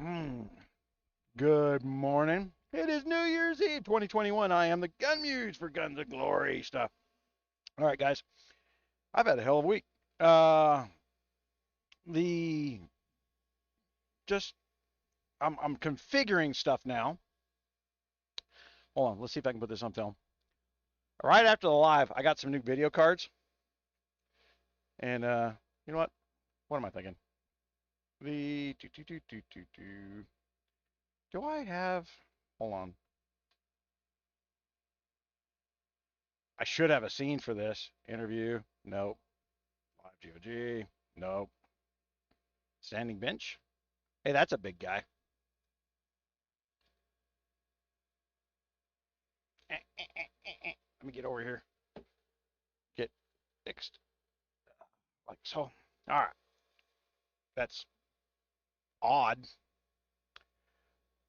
Mm, Good morning. It is New Year's Eve 2021. I am the Gunmuse for Guns of Glory stuff. All right, guys. I've had a hell of a week. Uh, the just I'm configuring stuff now. Hold on. Let's see if I can put this on film. Right after the live, I got some new video cards, and you know what? What am I thinking? The do I have? Hold on. I should have a scene for this interview. Nope. Live GOG. Nope. Standing bench. Hey, that's a big guy. Let me get over here. Get fixed. Like so. All right. That's odd.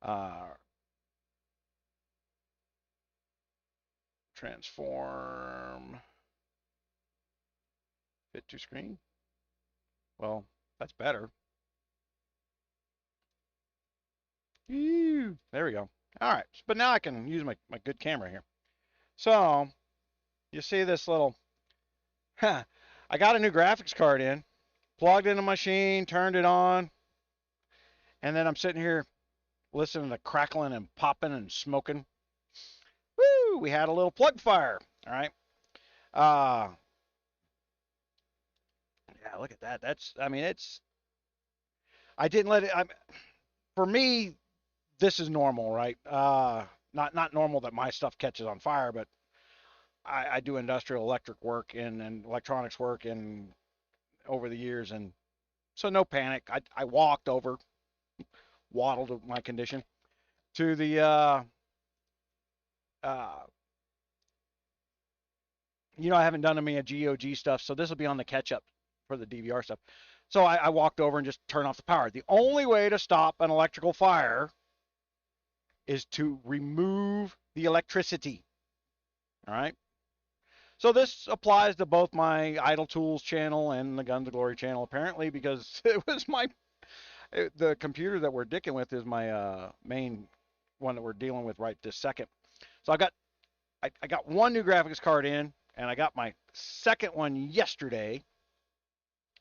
Uh, transform. Fit to screen. Well, that's better. There we go. All right. But now I can use my good camera here. So, you see this little. I got a new graphics card in, plugged in the machine, turned it on, and then I'm sitting here listening to crackling and popping and smoking. Woo! We had a little plug fire. All right. Uh, yeah, look at that. I mean, I didn't let it, for me, this is normal, right? Not normal that my stuff catches on fire, but I do industrial electric work and electronics work and over the years. And so no panic. I walked over, waddled my condition to the, uh, I haven't done any GOG stuff, so this will be on the catch up for the DVR stuff. So I walked over and just turned off the power. The only way to stop an electrical fire is to remove the electricity. All right. So this applies to both my Idle Tools channel and the Guns of Glory channel, apparently, because it was the computer that we're dicking with is my main one that we're dealing with right this second. So I got one new graphics card in, and I got my second one yesterday.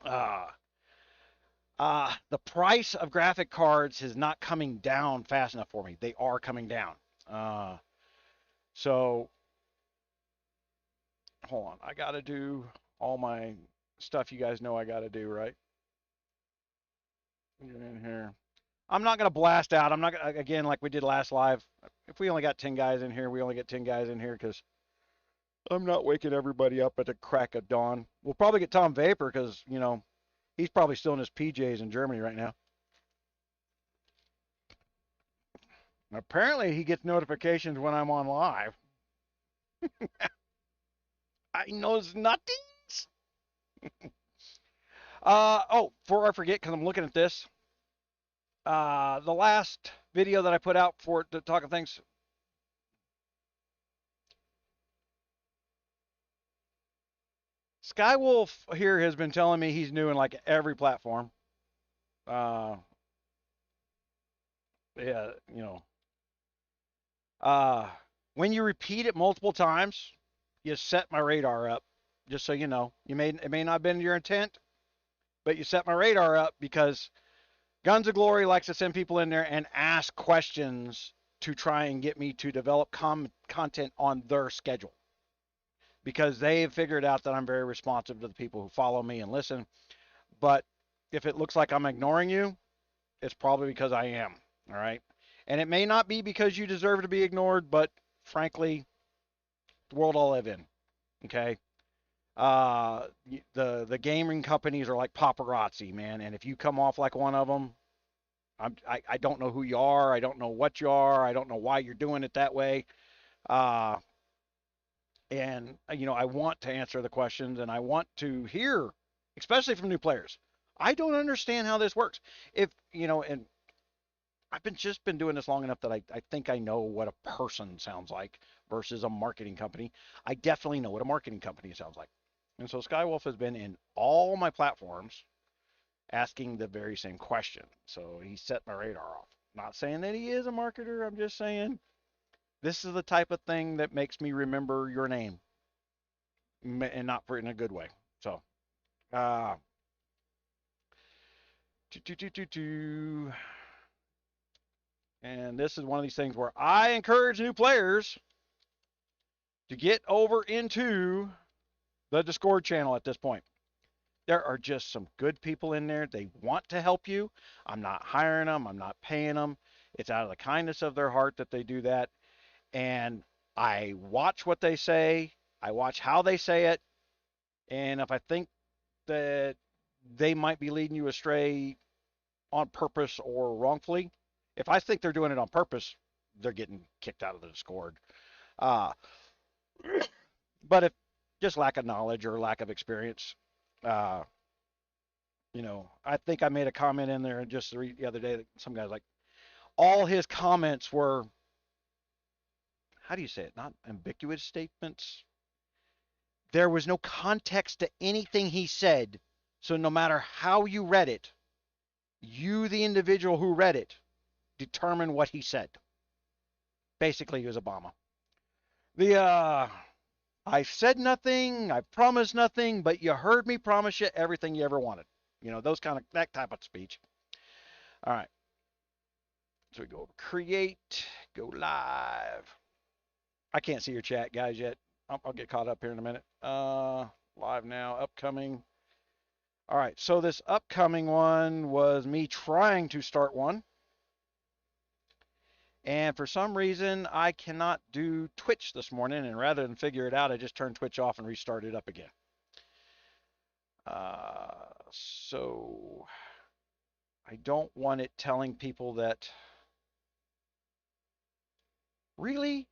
Uh, the price of graphic cards is not coming down fast enough for me. They are coming down. Uh, so hold on. I got to do all my stuff you guys know I got to do, right? Get in here. I'm not going to blast out. I'm not gonna, again, like we did last live. If we only got 10 guys in here, we only get 10 guys in here because I'm not waking everybody up at the crack of dawn. We'll probably get Tom Vapor because, he's probably still in his PJs in Germany right now. Apparently, he gets notifications when I'm on live. I knows nothings. Before I forget, because I'm looking at this, the last video that I put out for the Talking Things, Skywolf here has been telling me he's new in like every platform. Uh, yeah, Uh, when you repeat it multiple times, you set my radar up. Just so you know, it may not have been your intent, but you set my radar up because Guns of Glory likes to send people in there and ask questions to try and get me to develop content on their schedule because they've figured out that I'm very responsive to the people who follow me and listen. But if it looks like I'm ignoring you, it's probably because I am. All right. And it may not be because you deserve to be ignored, but frankly, the world I live in. Okay. Uh, the gaming companies are like paparazzi, man. And if you come off like one of them, I don't know who you are. I don't know what you are. I don't know why you're doing it that way. Uh, and I want to answer the questions and I want to hear, especially from new players. I don't understand how this works. If and I've been doing this long enough that I think I know what a person sounds like versus a marketing company. I definitely know what a marketing company sounds like. And so Skywolf has been in all my platforms asking the very same question. So he set my radar off. Not saying that he is a marketer. I'm just saying this is the type of thing that makes me remember your name, and not for in a good way. So, uh, and this is one of these things where I encourage new players to get over into the Discord channel at this point. There are just some good people in there. They want to help you. I'm not hiring them. I'm not paying them. It's out of the kindness of their heart that they do that. And I watch what they say. I watch how they say it. And if I think that they might be leading you astray on purpose or wrongfully, if I think they're doing it on purpose, they're getting kicked out of the Discord. Uh, but if just lack of knowledge or lack of experience, uh, I think I made a comment in there just the other day that some guy's like, all his comments were, how do you say it? Not ambiguous statements. There was no context to anything he said. So no matter how you read it, you, the individual who read it, determine what he said. Basically, he was Obama. I said nothing, I promised nothing, but you heard me promise you everything you ever wanted. That type of speech. All right. So we go over create, go live. I can't see your chat, guys, yet. I'll get caught up here in a minute. Live now, upcoming. All right, so this upcoming one was me trying to start one. And for some reason, I cannot do Twitch this morning. And rather than figure it out, I just turned Twitch off and restarted up again. So I don't want it telling people that. Really?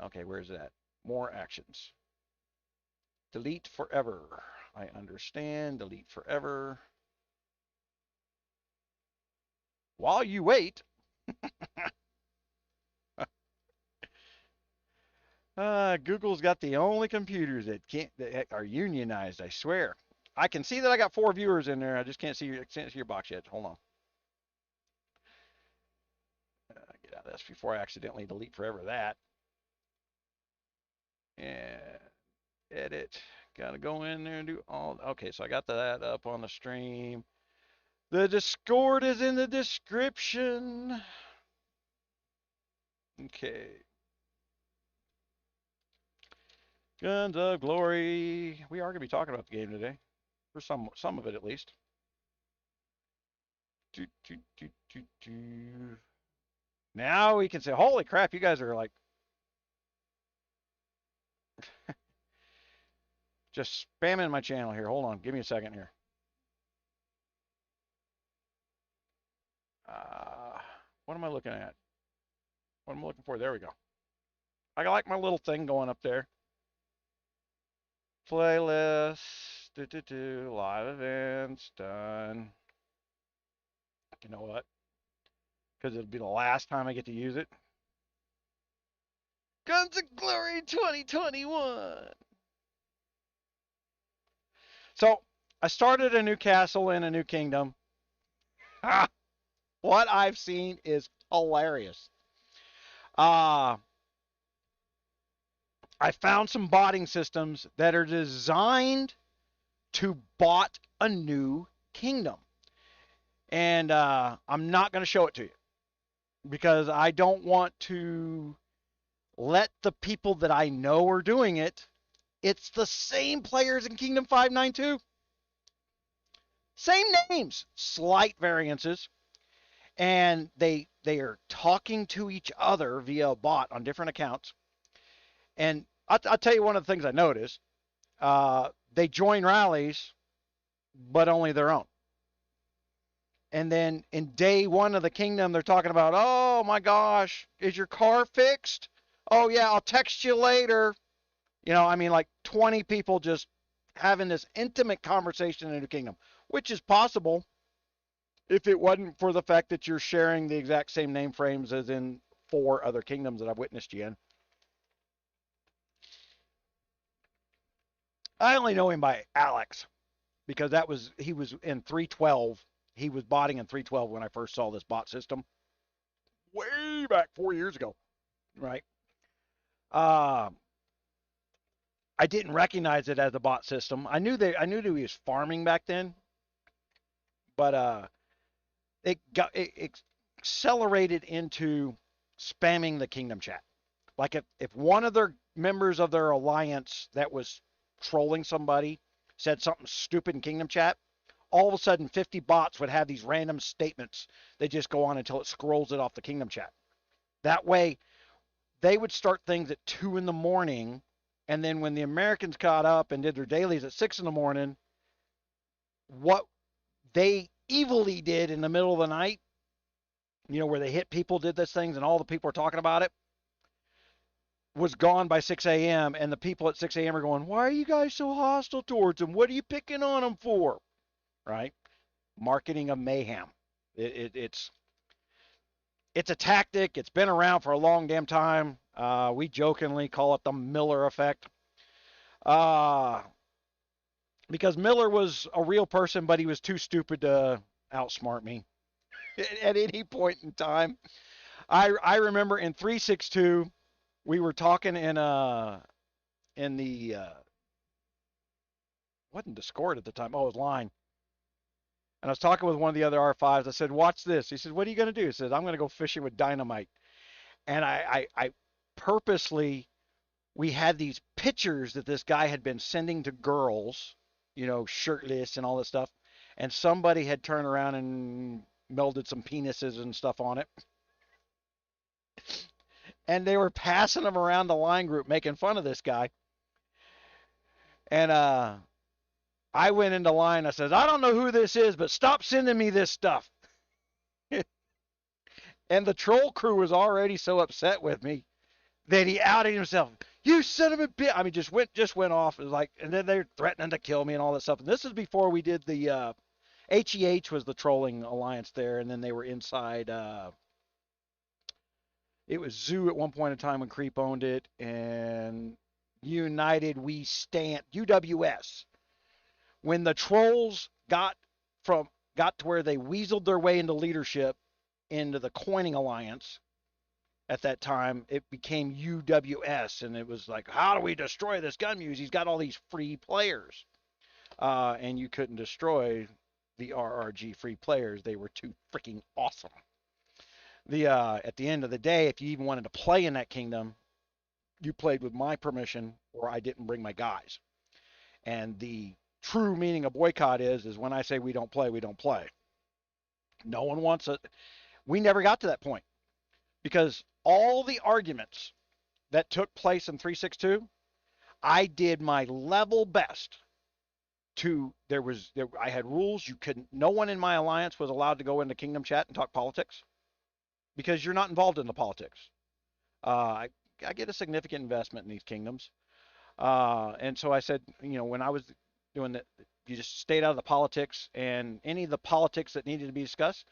Okay, where's that? More actions. Delete forever. I understand. Delete forever. While you wait. Google's got the only computers that are unionized, I swear. I can see that I got 4 viewers in there. I just can't see your box yet. Hold on. Get out of this before I accidentally delete forever that. And edit. Got to go in there and do all. Okay, so I got that up on the stream. The Discord is in the description. Okay. Guns of Glory. We are going to be talking about the game today. For some of it at least. Now we can say, holy crap, you guys are like just spamming my channel here. Hold on, give me a second here. What am I looking at? What am I looking for? There we go. I like my little thing going up there. Playlist, live events, done. You know what? Because it'll be the last time I get to use it. Guns of Glory 2021. So I started a new castle in a new kingdom. What I've seen is hilarious. I found some botting systems that are designed to bot a new kingdom. And I'm not going to show it to you because I don't want to let the people that I know are doing it. It's the same players in Kingdom 592. Same names, slight variances. And they are talking to each other via a bot on different accounts. And I'll tell you one of the things I noticed. They join rallies, but only their own. And then in day one of the kingdom, they're talking about, oh my gosh, is your car fixed? Oh yeah, I'll text you later. Like 20 people just having this intimate conversation in a kingdom, which is possible if it wasn't for the fact that you're sharing the exact same name frames as in 4 other kingdoms that I've witnessed you in. I only know him by Alex because he was in 312 He was botting in 312 when I first saw this bot system, way back 4 years ago, right? Uh, I didn't recognize it as a bot system. I knew that he was farming back then, but it accelerated into spamming the kingdom chat. Like if one of their members of their alliance that was trolling somebody said something stupid in kingdom chat, all of a sudden 50 bots would have these random statements. They just go on until it scrolls it off the kingdom chat. That way, they would start things at 2 in the morning, and then when the Americans caught up and did their dailies at 6 in the morning, what they evilly did in the middle of the night, where they hit people, did those things, and all the people are talking about it, was gone by 6 a.m. And the people at 6 a.m. are going, why are you guys so hostile towards them? What are you picking on them for? Right? Marketing of mayhem. It's a tactic. It's been around for a long damn time. We jokingly call it the Miller effect. Because Miller was a real person, but he was too stupid to outsmart me at any point in time. I remember in 362, we were talking in the wasn't Discord at the time. Oh, it was Line. And I was talking with one of the other R5s. I said, watch this. He said, what are you going to do? He said, I'm going to go fishing with dynamite. And I purposely, we had these pictures that this guy had been sending to girls, shirtless and all this stuff. And somebody had turned around and melded some penises and stuff on it. And they were passing them around the Line group, making fun of this guy. And I went into Line. I said, I don't know who this is, but stop sending me this stuff. And the troll crew was already so upset with me that he outed himself. You son of a bitch! I mean, just went off. It was like, and then they're threatening to kill me and all that stuff. And this is before we did the HEH was the trolling alliance there, and then they were inside. It was Zoo at one point in time when Creep owned it, and United We Stand UWS. When the trolls got to where they weaseled their way into leadership into the Coining Alliance at that time, it became UWS, and it was like, how do we destroy this Gunmuse? He's got all these free players, and you couldn't destroy the RRG free players. They were too freaking awesome. At the end of the day, if you even wanted to play in that kingdom, you played with my permission, or I didn't bring my guys. And the true meaning of boycott is when I say we don't play, we don't play. No one wants it. We never got to that point because all the arguments that took place in 362, I did my level best to. I had rules. No one in my alliance was allowed to go into Kingdom chat and talk politics because you're not involved in the politics. I get a significant investment in these kingdoms, and so I said, when I was doing that, you just stayed out of the politics, and any of the politics that needed to be discussed,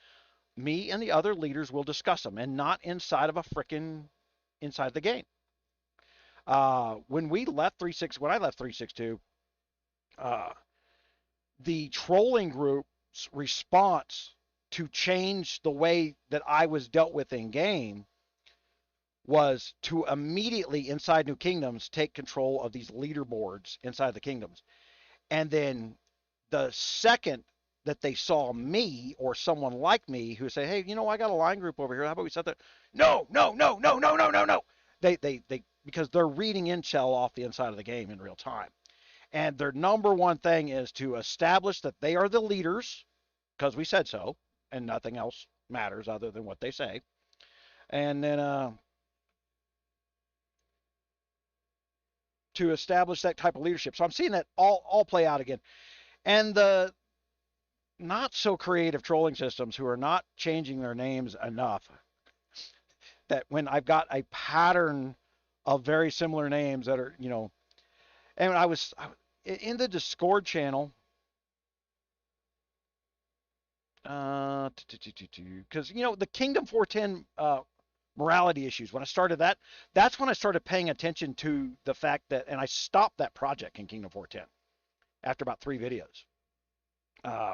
me and the other leaders will discuss them, and not inside the game. When I left 362, the trolling group's response to change the way that I was dealt with in game was to immediately inside New Kingdoms take control of these leaderboards inside the kingdoms. And then the second that they saw me or someone like me who say, hey, I got a Line group over here. How about we set that? No. They because they're reading intel off the inside of the game in real time. And their number one thing is to establish that they are the leaders because we said so, and nothing else matters other than what they say. And then to establish that type of leadership. So I'm seeing that all play out again. And the not so creative trolling systems who are not changing their names enough that when I've got a pattern of very similar names that are, and I was in the Discord channel, because, the Kingdom 410 morality issues, when I started that's when I started paying attention to the fact that, and I stopped that project in Kingdom 410 after about 3 videos.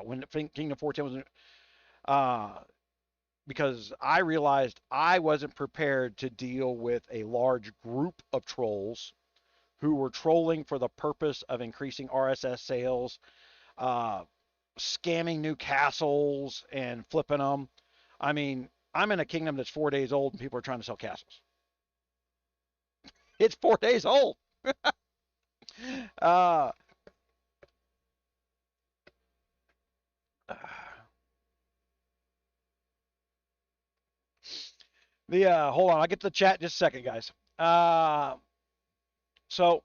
When Kingdom 410 was uh, because I realized I wasn't prepared to deal with a large group of trolls who were trolling for the purpose of increasing RSS sales, uh, scamming new castles and flipping them. I mean, I'm in a kingdom that's 4 days old and people are trying to sell castles. It's 4 days old. Uh, hold on, I'll get to the chat in just a second, guys. So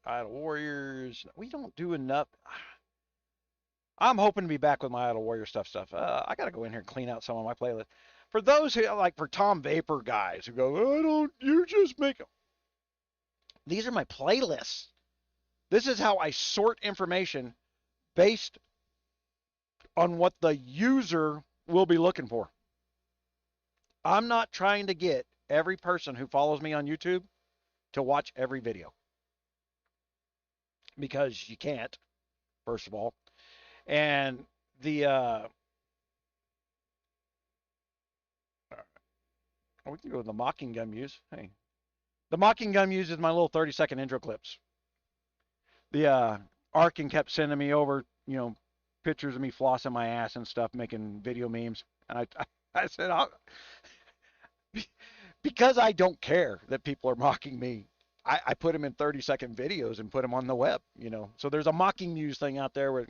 Idle Warriors, we don't do enough. I'm hoping to be back with my Idle Warrior stuff. I got to go in here and clean out some of my playlist. For those who like, for Tom Vapor guys who go, I don't, you just make them. These are my playlists. This is how I sort information based on what the user will be looking for. I'm not trying to get every person who follows me on YouTube to watch every video, because you can't, first of all. And the we can go with the mocking Gunmuse. Hey, the mocking Gunmuse is my little 30-second intro clips. The Arkin kept sending me over, pictures of me flossing my ass and stuff, making video memes, and I said, because I don't care that people are mocking me, I put them in 30-second videos and put them on the web. So there's a mocking muse thing out there where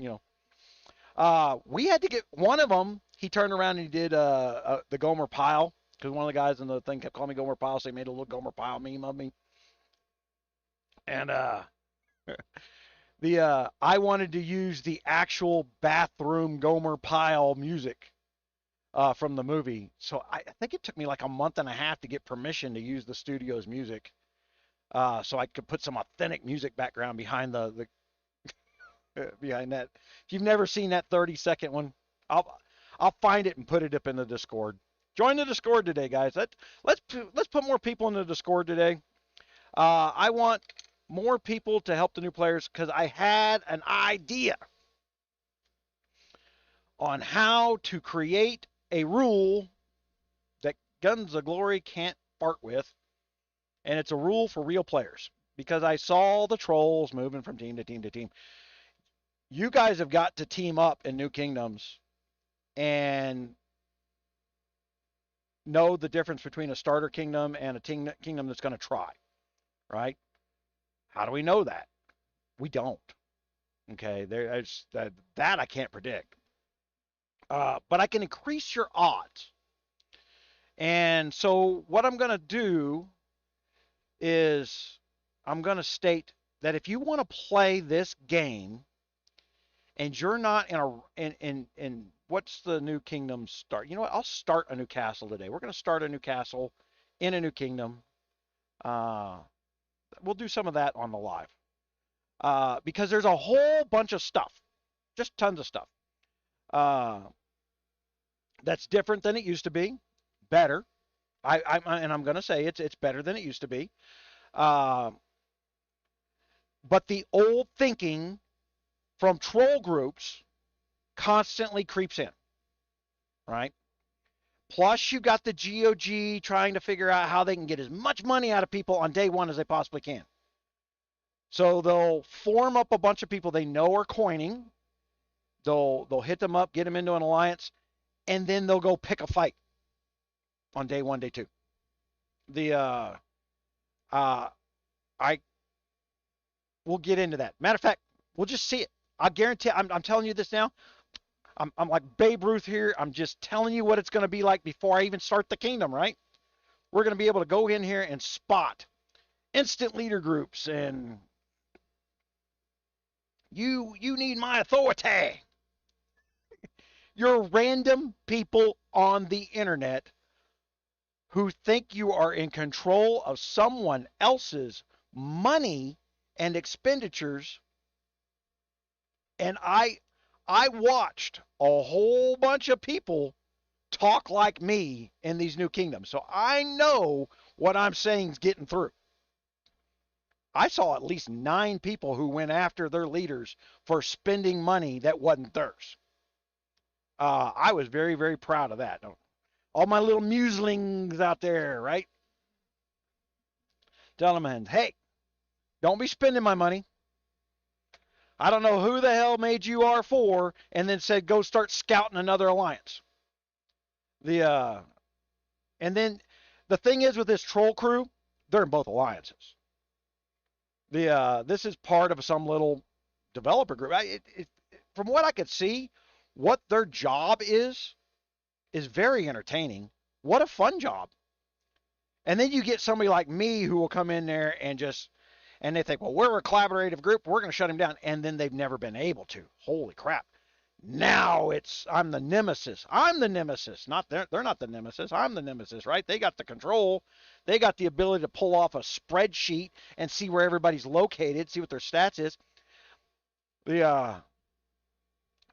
we had to get one of them. He turned around and he did the Gomer Pyle, because one of the guys in the thing kept calling me Gomer Pyle, so he made a little Gomer Pyle meme of me. And I wanted to use the actual bathroom Gomer Pyle music from the movie, so I think it took me like a month and a half to get permission to use the studio's music, so I could put some authentic music background behind the behind that. If you've never seen that 30-second one, I'll find it and put it up in the Discord. Join the Discord today, guys. Let's put more people in the Discord today. I want more people to help the new players, because I had an idea on how to create a rule that Guns of Glory can't fart with, and it's a rule for real players, because I saw the trolls moving from team to team to team. You guys have got to team up in New Kingdoms and know the difference between a starter kingdom and a kingdom that's going to try, right? How do we know that? We don't. Okay, that I can't predict. But I can increase your odds. And so what I'm going to do is I'm going to state that if you want to play this game and you're not in what's the new kingdom start? You know what? I'll start a new castle today. We're going to start a new castle in a new kingdom. We'll do some of that on the live, because there's a whole bunch of stuff, just tons of stuff, that's different than it used to be. Better. I'm going to say it's better than it used to be. But the old thinking from troll groups constantly creeps in, right? Plus, you got the GOG trying to figure out how they can get as much money out of people on day one as they possibly can. So they'll form up a bunch of people they know are coining. They'll hit them up, get them into an alliance, and then they'll go pick a fight on day one, day two. We'll get into that. Matter of fact, we'll just see it. I guarantee. I'm telling you this now. I'm like Babe Ruth here. I'm just telling you what it's going to be like before I even start the kingdom, right? We're going to be able to go in here and spot instant leader groups, and you need my authority. You're random people on the internet who think you are in control of someone else's money and expenditures. And I watched a whole bunch of people talk like me in these new kingdoms. So I know what I'm saying is getting through. I saw at least 9 people who went after their leaders for spending money that wasn't theirs. I was very, very proud of that. All my little muselings out there, right? Telling them, hey, don't be spending my money. I don't know who the hell made you R4 and then said go start scouting another alliance. The and then the thing is with this troll crew, they're in both alliances. This is part of some little developer group. From what I could see, what their job is very entertaining. What a fun job. And then you get somebody like me who will come in there and they think, well, we're a collaborative group, we're going to shut him down, and then they've never been able to. Holy crap! Now I'm the nemesis. I'm the nemesis. Not they're not the nemesis. I'm the nemesis, right? They got the control. They got the ability to pull off a spreadsheet and see where everybody's located, see what their stats is.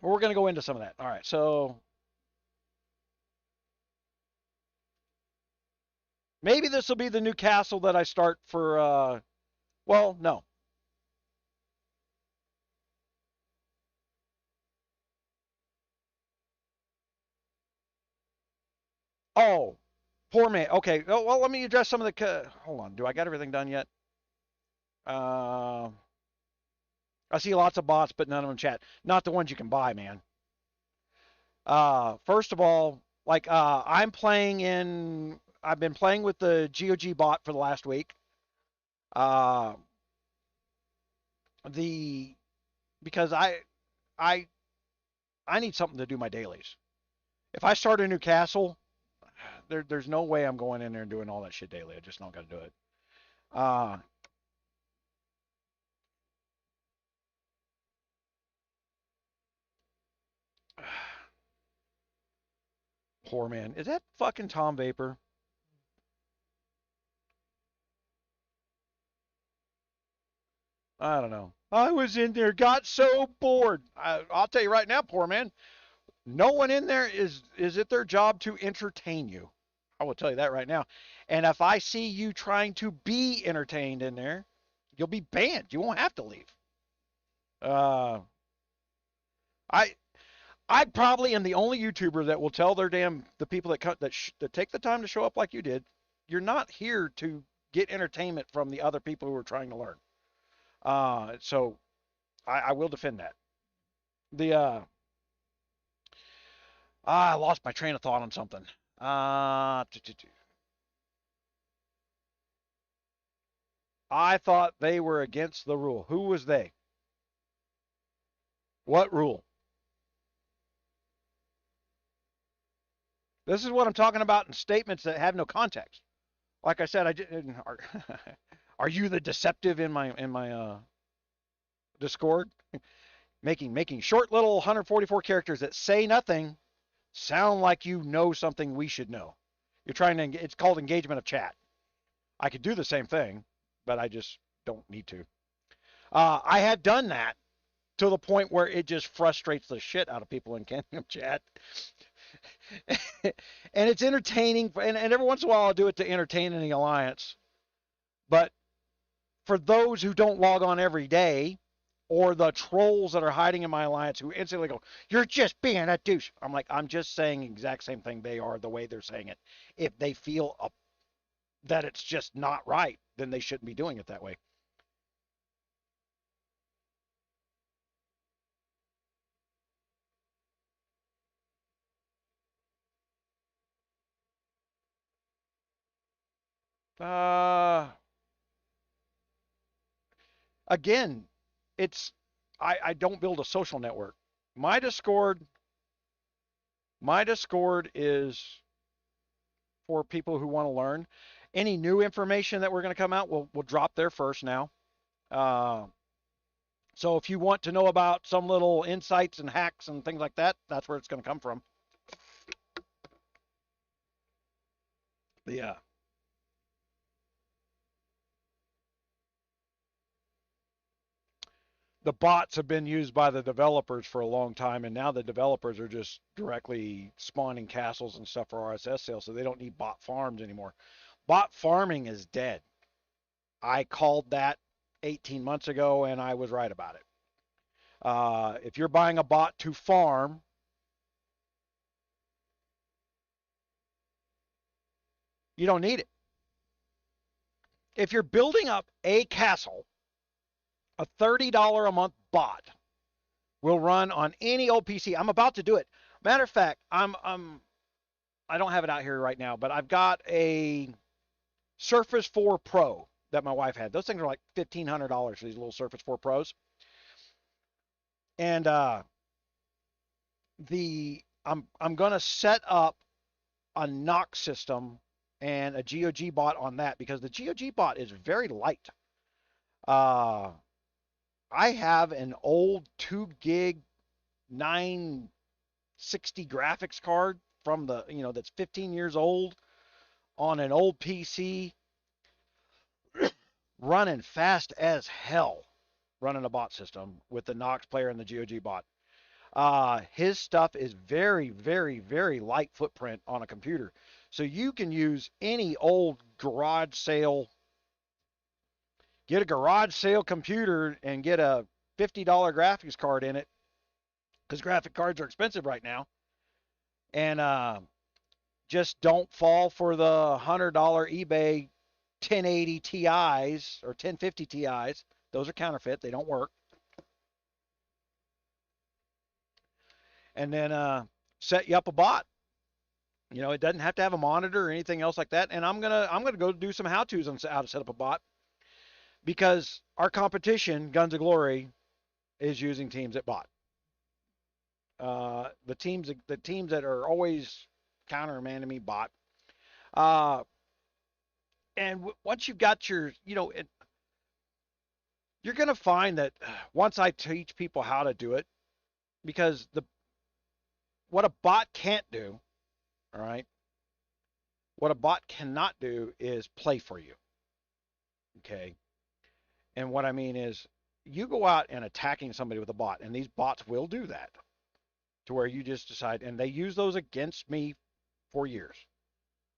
We're going to go into some of that. All right, so maybe this will be the new castle that I start for. Well, no. Oh, poor man. Okay. Oh, well, let me address some of the. Hold on. Do I got everything done yet? Uh, I see lots of bots, but none of them chat. Not the ones you can buy, man. First of all, like I've been playing with the GOG bot for the last week. Uh, the because I I need something to do my dailies. If I start a new castle, there's no way I'm going in there and doing all that shit daily. I just don't got to do it. Uh, Poor man. Is that fucking Tom Vapor? I don't know. I was in there, got so bored. I'll tell you right now, poor man. No one in there is it their job to entertain you. I will tell you that right now. And if I see you trying to be entertained in there, you'll be banned. You won't have to leave. Uh, I I probably am the only YouTuber that will tell the people that take the time to show up like you did, you're not here to get entertainment from the other people who are trying to learn. So I will defend that. The I lost my train of thought on something. I thought they were against the rule. Who was they? What rule? This is what I'm talking about in statements that have no context. Like I said, are you the deceptive in my Discord? Making short little 144 characters that say nothing sound like you know something we should know. You're trying to. It's called engagement of chat. I could do the same thing, but I just don't need to. I had done that to the point where it just frustrates the shit out of people in Kingdom chat. And it's entertaining, and every once in a while I'll do it to entertain in the alliance. But for those who don't log on every day, or the trolls that are hiding in my alliance who instantly go, "You're just being a douche." I'm like, I'm just saying the exact same thing they are the way they're saying it. If they feel that it's just not right, then they shouldn't be doing it that way. Uh, Again, it's I don't build a social network. My Discord, my Discord is for people who want to learn. Any new information that we're going to come out, we'll drop there first now. Uh, so if you want to know about some little insights and hacks and things like that, that's where it's going to come from. Yeah. The bots have been used by the developers for a long time, and now the developers are just directly spawning castles and stuff for RSS sales, so they don't need bot farms anymore. Bot farming is dead. I called that 18 months ago, and I was right about it. If you're buying a bot to farm, you don't need it. If you're building up a castle, a $30 a month bot will run on any old PC. I'm about to do it. Matter of fact, I don't have it out here right now, but I've got a Surface 4 Pro that my wife had. Those things are like $1,500 for these little Surface 4 Pros. And I'm gonna set up a Nox system and a GOG bot on that because the GOG bot is very light. I have an old 2 gig 960 graphics card from that's 15 years old on an old PC running fast as hell, running a bot system with the Nox player and the GOG bot. His stuff is very, very, very light footprint on a computer. So you can use any old garage sale, get a garage sale computer and get a $50 graphics card in it because graphic cards are expensive right now. And just don't fall for the $100 eBay 1080 Ti's or 1050 Ti's. Those are counterfeit. They don't work. And then set you up a bot. It doesn't have to have a monitor or anything else like that. And I'm gonna go do some how-tos on how to set up a bot because our competition, Guns of Glory, is using teams that bot. The teams that are always countermanding me bot. And once you've got your, you're gonna find that once I teach people how to do it, because what a bot can't do, all right, what a bot cannot do is play for you. Okay. And what I mean is you go out and attacking somebody with a bot, and these bots will do that to where you just decide, and they use those against me for years.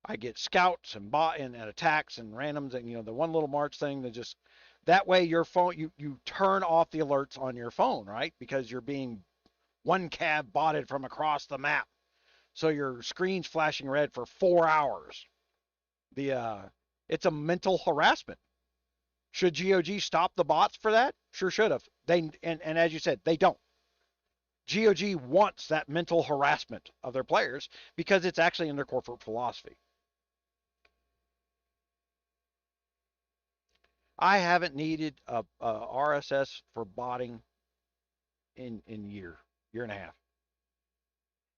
I get scouts and bot and attacks and randoms and the one little March thing that just that way your phone you turn off the alerts on your phone, right? Because you're being one cab botted from across the map. So your screen's flashing red for 4 hours. It's a mental harassment. Should GOG stop the bots for that? Sure should have. And as you said, they don't. GOG wants that mental harassment of their players because it's actually in their corporate philosophy. I haven't needed a RSS for botting in year and a half.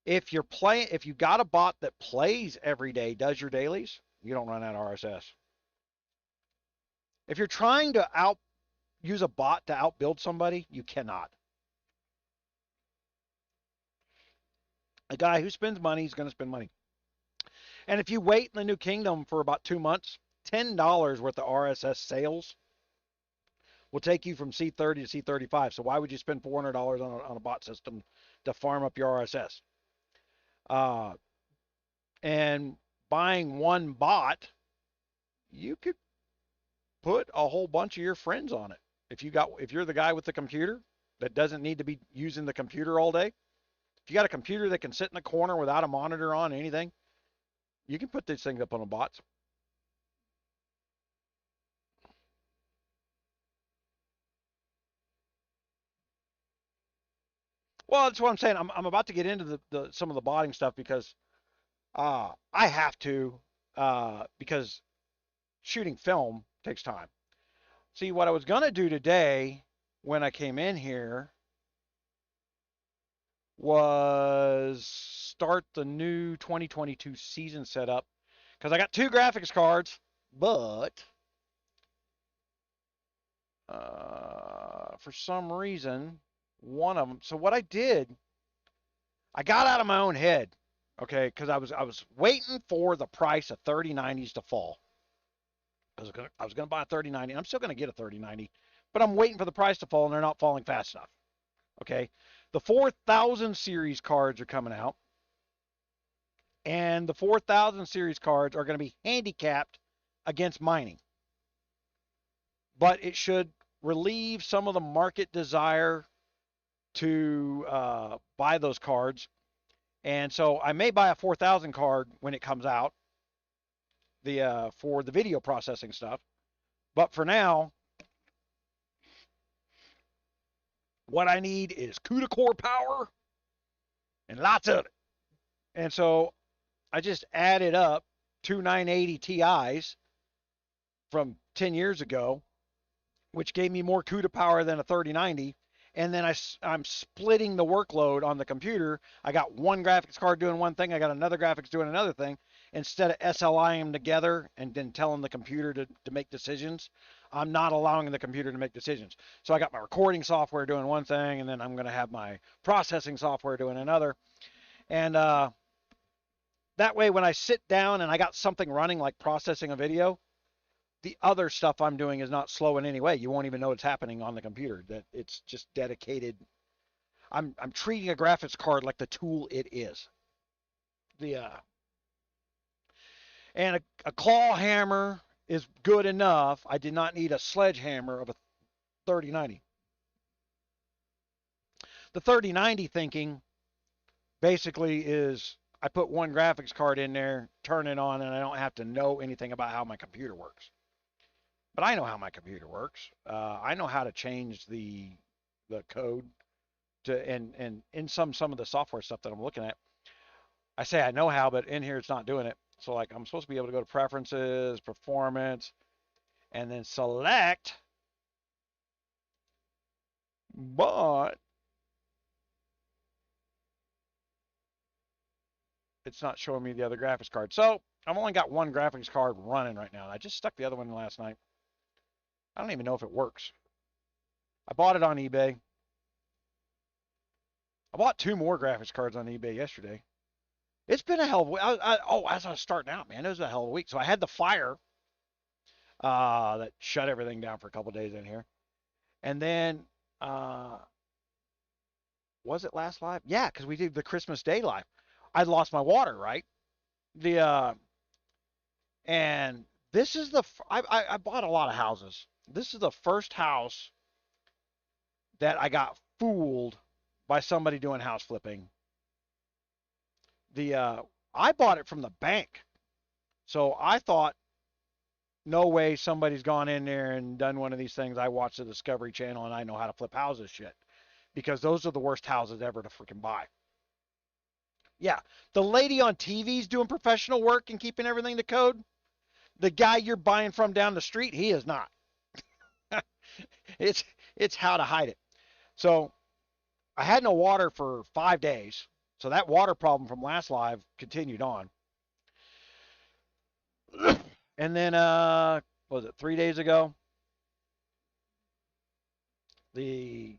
If you got a bot that plays every day, does your dailies, you don't run out of RSS. If you're trying to use a bot to outbuild somebody, you cannot. A guy who spends money is going to spend money. And if you wait in the New Kingdom for about 2 months, $10 worth of RSS sales will take you from C30 to C35. So why would you spend $400 on a bot system to farm up your RSS? And buying one bot, you could put a whole bunch of your friends on it. If you're the guy with the computer that doesn't need to be using the computer all day, if you got a computer that can sit in the corner without a monitor on anything, you can put these things up on the bots. Well, that's what I'm saying. I'm about to get into some of the botting stuff because I have to because shooting film takes time. See, what I was going to do today when I came in here was start the new 2022 season setup because I got 2 graphics cards, but for some reason, one of them. So what I did, I got out of my own head, okay, because I was waiting for the price of 3090s to fall. I was gonna buy a 3090. I'm still gonna get a 3090, but I'm waiting for the price to fall, and they're not falling fast enough. Okay, the 4000 series cards are coming out, and the 4000 series cards are going to be handicapped against mining, but it should relieve some of the market desire to buy those cards. And so I may buy a 4000 card when it comes out, for the video processing stuff. But for now, what I need is CUDA core power and lots of it. And so I just added up two 980 Ti's from 10 years ago, which gave me more CUDA power than a 3090. And then I'm splitting the workload on the computer. I got one graphics card doing one thing. I got another graphics doing another thing. Instead of SLIing them together and then telling the computer to make decisions, I'm not allowing the computer to make decisions. So I got my recording software doing one thing, and then I'm going to have my processing software doing another. And that way, when I sit down and I got something running like processing a video, the other stuff I'm doing is not slow in any way. You won't even know it's happening on the computer. That it's just dedicated. I'm treating a graphics card like the tool it is. And a claw hammer is good enough. I did not need a sledgehammer of a 3090. The 3090 thinking basically is I put one graphics card in there, turn it on, and I don't have to know anything about how my computer works. But I know how my computer works. I know how to change the code to and in some of the software stuff that I'm looking at. I say I know how, but in here it's not doing it. So like I'm supposed to be able to go to preferences, performance, and then select, but it's not showing me the other graphics card. So I've only got one graphics card running right now. I just stuck the other one in last night. I don't even know if it works. I bought it on eBay. I bought two more graphics cards on eBay yesterday. It's been a hell of a week. As I was starting out, man, it was a hell of a week. So I had the fire that shut everything down for a couple days in here. And then, was it last live? Yeah, because we did the Christmas Day live. I lost my water, right? And this is I bought a lot of houses. This is the first house that I got fooled by somebody doing house flipping. I bought it from the bank. So I thought, no way somebody's gone in there and done one of these things. I watch the Discovery Channel and I know how to flip houses shit. Because those are the worst houses ever to freaking buy. Yeah, the lady on TV's doing professional work and keeping everything to code. The guy you're buying from down the street, he is not. It's how to hide it. So I had no water for 5 days. So that water problem from last live continued on. And then, what was it 3 days ago? 3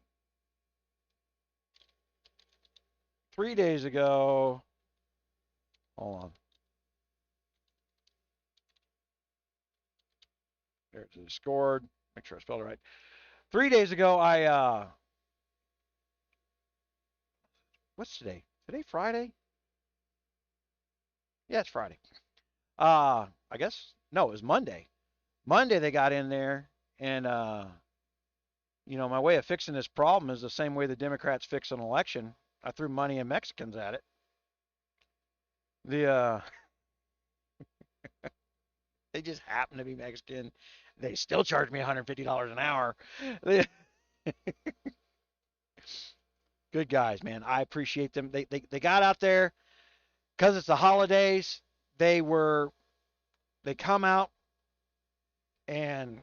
days ago, hold on. There's the scored. Make sure I spelled it right. 3 days ago, what's today? Today Friday? Yeah, it's Friday. I guess, no, it was Monday. Monday they got in there and, my way of fixing this problem is the same way the Democrats fix an election. I threw money and Mexicans at it. They just happen to be Mexican. They still charge me $150 an hour. Good guys, man. I appreciate them. They got out there because it's the holidays. They come out and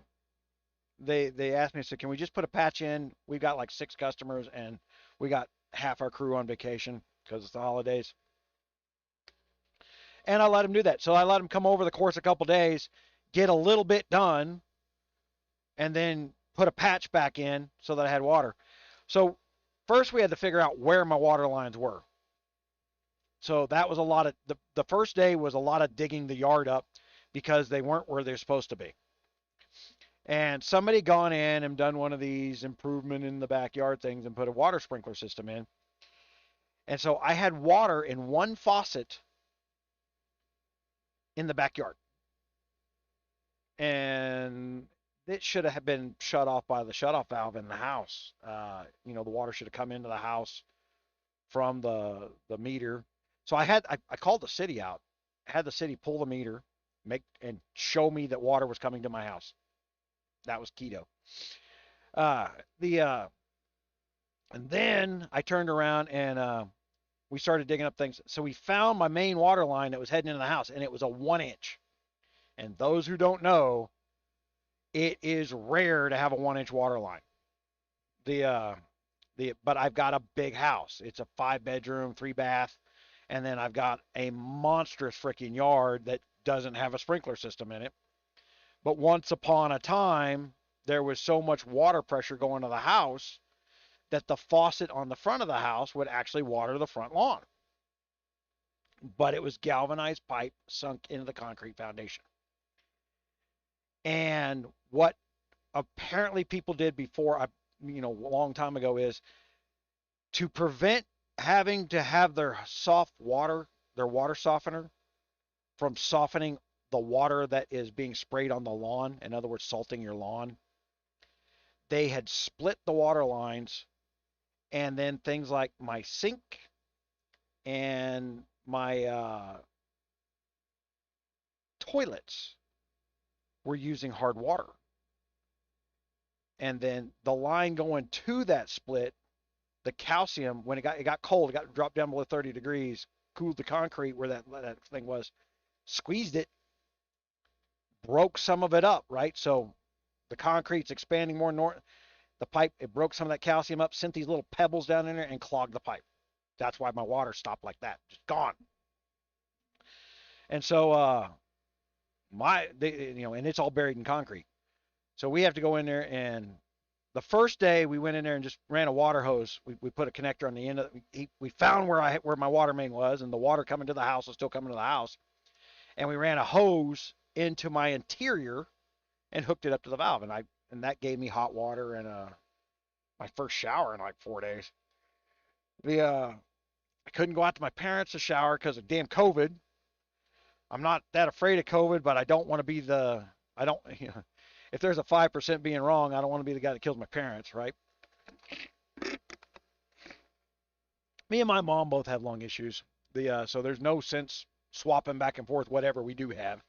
they asked me, so can we just put a patch in? We've got like 6 customers and we got half our crew on vacation because it's the holidays. And I let them do that. So I let them come over the course of a couple days, get a little bit done, and then put a patch back in so that I had water. So first we had to figure out where my water lines were. So that was a lot of, the first day was a lot of digging the yard up because they weren't where they're supposed to be. And somebody gone in and done one of these improvement in the backyard things and put a water sprinkler system in. And so I had water in one faucet in the backyard. And it should have been shut off by the shutoff valve in the house. The water should have come into the house from the meter. So I called the city out, had the city pull the meter, make and show me that water was coming to my house. That was keto. The And then I turned around and we started digging up things. So we found my main water line that was heading into the house, and it was a 1 inch. And those who don't know, it is rare to have a 1 inch water line. But I've got a big house. It's a 5 bedroom, 3 bath, and then I've got a monstrous freaking yard that doesn't have a sprinkler system in it. But once upon a time, there was so much water pressure going to the house that the faucet on the front of the house would actually water the front lawn. But it was galvanized pipe sunk into the concrete foundation. And what apparently people did before, a long time ago, is to prevent having to have their water softener from softening the water that is being sprayed on the lawn, in other words, salting your lawn. They had split the water lines, and then things like my sink and my toilets were using hard water. And then the line going to that split, the calcium, when it got cold, it dropped down below 30 degrees, cooled the concrete where that thing was, squeezed it, broke some of it up, right? So the concrete's expanding more north. The pipe, it broke some of that calcium up, sent these little pebbles down in there and clogged the pipe. That's why my water stopped like that, just gone. And so and it's all buried in concrete. So we have to go in there, and the first day we went in there and just ran a water hose. We put a connector on the end of it. We found where my water main was, and the water coming to the house was still coming to the house. And we ran a hose into my interior and hooked it up to the valve, and that gave me hot water and my first shower in like 4 days. I couldn't go out to my parents to shower because of damn COVID. I'm not that afraid of COVID, but I don't want to be if there's a 5% being wrong, I don't want to be the guy that kills my parents, right? Me and my mom both have lung issues. So there's no sense swapping back and forth whatever we do have.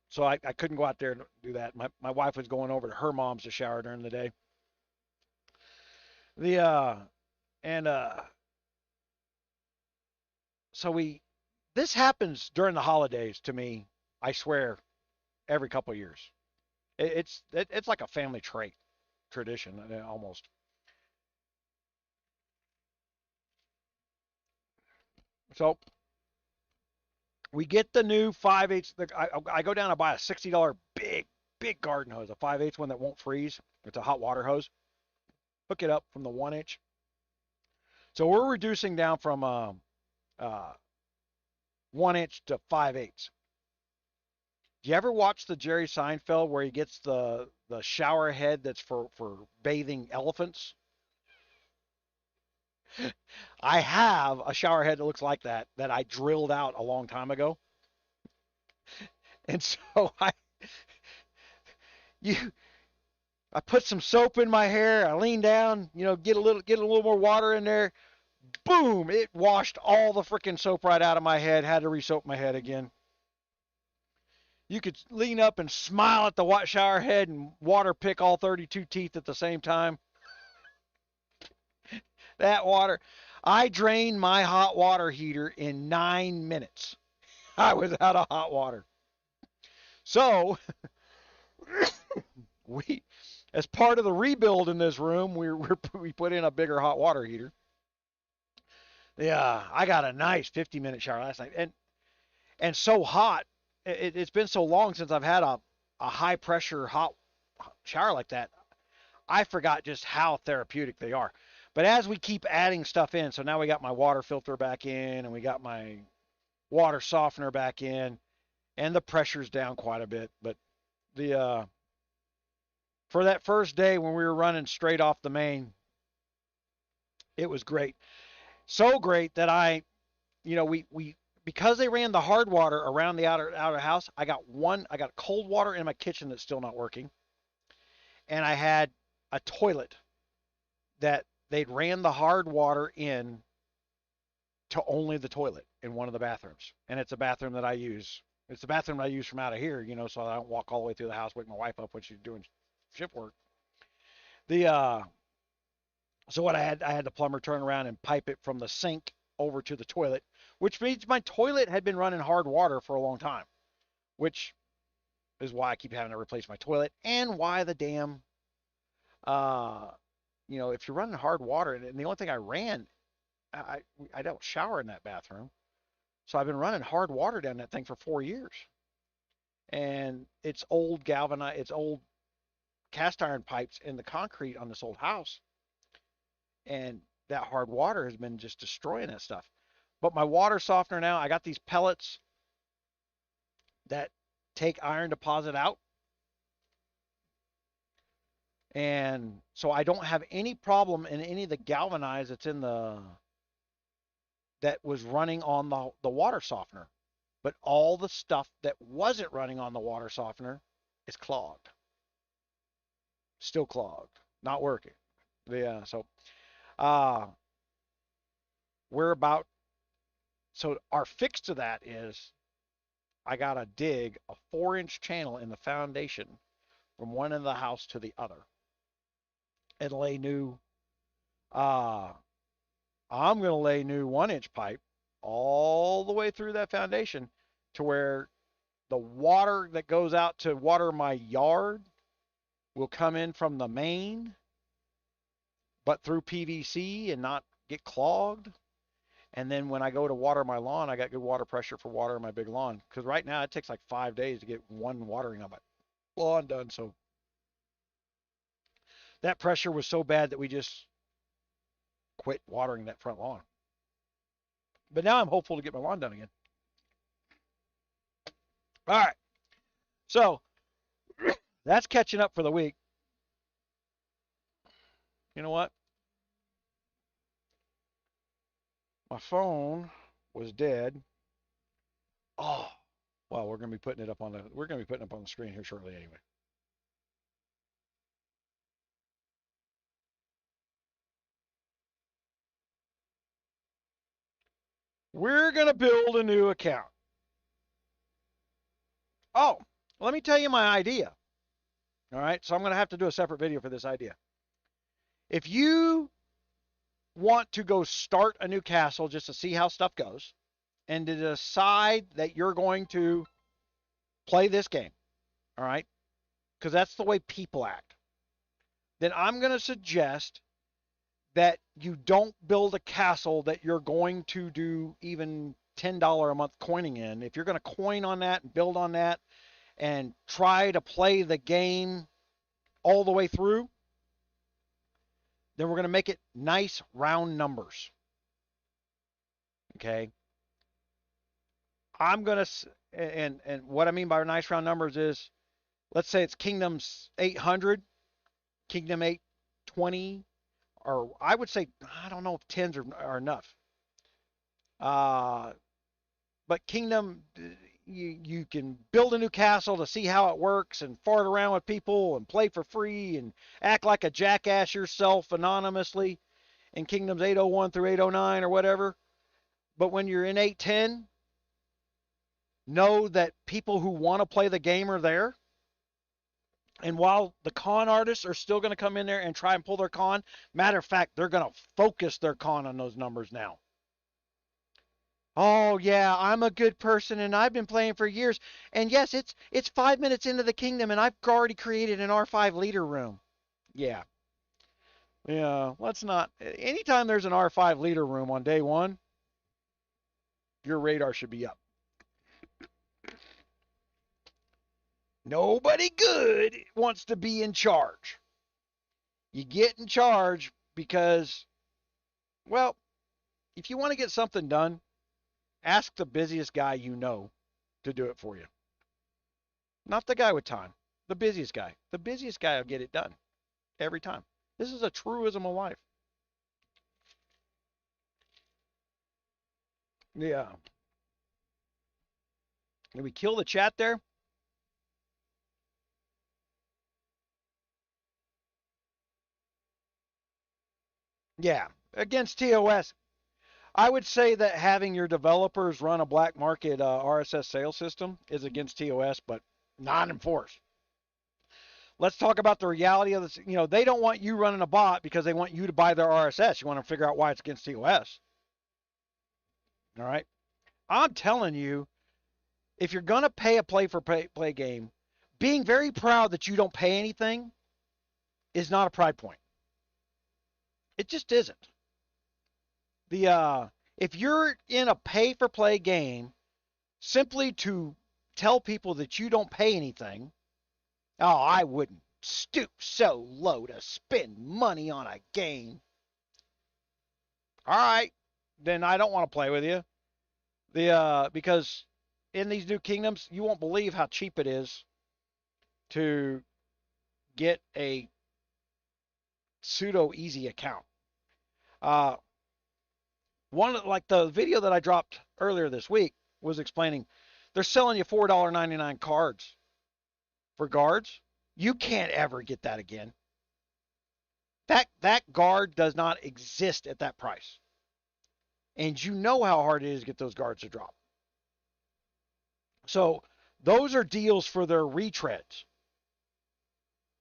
So I couldn't go out there and do that. My wife was going over to her mom's to shower during the day. This happens during the holidays to me, I swear, every couple of years. It's like a family trait, tradition, almost. So we get the new 5/8. I go down and buy a $60 big garden hose, a 5/8 one that won't freeze. It's a hot water hose. Hook it up from the 1 inch. So we're reducing down from 1 inch to 5/8. Do you ever watch the Jerry Seinfeld where he gets the shower head that's for bathing elephants? I have a shower head that looks like that I drilled out a long time ago. And so I put some soap in my hair, I lean down, get a little more water in there. Boom, it washed all the freaking soap right out of my head. Had to re-soap my head again. You could lean up and smile at the shower head and water pick all 32 teeth at the same time. That water. I drained my hot water heater in 9 minutes. I was out of hot water. So, as part of the rebuild in this room, we put in a bigger hot water heater. Yeah, I got a nice 50-minute shower last night. And so hot. It's been so long since I've had a high pressure hot shower like that. I forgot just how therapeutic they are. But as we keep adding stuff in, so now we got my water filter back in, and we got my water softener back in, and the pressure's down quite a bit. But for that first day when we were running straight off the main, it was great. So great that we because they ran the hard water around the outer house, I got cold water in my kitchen that's still not working, and I had a toilet that they'd ran the hard water in to only the toilet in one of the bathrooms, and it's a bathroom that I use. It's the bathroom I use from out of here, so I don't walk all the way through the house, wake my wife up when she's doing shift work. The So what I had the plumber turn around and pipe it from the sink over to the toilet, which means my toilet had been running hard water for a long time, which is why I keep having to replace my toilet, and why the damn, uh, if you're running hard water, and the only thing I ran, I don't shower in that bathroom, so I've been running hard water down that thing for 4 years, and it's old cast iron pipes in the concrete on this old house, and that hard water has been just destroying that stuff. But my water softener now, I got these pellets that take iron deposit out. And so I don't have any problem in any of the galvanized that was running on the water softener. But all the stuff that wasn't running on the water softener is clogged. Still clogged. Not working. Yeah, so we're about so our fix to that is I gotta dig a 4-inch channel in the foundation from one end of the house to the other and lay new. I'm gonna lay new 1-inch pipe all the way through that foundation to where the water that goes out to water my yard will come in from the main, but through PVC and not get clogged. And then when I go to water my lawn, I got good water pressure for watering my big lawn. Because right now it takes like 5 days to get one watering of my lawn done. So that pressure was so bad that we just quit watering that front lawn. But now I'm hopeful to get my lawn done again. All right. So that's catching up for the week. You know what? My phone was dead. Oh, well, we're gonna be putting it up on the screen here shortly anyway. We're gonna build a new account. Oh, let me tell you my idea. All right, so I'm gonna have to do a separate video for this idea. If you want to go start a new castle just to see how stuff goes, and to decide that you're going to play this game, all right, because that's the way people act, then I'm going to suggest that you don't build a castle that you're going to do even $10 a month coining in. If you're going to coin on that and build on that and try to play the game all the way through, then we're going to make it nice round numbers. Okay? I'm going to, and what I mean by nice round numbers is, let's say it's Kingdoms 800, Kingdom 820, or I would say, I don't know if 10s are enough. But Kingdom, you can build a new castle to see how it works and fart around with people and play for free and act like a jackass yourself anonymously in Kingdoms 801 through 809 or whatever. But when you're in 810, know that people who want to play the game are there. And while the con artists are still going to come in there and try and pull their con, matter of fact, they're going to focus their con on those numbers now. Oh yeah, I'm a good person and I've been playing for years. And yes, it's 5 minutes into the kingdom and I've already created an R5 leader room. Yeah. Yeah, let's not. Anytime there's an R5 leader room on day one, your radar should be up. Nobody good wants to be in charge. You get in charge because, well, if you want to get something done, ask the busiest guy you know to do it for you. Not the guy with time, the busiest guy. The busiest guy will get it done every time. This is a truism of life. Yeah. Did we kill the chat there? Yeah, against TOS. I would say that having your developers run a black market RSS sales system is against TOS, but not enforced. Let's talk about the reality of this. You know, they don't want you running a bot because they want you to buy their RSS. You want to figure out why it's against TOS. All right. I'm telling you, if you're going to pay a play game, being very proud that you don't pay anything is not a pride point. It just isn't. If you're in a pay for play game simply to tell people that you don't pay anything, oh, I wouldn't stoop so low to spend money on a game. All right, then I don't want to play with you. Because in these new kingdoms, you won't believe how cheap it is to get a pseudo easy account. Like the video that I dropped earlier this week was explaining they're selling you $4.99 cards for guards. You can't ever get that again. That guard does not exist at that price. And you know how hard it is to get those guards to drop. So those are deals for their retreads.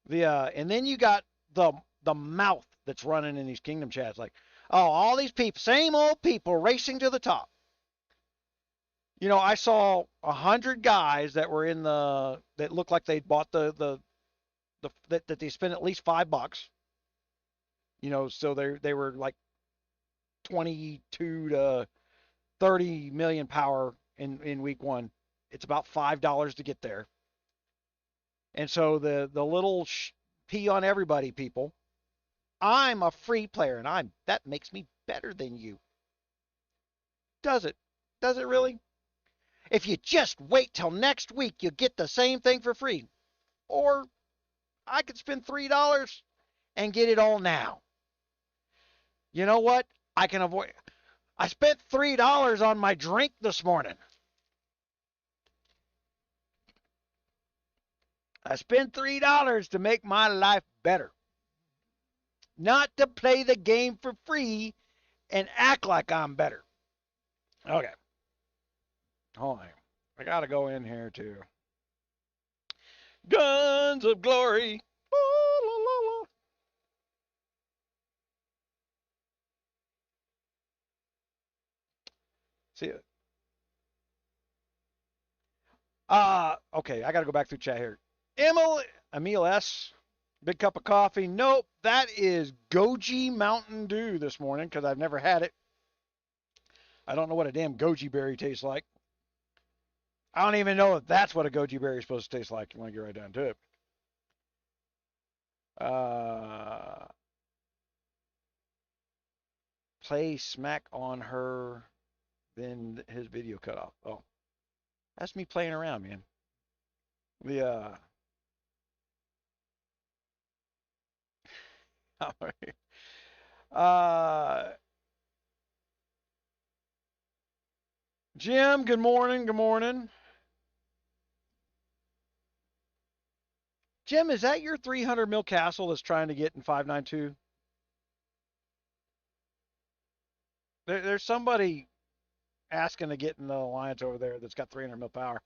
And then you got the mouth that's running in these kingdom chats like, oh, all these people, same old people racing to the top. You know, I saw 100 guys that were that looked like they'd bought that they spent at least $5. You know, so they were like 22 to 30 million power in week one. It's about $5 to get there. And so the little pee on everybody people, I'm a free player and that makes me better than you. Does it? Does it really? If you just wait till next week, you get the same thing for free. Or I could spend $3 and get it all now. You know what? I can avoid. I spent $3 on my drink this morning. I spent $3 to make my life better. Not to play the game for free and act like I'm better. Okay. Hold on. I got to go in here too. Guns of Glory. La, la, la. See it. Okay, I got to go back through chat here. Emil S. Big cup of coffee. Nope, that is goji Mountain Dew this morning because I've never had it. I don't know what a damn goji berry tastes like. I don't even know if that's what a goji berry is supposed to taste like. You want to get right down to it. Play smack on her, then his video cut off. Oh, that's me playing around, man. All right. Jim, good morning. Good morning. Jim, is that your 300 mil castle that's trying to get in 592? There's somebody asking to get in the alliance over there that's got 300 mil power.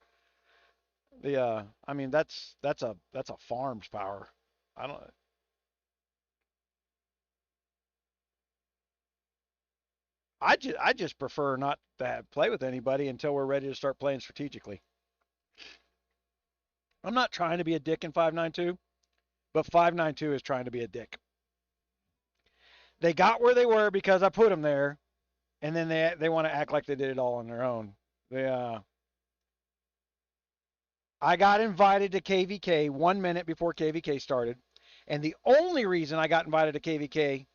I mean that's a farm's power. I don't. I just prefer not to play with anybody until we're ready to start playing strategically. I'm not trying to be a dick in 592, but 592 is trying to be a dick. They got where they were because I put them there, and then they want to act like they did it all on their own. I got invited to KVK 1 minute before KVK started, and the only reason I got invited to KVK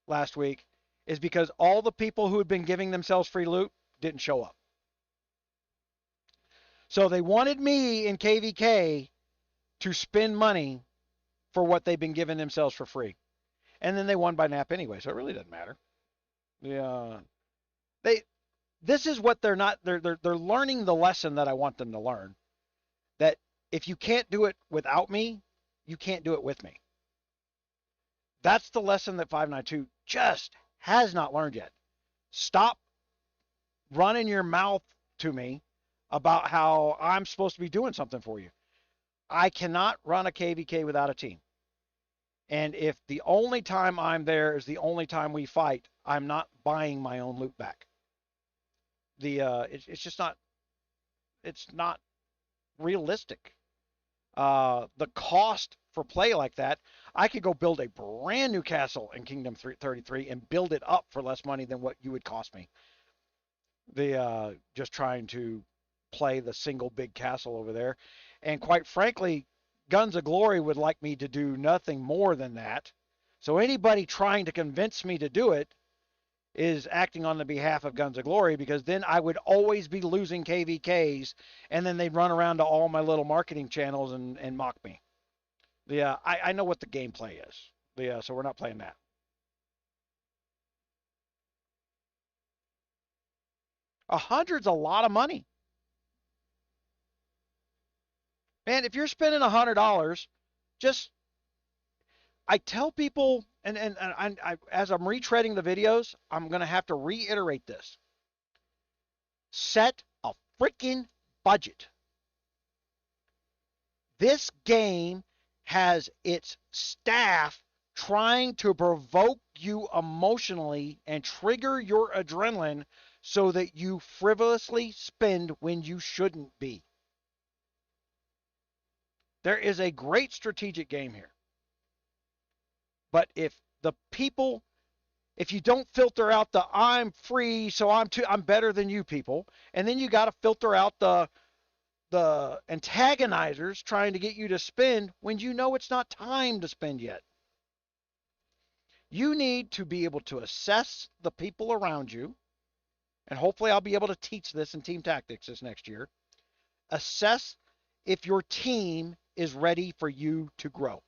last week is because all the people who had been giving themselves free loot didn't show up. So they wanted me in KVK to spend money for what they've been giving themselves for free. And then they won by nap anyway, so it really doesn't matter. Yeah. this is what they're not. They're learning the lesson that I want them to learn. That if you can't do it without me, you can't do it with me. That's the lesson that 592 just has not learned yet. Stop running your mouth to me about how I'm supposed to be doing something for you. I cannot run a KVK without a team. And if the only time I'm there is the only time we fight, I'm not buying my own loot back. It's just not, it's not realistic. The cost for play like that, I could go build a brand new castle in Kingdom 33 and build it up for less money than what you would cost me. Just trying to play the single big castle over there. And quite frankly, Guns of Glory would like me to do nothing more than that. So anybody trying to convince me to do it is acting on the behalf of Guns of Glory, because then I would always be losing KVKs, and then they'd run around to all my little marketing channels and mock me. I know what the gameplay is. So we're not playing that. 100's a lot of money. Man, if you're spending $100, just I tell people, and as I'm retreading the videos, I'm going to have to reiterate this. Set a freaking budget. This game has its staff trying to provoke you emotionally and trigger your adrenaline so that you frivolously spend when you shouldn't be. There is a great strategic game here. But if you don't filter out the I'm free, so I'm better than you people, and then you got to filter out the antagonizers trying to get you to spend when you know it's not time to spend yet. You need to be able to assess the people around you, and hopefully I'll be able to teach this in team tactics this next year. Assess if your team is ready for you to grow.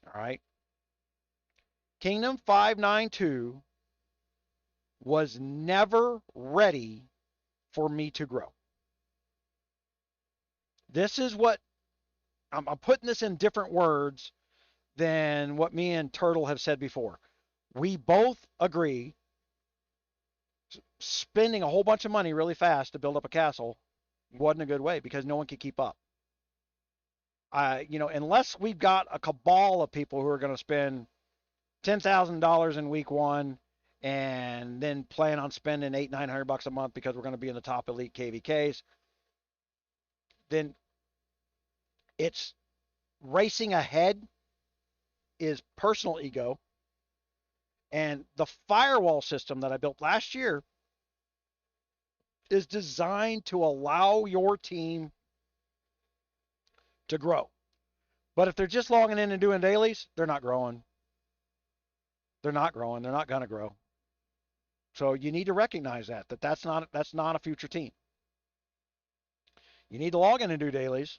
All right. Kingdom 592 was never ready for me to grow. This is what I'm putting this in different words than what me and Turtle have said before. We both agree spending a whole bunch of money really fast to build up a castle wasn't a good way, because no one could keep up. Unless we've got a cabal of people who are going to spend $10,000 in week one and then plan on spending $800-900 a month because we're going to be in the top elite KVKs, then it's racing ahead is personal ego. And the firewall system that I built last year is designed to allow your team to grow. But if they're just logging in and doing dailies, they're not growing. They're not growing. They're not going to grow. So you need to recognize that's not a future team. You need to log in and do dailies,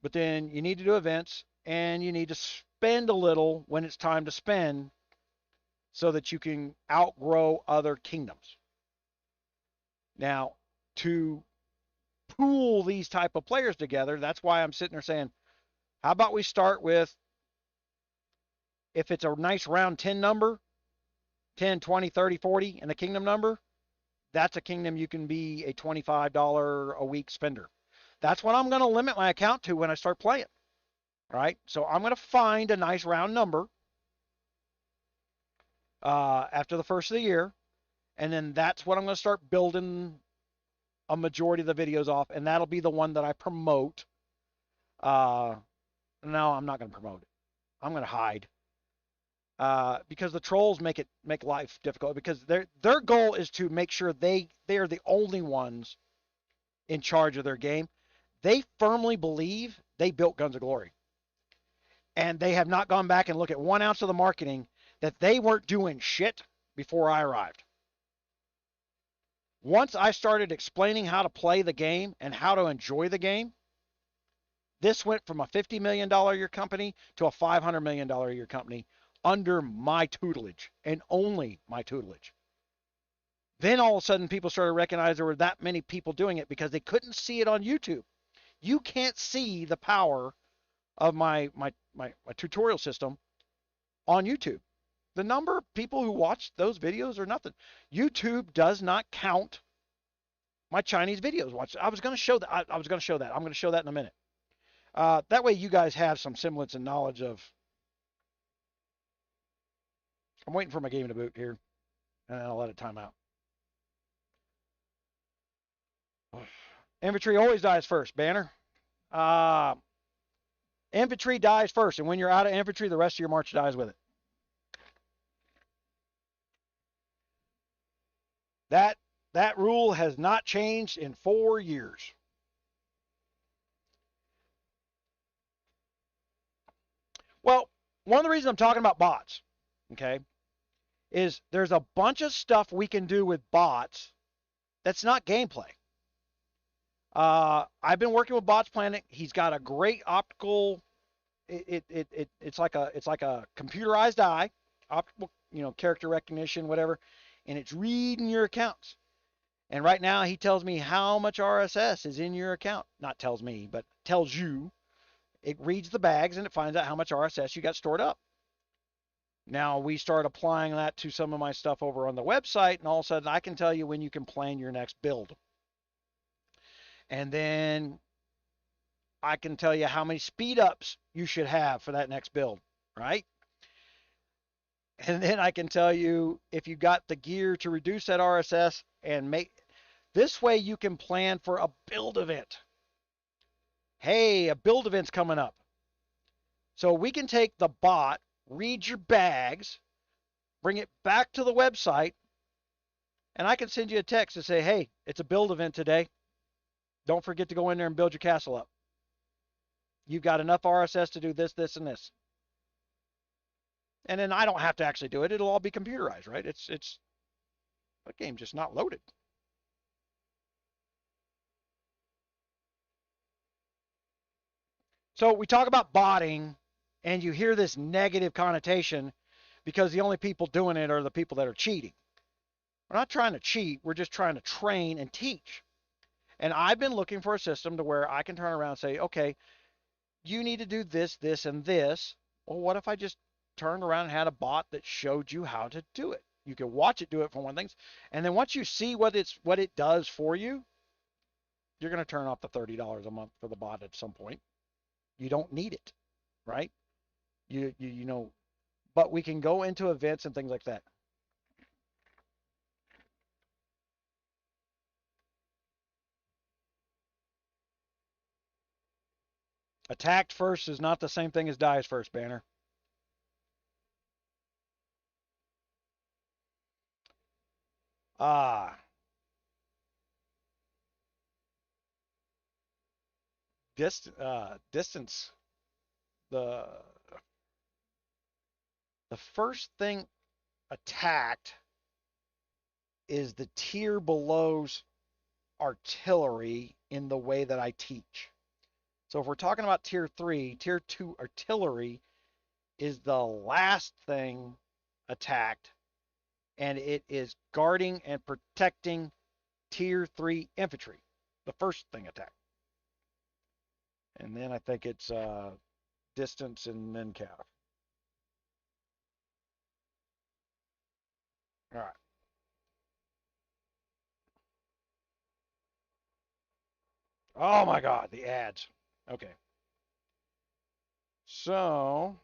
but then you need to do events, and you need to spend a little when it's time to spend so that you can outgrow other kingdoms. Now, to pool these type of players together, that's why I'm sitting there saying, how about we start with, if it's a nice round 10 number, 10, 20, 30, 40, and a kingdom number, that's a kingdom you can be a $25 a week spender. That's what I'm going to limit my account to when I start playing. All right, so I'm going to find a nice round number after the first of the year, and then that's what I'm going to start building a majority of the videos off, and that'll be the one that I promote. No, I'm not going to promote it. I'm going to hide. Because the trolls make life difficult, because their goal is to make sure they are the only ones in charge of their game. They firmly believe they built Guns of Glory, and they have not gone back and looked at 1 ounce of the marketing that they weren't doing shit before I arrived. Once I started explaining how to play the game and how to enjoy the game, this went from a $50 million a year company to a $500 million a year company under my tutelage, and only my tutelage. Then all of a sudden people started recognizing there were that many people doing it because they couldn't see it on YouTube. You can't see the power of my tutorial system on YouTube. The number of people who watch those videos are nothing. YouTube does not count my Chinese videos. Watch. I was going to show that. I was going to show that. I'm going to show that in a minute. That way you guys have some semblance and knowledge of. I'm waiting for my game to boot here, and then I'll let it time out. Infantry always dies first, Banner. Infantry dies first, and when you're out of infantry, the rest of your march dies with it. That rule has not changed in 4 years. Well, one of the reasons I'm talking about bots, okay, is there's a bunch of stuff we can do with bots that's not gameplay. I've been working with Bots Planet. He's got a great optical. It's like a computerized eye, optical, character recognition, whatever, and it's reading your accounts. And right now he tells me how much RSS is in your account. Not tells me, but tells you. It reads the bags and it finds out how much RSS you got stored up. Now we start applying that to some of my stuff over on the website, and all of a sudden I can tell you when you can plan your next build. And then I can tell you how many speed ups you should have for that next build, right? And then I can tell you if you got the gear to reduce that RSS and make this way you can plan for a build event. Hey, a build event's coming up. So we can take the bot, read your bags, bring it back to the website, and I can send you a text and say, hey, it's a build event today. Don't forget to go in there and build your castle up. You've got enough RSS to do this, this, and this. And then I don't have to actually do it. It'll all be computerized, right? It's the game just not loaded. So we talk about botting, and you hear this negative connotation because the only people doing it are the people that are cheating. We're not trying to cheat. We're just trying to train and teach. And I've been looking for a system to where I can turn around and say, okay, you need to do this, this, and this. Well, what if I just turned around and had a bot that showed you how to do it? You can watch it do it for one thing. And then once you see what it does for you, you're going to turn off the $30 a month for the bot at some point. You don't need it, right? You know, but we can go into events and things like that. Attacked first is not the same thing as dies first, Banner. Ah, distance. The the first thing attacked is the tier below's artillery in the way that I teach. So if we're talking about tier 3, tier 2 artillery is the last thing attacked, and it is guarding and protecting tier 3 infantry, the first thing attacked. And then I think it's distance and then cav. All right. Oh my God, the ads. Okay. So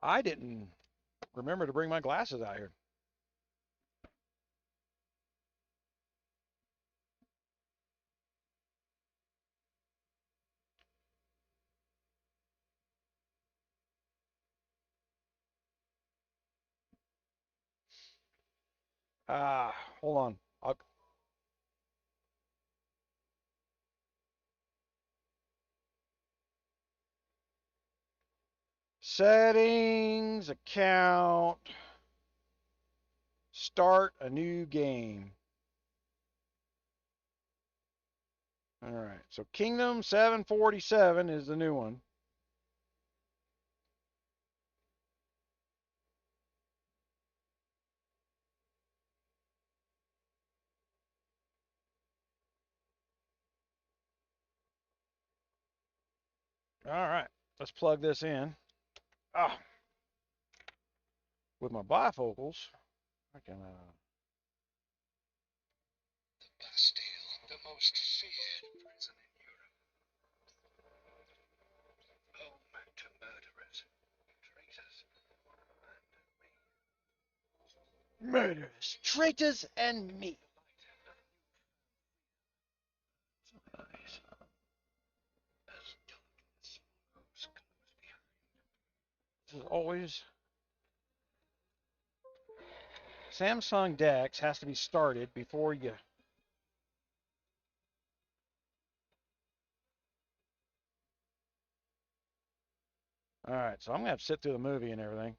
I didn't remember to bring my glasses out here. Hold on. Settings, account, start a new game. All right, so Kingdom 747 is the new one. All right, let's plug this in. Ah, with my bifocals, I can. The Bastille, the most feared prison in Europe. Home to murderers, traitors, and me. Murderers, traitors, and me. Nice. As darkness follows close behind. This is always. Samsung DeX has to be started before you. All right, so I'm gonna have to sit through the movie and everything.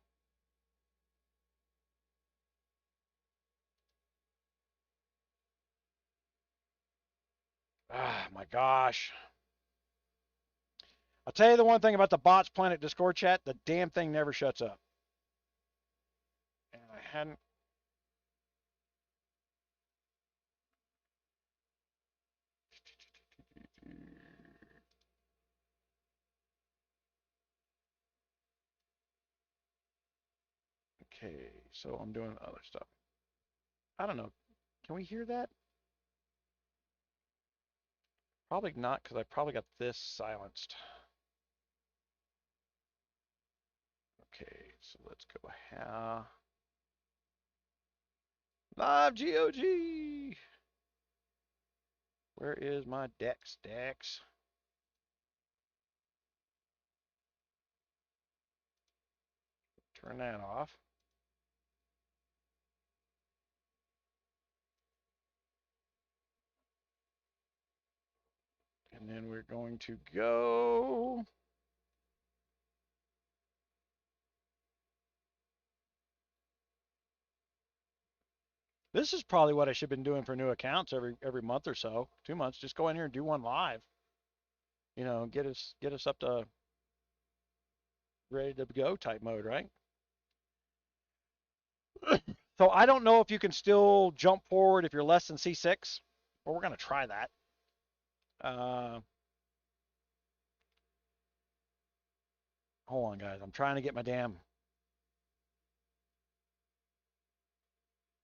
Ah, my gosh. I'll tell you the one thing about the Bots Planet Discord chat, the damn thing never shuts up. And I hadn't. Okay, so I'm doing other stuff. I don't know. Can we hear that? Probably not, because I probably got this silenced. Okay, so let's go ahead. Live GOG. Where is my Dex? Turn that off. And then we're going to go. This is probably what I should have been doing for new accounts every month or so, 2 months. Just go in here and do one live. You know, get us up to ready to go type mode, right? So I don't know if you can still jump forward if you're less than C6, but we're gonna try that. Hold on, guys. I'm trying to get my damn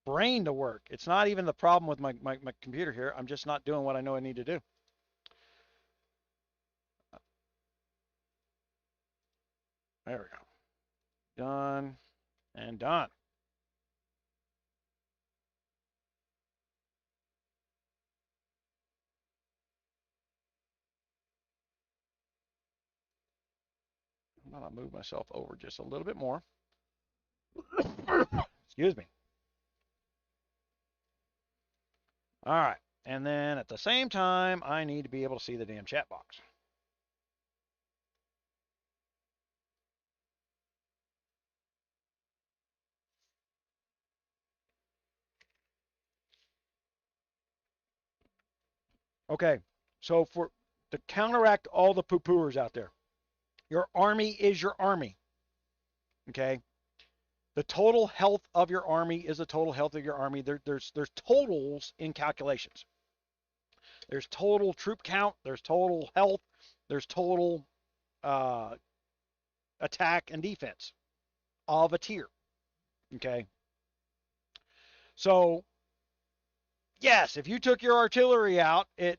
brain to work. It's not even the problem with my computer here. I'm just not doing what I know I need to do. There we go. Done and done. I'm gonna move myself over just a little bit more. Excuse me. All right. And then at the same time, I need to be able to see the damn chat box. Okay. So to counteract all the poo-pooers out there, your army is your army. Okay. The total health of your army is the total health of your army. There's totals in calculations. There's total troop count. There's total health. There's total attack and defense of a tier. Okay. So yes, if you took your artillery out, it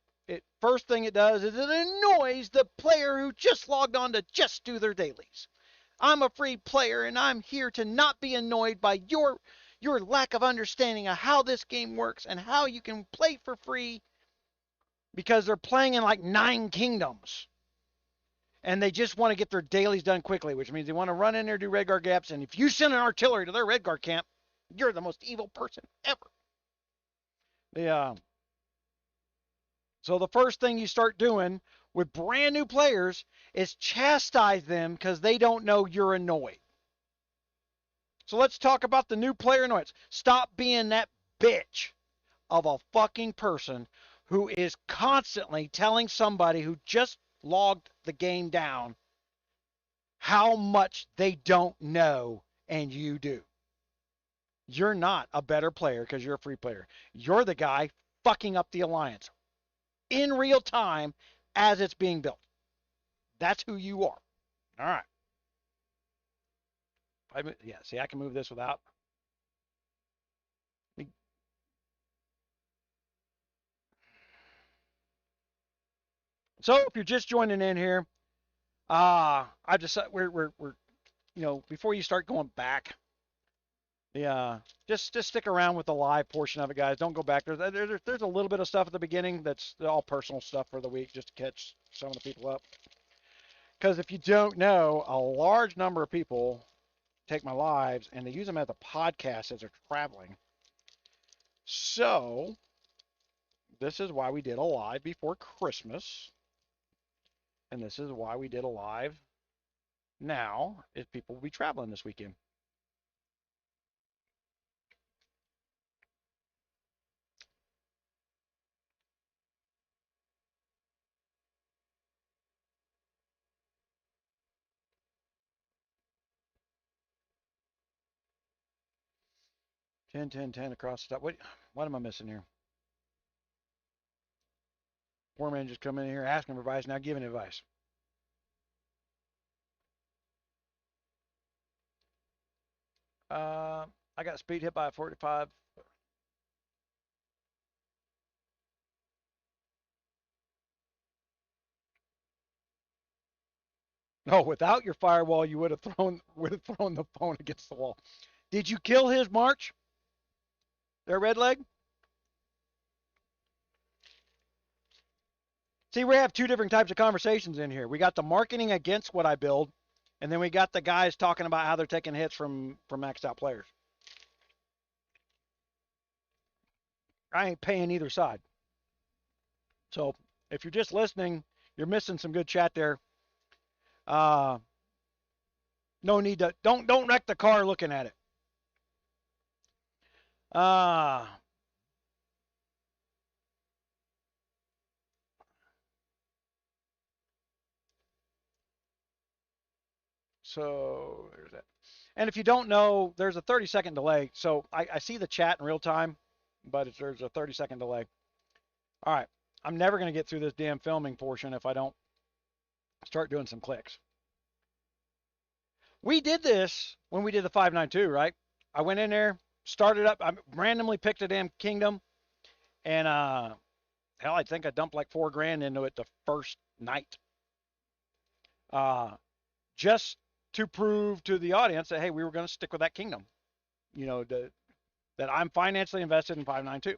first thing it does is it annoys the player who just logged on to just do their dailies. I'm a free player and I'm here to not be annoyed by your lack of understanding of how this game works and how you can play for free because they're playing in like 9 kingdoms. And they just want to get their dailies done quickly, which means they want to run in there, do red guard gaps, and if you send an artillery to their red guard camp, you're the most evil person ever. So the first thing you start doing with brand new players is chastise them because they don't know you're annoyed. So let's talk about the new player annoyance. Stop being that bitch of a fucking person who is constantly telling somebody who just logged the game down how much they don't know and you do. You're not a better player because you're a free player. You're the guy fucking up the alliance in real time as it's being built. That's who you are. All right. Yeah, see, I can move this without. So if you're just joining in here, I just we're before you start going back, just stick around with the live portion of it, guys. Don't go back. There's a little bit of stuff at the beginning that's all personal stuff for the week, just to catch some of the people up. Because if you don't know, a large number of people take my lives and they use them as a podcast as they're traveling. So this is why we did a live before Christmas, and this is why we did a live now, is people will be traveling this weekend. Ten, 10, 10 across the top. What am I missing here? Poor man just coming in here asking for advice, now giving advice. I got speed hit by a 45. No, without your firewall, you would have thrown the phone against the wall. Did you kill his March? Their red leg? See, we have two different types of conversations in here. We got the marketing against what I build, and then we got the guys talking about how they're taking hits from maxed out players. I ain't paying either side. So if you're just listening, you're missing some good chat there. No need to don't wreck the car looking at it. So there's that. And if you don't know, there's a 30-second delay. So I see the chat in real time, but there's a 30-second delay. All right. I'm never going to get through this damn filming portion if I don't start doing some clicks. We did this when we did the 592, right? I went in there, started up, I randomly picked a damn kingdom, and hell, I think I dumped like $4,000 into it the first night. Just to prove to the audience that, hey, we were going to stick with that kingdom. You know, that I'm financially invested in 592.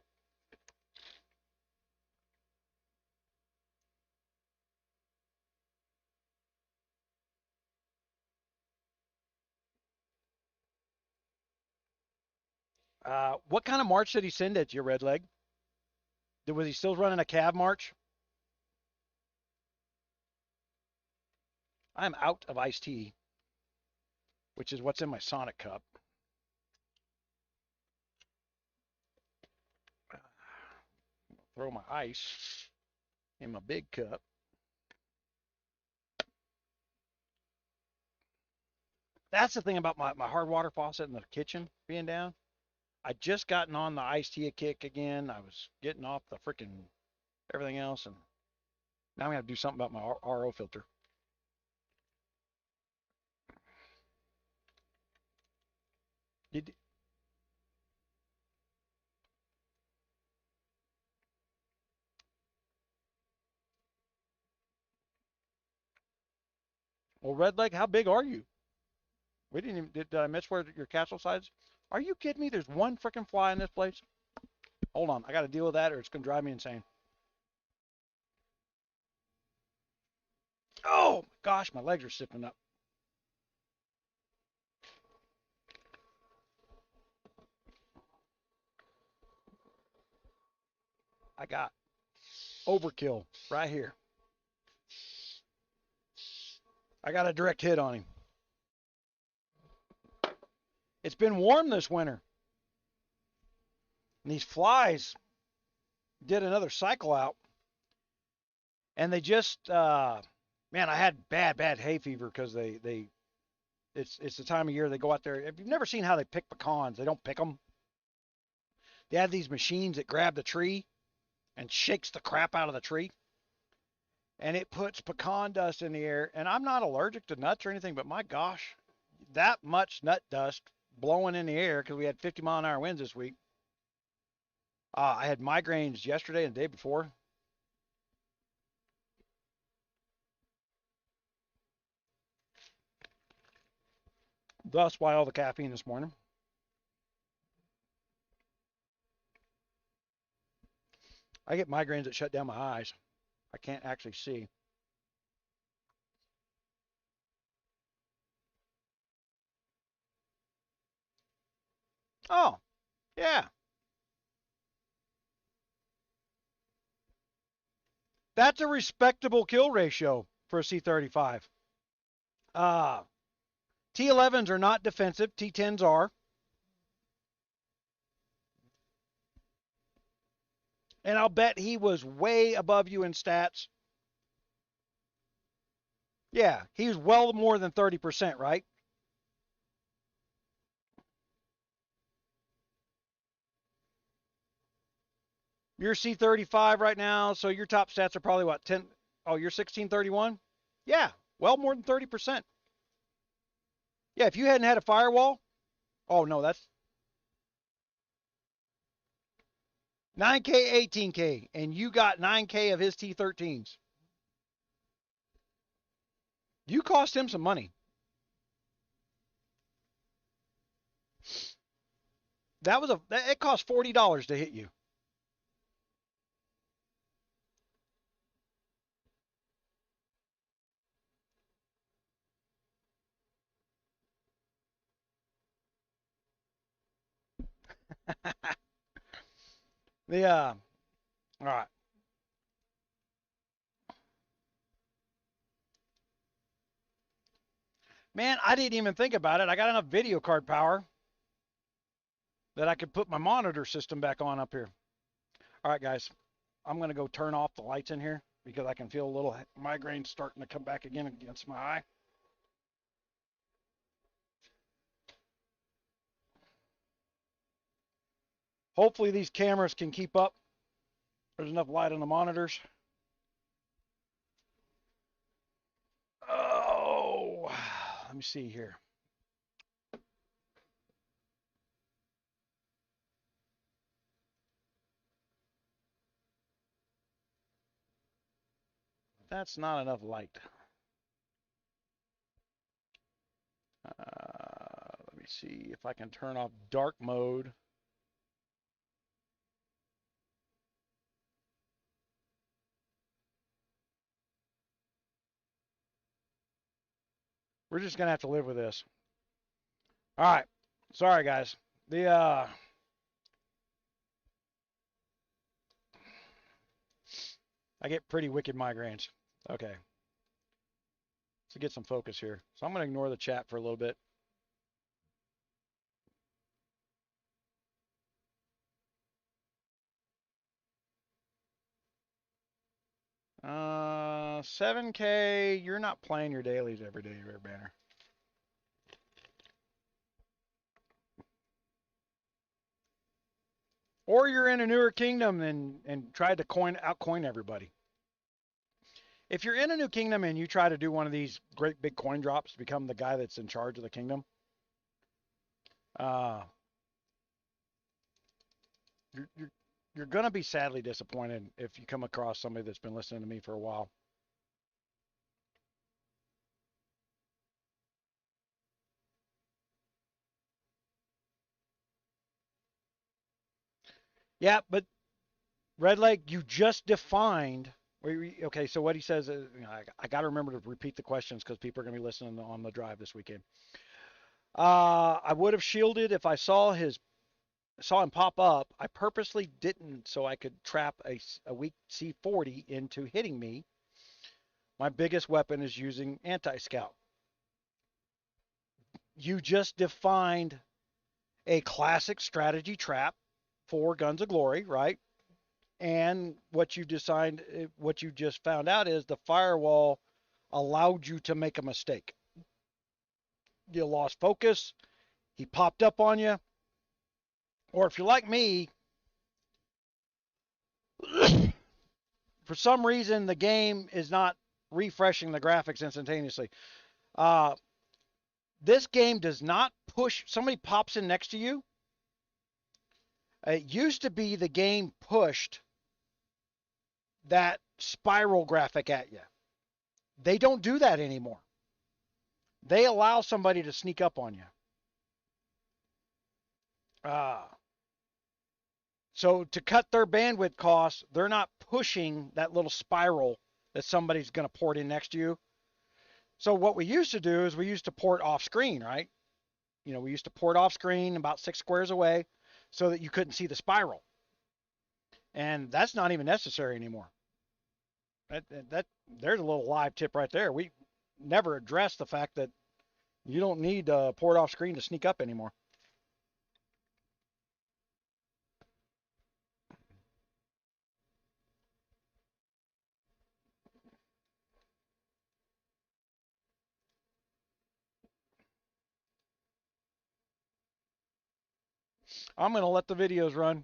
What kind of march did he send at you, Red Leg? Was he still running a cav march? I'm out of iced tea, which is what's in my Sonic cup. Throw my ice in my big cup. That's the thing about my hard water faucet in the kitchen being down. I just gotten on the iced tea kick again. I was getting off the freaking everything else, and now I'm going to do something about my RO filter. Well, Red Leg, how big are you? We didn't even, did I miss where your castle size? Are you kidding me? There's one freaking fly in this place. Hold on, I got to deal with that, or it's going to drive me insane. Oh my gosh, my legs are sipping up. I got overkill right here. I got a direct hit on him. It's been warm this winter. And these flies, did another cycle out, and they just, man, I had bad hay fever because it's the time of year they go out there. If you've never seen how they pick pecans, they don't pick them. They have these machines that grab the tree and shakes the crap out of the tree, and it puts pecan dust in the air. And I'm not allergic to nuts or anything, but my gosh, that much nut dust blowing in the air because we had 50-mile-an-hour winds this week. I had migraines yesterday and the day before. Thus why all the caffeine this morning. I get migraines that shut down my eyes. I can't actually see. Oh, yeah. That's a respectable kill ratio for a C35. Uh, T11s are not defensive. T10s are. And I'll bet he was way above you in stats. Yeah, he was well more than 30%, right? You're C35 right now, so your top stats are probably what, 10? Oh, you're 1631? Yeah, well more than 30%. Yeah, if you hadn't had a firewall, oh no, that's 9K, 18K, and you got 9K of his T13s. You cost him some money. It cost $40 to hit you. All right. Man, I didn't even think about it. I got enough video card power that I could put my monitor system back on up here. All right, guys, I'm going to go turn off the lights in here because I can feel a little migraine starting to come back again against my eye. Hopefully these cameras can keep up. There's enough light on the monitors. Oh, let me see here. That's not enough light. Let me see if I can turn off dark mode. We're just going to have to live with this. All right. Sorry, guys. I get pretty wicked migraines. Okay. Let's get some focus here. So I'm going to ignore the chat for a little bit. 7K, you're not playing your dailies every day, Rare Banner. Or you're in a newer kingdom and tried to outcoin everybody. If you're in a new kingdom and you try to do one of these great big coin drops to become the guy that's in charge of the kingdom, you're going to be sadly disappointed if you come across somebody that's been listening to me for a while. Yeah, but Red Lake, you just defined. Okay, so what he says is, I got to remember to repeat the questions because people are going to be listening on the drive this weekend. I would have shielded if I saw him pop up. I purposely didn't so I could trap a weak C40 into hitting me. My biggest weapon is using anti-scout. You just defined a classic strategy trap for Guns of Glory, right? And what you just found out is the firewall allowed you to make a mistake. You lost focus. He popped up on you. Or if you're like me, for some reason the game is not refreshing the graphics instantaneously. Uh, this game does not push. Somebody pops in next to you. It used to be the game pushed that spiral graphic at you. They don't do that anymore. They allow somebody to sneak up on you. Uh, so to cut their bandwidth costs, they're not pushing that little spiral that somebody's going to port in next to you. So what we used to do is we used to port off screen, right? We used to port off screen about 6 squares away so that you couldn't see the spiral. And that's not even necessary anymore. There's a little live tip right there. We never addressed the fact that you don't need port off screen to sneak up anymore. I'm going to let the videos run.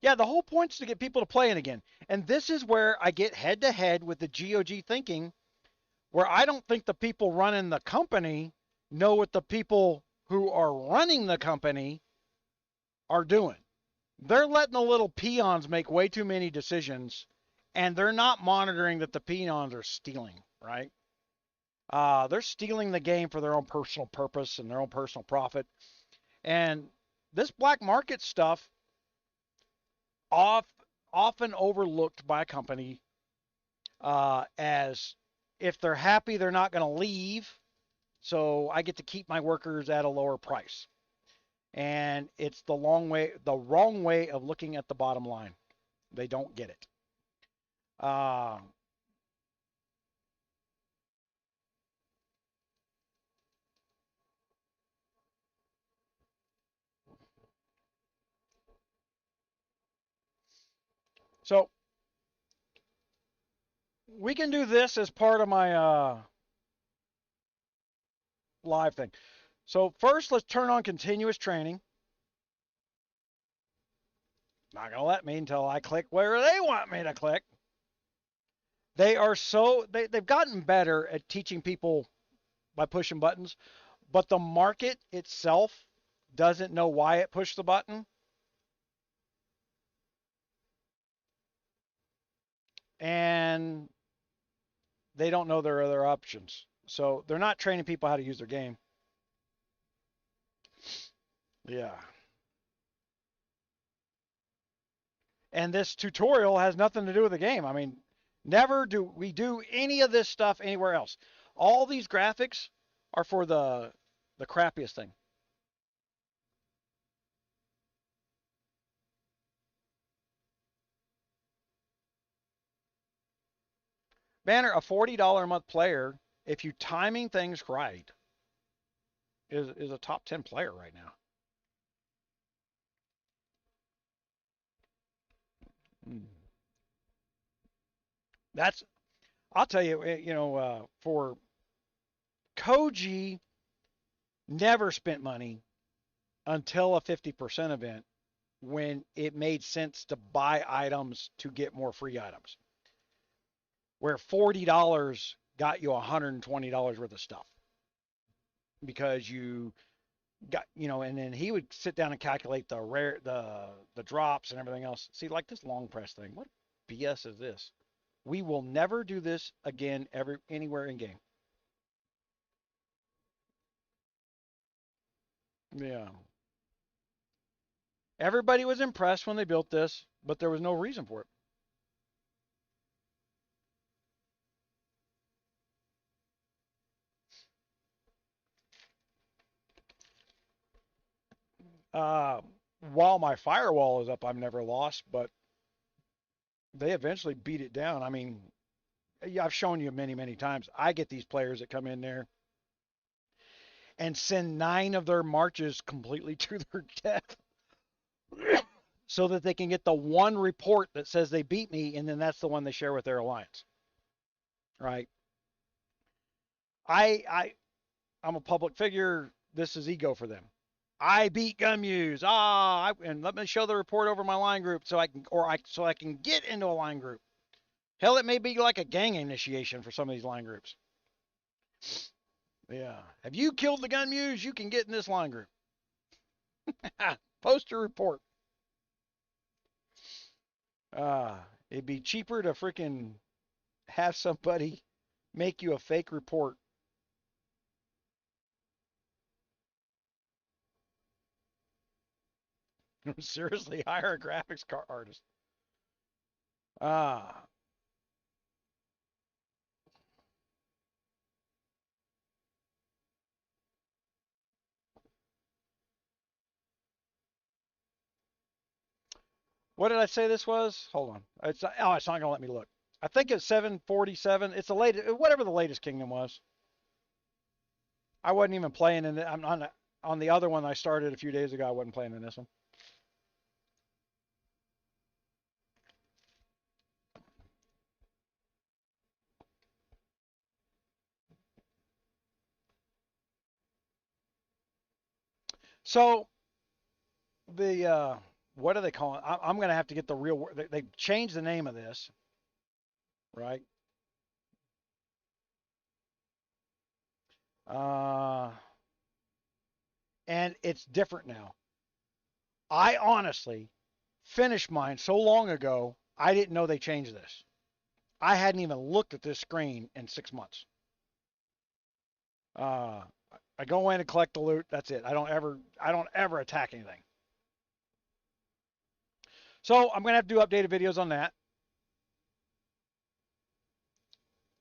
Yeah, the whole point is to get people to playing again. And this is where I get head to head with the GOG thinking, where I don't think the people running the company know what the people who are running the company are doing. They're letting the little peons make way too many decisions, and they're not monitoring that the peons are stealing, right? They're stealing the game for their own personal purpose and their own personal profit. And this black market stuff off, often overlooked by a company as if they're happy, they're not going to leave. So I get to keep my workers at a lower price. And it's the wrong way of looking at the bottom line. They don't get it. Uh, so we can do this as part of my live thing. So first, let's turn on continuous training. Not going to let me until I click where they want me to click. They've gotten better at teaching people by pushing buttons, but the market itself doesn't know why it pushed the button. And they don't know their other options. So they're not training people how to use their game. Yeah. And this tutorial has nothing to do with the game. I mean, never do we do any of this stuff anywhere else. All these graphics are for the crappiest thing. Banner, a $40 a month player, if you timing things right, is a top 10 player right now. That's I'll tell you, for Koji never spent money until a 50% event when it made sense to buy items to get more free items. Where $40 got you $120 worth of stuff because you got, and then he would sit down and calculate the drops and everything else. See, like this long press thing, what BS is this? We will never do this again anywhere in game. Yeah. Everybody was impressed when they built this, but there was no reason for it. Uh, while my firewall is up, I've never lost, but they eventually beat it down. I mean, yeah, I've shown you many, many times. I get these players that come in there, and send 9 of their marches completely to their death so that they can get the one report that says they beat me, and then that's the one they share with their alliance. Right? I'm a public figure. This is ego for them. I beat Gunmuse. And let me show the report over my line group so I can get into a line group. Hell, it may be like a gang initiation for some of these line groups. Yeah. Have you killed the Gunmuse? You can get in this line group. Post a report. It'd be cheaper to freaking have somebody make you a fake report. Seriously, hire a graphics card artist. Ah. What did I say this was? Hold on. It's not going to let me look. I think it's 747. It's the latest, whatever the latest kingdom was. I wasn't even playing in it. I'm on the other one I started a few days ago. I wasn't playing in this one. So the what are they calling? I'm going to have to get the real word. They changed the name of this, right? And it's different now. I honestly finished mine so long ago, I didn't know they changed this. I hadn't even looked at this screen in 6 months. Uh, I go in and collect the loot. That's it. I don't ever attack anything. So I'm gonna have to do updated videos on that.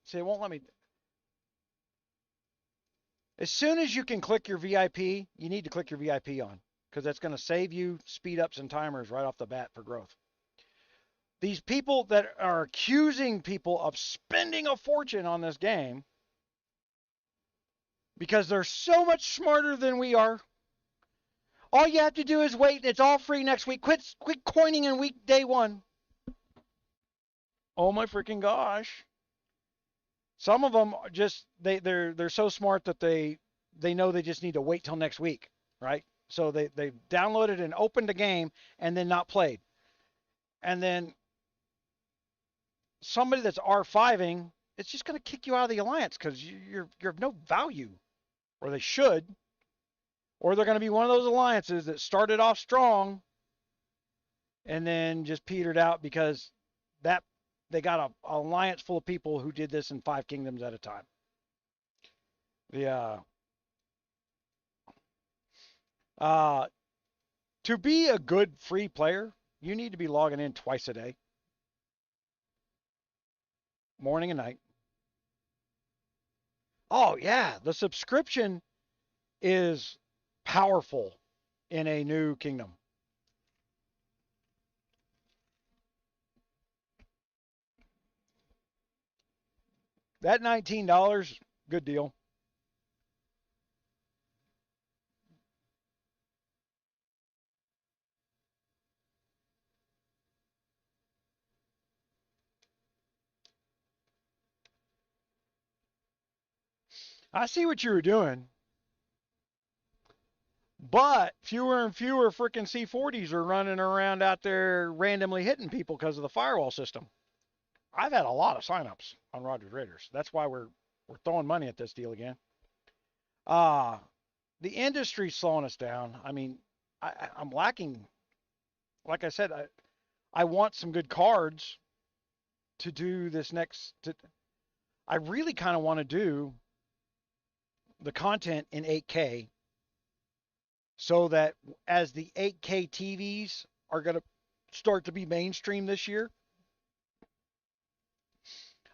See, it won't let me. As soon as you can click your VIP, you need to click your VIP on because that's going to save you speed ups and timers right off the bat for growth. These people that are accusing people of spending a fortune on this game because they're so much smarter than we are. All you have to do is wait. It's all free next week. Quit coining in week day 1. Oh my freaking gosh. Some of them just they're so smart that they know they just need to wait till next week, right? So they downloaded and opened a game and then not played. And then somebody that's R5ing, it's just going to kick you out of the alliance because you're of no value, or they should, or they're going to be one of those alliances that started off strong and then just petered out because that they got a alliance full of people who did this in 5 kingdoms at a time. Yeah. To be a good free player, you need to be logging in twice a day, morning and night. Oh yeah, the subscription is powerful in a new kingdom. That $19, good deal. I see what you were doing, but fewer and fewer freaking C40s are running around out there randomly hitting people because of the firewall system. I've had a lot of signups on Rogers Raiders. That's why we're throwing money at this deal again. The industry's slowing us down. I mean, I'm lacking. Like I said, I want some good cards to do this next. I really kind of want to do the content in 8K so that as the 8K TVs are going to start to be mainstream this year,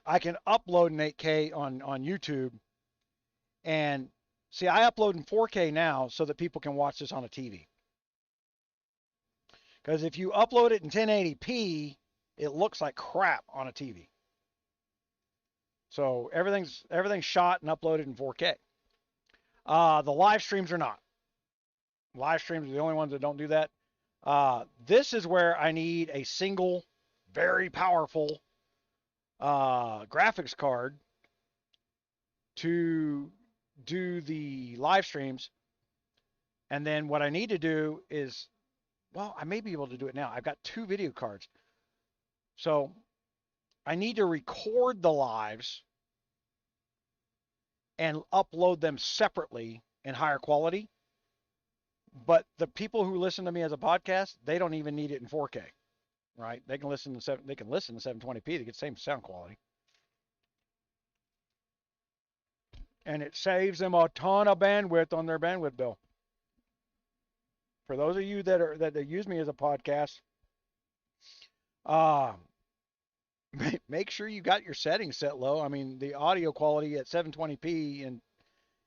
I can upload in 8K on YouTube. And see, I upload in 4K now so that people can watch this on a TV. Because if you upload it in 1080p, it looks like crap on a TV. So everything's shot and uploaded in 4K. The live streams are not. Live streams are the only ones that don't do that. This is where I need a single, very powerful graphics card to do the live streams. And then what I need to do is, well, I may be able to do it now. I've got 2 video cards. So I need to record the lives and upload them separately in higher quality. But the people who listen to me as a podcast, they don't even need it in 4K, right? They can listen to 720p to get the same sound quality. And it saves them a ton of bandwidth on their bandwidth bill. For those of you that use me as a podcast, make sure you got your settings set low. I mean, the audio quality at 720p and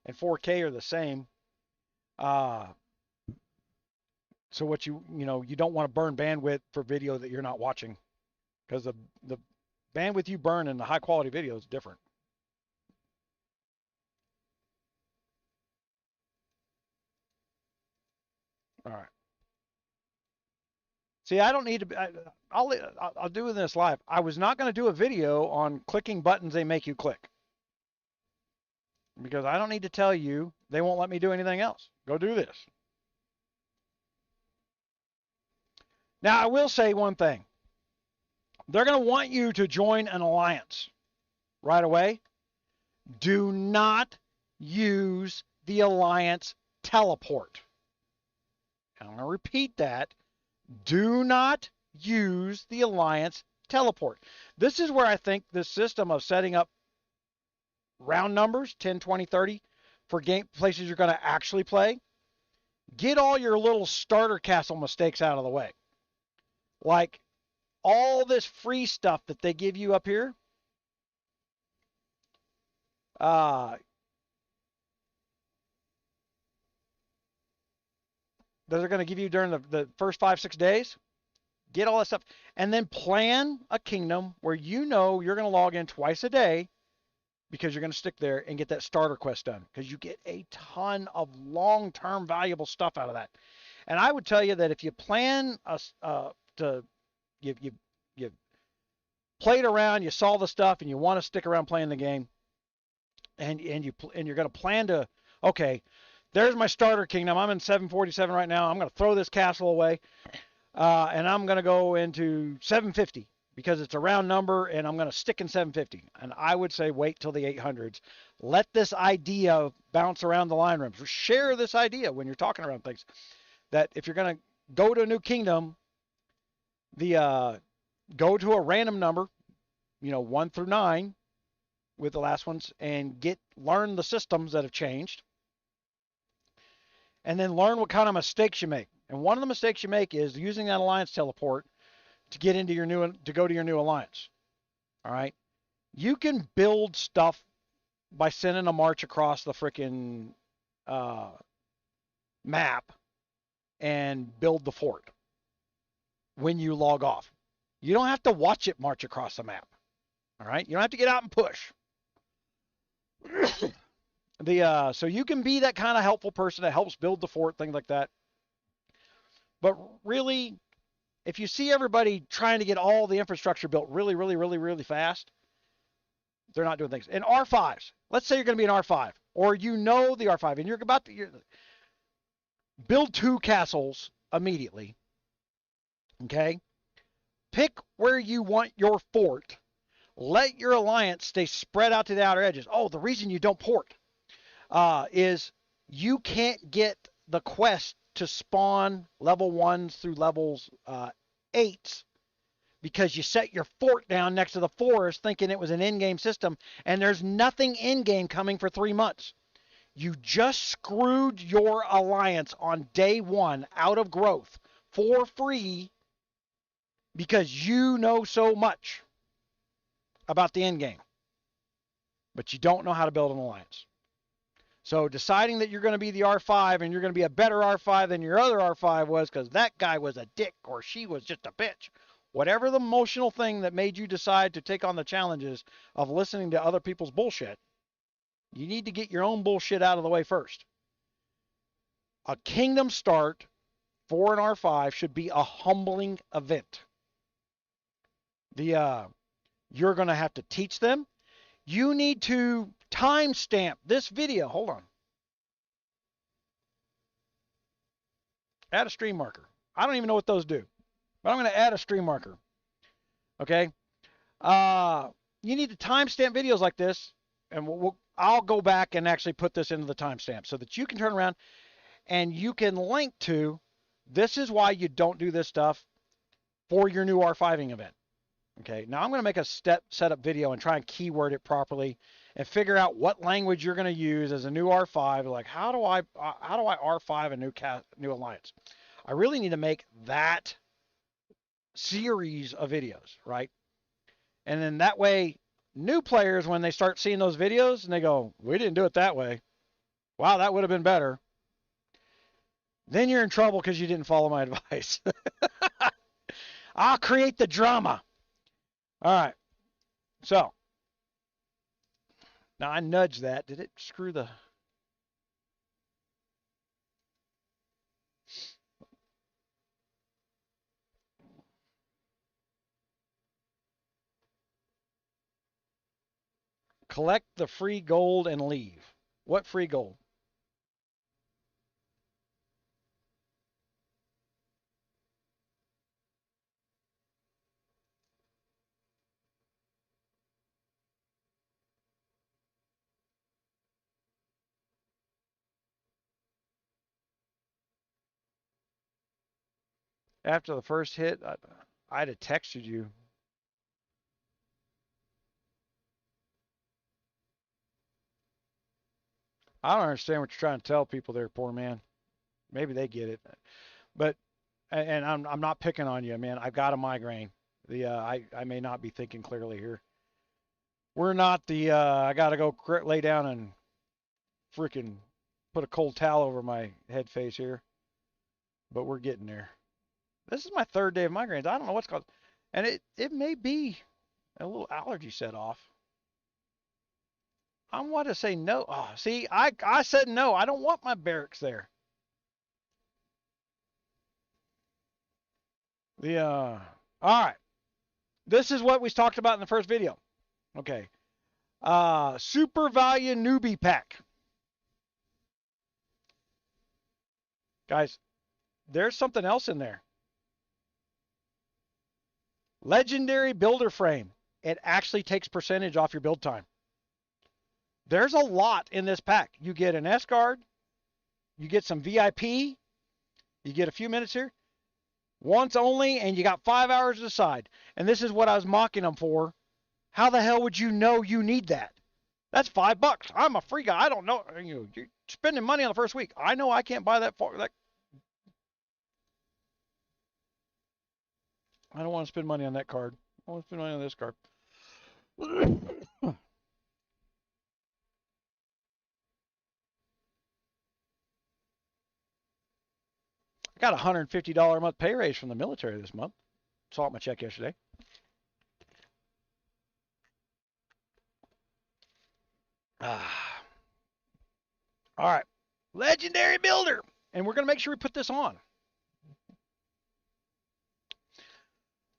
4K are the same. So what you don't want to burn bandwidth for video that you're not watching, because the bandwidth you burn in the high quality video is different. All right. See, I don't need to. I'll do this live. I was not going to do a video on clicking buttons they make you click, because I don't need to tell you. They won't let me do anything else. Go do this. Now, I will say one thing. They're going to want you to join an alliance right away. Do not use the alliance teleport. I'm going to repeat that. Do not use the alliance teleport. This is where I think this system of setting up round numbers, 10, 20, 30, for game places you're going to actually play, get all your little starter castle mistakes out of the way. Like all this free stuff that they give you up here, that they're going to give you during the first 5-6 days. Get all that stuff. And then plan a kingdom where you know you're going to log in twice a day, because you're going to stick there and get that starter quest done, because you get a ton of long-term valuable stuff out of that. And I would tell you that if you plan you played around, you saw the stuff, and you want to stick around playing the game, and you're going to plan to, okay, there's my starter kingdom. I'm in 747 right now. I'm going to throw this castle away, and I'm going to go into 750 because it's a round number, and I'm going to stick in 750. And I would say wait till the 800s. Let this idea bounce around the line rooms. Share this idea when you're talking around things, that if you're going to go to a new kingdom, go to a random number, 1 through 9 with the last ones, and learn the systems that have changed. And then learn what kind of mistakes you make. And one of the mistakes you make is using that alliance teleport to go to your new alliance. All right. You can build stuff by sending a march across the frickin' map and build the fort when you log off. You don't have to watch it march across the map. All right. You don't have to get out and push. So you can be that kind of helpful person that helps build the fort, things like that. But really, if you see everybody trying to get all the infrastructure built really, really, really, really fast, they're not doing things. In R5s, let's say you're going to be an R5, or the R5, and you're about to build 2 castles immediately. Okay? Pick where you want your fort. Let your alliance stay spread out to the outer edges. Oh, the reason you don't port is you can't get the quest to spawn level 1s through levels 8s because you set your fort down next to the forest thinking it was an in-game system, and there's nothing in-game coming for 3 months. You just screwed your alliance on day 1 out of growth for free because you know so much about the end game, but you don't know how to build an alliance. So deciding that you're going to be the R5 and you're going to be a better R5 than your other R5 was because that guy was a dick or she was just a bitch. Whatever the emotional thing that made you decide to take on the challenges of listening to other people's bullshit, You need to get your own bullshit out of the way first. A kingdom start for an R5 should be a humbling event. You're going to have to teach them. You need to timestamp this video. Hold on. Add a stream marker. I don't even know what those do, but I'm going to add a stream marker. Okay. You need to timestamp videos like this, and I'll go back and actually put this into the timestamp so that you can turn around and you can link to, this is why you don't do this stuff for your new R5ing event. Okay, now I'm going to make a setup video and try and keyword it properly and figure out what language you're going to use as a new R5. Like, how do I R5 a new alliance? I really need to make that series of videos, right? And then that way, new players, when they start seeing those videos and they go, we didn't do it that way. Wow, that would have been better. Then you're in trouble because you didn't follow my advice. I'll create the drama. All right. So now I nudged that. Did it screw the... Collect the free gold and leave. What free gold? After the first hit, I'd have texted you. I don't understand what you're trying to tell people there, poor man. Maybe they get it. But, and I'm not picking on you, man. I've got a migraine. I may not be thinking clearly here. We're not I got to go lay down and freaking put a cold towel over my head face here. But we're getting there. This is my third day of migraines. I don't know what's caused. And it may be a little allergy set off. I want to say no. Oh, see, I said no. I don't want my barracks there. All right. This is what we talked about in the first video. Okay. Super value newbie pack. Guys, there's something else in there. Legendary builder frame. It actually takes percentage off your build time. There's a lot in this pack. You get an S-Guard. You get some VIP. You get a few minutes here. Once only, and you got 5 hours to decide. And this is what I was mocking them for. How the hell would you know you need that? That's $5. I'm a free guy. I don't know. You're spending money on the first week. I know I can't buy that for that. I don't want to spend money on that card. I want to spend money on this card. I got a $150 a month pay raise from the military this month. Saw it my check yesterday. All right. Legendary builder. And we're going to make sure we put this on.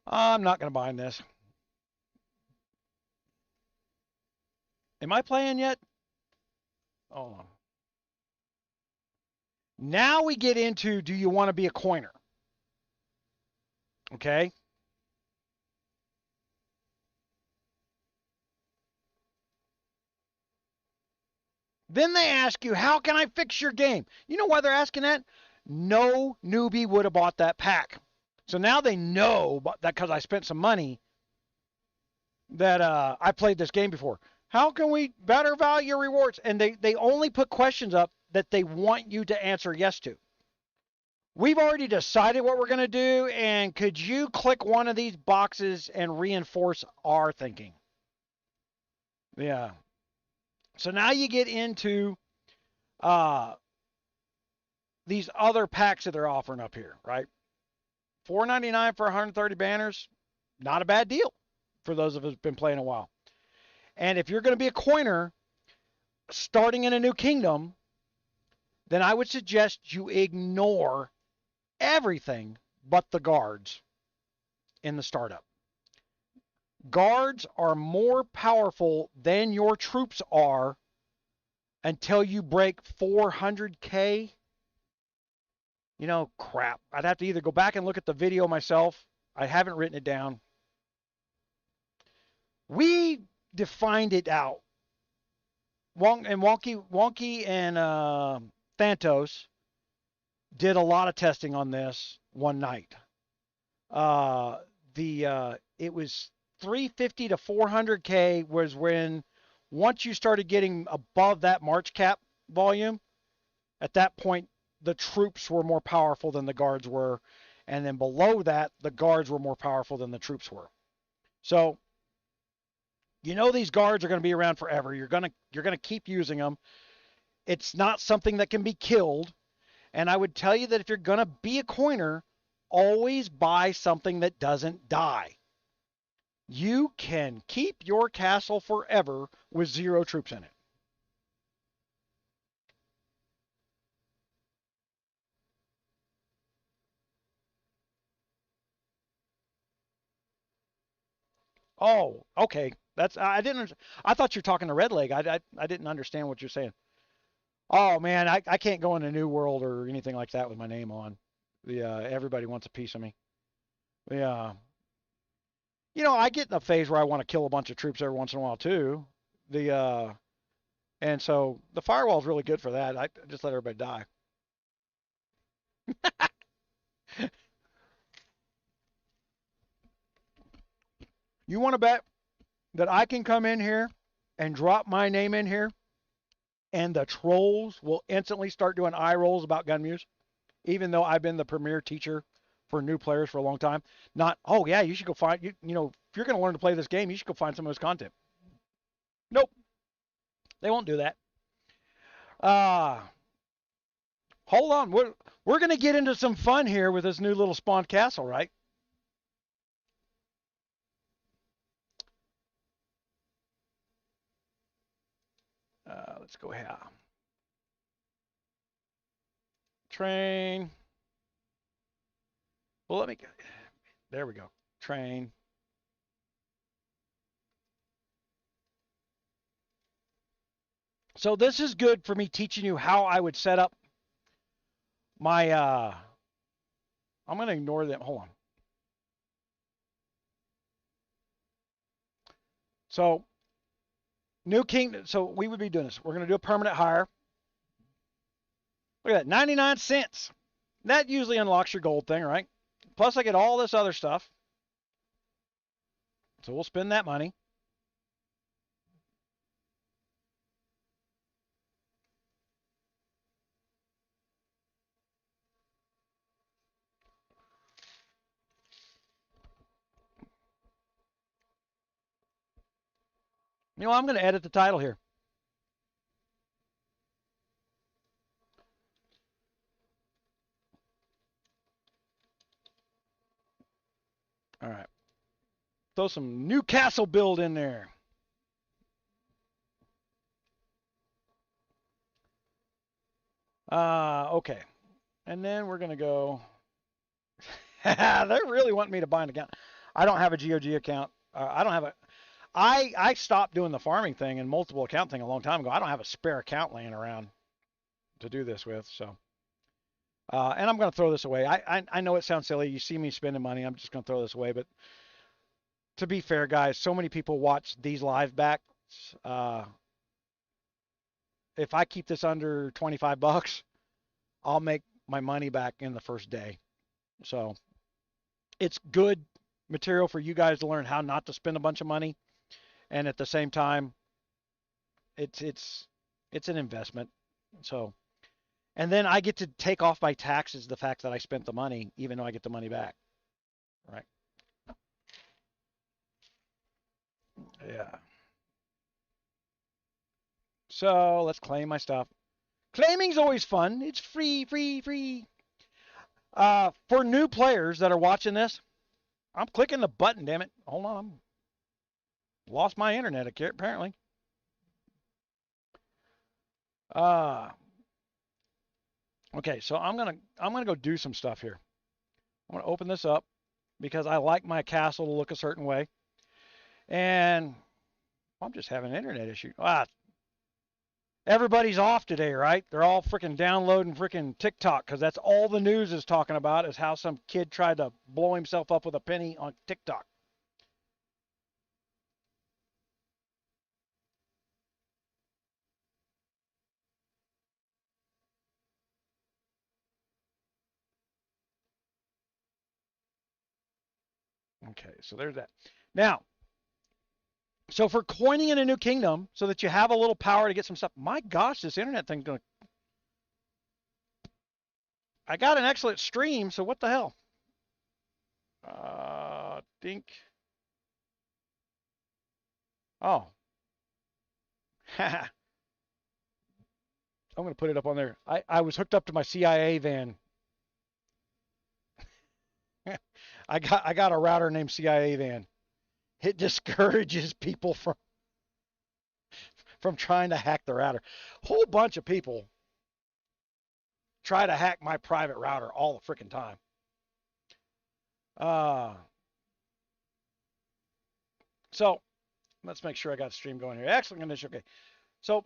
I'm not going to bind this. Am I playing yet? Hold on. Now we get into, do you want to be a coiner? Okay. Then they ask you, how can I fix your game? You know why they're asking that? No newbie would have bought that pack. So now they know that because I spent some money that I played this game before. How can we better value your rewards? And they only put questions up that they want you to answer yes to. We've already decided what we're going to do, and could you click one of these boxes and reinforce our thinking? Yeah. So now you get into these other packs that they're offering up here, right? $4.99 for 130 banners, not a bad deal for those of us who've been playing a while. And if you're going to be a coiner, starting in a new kingdom, then I would suggest you ignore everything but the guards in the startup. Guards are more powerful than your troops are until you break 400k. You know, crap. I'd have to either go back and look at the video myself. I haven't written it down. We defined it out. Wonky and Thantos did a lot of testing on this one night. It was 350 to 400k was when once you started getting above that March cap volume, at that point the troops were more powerful than the guards were, and then below that the guards were more powerful than the troops were. So you know these guards are going to be around forever. You're going to keep using them. It's not something that can be killed. And I would tell you that if you're going to be a coiner, always buy something that doesn't die. You can keep your castle forever with 0 troops in it. Oh, okay. I thought you were talking to Red Leg. I didn't understand what you're saying. Oh man, I can't go into New World or anything like that with my name on. Everybody wants a piece of me. Yeah. I get in a phase where I want to kill a bunch of troops every once in a while too. And so the firewall is really good for that. I just let everybody die. You want to bet that I can come in here and drop my name in here and the trolls will instantly start doing eye rolls about Gunmuse, even though I've been the premier teacher for new players for a long time. Not, oh yeah, you should go find, if you're going to learn to play this game, you should go find some of his content. Nope, they won't do that. Hold on, we're going to get into some fun here with this new little spawned castle, right? Let's go here. Train. Well, let me go. There we go. Train. So this is good for me teaching you how I would set up my, I'm going to ignore them. Hold on. So new king. So we would be doing this. We're going to do a permanent hire. Look at that, 99 cents. That usually unlocks your gold thing, right? Plus I get all this other stuff. So we'll spend that money. I'm going to edit the title here. All right. Throw some Newcastle build in there. Okay. And then we're going to go. They really want me to buy an account. I don't have a GOG account. I don't have a. I stopped doing the farming thing and multiple account thing a long time ago. I don't have a spare account laying around to do this with. So, and I'm going to throw this away. I know it sounds silly. You see me spending money. I'm just going to throw this away. But to be fair, guys, so many people watch these live backs. If I keep this under 25 bucks, I'll make my money back in the first day. So it's good material for you guys to learn how not to spend a bunch of money, and at the same time, it's an investment. So, and then I get to take off my taxes the fact that I spent the money, even though I get the money back. Right? Yeah. So let's claim my stuff. Claiming's always fun. It's free, free, free. For new players that are watching this, I'm clicking the button, damn it. Hold on. Lost my internet apparently. Uh, okay, so I'm gonna go do some stuff here. I'm gonna open this up because I like my castle to look a certain way, and I'm just having an internet issue. Everybody's off today, right? They're all freaking downloading freaking TikTok because that's all the news is talking about is how some kid tried to blow himself up with a penny on TikTok. Okay, so there's that. Now, so for coining in a new kingdom so that you have a little power to get some stuff, my gosh, this internet thing's going to. I got an excellent stream, so what the hell? Dink. Oh. I'm going to put it up on there. I was hooked up to my CIA van. I got a router named CIA van. It discourages people from trying to hack the router. Whole bunch of people try to hack my private router all the freaking time. Uh, so let's make sure I got the stream going here. Excellent condition. Okay. So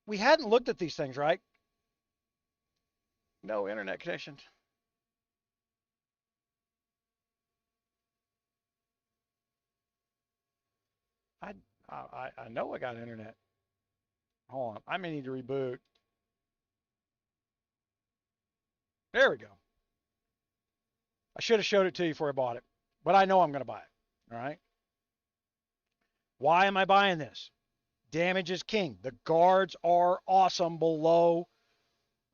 we hadn't looked at these things, right? No internet connection. I I know I got internet. Hold on. I may need to reboot. There we go. I should have showed it to you before I bought it, but I know I'm going to buy it. All right. Why am I buying this? Damage is king. The guards are awesome below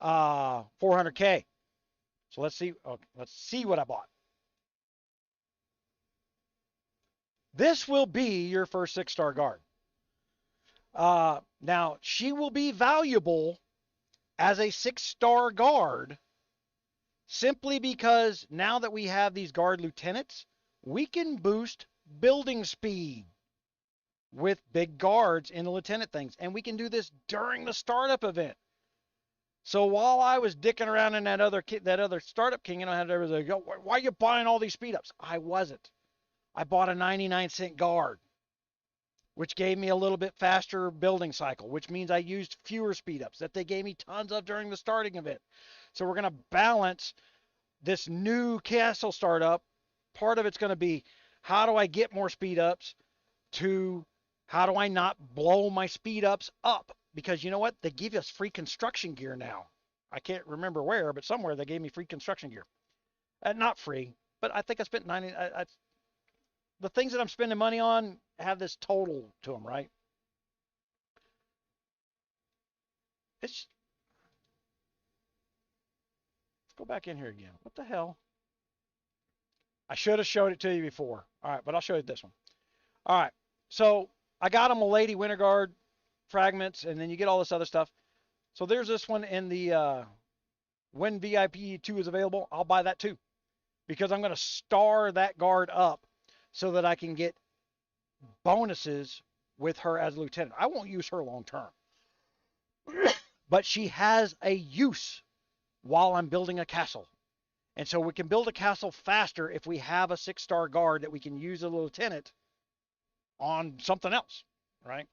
400K. So let's see. Okay, let's see what I bought. This will be your first 6-star guard. Now she will be valuable as a 6-star guard simply because now that we have these guard lieutenants, we can boost building speed with big guards in the lieutenant things, and we can do this during the startup event. So while I was dicking around in that other startup king, and I had everybody go, "Why are you buying all these speed ups?" I wasn't. I bought a 99-cent guard, which gave me a little bit faster building cycle, which means I used fewer speed ups that they gave me tons of during the starting event. So we're going to balance this new castle startup. Part of it's going to be how do I get more speed ups to how do I not blow my speed ups up? Because you know what? They give us free construction gear now. I can't remember where, but somewhere they gave me free construction gear. Not free, but I think I spent 90. The things that I'm spending money on have this total to them, right? It's Let's go back in here again. What the hell? I should have showed it to you before. All right, but I'll show you this one. All right, so I got them a Lady Winter Guard fragments, and then you get all this other stuff. So there's this one in the when VIP 2 is available, I'll buy that too because I'm going to star that guard up so that I can get bonuses with her as a lieutenant. I won't use her long term, but she has a use while I'm building a castle. And so we can build a castle faster if we have a 6-star guard that we can use as a lieutenant on something else, right?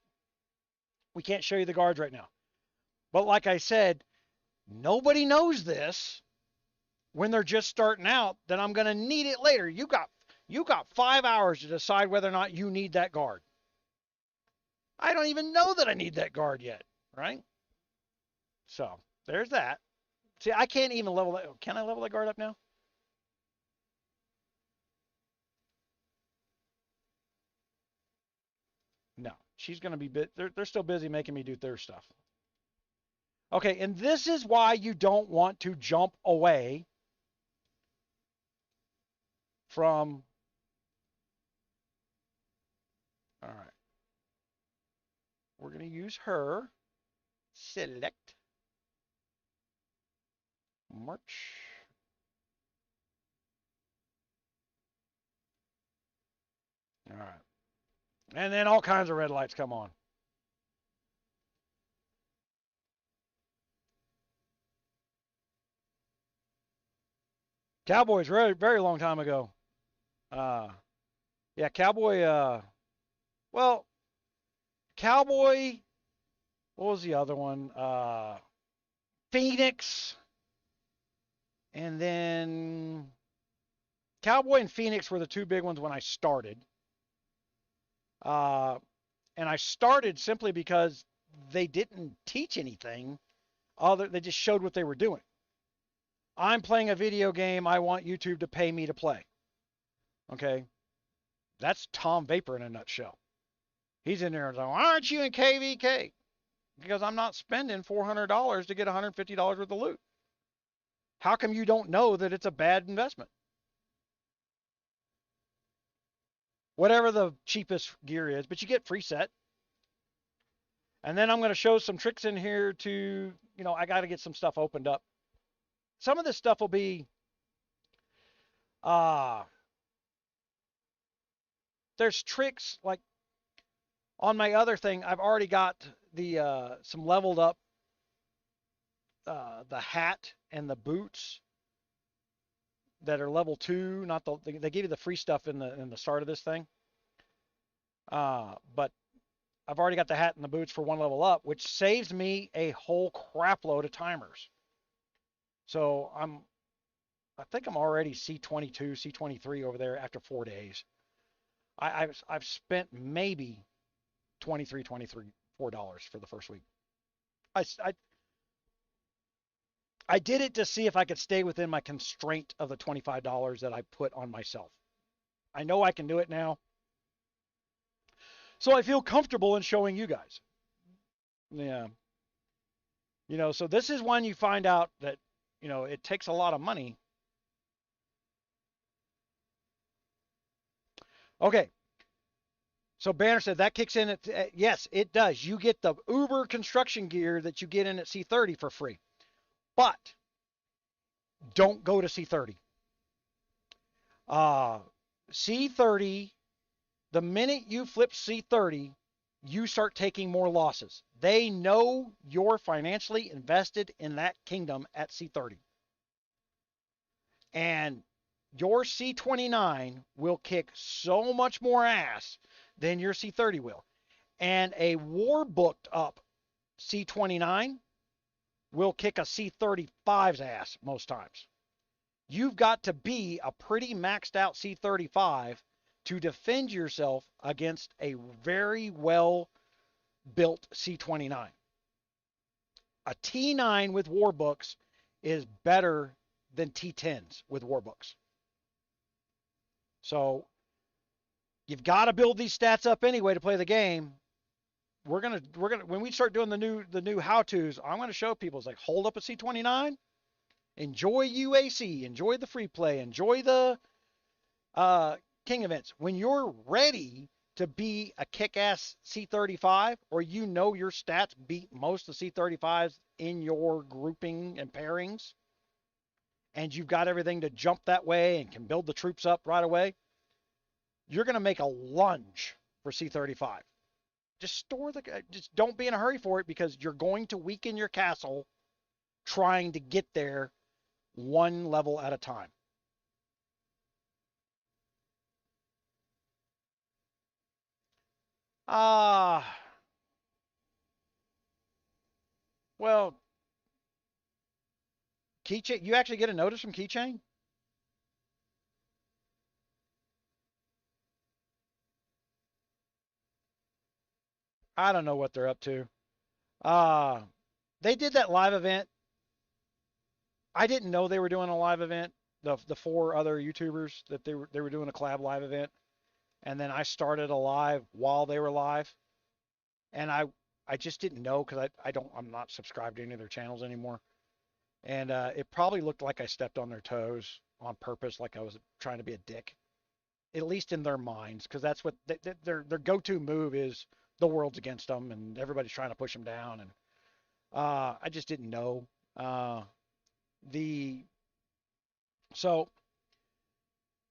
We can't show you the guards right now. But like I said, nobody knows this when they're just starting out that I'm going to need it later. You got 5 hours to decide whether or not you need that guard. I don't even know that I need that guard yet, right? So there's that. See, I can't even level that. Can I level that guard up now? No. She's going to be they're still busy making me do their stuff. Okay, and this is why you don't want to jump away from. All right. We're going to use her. Select. March. All right. And then all kinds of red lights come on. Cowboys, very, very long time ago. Yeah, Cowboy, well, Cowboy, what was the other one? Phoenix, and then Cowboy and Phoenix were the two big ones when I started. Uh, and I started simply because they didn't teach anything other, they just showed what they were doing. I'm playing a video game, I want YouTube to pay me to play. Okay? That's Tom Vapor in a nutshell. He's in there and saying, why aren't you in KVK? Because I'm not spending $400 to get $150 worth of loot. How come you don't know that it's a bad investment? Whatever the cheapest gear is, but you get free set. And then I'm going to show some tricks in here to, I got to get some stuff opened up. Some of this stuff will be, there's tricks like on my other thing. I've already got the some leveled up the hat and the boots that are level 2. Not they give you the free stuff in the start of this thing. But I've already got the hat and the boots for 1 level up, which saves me a whole crap load of timers. So I think I'm already C22, C23 over there after 4 days. I've spent maybe $23, $4 for the first week. I did it to see if I could stay within my constraint of the $25 that I put on myself. I know I can do it now. So I feel comfortable in showing you guys. Yeah. So this is when you find out that, it takes a lot of money. Okay. So Banner said that kicks in at, yes, it does. You get the Uber construction gear that you get in at C30 for free. But don't go to C30. C30, the minute you flip C30, you start taking more losses. They know you're financially invested in that kingdom at C30. And your C29 will kick so much more ass than your C30 will. And a war booked up C29 will kick a C35's ass most times. You've got to be a pretty maxed out C35 to defend yourself against a very well built C29. A T9 with war books is better than T10s with war books. So you've got to build these stats up anyway to play the game. We're gonna when we start doing the new how-tos, I'm gonna show people, it's like, hold up a C29, enjoy UAC, enjoy the free play, enjoy the King events. When you're ready to be a kick-ass C35, or your stats beat most of C35s in your grouping and pairings, and you've got everything to jump that way and can build the troops up right away, you're going to make a lunge for C35. Just don't be in a hurry for it, because you're going to weaken your castle trying to get there 1 level at a time. Well, Keychain, you actually get a notice from Keychain? I don't know what they're up to. They did that live event. I didn't know they were doing a live event. The 4 other YouTubers that they were doing a collab live event, and then I started a live while they were live, and I just didn't know, because I'm not subscribed to any of their channels anymore, and it probably looked like I stepped on their toes on purpose, like I was trying to be a dick, at least in their minds, because that's what their go-to move is. The world's against them, and everybody's trying to push them down, and I just didn't know. So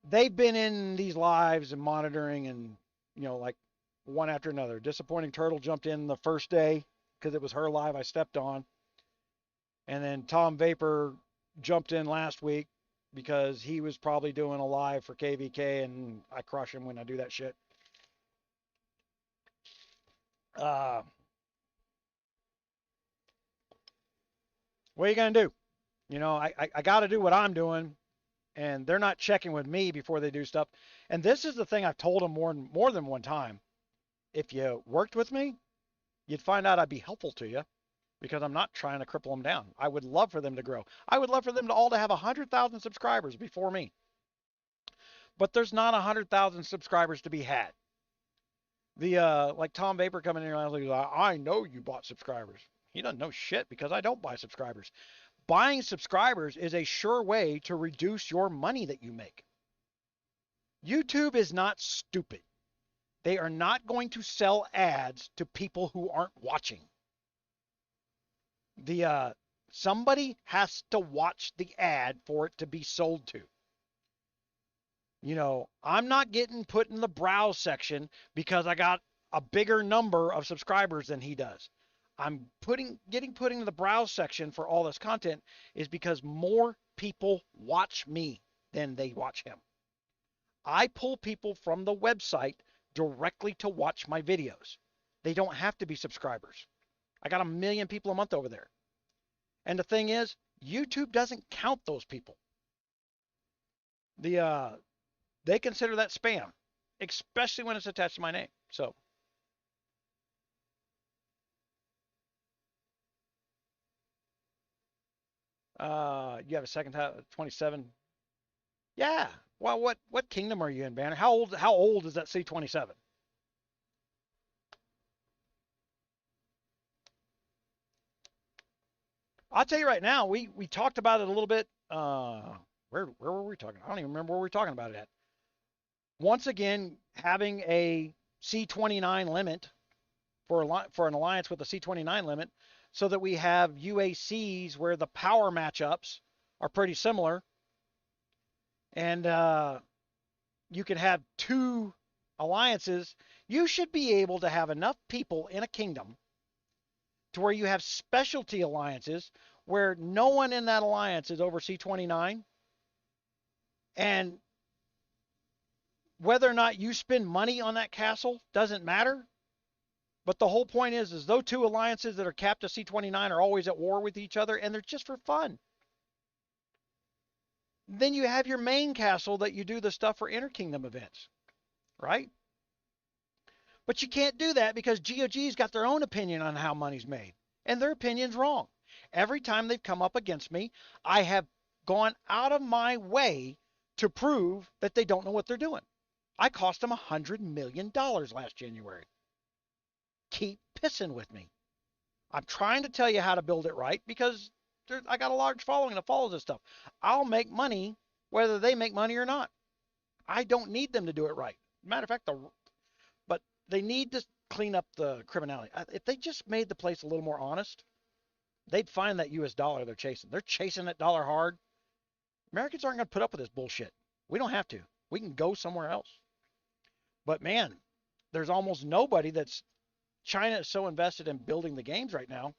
they've been in these lives and monitoring, and like one after another. Disappointing Turtle jumped in the first day because it was her live I stepped on, and then Tom Vapor jumped in last week because he was probably doing a live for KVK, and I crush him when I do that shit. Uh, what are you gonna do? You know, I got to do what I'm doing, and they're not checking with me before they do stuff. And this is the thing I've told them more than one time. If you worked with me, you'd find out I'd be helpful to you because I'm not trying to cripple them down. I would love for them to grow. I would love for them to all to have 100,000 subscribers before me. But there's not 100,000 subscribers to be had. The like Tom Vapor coming in here and like, I know you bought subscribers. He doesn't know shit because I don't buy subscribers. Buying subscribers is a sure way to reduce your money that you make. YouTube is not stupid. They are not going to sell ads to people who aren't watching. The somebody has to watch the ad for it to be sold to. You know, I'm not getting put in the browse section because I got a bigger number of subscribers than he does. I'm getting put in the browse section for all this content is because more people watch me than they watch him. I pull people from the website directly to watch my videos. They don't have to be subscribers. I got 1 million people a month over there. And the thing is, YouTube doesn't count those people. They consider that spam, especially when it's attached to my name. So you have a second time 27. Yeah. Well, what kingdom are you in, Banner? How old is that C27? I'll tell you right now, we talked about it a little bit. Where were we talking? I don't even remember where we were talking about it at. Once again, having a C29 limit for an alliance with a C29 limit, so that we have UACs where the power matchups are pretty similar, and you can have two alliances. You should be able to have enough people in a kingdom to where you have specialty alliances where no one in that alliance is over C29, and whether or not you spend money on that castle doesn't matter. But the whole point is those two alliances that are capped to C29 are always at war with each other, and they're just for fun. Then you have your main castle that you do the stuff for interkingdom events, right? But you can't do that because GOG's got their own opinion on how money's made, and their opinion's wrong. Every time they've come up against me, I have gone out of my way to prove that they don't know what they're doing. I cost them $100 million last January. Keep pissing with me. I'm trying to tell you how to build it right because I got a large following that follows this stuff. I'll make money whether they make money or not. I don't need them to do it right. Matter of fact, but they need to clean up the criminality. If they just made the place a little more honest, they'd find that US dollar they're chasing. They're chasing that dollar hard. Americans aren't going to put up with this bullshit. We don't have to. We can go somewhere else. But man, there's almost nobody that's China is so invested in building the games right now.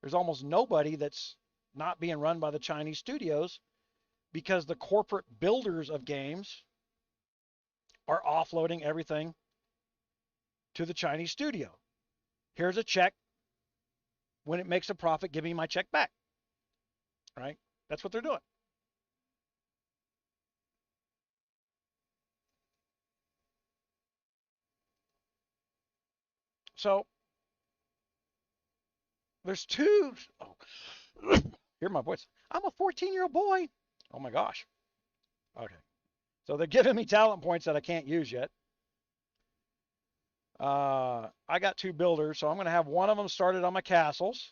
There's almost nobody that's not being run by the Chinese studios because the corporate builders of games are offloading everything to the Chinese studio. Here's a check. When it makes a profit, give me my check back. Right? That's what they're doing. So there's two. Oh, hear my voice. I'm a 14-year-old boy. Oh my gosh. Okay. So they're giving me talent points that I can't use yet. I got two builders, so I'm going to have one of them started on my castles.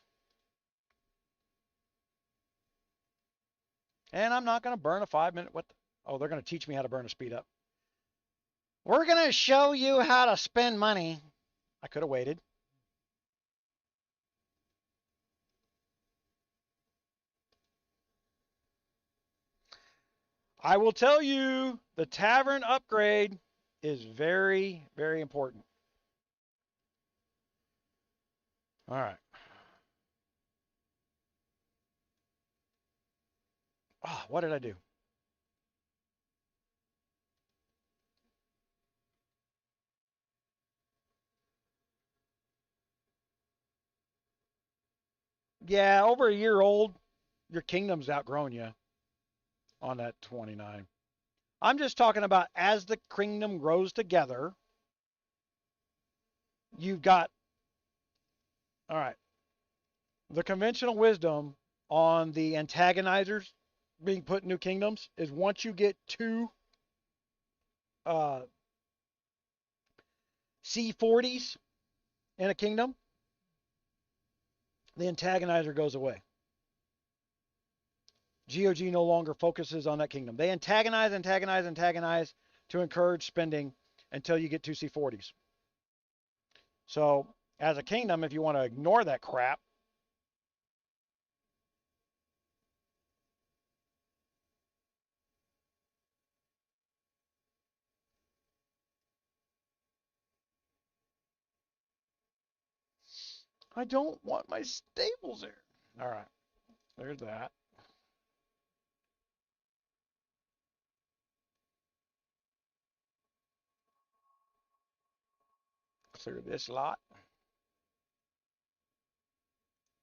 And I'm not going to burn a 5-minute. Oh, they're going to teach me how to burn a speed up. We're going to show you how to spend money. I could have waited. I will tell you, the tavern upgrade is very, very important. All right. Oh, what did I do? Yeah, over a year old, your kingdom's outgrown you on that 29. I'm just talking about as the kingdom grows together, you've got, all right, the conventional wisdom on the antagonizers being put in new kingdoms is once you get two uh, C40s in a kingdom, the antagonizer goes away. GOG no longer focuses on that kingdom. They antagonize to encourage spending until you get two C40s. So, as a kingdom, if you want to ignore that crap, I don't want my staples there. All right, there's that. Clear this lot.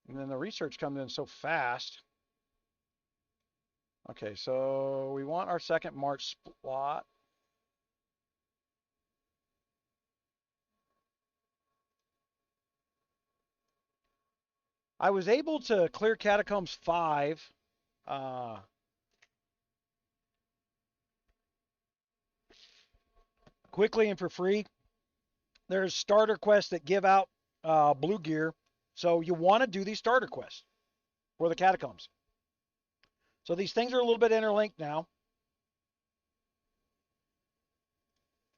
And then the research comes in so fast. Okay, so we want our second March slot. I was able to clear Catacombs 5 quickly and for free. There's starter quests that give out blue gear. So you want to do these starter quests for the Catacombs. So these things are a little bit interlinked now.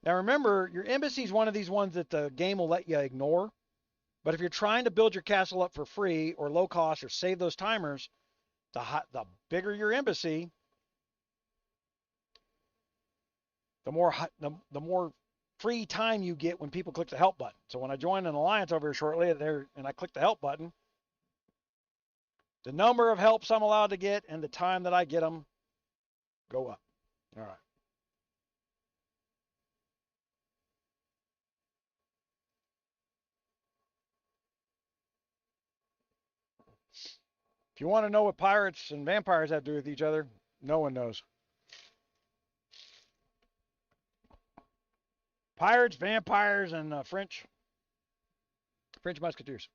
Now remember, your embassy is one of these ones that the game will let you ignore. But if you're trying to build your castle up for free or low cost or save those timers, the bigger your embassy, the more free time you get when people click the help button. So when I join an alliance over here shortly there and I click the help button, the number of helps I'm allowed to get and the time that I get them go up. All right. If you want to know what pirates and vampires have to do with each other, no one knows. Pirates, vampires, and French musketeers.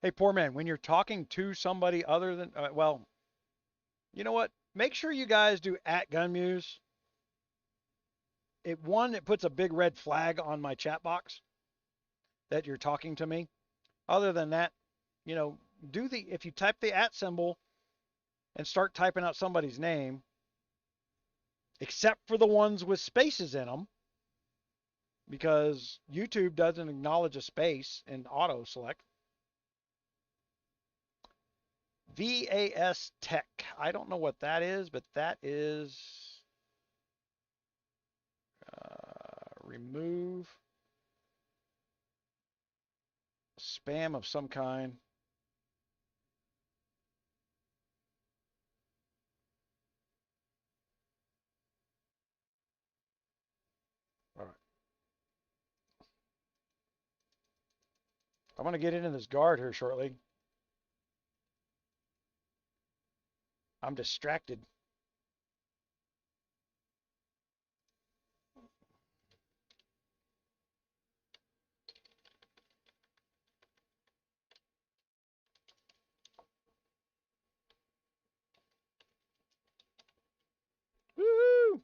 Hey, poor man, when you're talking to somebody other than, well, you know what? Make sure you guys do at Gunmuse. It puts a big red flag on my chat box that you're talking to me. Other than that, you know, if you type the at symbol and start typing out somebody's name, except for the ones with spaces in them, because YouTube doesn't acknowledge a space in auto select. VAS Tech. I don't know what that is, but that is remove spam of some kind. All right. I'm going to get into this guard here shortly. I'm distracted. Woo!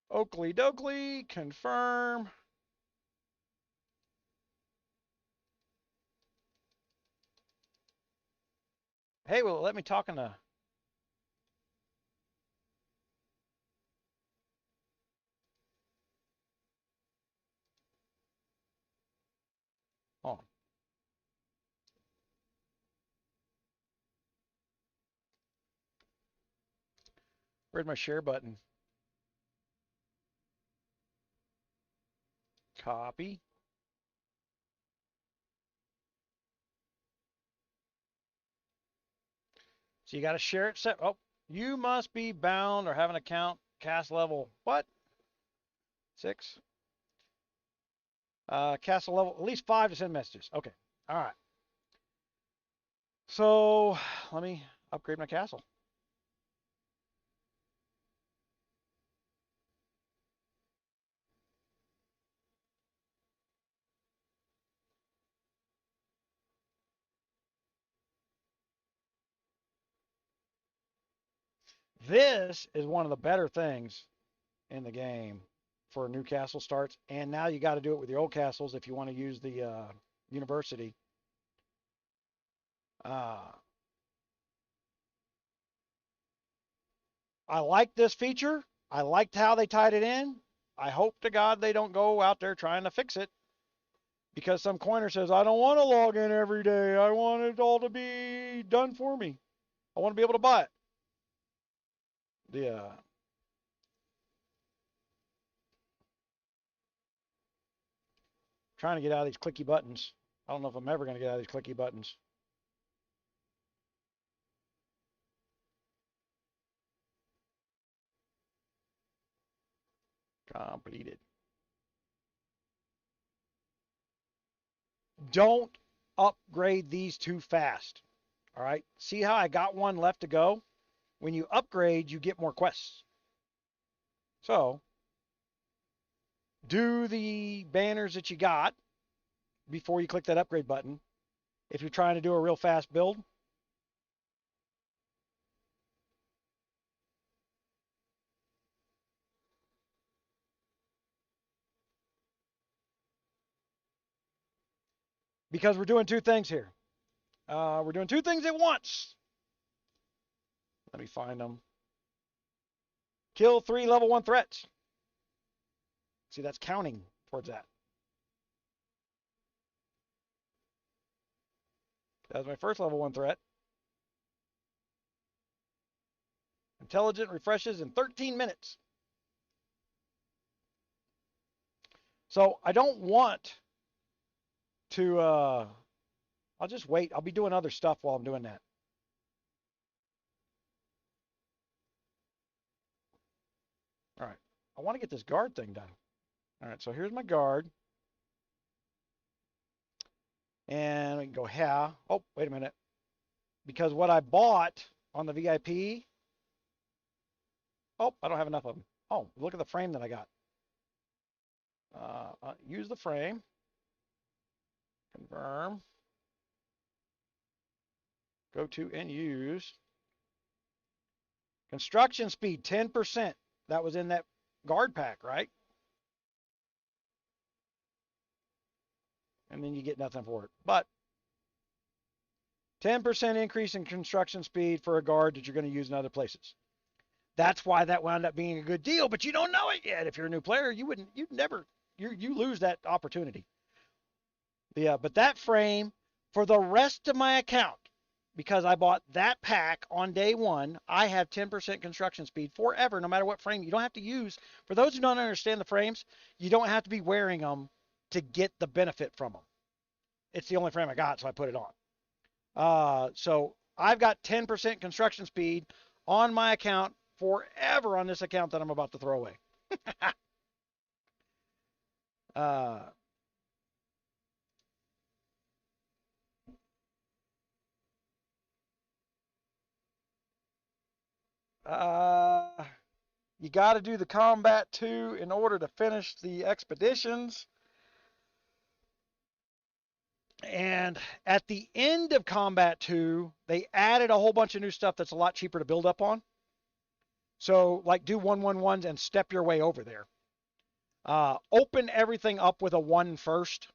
Oakley Dokley, confirm. Hey, well, let me talk in the. Oh. Where's my share button? Copy. So you got to share it. Oh, You must be bound or have an account cast level. What? 6. Castle level, at least 5 to send messages. Okay. All right. So let me upgrade my castle. This is one of the better things in the game for new castle starts. And now you got to do it with your old castles if you want to use the university. I like this feature. I liked how they tied it in. I hope to God they don't go out there trying to fix it, because some coiner says, I don't want to log in every day. I want it all to be done for me. I want to be able to buy it. Trying to get out of these clicky buttons. I don't know if I'm ever going to get out of these clicky buttons. Completed. Don't upgrade these too fast. All right. See how I got one left to go? When you upgrade, you get more quests. So do the banners that you got before you click that upgrade button if you're trying to do a real fast build. Because we're doing two things here. We're doing two things at once. Let me find them. Kill 3 level 1 threats. See, that's counting towards that. That was my first level 1 threat. Intelligent refreshes in 13 minutes. So I don't want to, I'll just wait. I'll be doing other stuff while I'm doing that. All right. I want to get this guard thing done. All right. So here's my guard. And we can go here. Oh, wait a minute. Because what I bought on the VIP. Oh, I don't have enough of them. Oh, look at the frame that I got. Use the frame. Confirm. Go to and use. Construction speed, 10%. That was in that guard pack, right? And then you get nothing for it. But 10% increase in construction speed for a guard that you're going to use in other places. That's why that wound up being a good deal, but you don't know it yet. If you're a new player, you lose that opportunity. Yeah, but that frame for the rest of my account, because I bought that pack on day 1, I have 10% construction speed forever, no matter what frame. You don't have to use, for those who don't understand the frames, you don't have to be wearing them to get the benefit from them. It's the only frame I got, so I put it on. So I've got 10% construction speed on my account forever on this account that I'm about to throw away. You got to do the combat 2 in order to finish the expeditions. And at the end of combat 2, they added a whole bunch of new stuff that's a lot cheaper to build up on. So, like, do 111s and step your way over there. Open everything up with a 1 first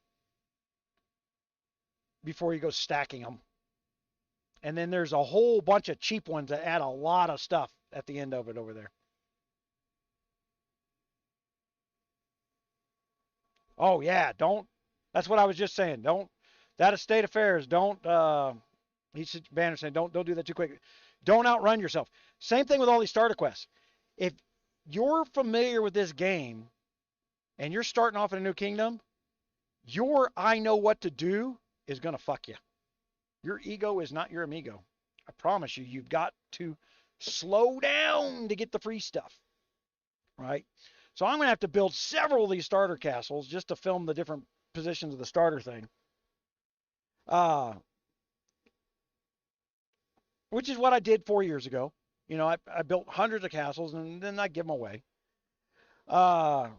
before you go stacking them. And then there's a whole bunch of cheap ones that add a lot of stuff at the end of it over there. Oh, yeah, don't. That's what I was just saying. Don't. That is state affairs. Don't. He's Banner saying, don't do that too quick. Don't outrun yourself. Same thing with all these starter quests. If you're familiar with this game and you're starting off in a new kingdom, your I know what to do is going to fuck you. Your ego is not your amigo. I promise you, you've got to slow down to get the free stuff, right? So I'm going to have to build several of these starter castles just to film the different positions of the starter thing. Which is what I did 4 years ago. You know, I built hundreds of castles and then I give them away. That's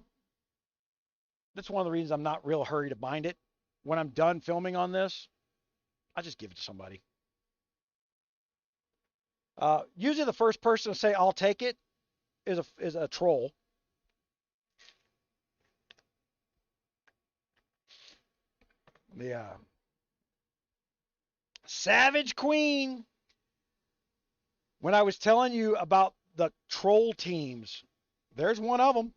one of the reasons I'm not real hurry to bind it. When I'm done filming on this, I just give it to somebody. Usually the first person to say I'll take it is a troll. Yeah. Savage Queen. When I was telling you about the troll teams, there's one of them.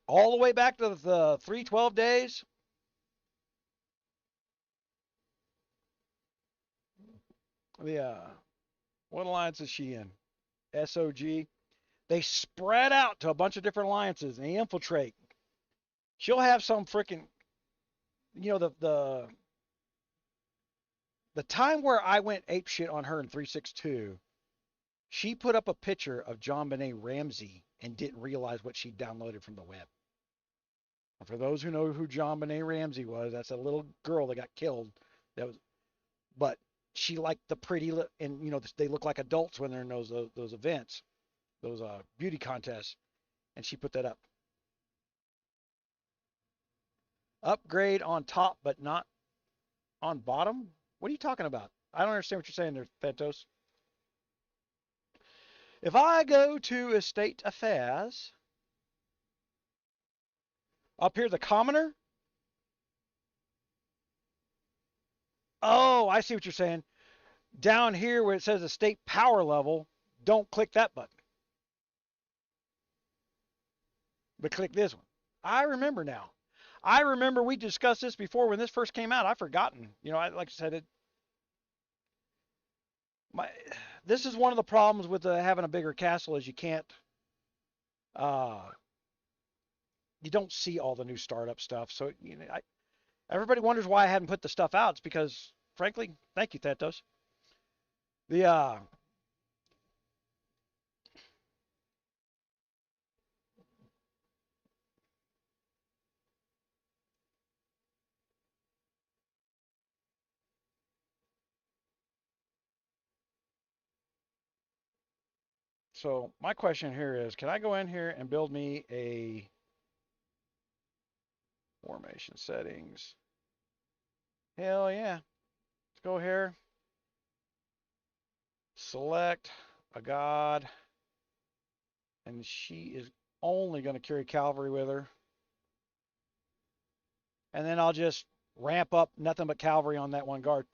All the way back to the 312 days. What alliance is she in? SOG. They spread out to a bunch of different alliances and they infiltrate. She'll have some freaking, you know, the time where I went apeshit on her in 362, she put up a picture of 𝙂𝙪𝙣𝙈𝙪𝙨 and didn't realize what she downloaded from the web. And for those who know who 𝙂𝙂𝙆𝙆 was, that's a little girl that got killed. But she liked the pretty, and you know, they look like adults when they're in those events, those beauty contests, and she put that up. Upgrade on top, but not on bottom? What are you talking about? I don't understand what you're saying there, Phantos. If I go to Estate Affairs, up here, the commoner. Oh, I see what you're saying. Down here where it says estate power level, don't click that button. But click this one. I remember now. I remember we discussed this before when this first came out. I've forgotten. You know, like I said, this is one of the problems with having a bigger castle is you can't, you don't see all the new startup stuff. So, you know, everybody wonders why I hadn't put the stuff out. It's because, frankly, thank you, Thantos. So my question here is, can I go in here and build me a formation settings? Hell yeah. Let's go here. Select a god. And she is only going to carry cavalry with her. And then I'll just ramp up nothing but cavalry on that one guard.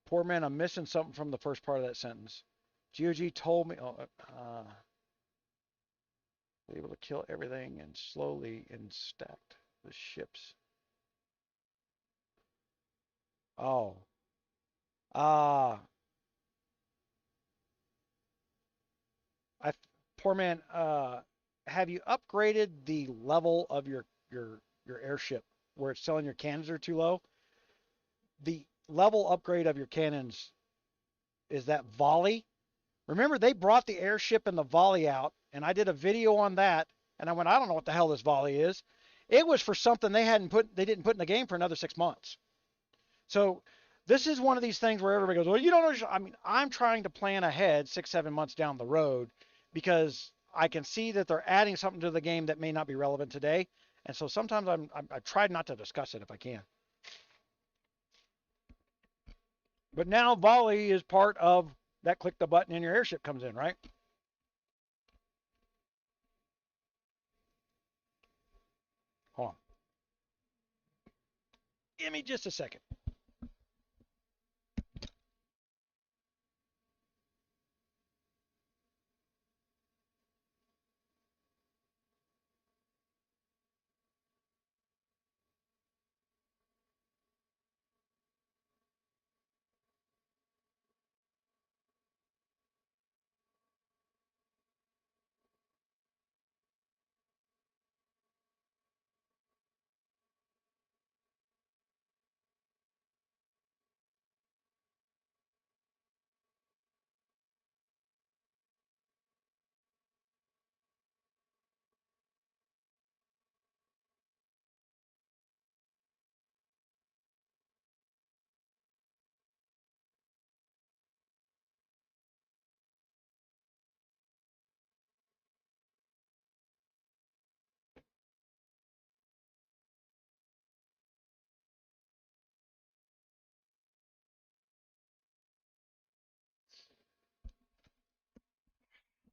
Poor man, I'm missing something from the first part of that sentence. GOG told me, able to kill everything and slowly and stacked the ships. Oh. Poor man, have you upgraded the level of your airship where it's telling your cannons are too low? The level upgrade of your cannons is that volley. Remember, they brought the airship and the volley out, and I did a video on that, and I went, I don't know what the hell this volley is. It was for something they didn't put in the game for another 6 months. So this is one of these things where everybody goes, well, you don't know. I mean, I'm trying to plan ahead 6, 7 months down the road because I can see that they're adding something to the game that may not be relevant today. And so sometimes I tried not to discuss it if I can. But now volley is part of that click the button and your airship comes in, right? Hold on. Give me just a second.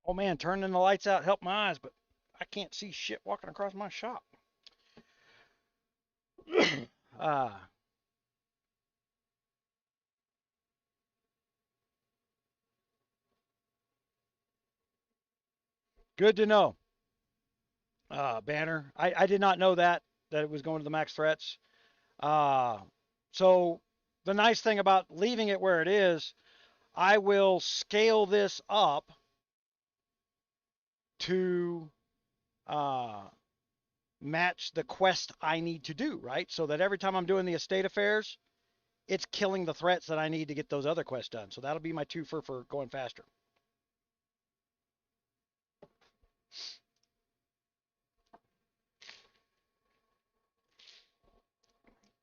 Oh man, turning the lights out helped my eyes, but I can't see shit walking across my shop. uh, Good to know. Banner. I did not know that it was going to the max threats. Uh, so the nice thing about leaving it where it is, I will scale this up to uh, match the quest I need to do, right? So that every time I'm doing the estate affairs, it's killing the threats that I need to get those other quests done. So that'll be my twofer for going faster.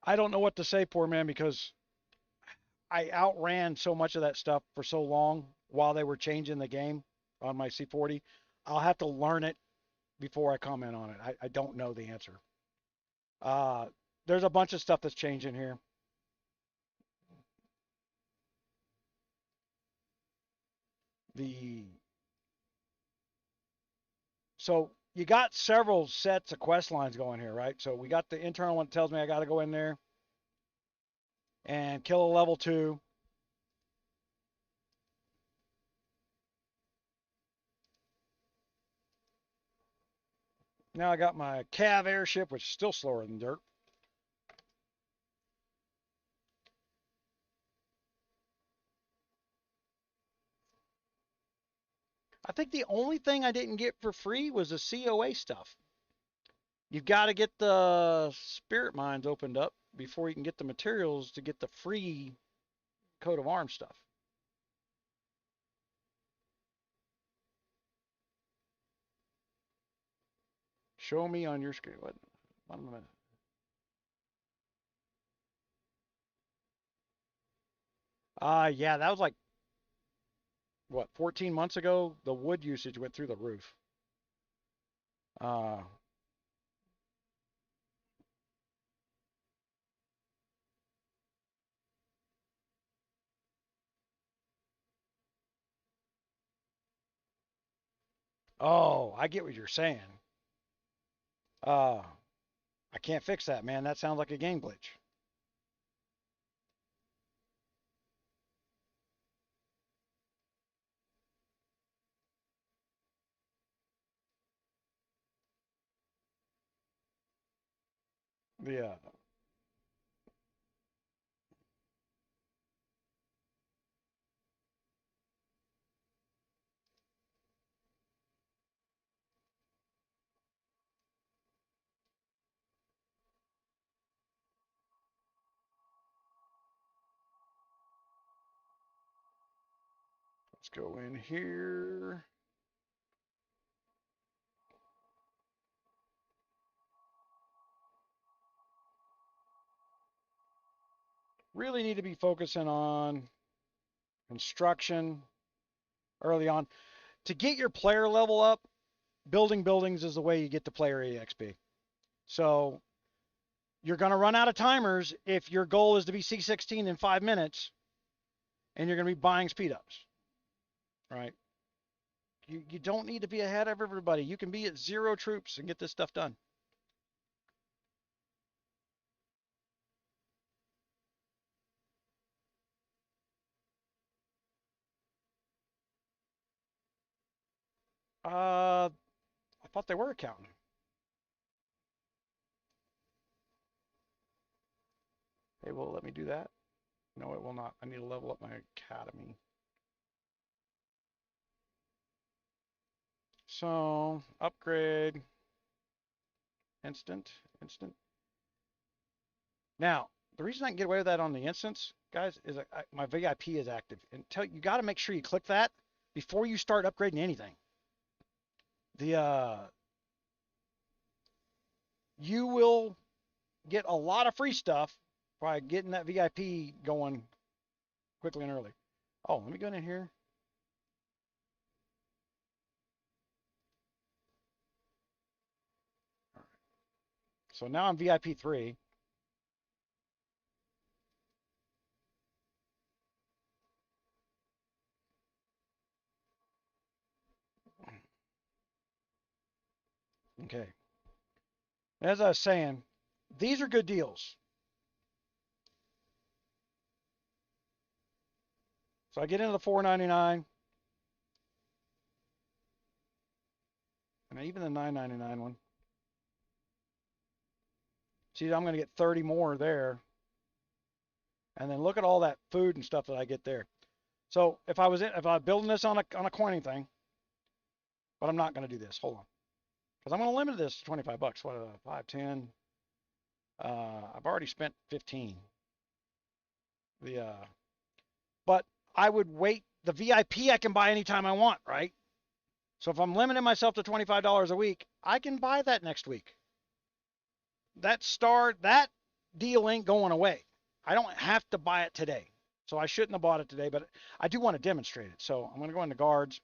I don't know what to say, poor man, because I outran so much of that stuff for so long while they were changing the game on my C40. I'll have to learn it before I comment on it. I don't know the answer. Uh, there's a bunch of stuff that's changing here. The So you got several sets of quest lines going here, right? So we got the internal one that tells me I got to go in there and kill a level 2. Now I got my Cav airship, which is still slower than dirt. I think the only thing I didn't get for free was the COA stuff. You've got to get the spirit mines opened up before you can get the materials to get the free coat of arms stuff. Show me on your screen. What am Yeah, that was like, what, 14 months ago? The wood usage went through the roof. Uh, oh, I get what you're saying. Uh, I can't fix that, man. That sounds like a game glitch. Yeah. Let's go in here. Really need to be focusing on construction early on. To get your player level up, building buildings is the way you get the player EXP. So you're going to run out of timers if your goal is to be C16 in 5 minutes and you're going to be buying speed ups, right? You don't need to be ahead of everybody. You can be at 0 troops and get this stuff done. I thought they were accounting. They will let me do that. No, it will not. I need to level up my academy. So upgrade, instant. Now, the reason I can get away with that on the instance, guys, is my VIP is active. And you got to make sure you click that before you start upgrading anything. You will get a lot of free stuff by getting that VIP going quickly and early. Oh, let me go in here. All right. So now I'm VIP 3. Okay. As I was saying, these are good deals. So I get into the $4.99, and even the $9.99 one. See, I'm going to get 30 more there. And then look at all that food and stuff that I get there. So if I was building this on a coining thing, but I'm not going to do this. Hold on, because I'm going to limit this to 25 bucks. What, 5, 10? I've already spent 15. But I would wait. The VIP I can buy anytime I want, right? So if I'm limiting myself to $25 a week, I can buy that next week. That deal ain't going away. I don't have to buy it today. So I shouldn't have bought it today, but I do want to demonstrate it. So I'm going to go into guards.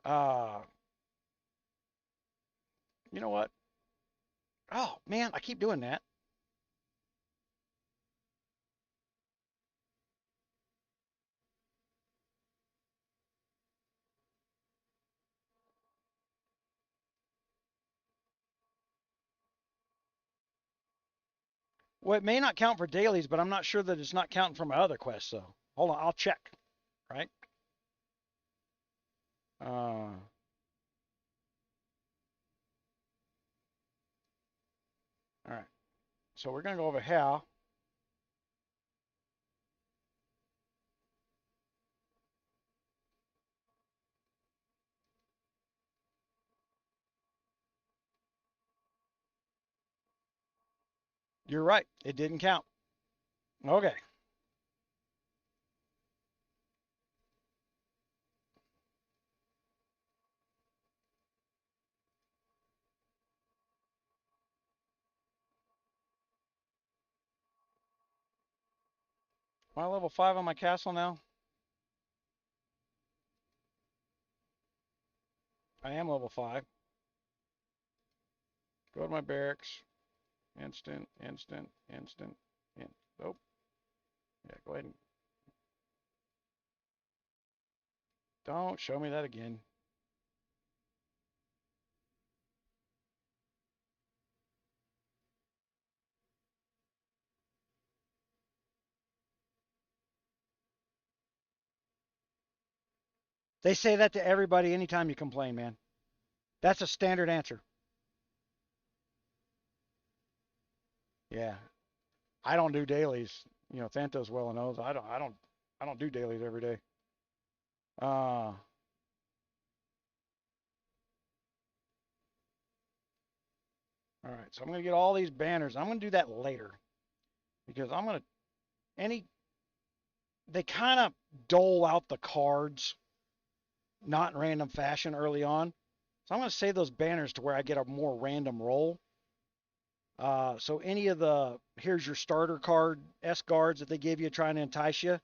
You know what? Oh, man, I keep doing that. Well, it may not count for dailies, but I'm not sure that it's not counting for my other quests, so hold on, I'll check, right? All right, so we're going to go over how. You're right, it didn't count. Okay. Am I level 5 on my castle now? I am level 5. Go to my barracks. Instant. Oh, yeah, go ahead and don't show me that again. They say that to everybody anytime you complain, man. That's a standard answer. Yeah. I don't do dailies. You know, Thantos well knows. I don't do dailies every day. All right, so I'm gonna get all these banners. I'm gonna do that later because I'm gonna any they kind of dole out the cards, not in random fashion early on. So I'm gonna save those banners to where I get a more random roll. So any of the here's your starter card S guards that they give you trying to entice you,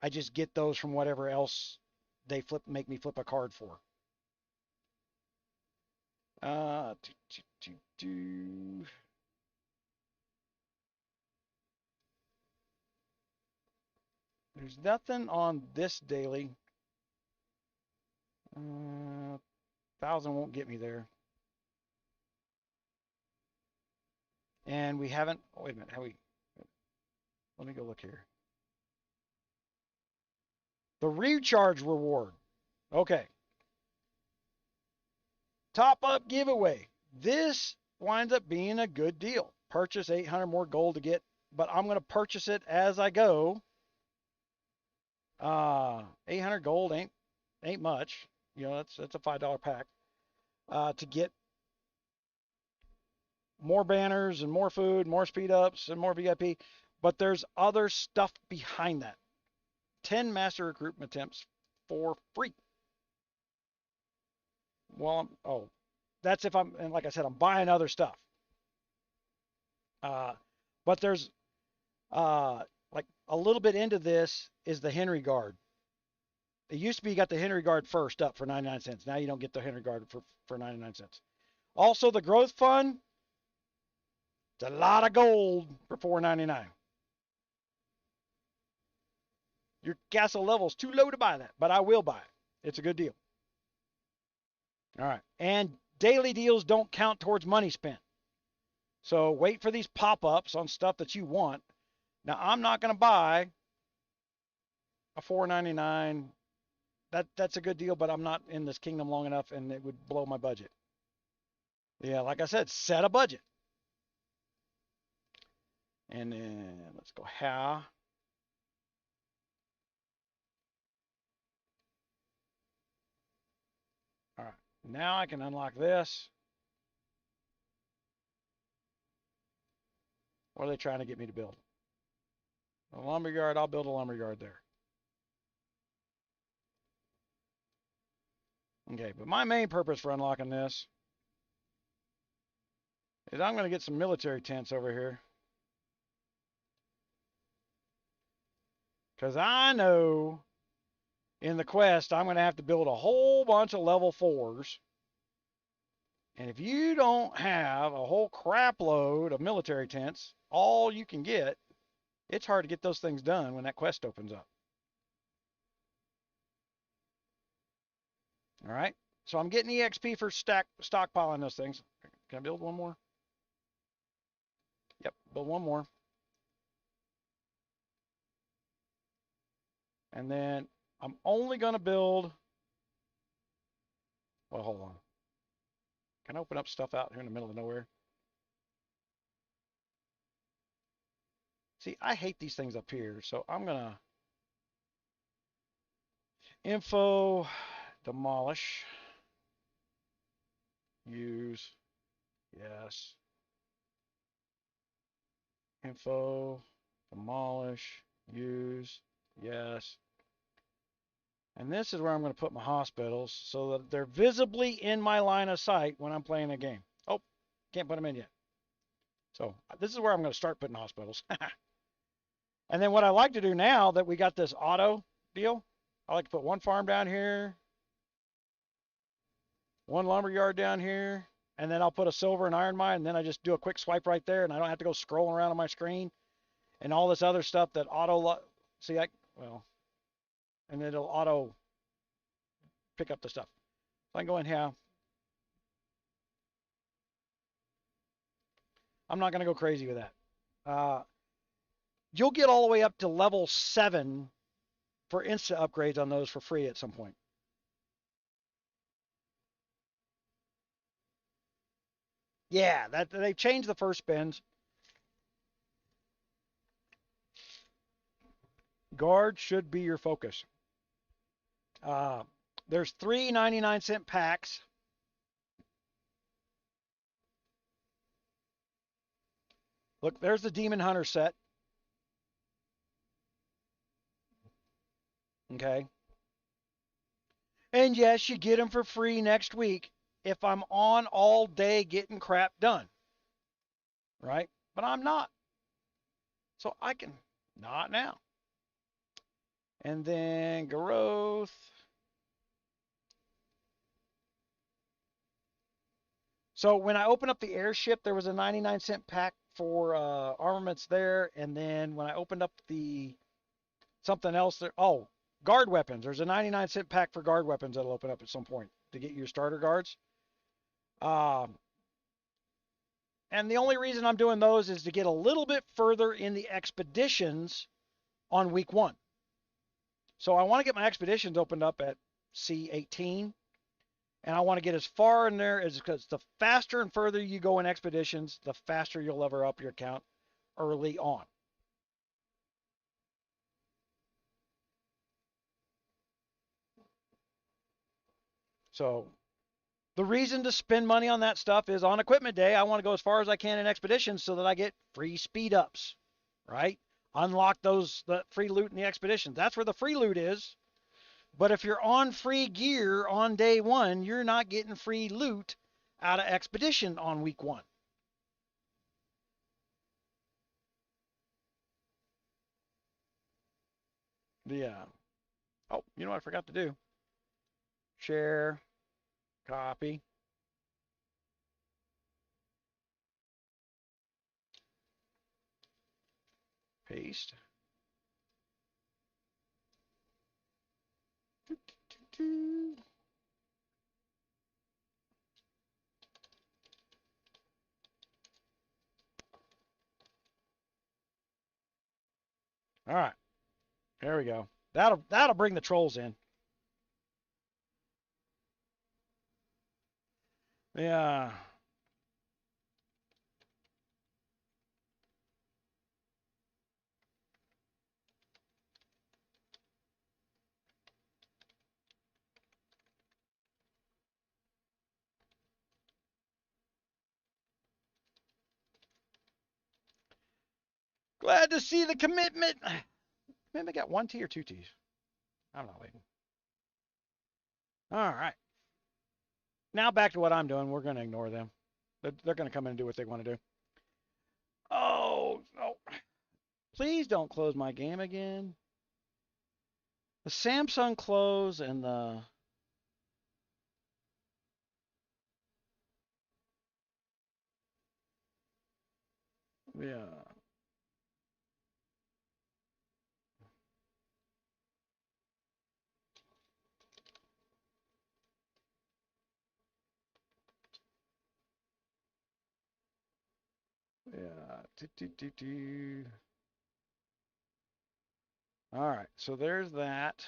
I just get those from whatever else they make me flip a card for. Uh, do, do. There's nothing on this daily. 1,000 won't get me there. And we haven't. Oh, wait a minute. Let me go look here. The recharge reward. Okay. Top up giveaway. This winds up being a good deal. Purchase 800 more gold to get, but I'm going to purchase it as I go. 800 gold ain't much. You know, that's a $5 pack. To get more banners and more food, more speed ups and more VIP. But there's other stuff behind that. 10 master recruitment attempts for free. Well, that's if and like I said, I'm buying other stuff. But there's like a little bit into this is the Henry Guard. It used to be you got the Henry Guard first up for 99 cents. Now you don't get the Henry Guard for 99 cents. Also, the Growth Fund, it's a lot of gold for $4.99. Your castle level's too low to buy that, but I will buy it. It's a good deal. All right. And daily deals don't count towards money spent. So wait for these pop-ups on stuff that you want. Now, I'm not going to buy a $4.99. That's a good deal, but I'm not in this kingdom long enough, and it would blow my budget. Yeah, like I said, set a budget. And then let's go how. All right. Now I can unlock this. What are they trying to get me to build? A lumberyard. I'll build a lumberyard there. Okay, but my main purpose for unlocking this is I'm going to get some military tents over here. Because I know in the quest I'm going to have to build a whole bunch of level 4s. And if you don't have a whole crap load of military tents, all you can get, it's hard to get those things done when that quest opens up. All right. So I'm getting EXP for stockpiling those things. Can I build one more? Yep, build one more. And then I'm only going to build, well, hold on. Can I open up stuff out here in the middle of nowhere? See, I hate these things up here, so I'm going to info, demolish, use, yes. Info, demolish, use, yes. And this is where I'm going to put my hospitals so that they're visibly in my line of sight when I'm playing a game. Oh, can't put them in yet. So this is where I'm going to start putting hospitals. And then what I like to do now that we got this auto deal, I like to put one farm down here, one lumberyard down here, and then I'll put a silver and iron mine, and then I just do a quick swipe right there, and I don't have to go scrolling around on my screen and all this other stuff that see, well, and it'll auto pick up the stuff. So I can go in here. I'm not going to go crazy with that. You'll get all the way up to level 7 for instant upgrades on those for free at some point. Yeah, they've changed the first spins. Guard should be your focus. There's 3 99-cent packs. Look, there's the Demon Hunter set. Okay. And yes, you get them for free next week if I'm on all day getting crap done. Right? But I'm not. So I can, not now. And then growth. So when I opened up the airship, there was a 99-cent pack for armaments there. And then when I opened up the something else there, oh, guard weapons. There's a 99-cent pack for guard weapons that'll open up at some point to get your starter guards. And the only reason I'm doing those is to get a little bit further in the expeditions on week 1. So I want to get my expeditions opened up at C18. And I want to get as far in there as, because the faster and further you go in expeditions, the faster you'll level up your account early on. So the reason to spend money on that stuff is on equipment day, I want to go as far as I can in expeditions so that I get free speed ups, right? Unlock the free loot in the expeditions. That's where the free loot is. But if you're on free gear on day 1, you're not getting free loot out of expedition on week 1. Yeah. Oh, you know what I forgot to do? Share, copy, paste. All right. There we go. That'll bring the trolls in. Yeah. Glad to see the commitment. Commitment got 1T or 2Ts? I'm not waiting. All right. Now back to what I'm doing. We're going to ignore them. They're going to come in and do what they want to do. Oh, no. Please don't close my game again. The Samsung close and the... Yeah. Yeah. All right. So there's that.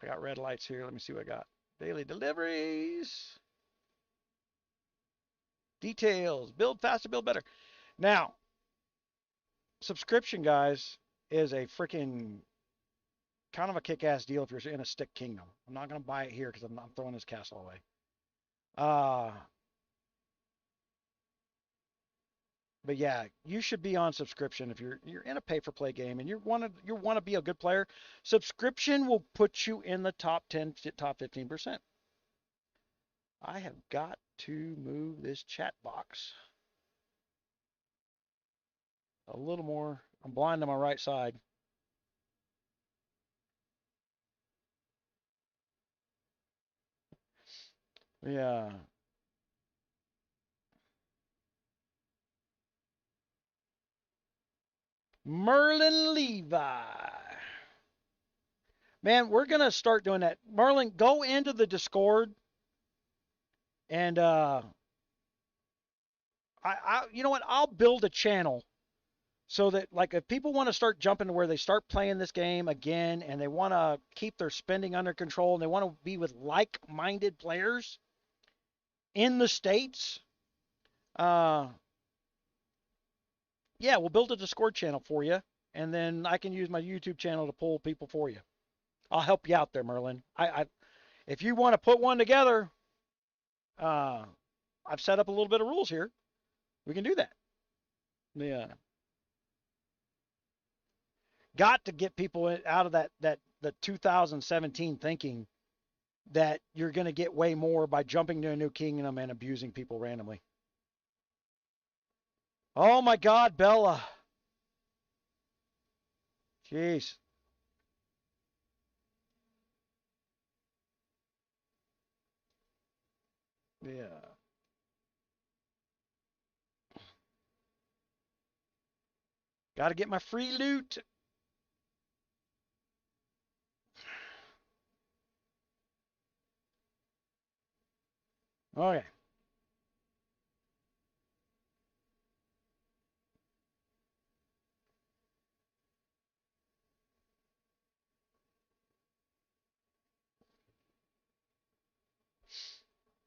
I got red lights here. Let me see what I got. Daily deliveries. Details. Build faster, build better. Now, subscription, guys, is a freaking kind of a kick-ass deal if you're in a stick kingdom. I'm not going to buy it here because I'm not throwing this castle away. But yeah, you should be on subscription if you're in a pay-for-play game and you want to be a good player. Subscription will put you in the top 10, top 15%. I have got to move this chat box a little more. I'm blind on my right side. Yeah. Merlin Levi. Man, we're going to start doing that. Merlin, go into the Discord and you know what? I'll build a channel so that, like, if people want to start jumping to where they start playing this game again and they want to keep their spending under control and they want to be with like-minded players in the States, yeah, we'll build a Discord channel for you, and then I can use my YouTube channel to pull people for you. I'll help you out there, Merlin. If you want to put one together, I've set up a little bit of rules here. We can do that. Yeah. Got to get people out of the 2017 thinking that you're going to get way more by jumping to a new kingdom and abusing people randomly. Oh my God, Bella. Jeez. Yeah. Got to get my free loot. Okay.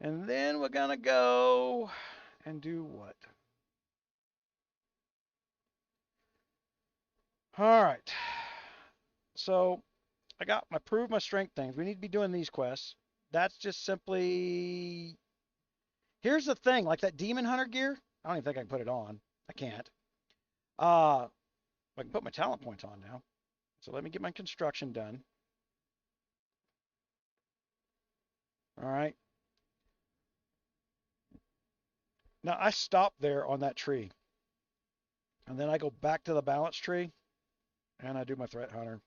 And then we're going to go and do what? All right. So I got my prove my strength things. We need to be doing these quests. That's just simply... Here's the thing. Like that Demon Hunter gear, I don't even think I can put it on. I can't. I can put my talent points on now. So let me get my construction done. All right. Now I stop there on that tree. And then I go back to the balance tree and I do my threat hunter.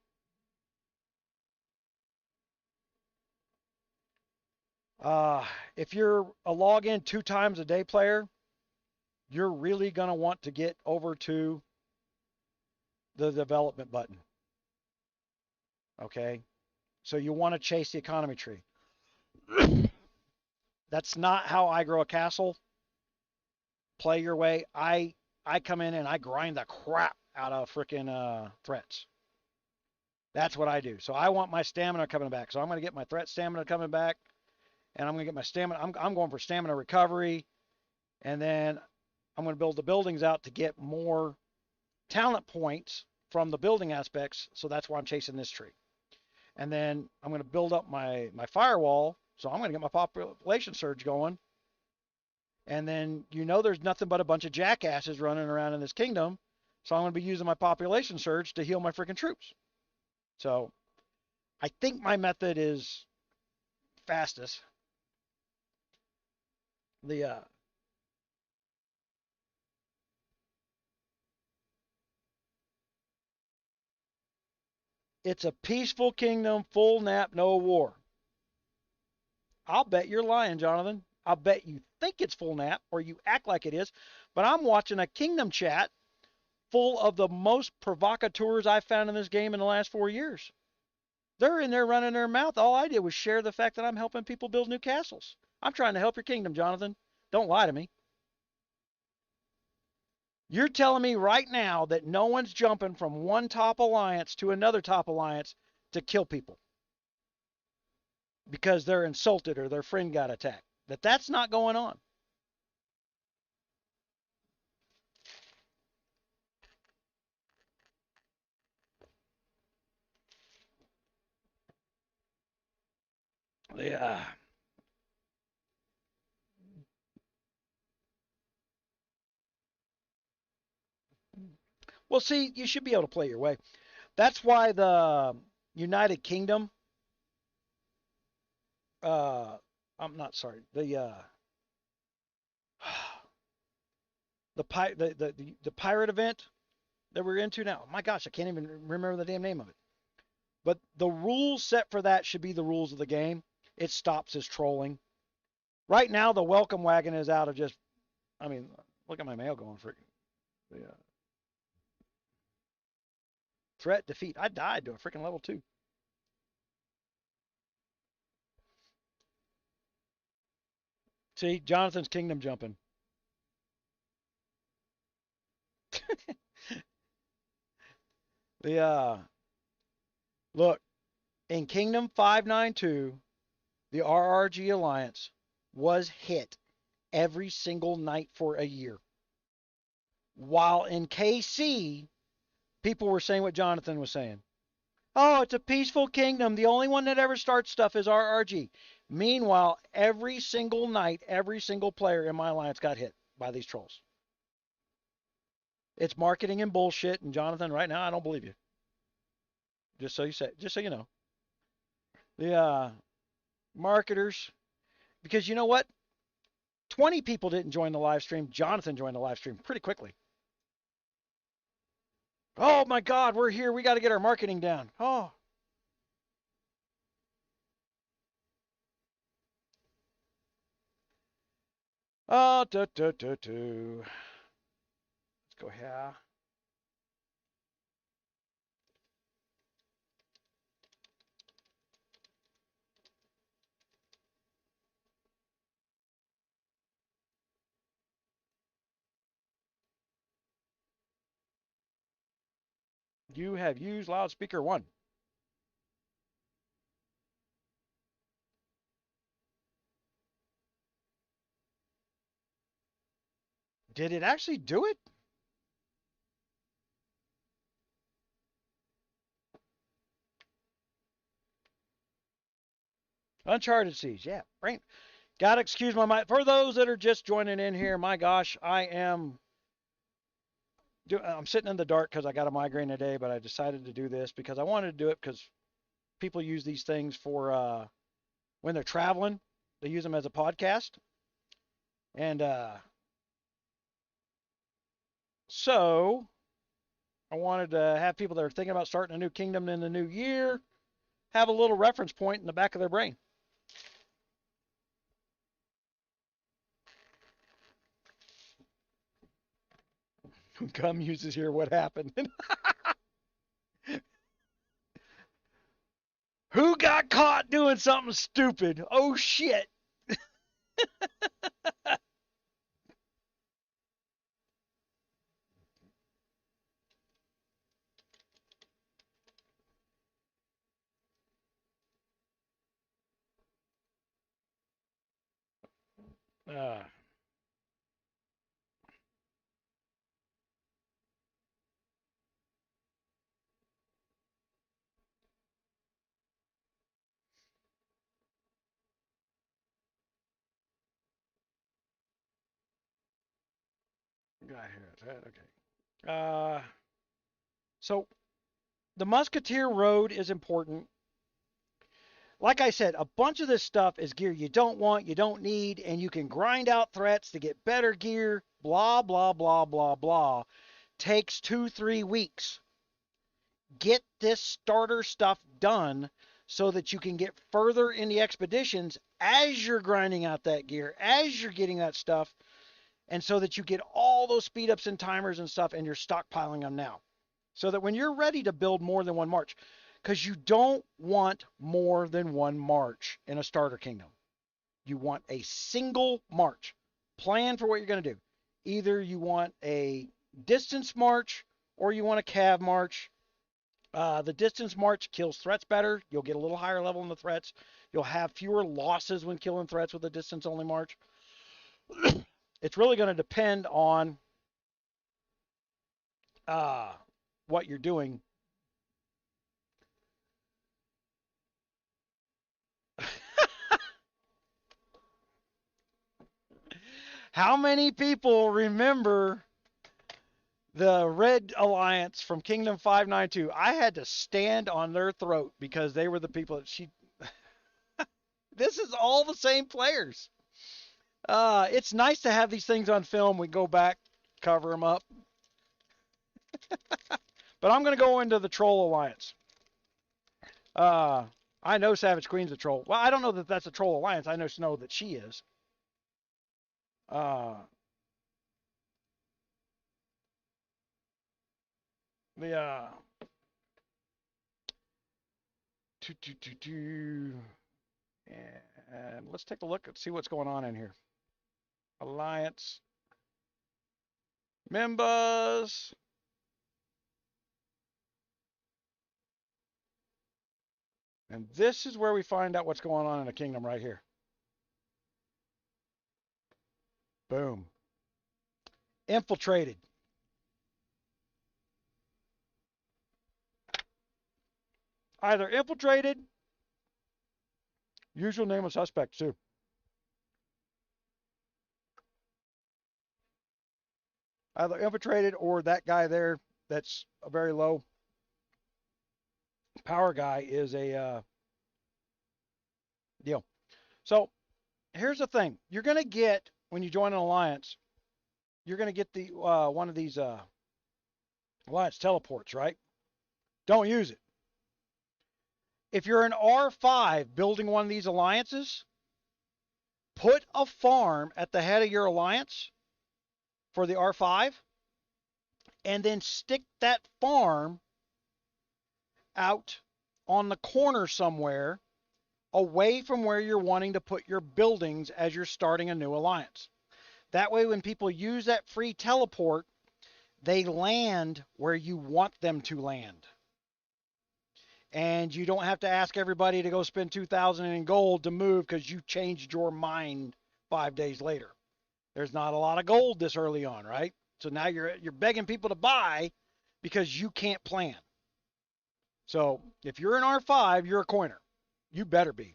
If you're a login 2 times a day player, you're really going to want to get over to the development button. Okay. So you want to chase the economy tree. That's not how I grow a castle. Play your way. I come in and I grind the crap out of freaking threats. That's what I do. So I want my stamina coming back. So I'm going to get my threat stamina coming back, and I'm going to get my stamina. I'm going for stamina recovery, and then I'm going to build the buildings out to get more talent points from the building aspects. So that's why I'm chasing this tree. And then I'm going to build up my firewall. So I'm going to get my population surge going. And then there's nothing but a bunch of jackasses running around in this kingdom. So I'm going to be using my population surge to heal my freaking troops. So I think my method is fastest. It's a peaceful kingdom, full nap, no war. I'll bet you're lying, Jonathan. I'll bet you think it's full nap or you act like it is. But I'm watching a kingdom chat full of the most provocateurs I've found in this game in the last 4 years. They're in there running their mouth. All I did was share the fact that I'm helping people build new castles. I'm trying to help your kingdom, Jonathan. Don't lie to me. You're telling me right now that no one's jumping from one top alliance to another top alliance to kill people because they're insulted or their friend got attacked. That's not going on. Yeah. Well, see, you should be able to play your way. That's why the United Kingdom, uh, I'm not sorry, the pirate event that we're into now. My gosh, I can't even remember the damn name of it. But the rules set for that should be the rules of the game. It stops this trolling. Right now, the welcome wagon is out of just. I mean, look at my mail going for the threat defeat. I died to a freaking level 2. See, Jonathan's kingdom jumping. The look in Kingdom 592, the RRG Alliance was hit every single night for a year. While in KC, people were saying what Jonathan was saying. Oh, it's a peaceful kingdom. The only one that ever starts stuff is RRG. Meanwhile, every single night, every single player in my alliance got hit by these trolls. It's marketing and bullshit. And Jonathan, right now, I don't believe you. Just so you know. The marketers, because you know what? 20 people didn't join the live stream. Jonathan joined the live stream pretty quickly. Oh my God, we're here. We got to get our marketing down. Oh. Oh, Let's go here. You have used loudspeaker 1. Did it actually do it? Uncharted Seas, yeah. Brain. Gotta excuse my mind. For those that are just joining in here, my gosh, I'm sitting in the dark because I got a migraine today, but I decided to do this because I wanted to do it because people use these things for when they're traveling. They use them as a podcast. And so I wanted to have people that are thinking about starting a new kingdom in the new year have a little reference point in the back of their brain. Gunmuse is here. What happened? Who got caught doing something stupid? Oh shit. Uh, got here. Okay. So the Musketeer Road is important. Like I said, a bunch of this stuff is gear you don't want, you don't need, and you can grind out threats to get better gear. Blah, blah, blah, blah, blah. Takes 2-3 weeks. Get this starter stuff done so that you can get further in the expeditions as you're grinding out that gear, as you're getting that stuff, and so that you get all those speed ups and timers and stuff and you're stockpiling them now. So that when you're ready to build more than one march, because you don't want more than one march in a starter kingdom. You want a single march. Plan for what you're going to do. Either you want a distance march or you want a cav march. The distance march kills threats better. You'll get a little higher level in the threats. You'll have fewer losses when killing threats with a distance only march. It's really going to depend on what you're doing. How many people remember the Red Alliance from Kingdom 592? I had to stand on their throat because they were the people that she. This is all the same players. It's nice to have these things on film. We go back, cover them up. But I'm going to go into the Troll Alliance. I know Savage Queen's a troll. Well, I don't know that that's a Troll Alliance. I just know that she is. Uh, the and let's take a look and see what's going on in here. Alliance members. And this is where we find out what's going on in the kingdom right here. Boom. Infiltrated. Either infiltrated, usual name of suspect too. Either infiltrated or that guy there that's a very low power guy is a deal. So here's the thing. You're going to get, when you join an alliance, you're going to get the one of these alliance teleports, right? Don't use it. If you're an R5 building one of these alliances, put a farm at the head of your alliance for the R5 and then stick that farm out on the corner somewhere away from where you're wanting to put your buildings as you're starting a new alliance. That way, when people use that free teleport, they land where you want them to land. And you don't have to ask everybody to go spend 2,000 in gold to move because you changed your mind 5 days later. There's not a lot of gold this early on, right? So now you're begging people to buy because you can't plan. So if you're an R5, you're a coiner. You better be.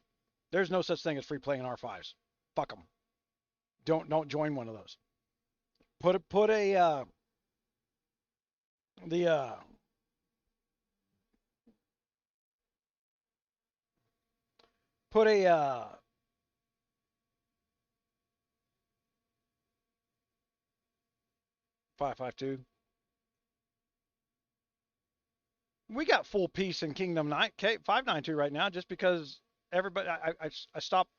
There's no such thing as free playing R5s. Fuck them. Don't join one of those. Put a put a 552. We got full peace in Kingdom 592 right now just because everybody I stopped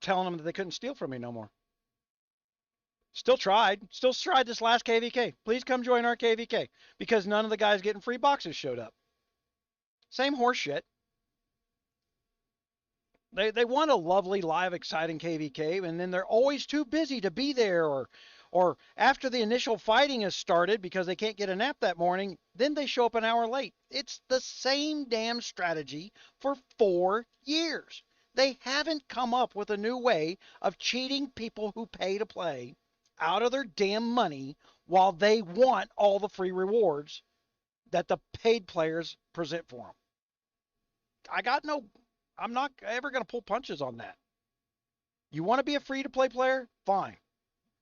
telling them that they couldn't steal from me no more. Still tried this last KVK. Please come join our KVK because none of the guys getting free boxes showed up. Same horse shit. They want a lovely, live, exciting KVK, and then they're always too busy to be there, or after the initial fighting has started because they can't get a nap that morning, then they show up an hour late. It's the same damn strategy for 4 years. They haven't come up with a new way of cheating people who pay to play out of their damn money while they want all the free rewards that the paid players present for them. I'm not ever going to pull punches on that. You want to be a free to play player? Fine.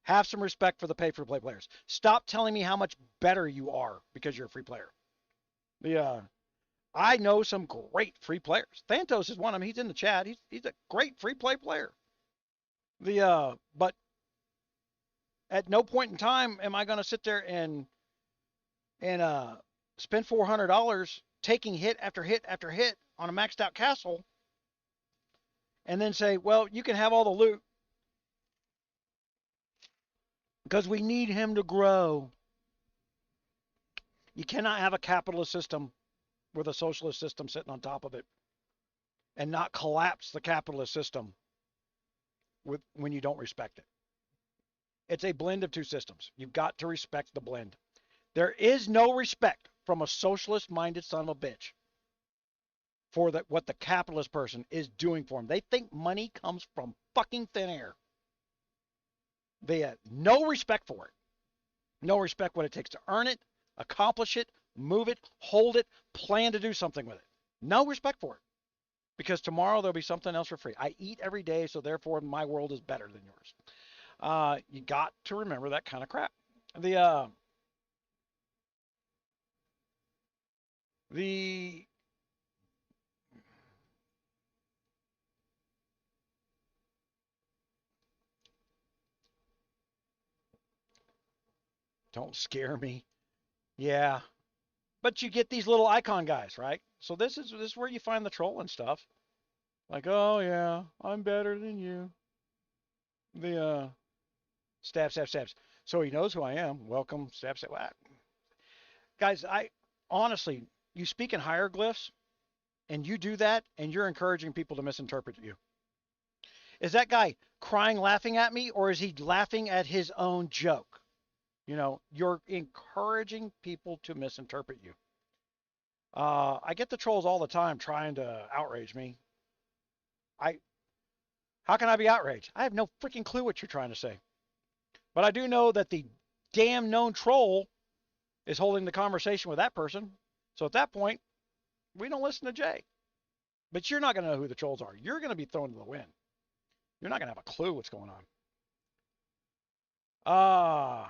Have some respect for the pay for play players. Stop telling me how much better you are because you're a free player. I know some great free players. Thantos is one of them. He's in the chat. He's a great free play player. But at no point in time am I going to sit there and spend $400 taking hit after hit after hit on a maxed out castle, and then say, well, you can have all the loot because we need him to grow. You cannot have a capitalist system with a socialist system sitting on top of it and not collapse the capitalist system when you don't respect it. It's a blend of two systems. You've got to respect the blend. There is no respect from a socialist-minded son of a bitch for what the capitalist person is doing for them. They think money comes from fucking thin air. They have no respect for it. No respect what it takes to earn it, accomplish it, move it, hold it, plan to do something with it. No respect for it. Because tomorrow there'll be something else for free. I eat every day, so therefore my world is better than yours. You got to remember that kind of crap. The Don't scare me. Yeah. But you get these little icon guys, right? So this is where you find the troll and stuff. Like, oh yeah, I'm better than you. Stabs. So he knows who I am. Welcome, stab. Guys, I honestly, you speak in hieroglyphs and you do that and you're encouraging people to misinterpret you. Is that guy crying laughing at me, or is he laughing at his own joke? You're encouraging people to misinterpret you. I get the trolls all the time trying to outrage me. How can I be outraged? I have no freaking clue what you're trying to say. But I do know that the damn known troll is holding the conversation with that person. So at that point, we don't listen to Jay. But you're not going to know who the trolls are. You're going to be thrown to the wind. You're not going to have a clue what's going on.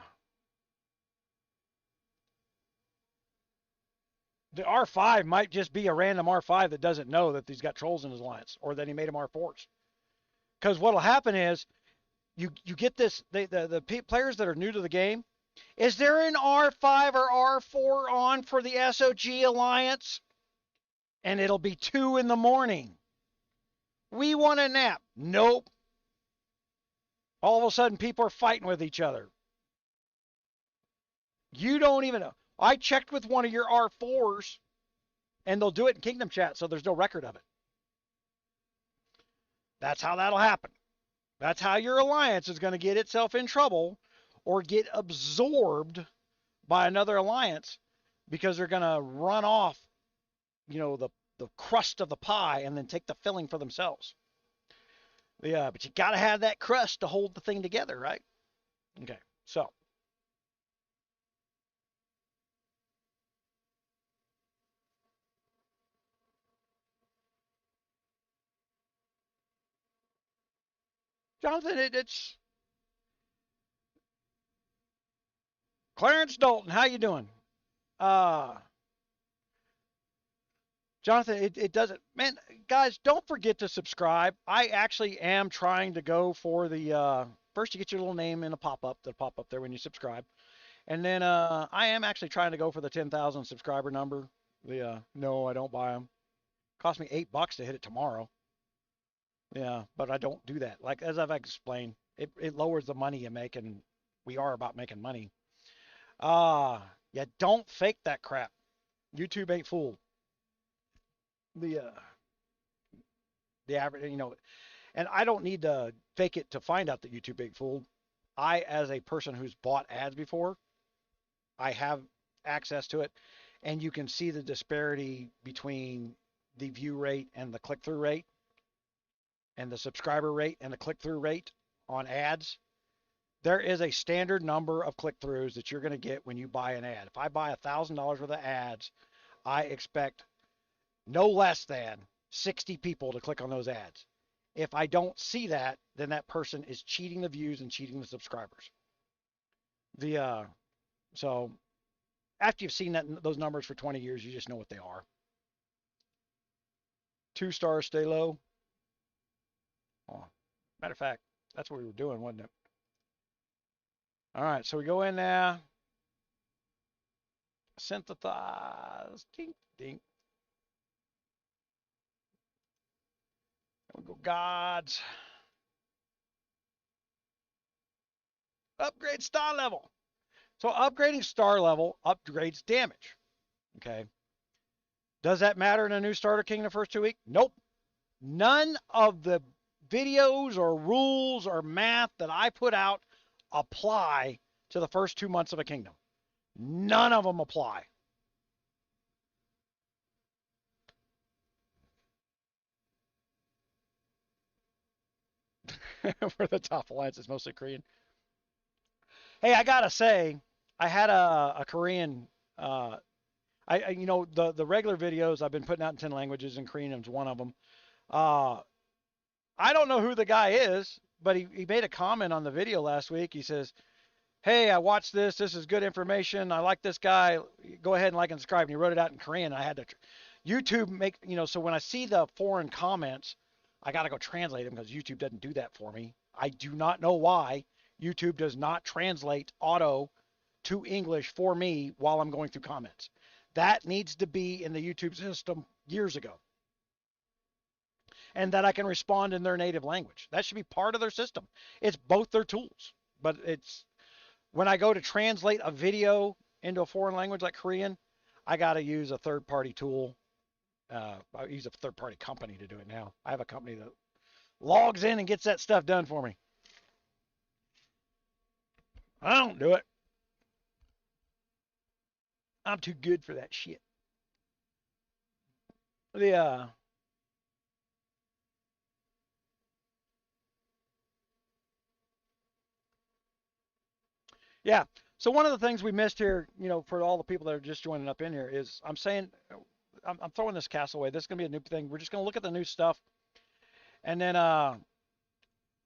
The R5 might just be a random R5 that doesn't know that he's got trolls in his alliance, or that he made him R4s. Because what'll happen is you get this, the players that are new to the game. Is there an R5 or R4 on for the SOG alliance? And it'll be 2 in the morning. We want a nap. Nope. All of a sudden, people are fighting with each other. You don't even know. I checked with one of your R4s, and they'll do it in Kingdom Chat, so there's no record of it. That's how that'll happen. That's how your alliance is going to get itself in trouble or get absorbed by another alliance, because they're going to run off, the crust of the pie and then take the filling for themselves. Yeah, but you got to have that crust to hold the thing together, right? Okay, so. Jonathan, it's Clarence Dalton. How you doing? Jonathan, it doesn't, man, guys, don't forget to subscribe. I actually am trying to go for the, first you get your little name in a pop-up, that'll pop up there when you subscribe. And then I am actually trying to go for the 10,000 subscriber number. No, I don't buy them. Cost me $8 to hit it tomorrow. Yeah, but I don't do that. Like, as I've explained, it lowers the money you make, and we are about making money. Yeah, don't fake that crap. YouTube ain't fooled. The average, and I don't need to fake it to find out that YouTube ain't fooled. I, as a person who's bought ads before, I have access to it, and you can see the disparity between the view rate and the click-through rate. and the subscriber rate and the click-through rate on ads, there is a standard number of click-throughs that you're going to get when you buy an ad. If I buy $1,000 worth of ads, I expect no less than 60 people to click on those ads. If I don't see that, then that person is cheating the views and cheating the subscribers. So after you've seen those numbers for 20 years, you just know what they are. 2 stars, stay low. Oh, matter of fact, that's what we were doing, wasn't it? All right, so we go in now. Synthesize. Ding, ding. We go gods. Upgrade star level. So upgrading star level upgrades damage. Okay. Does that matter in a new starter king the first 2 weeks? Nope. None of the videos or rules or math that I put out apply to the first 2 months of a kingdom. None of them apply. For the top alliance, it's mostly Korean. Hey, I gotta say, I had a Korean. The regular videos I've been putting out in 10 languages, and Korean is one of them. I don't know who the guy is, but he made a comment on the video last week. He says, "Hey, I watched this. This is good information. I like this guy. Go ahead and like and subscribe." And he wrote it out in Korean. I had to YouTube so when I see the foreign comments, I got to go translate them because YouTube doesn't do that for me. I do not know why YouTube does not translate auto to English for me while I'm going through comments. That needs to be in the YouTube system years ago. And that I can respond in their native language. That should be part of their system. It's both their tools. But it's when I go to translate a video into a foreign language like Korean, I got to use a third-party tool. I use a third-party company to do it now. I have a company that logs in and gets that stuff done for me. I don't do it. I'm too good for that shit. Yeah. So one of the things we missed here, for all the people that are just joining up in here, is I'm saying I'm throwing this castle away. This is gonna be a new thing. We're just gonna look at the new stuff, and then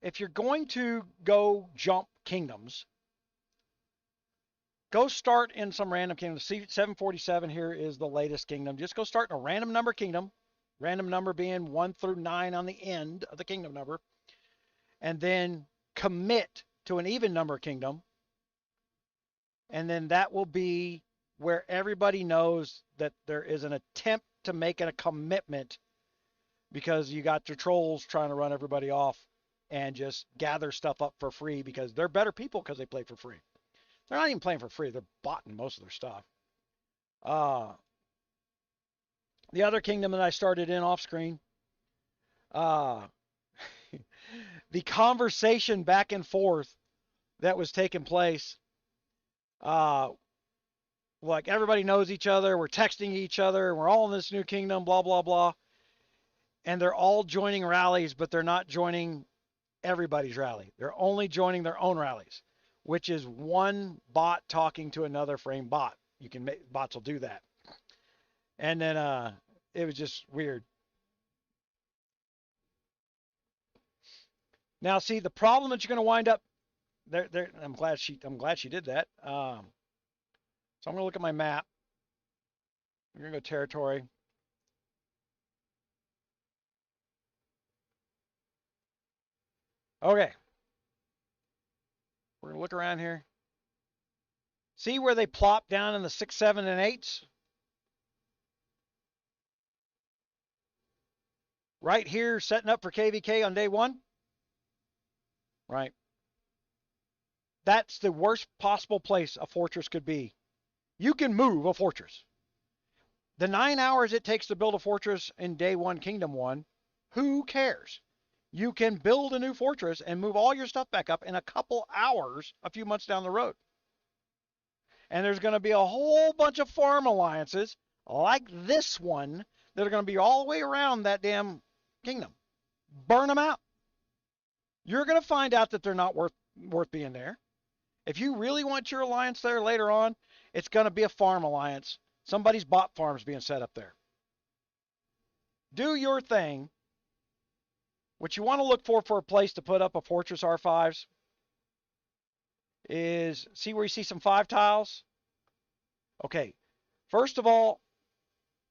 if you're going to go jump kingdoms, go start in some random kingdom. See, 747 here is the latest kingdom. Just go start in a random number kingdom, random number being 1 through 9 on the end of the kingdom number, and then commit to an even number kingdom. And then that will be where everybody knows that there is an attempt to make it a commitment, because you got your trolls trying to run everybody off and just gather stuff up for free because they're better people because they play for free. They're not even playing for free. They're botting most of their stuff. The other kingdom that I started in off screen, the conversation back and forth that was taking place, like everybody knows each other, we're texting each other, we're all in this new kingdom, blah, blah, blah. And they're all joining rallies, but they're not joining everybody's rally. They're only joining their own rallies, which is one bot talking to another frame bot. Bots will do that. And then it was just weird. Now, see, the problem that you're going to wind up there. I'm glad she did that. So I'm going to look at my map. We're going to go territory. Okay. We're going to look around here. See where they plop down in the 6, 7, and 8s? Right here, setting up for KVK on day 1. Right. That's the worst possible place a fortress could be. You can move a fortress. The 9 hours it takes to build a fortress in day 1, Kingdom 1, who cares? You can build a new fortress and move all your stuff back up in a couple hours a few months down the road. And there's going to be a whole bunch of farm alliances like this one that are going to be all the way around that damn kingdom. burn them out. You're going to find out that they're not worth being there. If you really want your alliance there later on, it's going to be a farm alliance. Somebody's bot farm's being set up there. Do your thing. What you want to look for a place to put up a Fortress R5s is, see where you see some 5 tiles? Okay, first of all,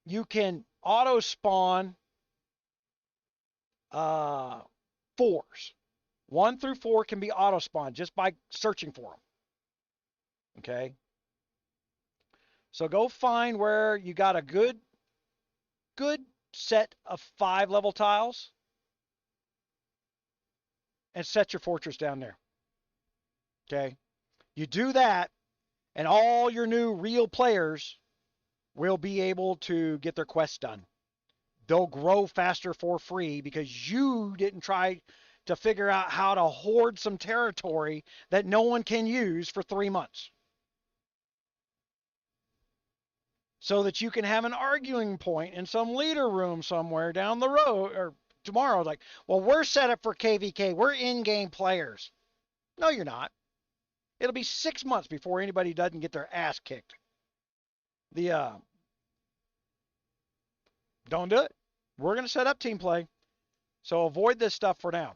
you can auto spawn 4s. 1 through 4 can be auto spawned just by searching for them. Okay, so go find where you got a good set of 5 level tiles and set your fortress down there. Okay, you do that, and all your new real players will be able to get their quests done. They'll grow faster for free because you didn't try to figure out how to hoard some territory that no one can use for 3 months. So that you can have an arguing point in some leader room somewhere down the road or tomorrow. Like, well, we're set up for KVK. We're in-game players. No, you're not. It'll be 6 months before anybody doesn't get their ass kicked. Don't do it. We're going to set up team play. So avoid this stuff for now.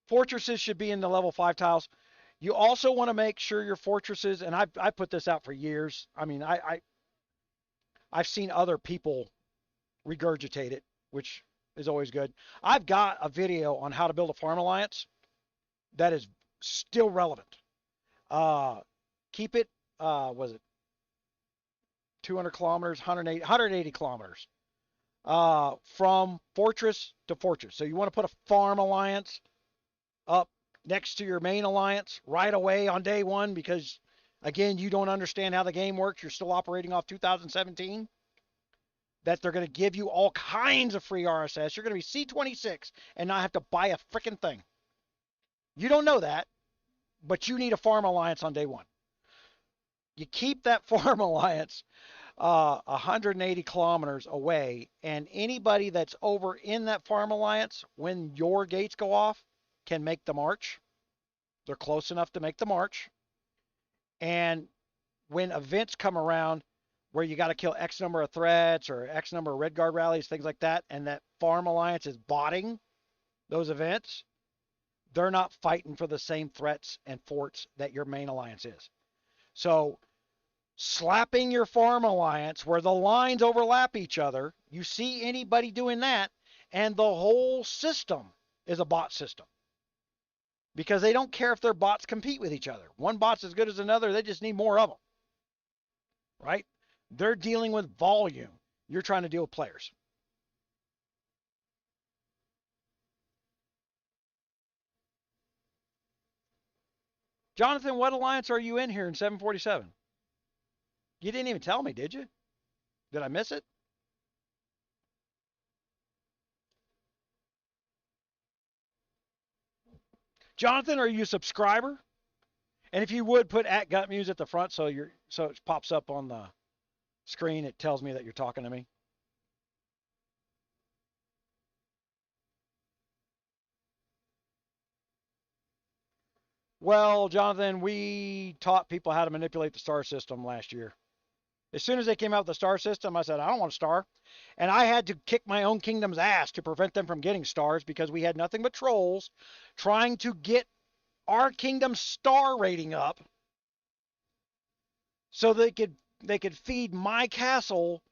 Fortresses should be in the level 5 tiles. You also want to make sure your fortresses, and I put this out for years. I mean, I've seen other people regurgitate it, which is always good. I've got a video on how to build a farm alliance that is still relevant. Keep it, was it 200 kilometers, 180 kilometers from fortress to fortress. So you want to put a farm alliance up next to your main alliance right away on day 1 because, again, you don't understand how the game works. You're still operating off 2017. That they're going to give you all kinds of free RSS. You're going to be C26 and not have to buy a freaking thing. You don't know that, but you need a farm alliance on day 1. You keep that farm alliance 180 kilometers away, and anybody that's over in that farm alliance, when your gates go off, can make the march. They're close enough to make the march. And when events come around where you got to kill X number of threats or X number of Red Guard rallies, things like that, and that farm alliance is botting those events, they're not fighting for the same threats and forts that your main alliance is. So slapping your farm alliance where the lines overlap each other, you see anybody doing that, and the whole system is a bot system. Because they don't care if their bots compete with each other. One bot's as good as another. They just need more of them. Right? They're dealing with volume. You're trying to deal with players. Jonathan, what alliance are you in here in 747? You didn't even tell me, did you? Did I miss it? Jonathan, are you a subscriber? And if you would put @Gunmuse at the front so it pops up on the screen, it tells me that you're talking to me. Well, Jonathan, we taught people how to manipulate the star system last year. As soon as they came out with the star system, I said, I don't want a star. And I had to kick my own kingdom's ass to prevent them from getting stars because we had nothing but trolls trying to get our kingdom's star rating up so they could feed my castle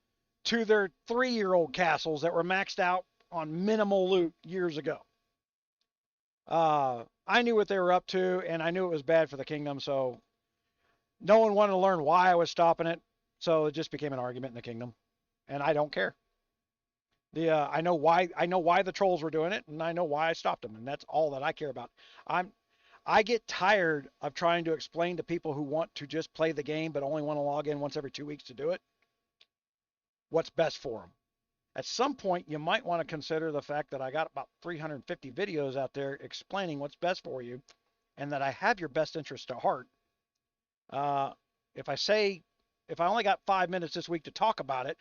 to their 3-year-old castles that were maxed out on minimal loot years ago. I knew what they were up to, and I knew it was bad for the kingdom, so no one wanted to learn why I was stopping it. So it just became an argument in the kingdom, and I don't care. I know why the trolls were doing it, and I know why I stopped them, and that's all that I care about. I get tired of trying to explain to people who want to just play the game but only want to log in once every 2 weeks to do it what's best for them. At some point, you might want to consider the fact that I got about 350 videos out there explaining what's best for you, and that I have your best interest at heart. If I only got 5 minutes this week to talk about it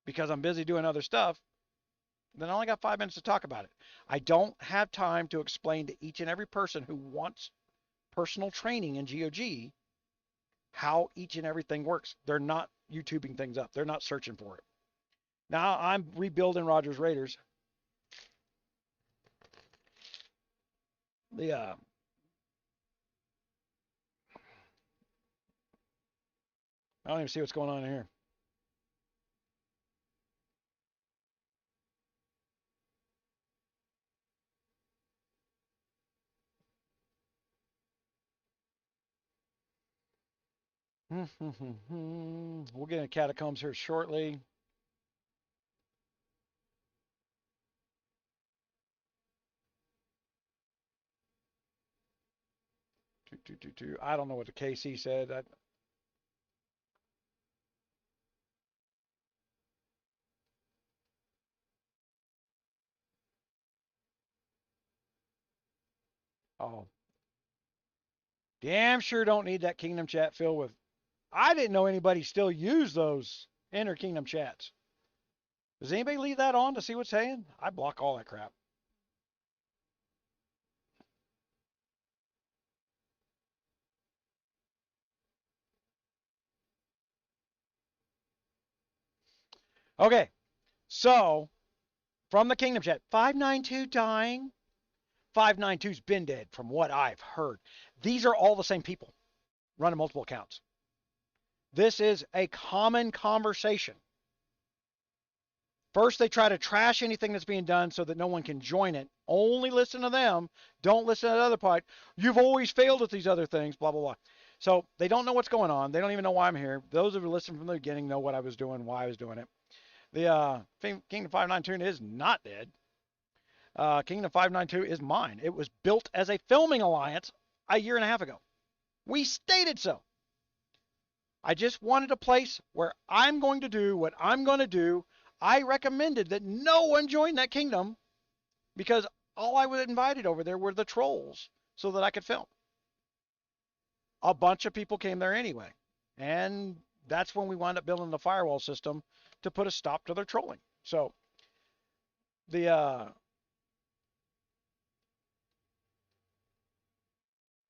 because I'm busy doing other stuff, then I only got 5 minutes to talk about it. I don't have time to explain to each and every person who wants personal training in GOG how each and everything works. They're not YouTubing things up. They're not searching for it. Now I'm rebuilding Rogers Raiders. The I don't even see what's going on in here. We'll get into catacombs here shortly. I don't know what the KC said. Oh, damn sure don't need that Kingdom chat filled with. I didn't know anybody still use those inner Kingdom chats. Does anybody leave that on to see what's saying? I block all that crap. Okay, so from the Kingdom chat, 592 dying. 592's been dead from what I've heard. These are all the same people running multiple accounts. This is a common conversation. First, they try to trash anything that's being done so that no one can join it. Only listen to them. Don't listen to the other part. You've always failed at these other things, blah, blah, blah. So they don't know what's going on. They don't even know why I'm here. Those who have listened from the beginning know what I was doing, why I was doing it. The Kingdom 592 is not dead. Kingdom 592 is mine. It was built as a filming alliance a year and a half ago. We stated so. I just wanted a place where I'm going to do what I'm going to do. I recommended that no one join that kingdom because all I was invited over there were the trolls so that I could film. A bunch of people came there anyway. And that's when we wound up building the firewall system to put a stop to their trolling. So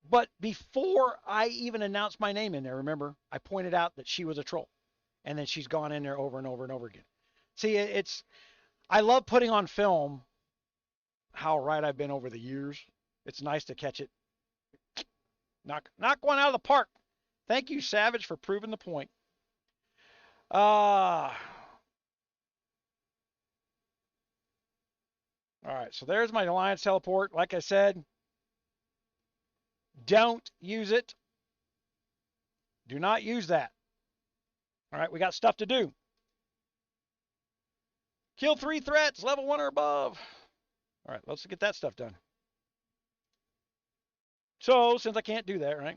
but before I even announced my name in there, remember, I pointed out that she was a troll. And then she's gone in there over and over and over again. See, I love putting on film how right I've been over the years. It's nice to catch it. Knock one out of the park. Thank you, Savage, for proving the point. All right, so there's my Alliance teleport. Like I said, don't use it. Do not use that. All right, we got stuff to do. Kill 3 threats, level 1 or above. All right, let's get that stuff done. So, since I can't do that, right?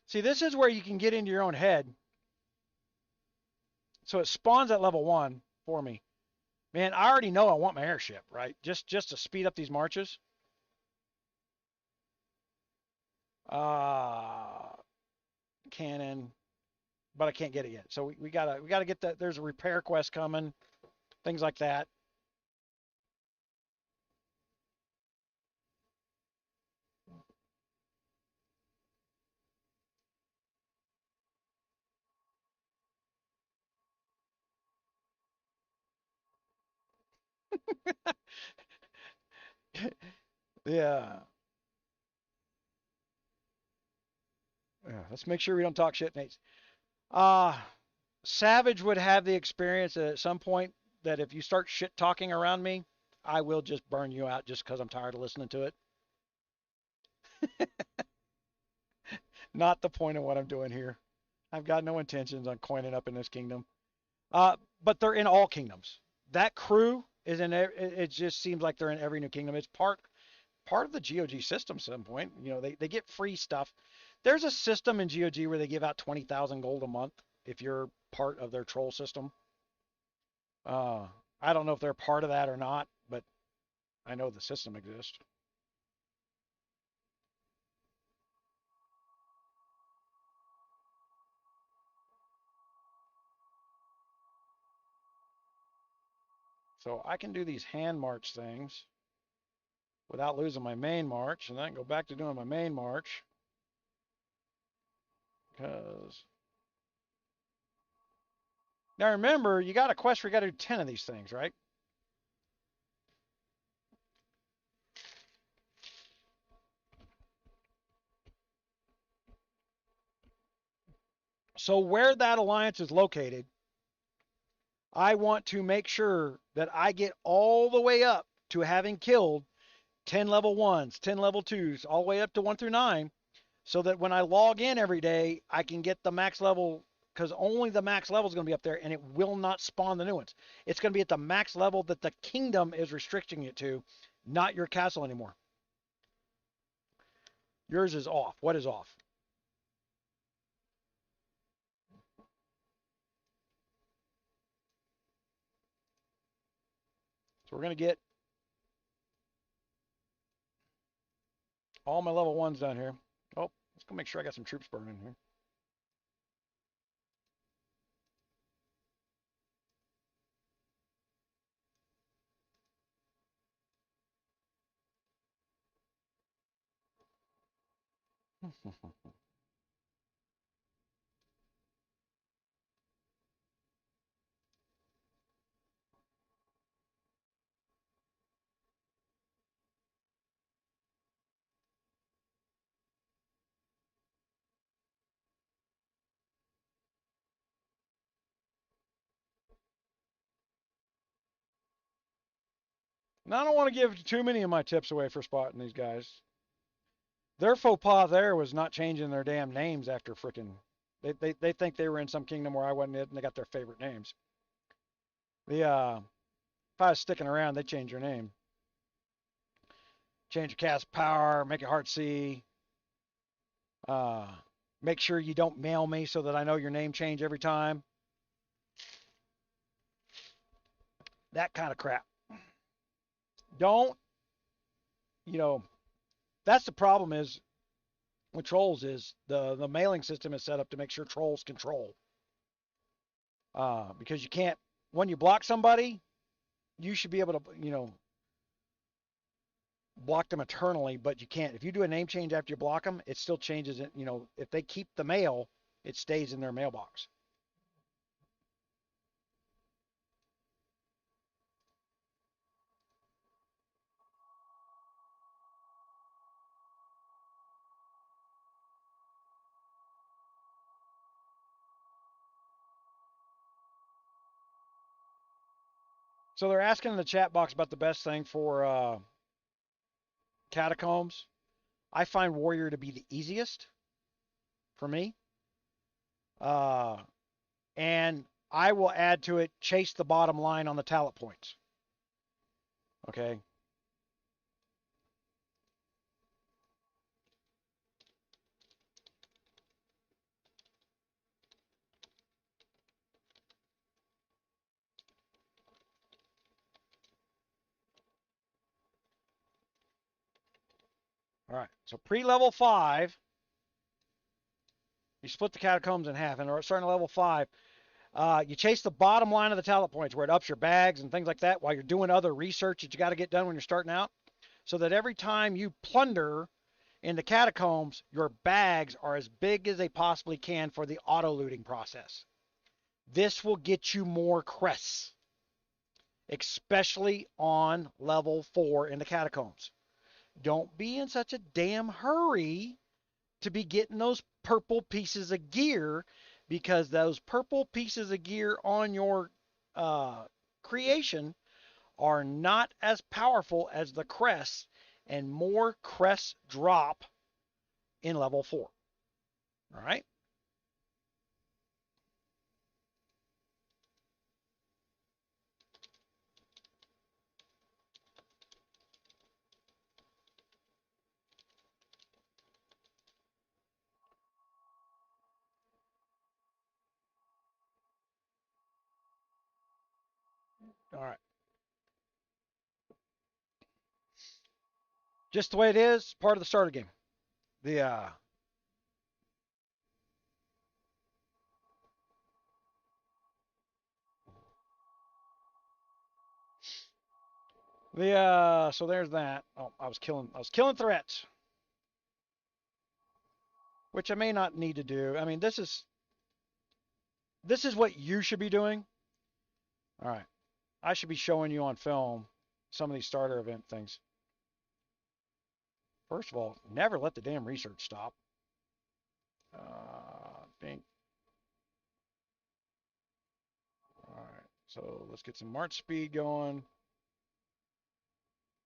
See, this is where you can get into your own head. So it spawns at level 1 for me. Man, I already know I want my airship, right? Just to speed up these marches. Cannon, but I can't get it yet. So we gotta get that. There's a repair quest coming, things like that. Yeah. Yeah. Let's make sure we don't talk shit, Nate. Savage would have the experience at some point that if you start shit talking around me, I will just burn you out just because I'm tired of listening to it. Not the point of what I'm doing here. I've got no intentions on coining up in this kingdom. But they're in all kingdoms. That crew is in. It just seems like they're in every new kingdom. It's part of the GOG system. At some point, you know, they get free stuff. There's a system in GOG where they give out 20,000 gold a month if you're part of their troll system. I don't know if they're part of that or not, but I know the system exists. So I can do these hand march things without losing my main march, and then go back to doing my main march. Because now remember, you got a quest where you got to do 10 of these things, right? So where that alliance is located, I want to make sure that I get all the way up to having killed 10 level 1s, 10 level 2s, all the way up to 1 through 9, so that when I log in every day, I can get the max level, because only the max level is going to be up there, and it will not spawn the new ones. It's going to be at the max level that the kingdom is restricting it to, not your castle anymore. Yours is off. What is off? So we're going to get all my level 1s down here. Oh, let's go make sure I got some troops burning here. Now, I don't want to give too many of my tips away for spotting these guys. Their faux pas there was not changing their damn names after frickin'. They think they were in some kingdom where I wasn't in, and they got their favorite names. If I was sticking around, they'd change your name. Change your cast power, make it hard to see. Make sure you don't mail me so that I know your name change every time. That kind of crap. Don't, you know, that's the problem is with trolls is the mailing system is set up to make sure trolls control. Because you can't, when you block somebody, you should be able to, block them eternally, but you can't. If you do a name change after you block them, it still changes it. If they keep the mail, it stays in their mailbox. So they're asking in the chat box about the best thing for catacombs. I find warrior to be the easiest for me. And I will add to it chase the bottom line on the talent points. Okay. All right. So pre-level 5, you split the catacombs in half, and starting at level 5, you chase the bottom line of the talent points where it ups your bags and things like that while you're doing other research that you got to get done when you're starting out, so that every time you plunder in the catacombs, your bags are as big as they possibly can for the auto looting process. This will get you more crests, especially on level 4 in the catacombs. Don't be in such a damn hurry to be getting those purple pieces of gear, because those purple pieces of gear on your creation are not as powerful as the crests, and more crests drop in level 4. All right. All right. Just the way it is, part of the starter game. The So there's that. Oh, I was killing threats, which I may not need to do. I mean, this is what you should be doing. All right. I should be showing you on film some of these starter event things. First of all, never let the damn research stop. Think. All right. So let's get some March speed going.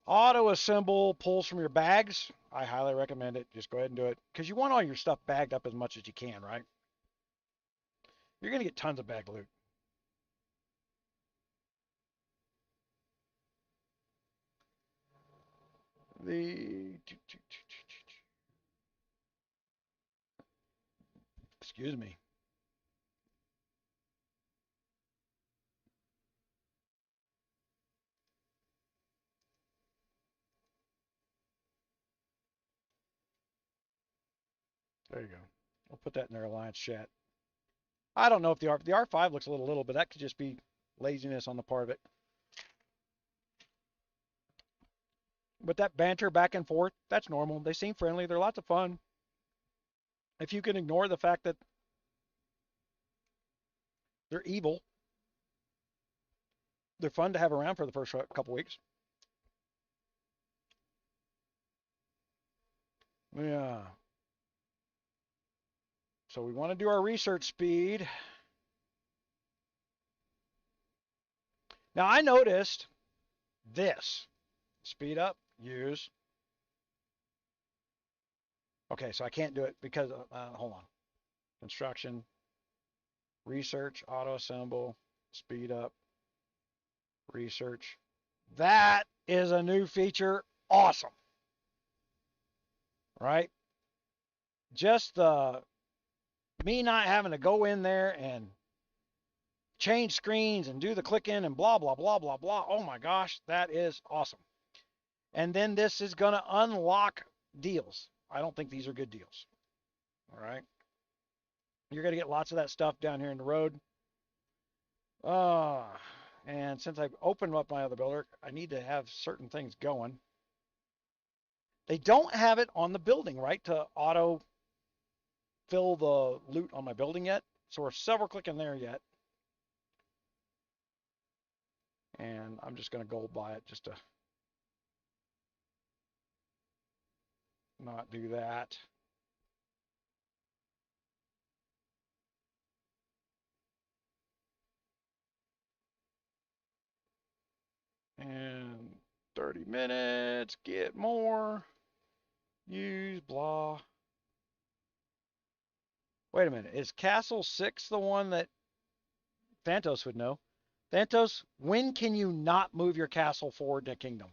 Auto assemble pulls from your bags. I highly recommend it. Just go ahead and do it because you want all your stuff bagged up as much as you can, right? You're going to get tons of bag loot. Excuse me. There you go. I'll put that in their alliance chat. I don't know if the R5 looks a little, but that could just be laziness on the part of it. But that banter back and forth, that's normal. They seem friendly. They're lots of fun. If you can ignore the fact that they're evil, they're fun to have around for the first couple weeks. Yeah. So we want to do our research speed. Now I noticed this. Speed up, use. Okay, so I can't do it because, hold on. Construction, research, auto assemble, speed up, research. That is a new feature. Awesome. Right? Just me not having to go in there and change screens and do the click in and blah, blah, blah, blah, blah. Oh my gosh, that is awesome. And then this is going to unlock deals. I don't think these are good deals. All right. You're going to get lots of that stuff down here in the road. And since I've opened up my other builder, I need to have certain things going. They don't have it on the building, right, to auto fill the loot on my building yet. So we're several clicking there yet. And I'm just going to gold buy it just to not do that. And 30 minutes, get more, use, blah. Wait a minute, is Castle 6 the one that Thantos would know? Thantos, when can you not move your castle forward in a kingdom?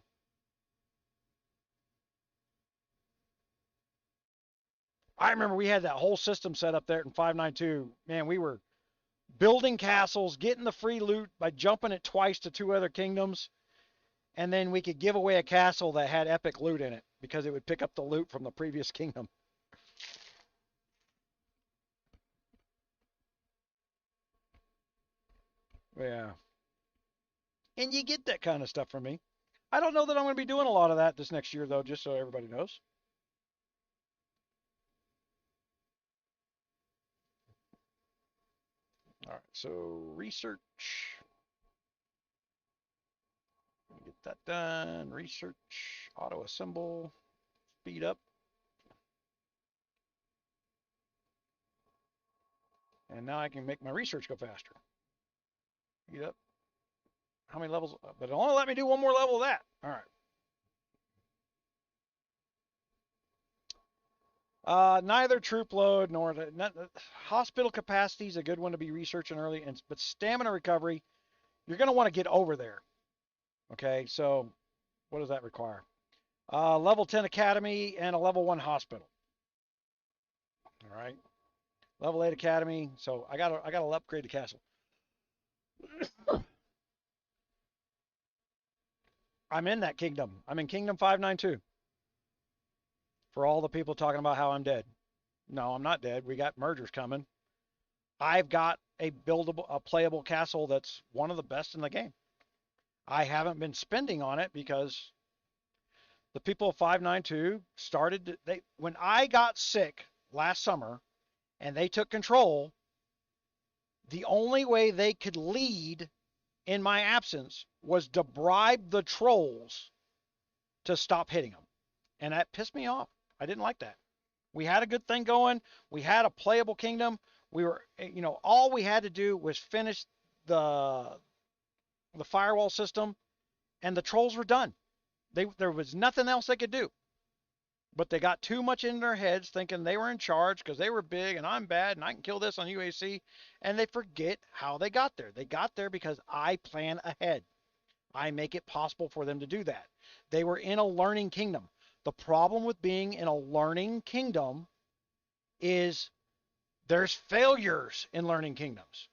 I remember we had that whole system set up there in 592. Man, we were building castles, getting the free loot by jumping it twice to two other kingdoms, and then we could give away a castle that had epic loot in it because it would pick up the loot from the previous kingdom. Yeah. And you get that kind of stuff from me. I don't know that I'm going to be doing a lot of that this next year, though, just so everybody knows. All right, so research. Get that done. Research, auto assemble, speed up. And now I can make my research go faster. Speed up. How many levels? But it'll only let me do one more level of that. All right. Neither troop load nor hospital capacity is a good one to be researching early, but stamina recovery, you're going to want to get over there. Okay, so what does that require? Level 10 academy and a level 1 hospital. All right, level 8 academy. So I gotta upgrade the castle. I'm in that kingdom. I'm in Kingdom 592. For all the people talking about how I'm dead. No, I'm not dead. We got mergers coming. I've got a playable castle that's one of the best in the game. I haven't been spending on it because the people of 592 started, when I got sick last summer and they took control, the only way they could lead in my absence was to bribe the trolls to stop hitting them. And that pissed me off. I didn't like that. We had a good thing going. We had a playable kingdom. We were, all we had to do was finish the firewall system, and the trolls were done. There was nothing else they could do. But they got too much in their heads thinking they were in charge because they were big and I'm bad and I can kill this on UAC. And they forget how they got there. They got there because I plan ahead. I make it possible for them to do that. They were in a learning kingdom. The problem with being in a learning kingdom is there's failures in learning kingdoms.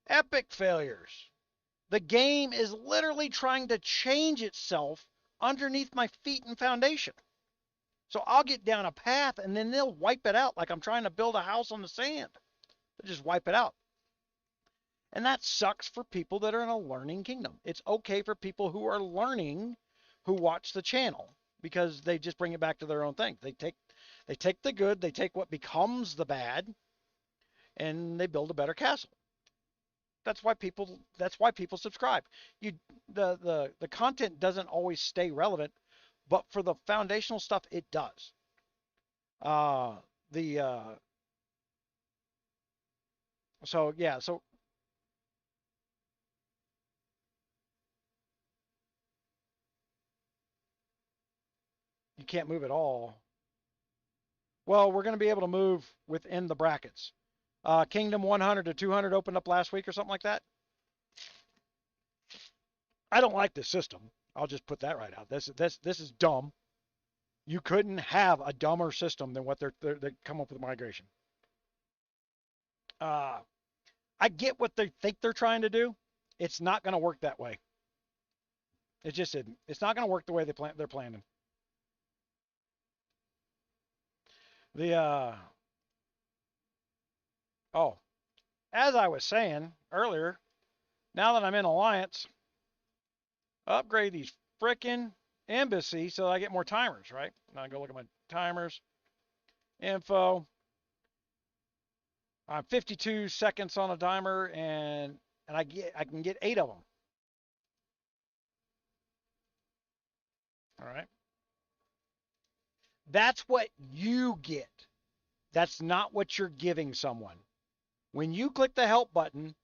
Epic failures. The game is literally trying to change itself underneath my feet and foundation. So I'll get down a path and then they'll wipe it out like I'm trying to build a house on the sand. They'll just wipe it out. And that sucks for people that are in a learning kingdom. It's okay for people who are learning, who watch the channel, because they just bring it back to their own thing. They take the good, they take what becomes the bad, and they build a better castle. That's why people subscribe. The content doesn't always stay relevant, but for the foundational stuff it does. The so yeah, so you can't move at all. Well, we're going to be able to move within the brackets. Kingdom 100 to 200 opened up last week or something like that. I don't like this system. I'll just put that right out. This is dumb. You couldn't have a dumber system than what they come up with migration. I get what they think they're trying to do. It's not going to work that way. It just isn't. It's not going to work the way they're planning. The oh, as I was saying earlier, now that I'm in Alliance, upgrade these frickin' embassy so I get more timers, right? Now I go look at my timers, info. I'm 52 seconds on a timer, and I can get 8 of them. All right. That's what you get. That's not what you're giving someone. When you click the help button,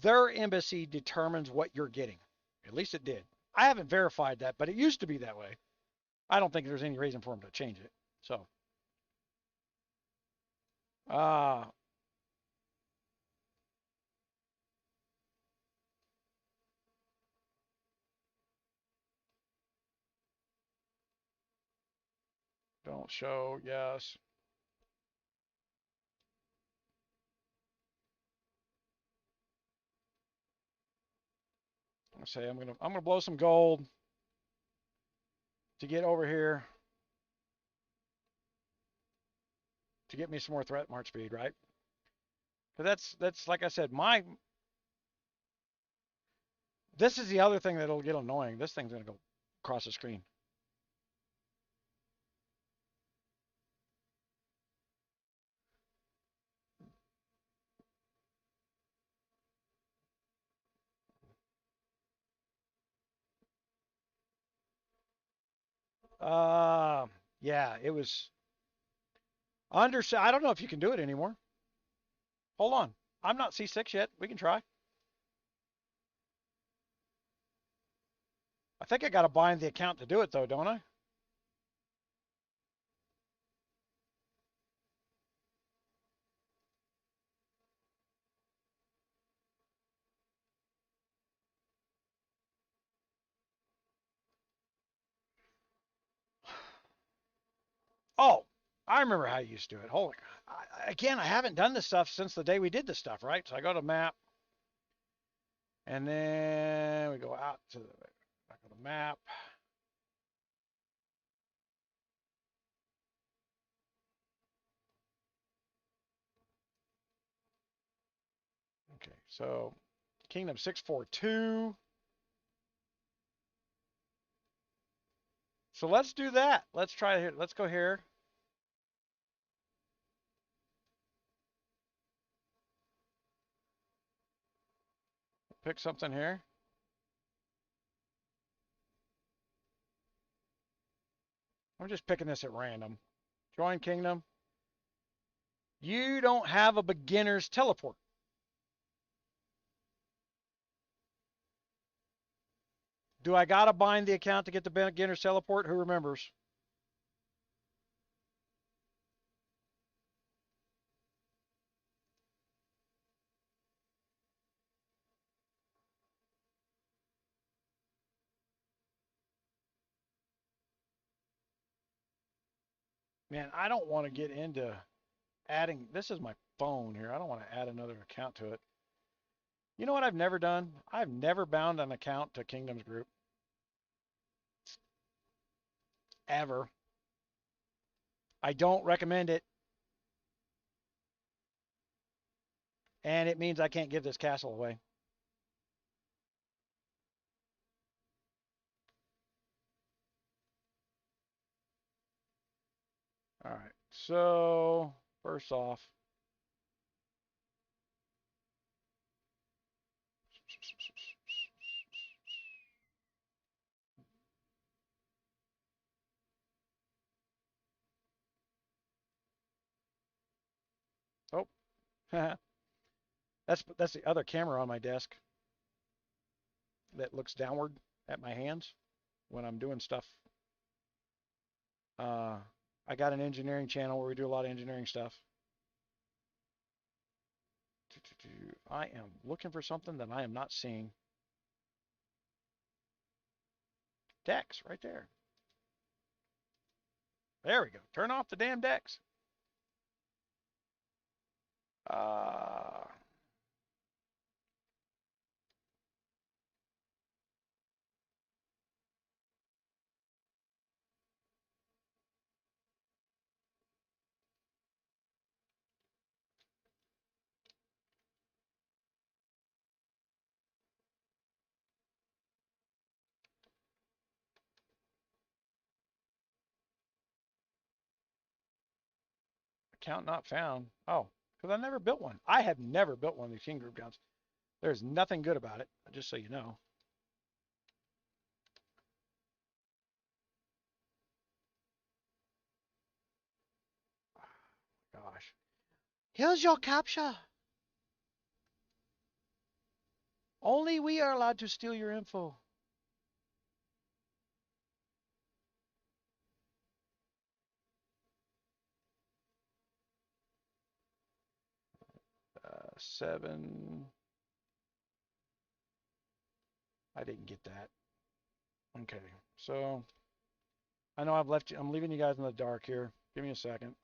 their embassy determines what you're getting. At least it did. I haven't verified that, but it used to be that way. I don't think there's any reason for them to change it. So, don't show, yes. I say I'm gonna blow some gold to get over here to get me some more threat march speed, right? But that's like I said, this is the other thing that'll get annoying. This thing's gonna go across the screen. Yeah, it was I don't know if you can do it anymore. Hold on. I'm not C6 yet. We can try. I think I got to bind the account to do it, though, don't I? Oh, I remember how you used to do it. Holy, again, I haven't done this stuff since the day we did this stuff, right? So I go to map, and then we go out to I go to map. Okay, so Kingdom 642. So let's do that. Let's try here. Let's go here. Pick something here. I'm just picking this at random. Join kingdom. You don't have a beginner's teleport. Do I got to bind the account to get the beginner's teleport? Who remembers? Man, I don't want to get into adding. This is my phone here. I don't want to add another account to it. You know what I've never done? I've never bound an account to Kingdoms Group. Ever. I don't recommend it. And it means I can't give this castle away. All right. So, first off, oh, that's the other camera on my desk that looks downward at my hands when I'm doing stuff. I got an engineering channel where we do a lot of engineering stuff. I am looking for something that I am not seeing. Decks right there. There we go. Turn off the damn decks. Account not found. Oh, because I never built one. I have never built one of these King Group guns. There's nothing good about it, just so you know. Gosh. Here's your capture. Only we are allowed to steal your info. Seven. I didn't get that. Okay, so I know I've left you. I'm leaving you guys in the dark here. Give me a second.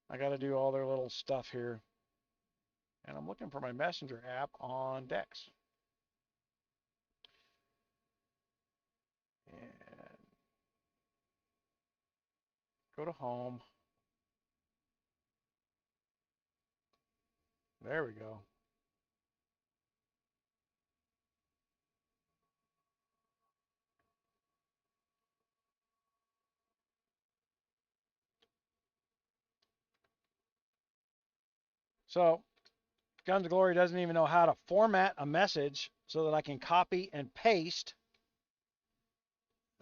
I got to do all their little stuff here. And I'm looking for my messenger app on Dex. And go to home. There we go. So Guns of Glory doesn't even know how to format a message so that I can copy and paste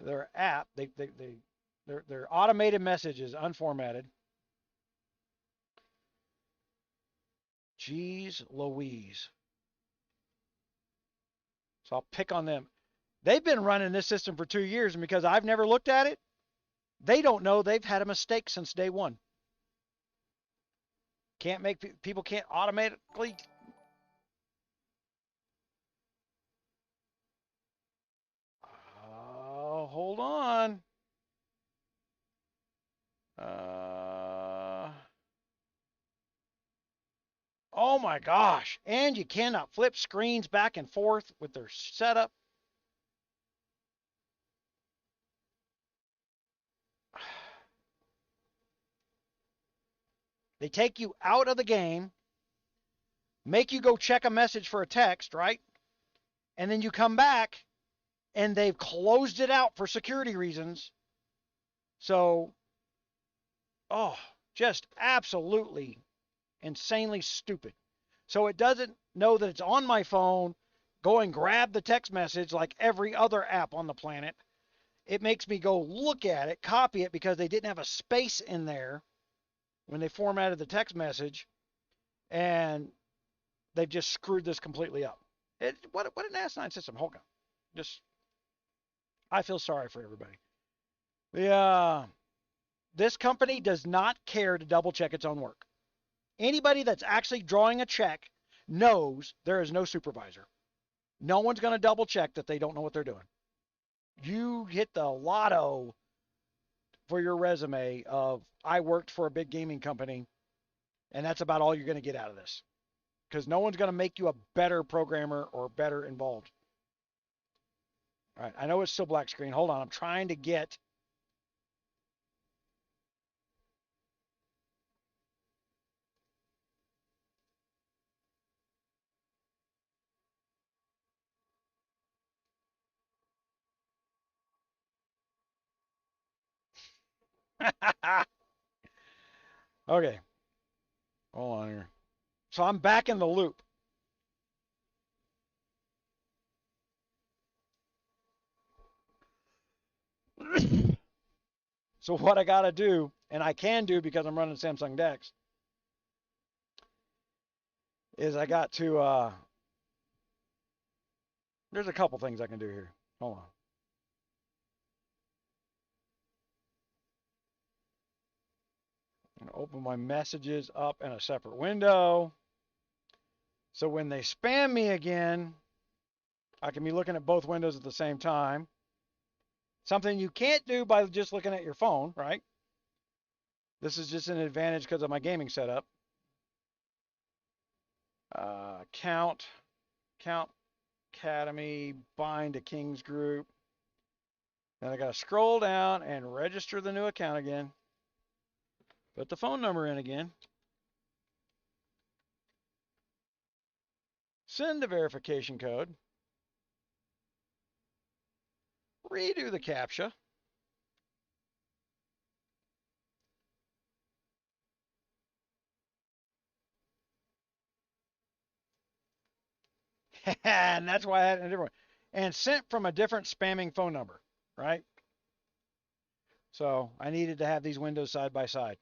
their app. Their automated messages unformatted. Jeez Louise. So I'll pick on them. They've been running this system for 2 years, and because I've never looked at it, they don't know they've had a mistake since day one. Can't make people can't automatically. Oh, hold on. Oh my gosh. And you cannot flip screens back and forth with their setup. They take you out of the game, make you go check a message for a text, right? And then you come back and they've closed it out for security reasons. So, oh, just absolutely insanely stupid. So it doesn't know that it's on my phone, go and grab the text message like every other app on the planet. It makes me go look at it, copy it because they didn't have a space in there when they formatted the text message, and they've just screwed this completely up. What an asinine system. Hold on. Just, I feel sorry for everybody. This company does not care to double check its own work. Anybody that's actually drawing a check knows there is no supervisor. No one's going to double check that they don't know what they're doing. You hit the lotto for your resume of I worked for a big gaming company, and that's about all you're going to get out of this. Because no one's going to make you a better programmer or better involved. All right, I know it's still black screen. Hold on, I'm trying to get. Okay, hold on here. So I'm back in the loop. So what I got to do, and I can do because I'm running Samsung DeX, is I got to, there's a couple things I can do here. Hold on. I'm going to open my messages up in a separate window. So when they spam me again, I can be looking at both windows at the same time. Something you can't do by just looking at your phone, right? This is just an advantage because of my gaming setup. Count Academy, bind to King's Group. Then I got to scroll down and register the new account again. Put the phone number in again. Send the verification code. Redo the CAPTCHA. And that's why I had a different one. And sent from a different spamming phone number, right? So I needed to have these windows side by side.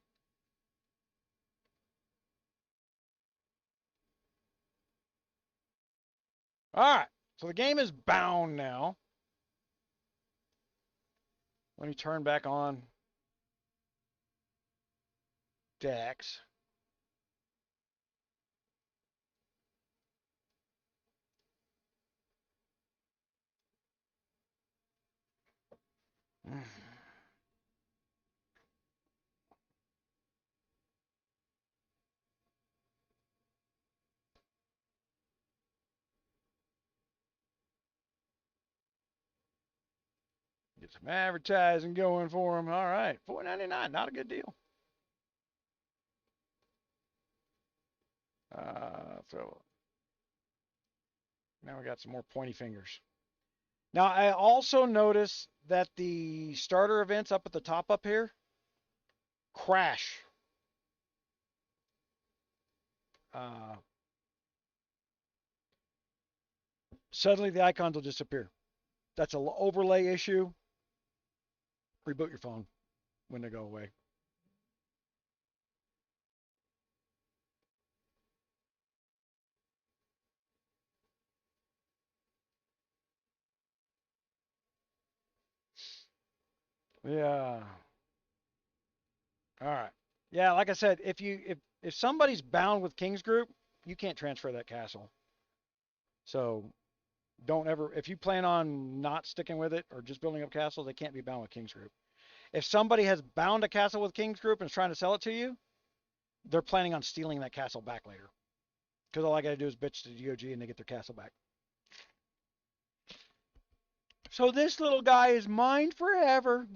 All right, so the game is bound now. Let me turn back on DeX. Get some advertising going for them. All right, $4.99, not a good deal. So now we got some more pointy fingers. Now I also notice that the starter events up at the top up here crash. Suddenly the icons will disappear. That's an overlay issue. Reboot your phone when they go away. Yeah. All right. Yeah, like I said, if somebody's bound with King's Group, you can't transfer that castle. So don't ever, if you plan on not sticking with it or just building up castles, they can't be bound with King's Group. If somebody has bound a castle with King's Group and is trying to sell it to you, they're planning on stealing that castle back later. Because all I got to do is bitch to GOG and they get their castle back. So this little guy is mine forever.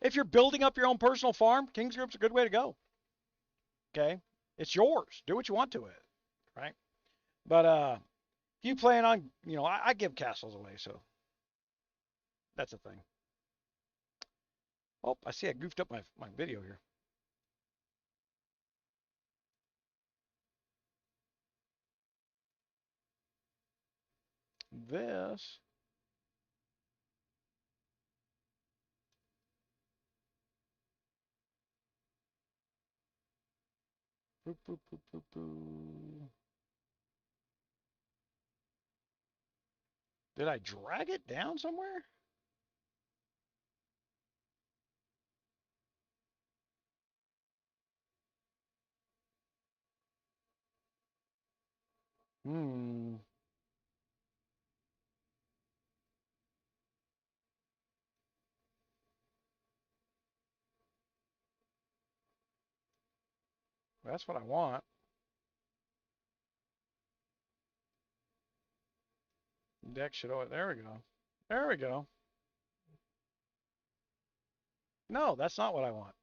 If you're building up your own personal farm, King's Group's a good way to go. Okay? It's yours. Do what you want to it. Right? But If you plan on, I give castles away, so that's a thing. Oh, I see I goofed up my video here. This. Boop, boop, boop, boop, boop. Did I drag it down somewhere? Hmm. That's what I want. Deck should. Oh, there we go. There we go. No, that's not what I want.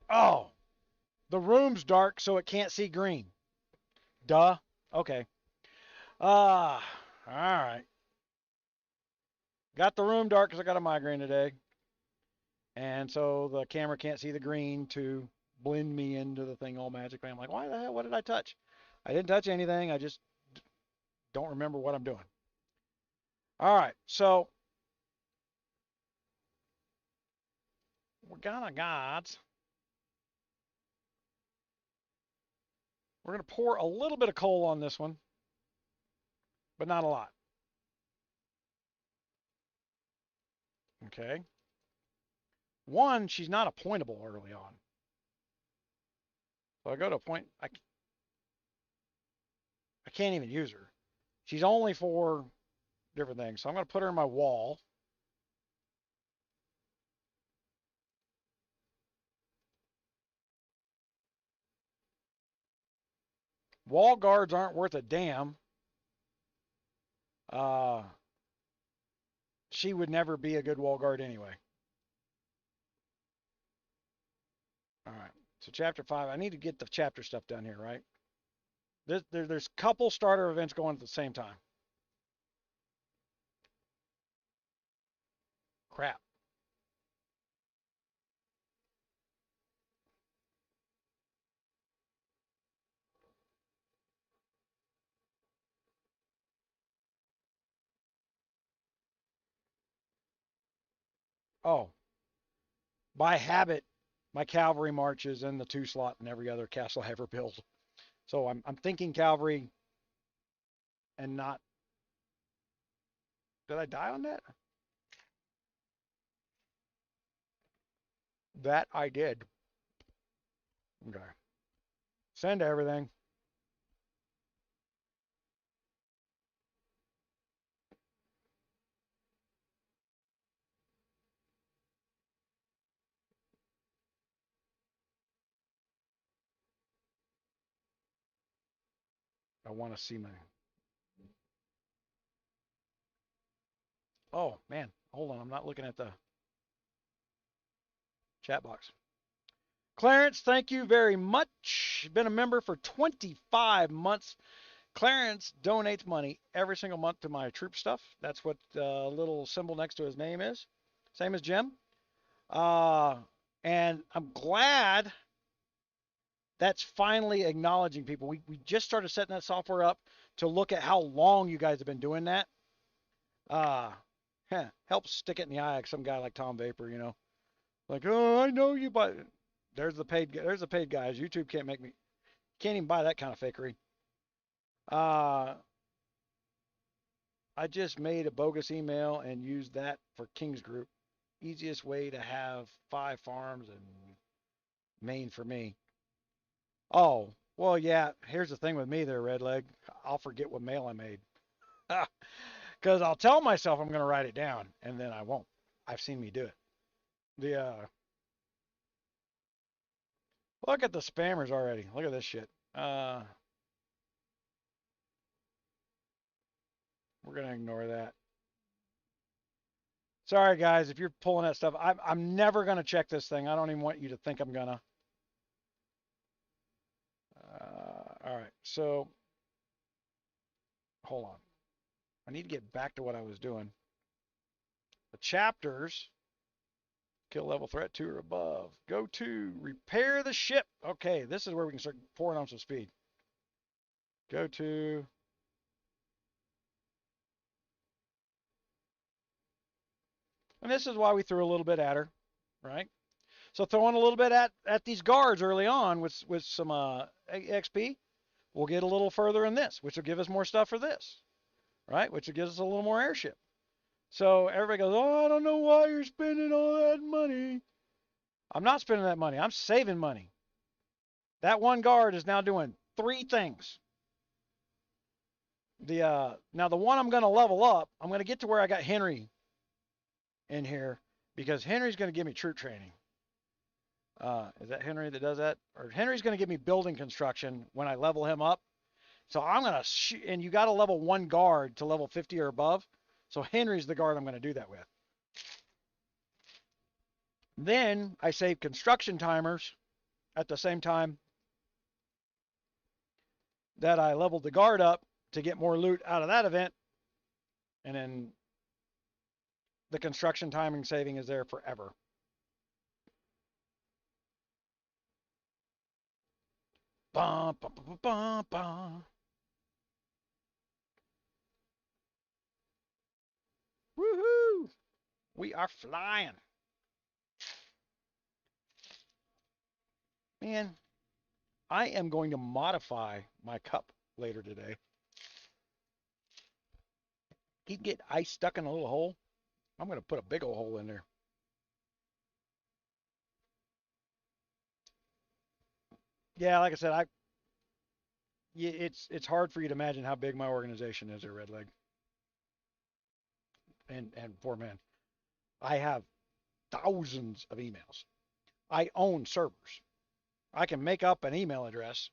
Oh, the room's dark, so it can't see green. Duh. Okay. Ah, all right. Got the room dark because I got a migraine today. And so the camera can't see the green to blend me into the thing all magically. I'm like, why the hell? What did I touch? I didn't touch anything. I just don't remember what I'm doing. All right. So we're gonna we're gonna pour a little bit of coal on this one, but not a lot. Okay. One, she's not a pointable early on. So I go to a point, I can't even use her. She's only for different things. So I'm going to put her in my wall. Wall guards aren't worth a damn. Uh, she would never be a good wall guard anyway. All right. So chapter 5, I need to get the chapter stuff done here, right? There's a couple starter events going at the same time. Crap. Oh, by habit, my cavalry marches in the 2 slot in every other castle I ever built. So I'm thinking cavalry and not. Did I die on that? That I did. Okay. Send everything. I want to see my. Oh, man. Hold on. I'm not looking at the chat box. Clarence, thank you very much. Been a member for 25 months. Clarence donates money every single month to my troop stuff. That's what the little symbol next to his name is. Same as Jim. Uh, and I'm glad that's finally acknowledging people. We just started setting that software up to look at how long you guys have been doing that. Uh, helps stick it in the eye of some guy like Tom Vapor. Like, oh, I know you, but there's the paid guys. YouTube can't even buy that kind of fakery. Uh, I just made a bogus email and used that for King's Group. Easiest way to have 5 farms and Maine for me. Oh, well, yeah. Here's the thing with me there, Redleg. I'll forget what mail I made. Because I'll tell myself I'm going to write it down, and then I won't. I've seen me do it. The Look at the spammers already. Look at this shit. We're going to ignore that. Sorry, guys, if you're pulling that stuff. I'm never going to check this thing. I don't even want you to think I'm going to. So, hold on. I need to get back to what I was doing. The chapters, kill level threat 2 or above. Go to repair the ship. Okay, this is where we can start pouring on some speed. Go to and this is why we threw a little bit at her, right? So throwing a little bit at these guards early on with some XP, we'll get a little further in this, which will give us more stuff for this, right? Which will give us a little more airship. So everybody goes, oh, I don't know why you're spending all that money. I'm not spending that money. I'm saving money. That one guard is now doing 3 things. Now the one I'm going to level up, I'm going to get to where I got Henry in here because Henry's going to give me troop training. Is that Henry that does that? Or Henry's going to give me building construction when I level him up. So I'm going to and you got to level 1 guard to level 50 or above. So Henry's the guard I'm going to do that with. Then I save construction timers at the same time that I leveled the guard up to get more loot out of that event. And then the construction timing saving is there forever. Bum, bum, bum, bum, bum. Woohoo! We are flying. Man, I am going to modify my cup later today. He'd get ice stuck in a little hole. I'm going to put a big old hole in there. Yeah, like I said, it's hard for you to imagine how big my organization is at Red Leg. And poor man, I have thousands of emails. I own servers. I can make up an email address,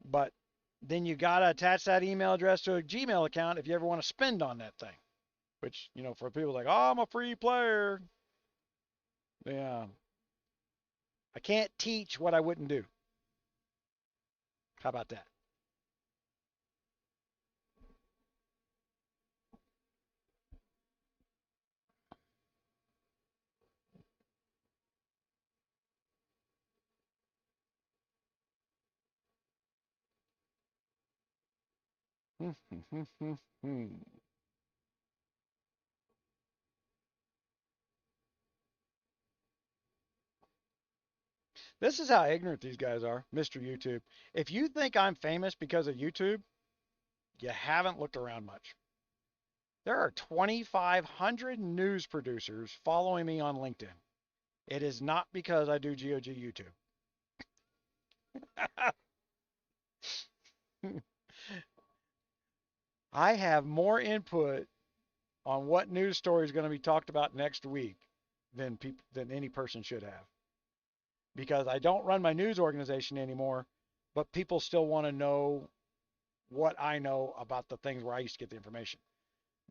but then you got to attach that email address to a Gmail account if you ever want to spend on that thing. Which, you know, for people like, oh, I'm a free player. Yeah. I can't teach what I wouldn't do. How about that? This is how ignorant these guys are, Mr. YouTube. If you think I'm famous because of YouTube, you haven't looked around much. There are 2,500 news producers following me on LinkedIn. It is not because I do GOG YouTube. I have more input on what news story is going to be talked about next week than any person should have. Because I don't run my news organization anymore, but people still want to know what I know about the things where I used to get the information.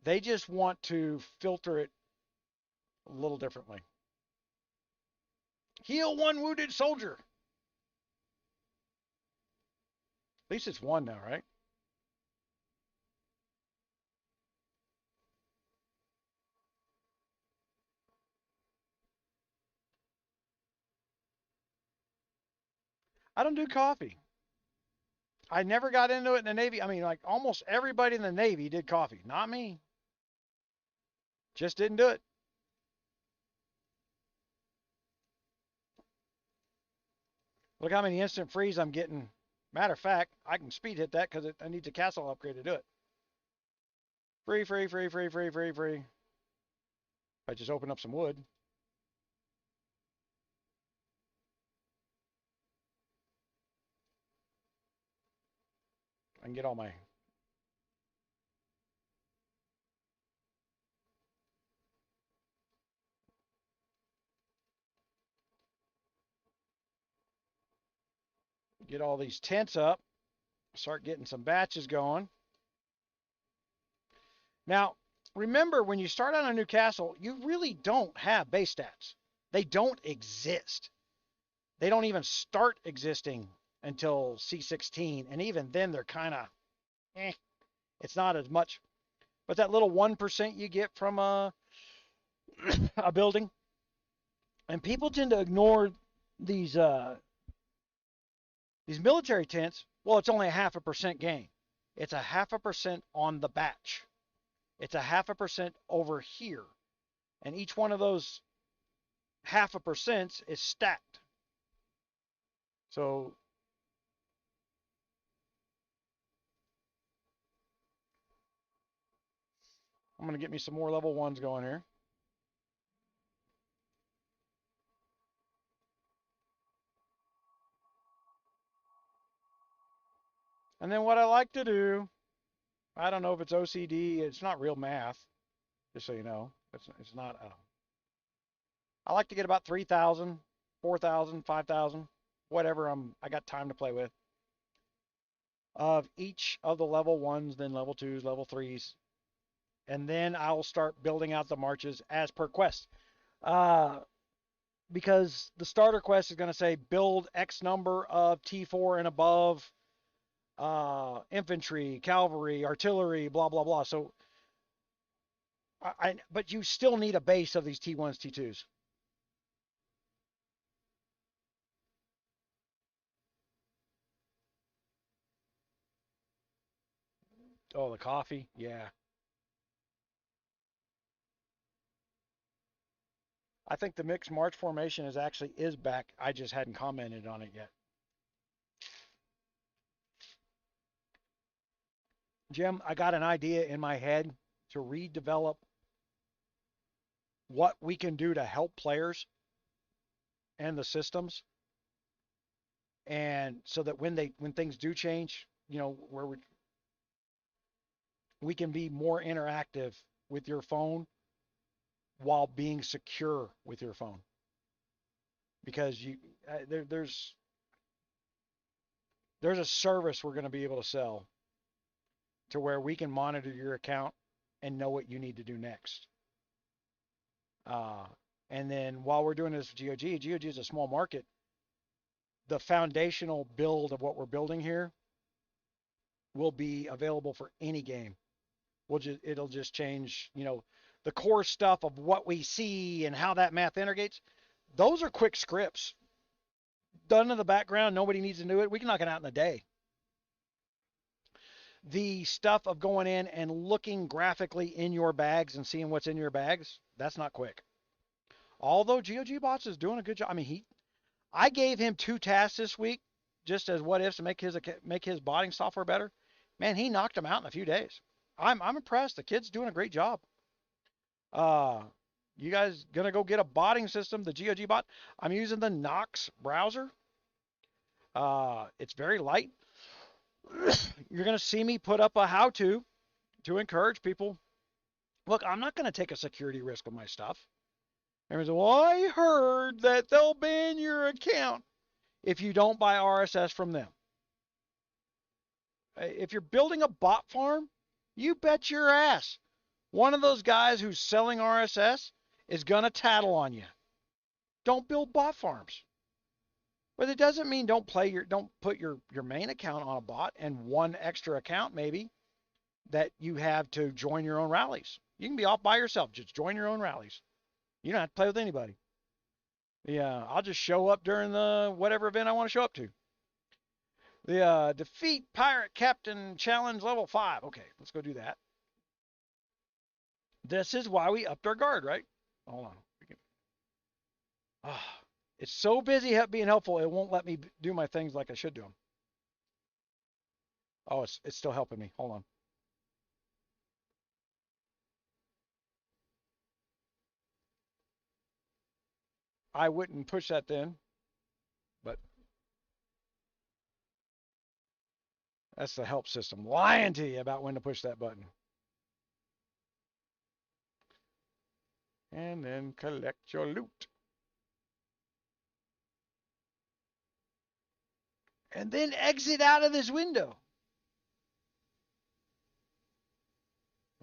They just want to filter it a little differently. Heal 1 wounded soldier. At least it's 1 now, right? I don't do coffee. I never got into it in the Navy. I mean, like almost everybody in the Navy did coffee. Not me. Just didn't do it. Look how many instant freeze I'm getting. Matter of fact, I can speed hit that because I need the castle upgrade to do it. Free, free, free, free, free, free, free. If I just open up some wood. I can get all my... Get all these tents up. Start getting some batches going. Now, remember, when you start on a new castle, you really don't have base stats. They don't exist. They don't even start existing until C16. And even then, they're kind of, it's not as much. But that little 1% you get from a building, and people tend to ignore these military tents. Well, it's only a 0.5% gain. It's a 0.5% on the batch. It's a 0.5% over here. And each one of those 0.5% is stacked. So I'm going to get me some more level 1s going here. And then what I like to do, I don't know if it's OCD, it's not real math, just so you know. It's not, I like to get about 3,000, 4,000, 5,000, whatever I got time to play with, of each of the level 1s, then level 2s, level 3s. And then I'll start building out the marches as per quest. Because the starter quest is going to say build X number of T4 and above infantry, cavalry, artillery, blah, blah, blah. So, but you still need a base of these T1s, T2s. Oh, the coffee? Yeah. I think the mixed march formation is back. I just hadn't commented on it yet. Jim, I got an idea in my head to redevelop what we can do to help players and the systems, and so that when things do change, where we can be more interactive with your phone while being secure with your phone, because there's a service we're going to be able to sell to where we can monitor your account and know what you need to do next. And then while we're doing this with GOG is a small market. The foundational build of what we're building here will be available for any game. It'll just change, the core stuff of what we see and how that math integrates. Those are quick scripts done in the background. Nobody needs to do it. We can knock it out in a day. The stuff of going in and looking graphically in your bags and seeing what's in your bags, that's not quick. Although GOG Bots is doing a good job. I mean, I gave him 2 tasks this week just as what ifs to make his botting software better. Man, he knocked them out in a few days. I'm impressed. The kid's doing a great job. You guys gonna go get a botting system, the GOG bot? I'm using the Nox browser. It's very light. You're gonna see me put up a how-to to encourage people. Look, I'm not gonna take a security risk with my stuff. Everyone's like, well, I heard that they'll ban your account if you don't buy RSS from them. If you're building a bot farm, you bet your ass one of those guys who's selling RSS is going to tattle on you. Don't build bot farms. But it doesn't mean don't put your main account on a bot and one extra account maybe that you have to join your own rallies. You can be off by yourself. Just join your own rallies. You don't have to play with anybody. Yeah, I'll just show up during the whatever event I want to show up to. The defeat pirate captain challenge level 5. Okay, let's go do that. This is why we upped our guard, right? Hold on. It's so busy being helpful, it won't let me do my things like I should do them. Oh, it's still helping me. Hold on. I wouldn't push that then, but that's the help system lying to you about when to push that button. And then collect your loot. And then exit out of this window.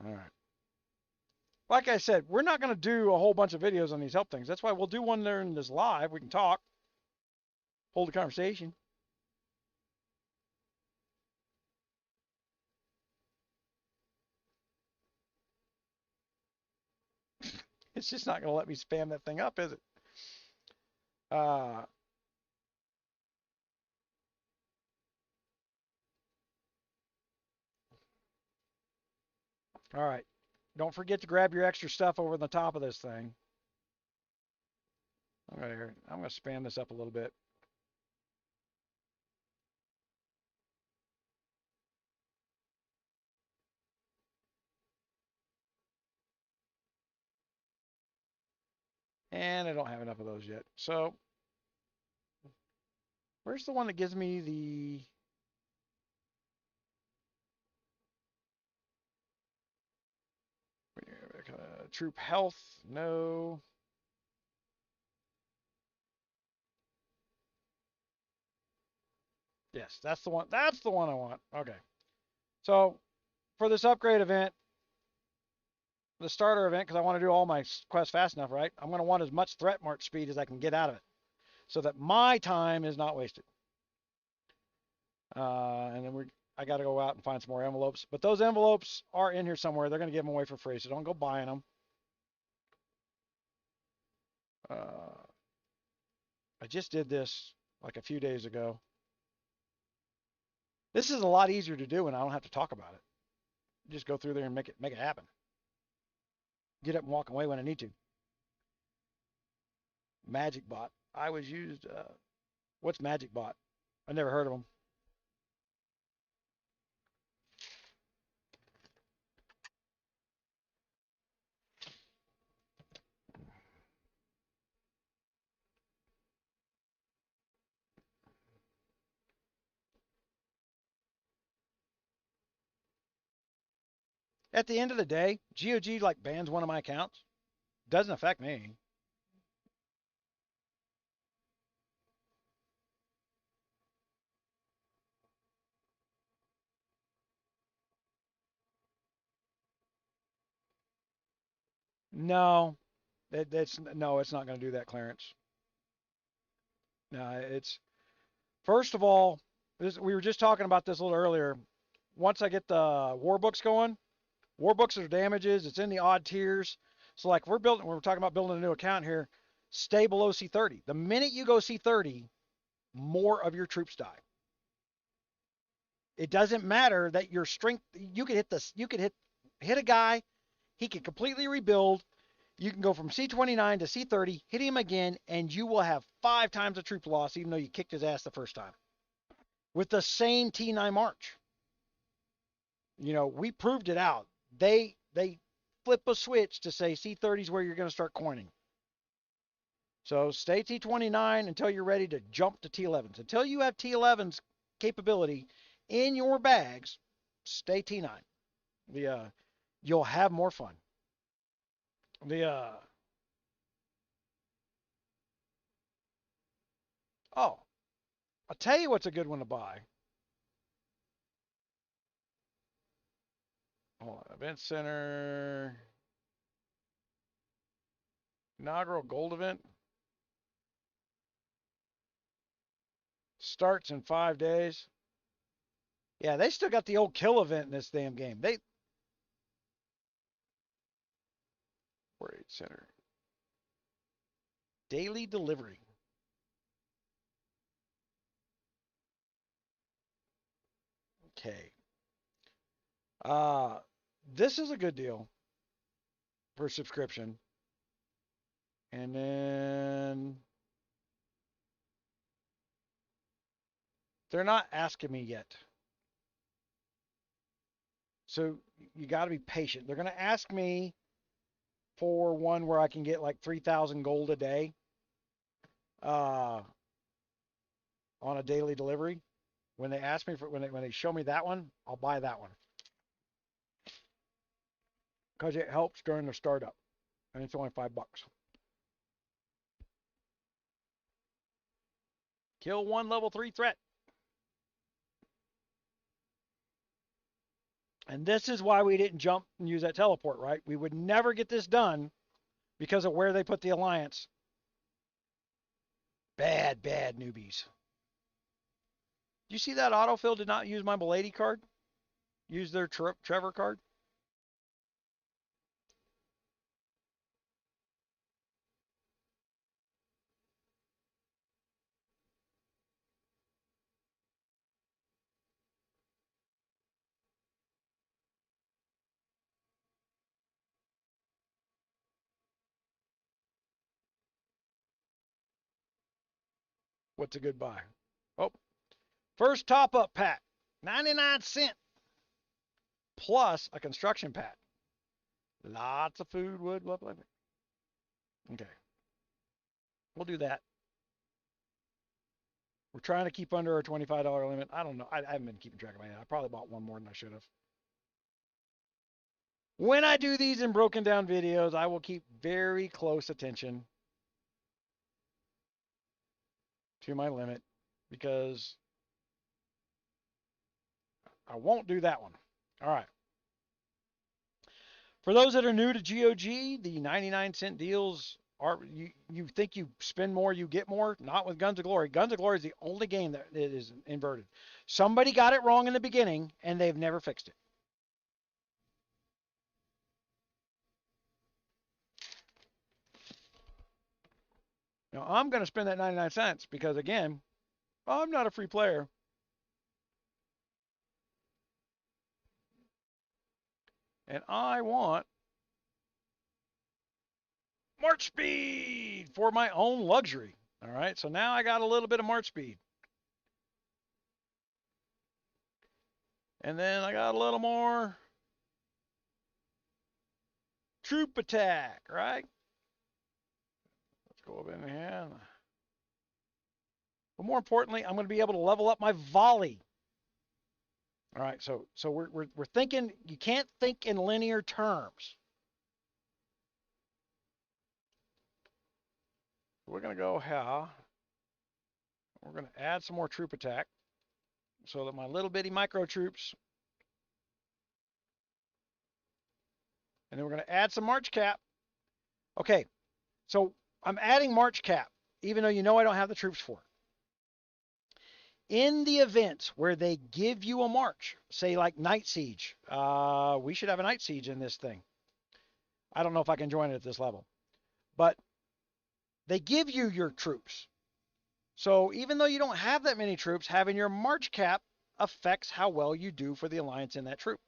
All right. Like I said, we're not going to do a whole bunch of videos on these help things. That's why we'll do one there in this live. We can talk, hold a conversation. It's just not going to let me spam that thing up, is it? All right. Don't forget to grab your extra stuff over the top of this thing. I'm going to spam this up a little bit. And I don't have enough of those yet. So where's the one that gives me the troop health? No. Yes, that's the one. That's the one I want. Okay. So for this upgrade event, the starter event, because I want to do all my quests fast enough, right? I'm going to want as much threat march speed as I can get out of it so that my time is not wasted. And then I got to go out and find some more envelopes. But those envelopes are in here somewhere. They're going to give them away for free, so don't go buying them. I just did this like a few days ago. This is a lot easier to do, and I don't have to talk about it. Just go through there and make it happen. Get up and walk away when I need to. Magic Bot. I was used. What's Magic Bot? I never heard of them. At the end of the day, GOG like bans one of my accounts. Doesn't affect me. No, it's not going to do that, Clarence. No, it's first of all, we were just talking about this a little earlier. Once I get the war books going, war books are damages. It's in the odd tiers. So like we're talking about building a new account here. Stay below C30. The minute you go C30, more of your troops die. It doesn't matter that your strength. You could hit this. You could hit a guy. He can completely rebuild. You can go from C29 to C30, hit him again, and you will have 5 times the troop loss, even though you kicked his ass the first time. With the same T9 March. We proved it out. They flip a switch to say C30 is where you're going to start coining. So stay T29 until you're ready to jump to T11s. Until you have T11's capability in your bags, stay T9. You'll have more fun. Oh, I'll tell you what's a good one to buy. Hold on, Event Center. Inaugural Gold Event. Starts in 5 days. Yeah, they still got the old kill event in this damn game. World Center. Daily delivery. Okay. This is a good deal for subscription. And then they're not asking me yet. So you got to be patient. They're going to ask me for one where I can get like 3,000 gold a day on a daily delivery. When they ask me when they show me that one, I'll buy that one because it helps during the startup, and it's only $5. Kill one level 3 threat. And this is why we didn't jump and use that teleport, right? We would never get this done because of where they put the alliance. Bad newbies. Do you see that autofill did not use my 𝙂𝙪𝙣 card? Use their Trevor card? What's a good buy? Oh, first top-up pack, 99 cents plus a construction pack. Lots of food, wood, blah, blah, blah. Okay. We'll do that. We're trying to keep under our $25 limit. I don't know. I haven't been keeping track of my head. I probably bought one more than I should have. When I do these in broken down videos, I will keep very close attention to my limit because I won't do that one. All right. For those that are new to GOG, the 99-cent deals are, you think you spend more, you get more? Not with Guns of Glory. Guns of Glory is the only game that is inverted. Somebody got it wrong in the beginning, and they've never fixed it. Now, I'm going to spend that 99 cents because, again, I'm not a free player. And I want March speed for my own luxury. All right, so now I got a little bit of March speed. And then I got a little more troop attack, right? Let's go up in here. But more importantly, I'm going to be able to level up my volley. All right, so we're thinking, you can't think in linear terms. We're going to go how? We're going to add some more troop attack so that my little bitty micro troops, and then we're going to add some March cap. Okay, so I'm adding March cap, even though you know I don't have the troops for it. In the events where they give you a march, say like Night Siege, we should have a Night Siege in this thing. I don't know if I can join it at this level, but they give you your troops. So even though you don't have that many troops, having your march cap affects how well you do for the alliance in that troop.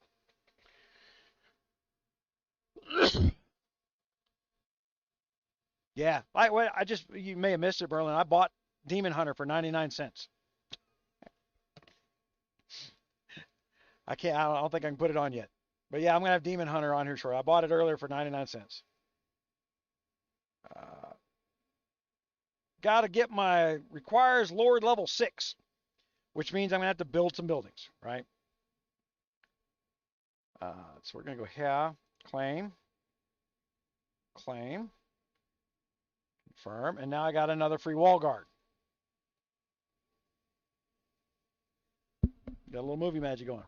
Yeah, you may have missed it, Berlin. I bought Demon Hunter for 99 cents. I don't think I can put it on yet. But yeah, I'm going to have Demon Hunter on here shortly. I bought it earlier for 99 cents. Got to get requires Lord level 6, which means I'm going to have to build some buildings, right? So we're going to go here, claim, confirm, and now I got another free wall guard. Got a little movie magic going.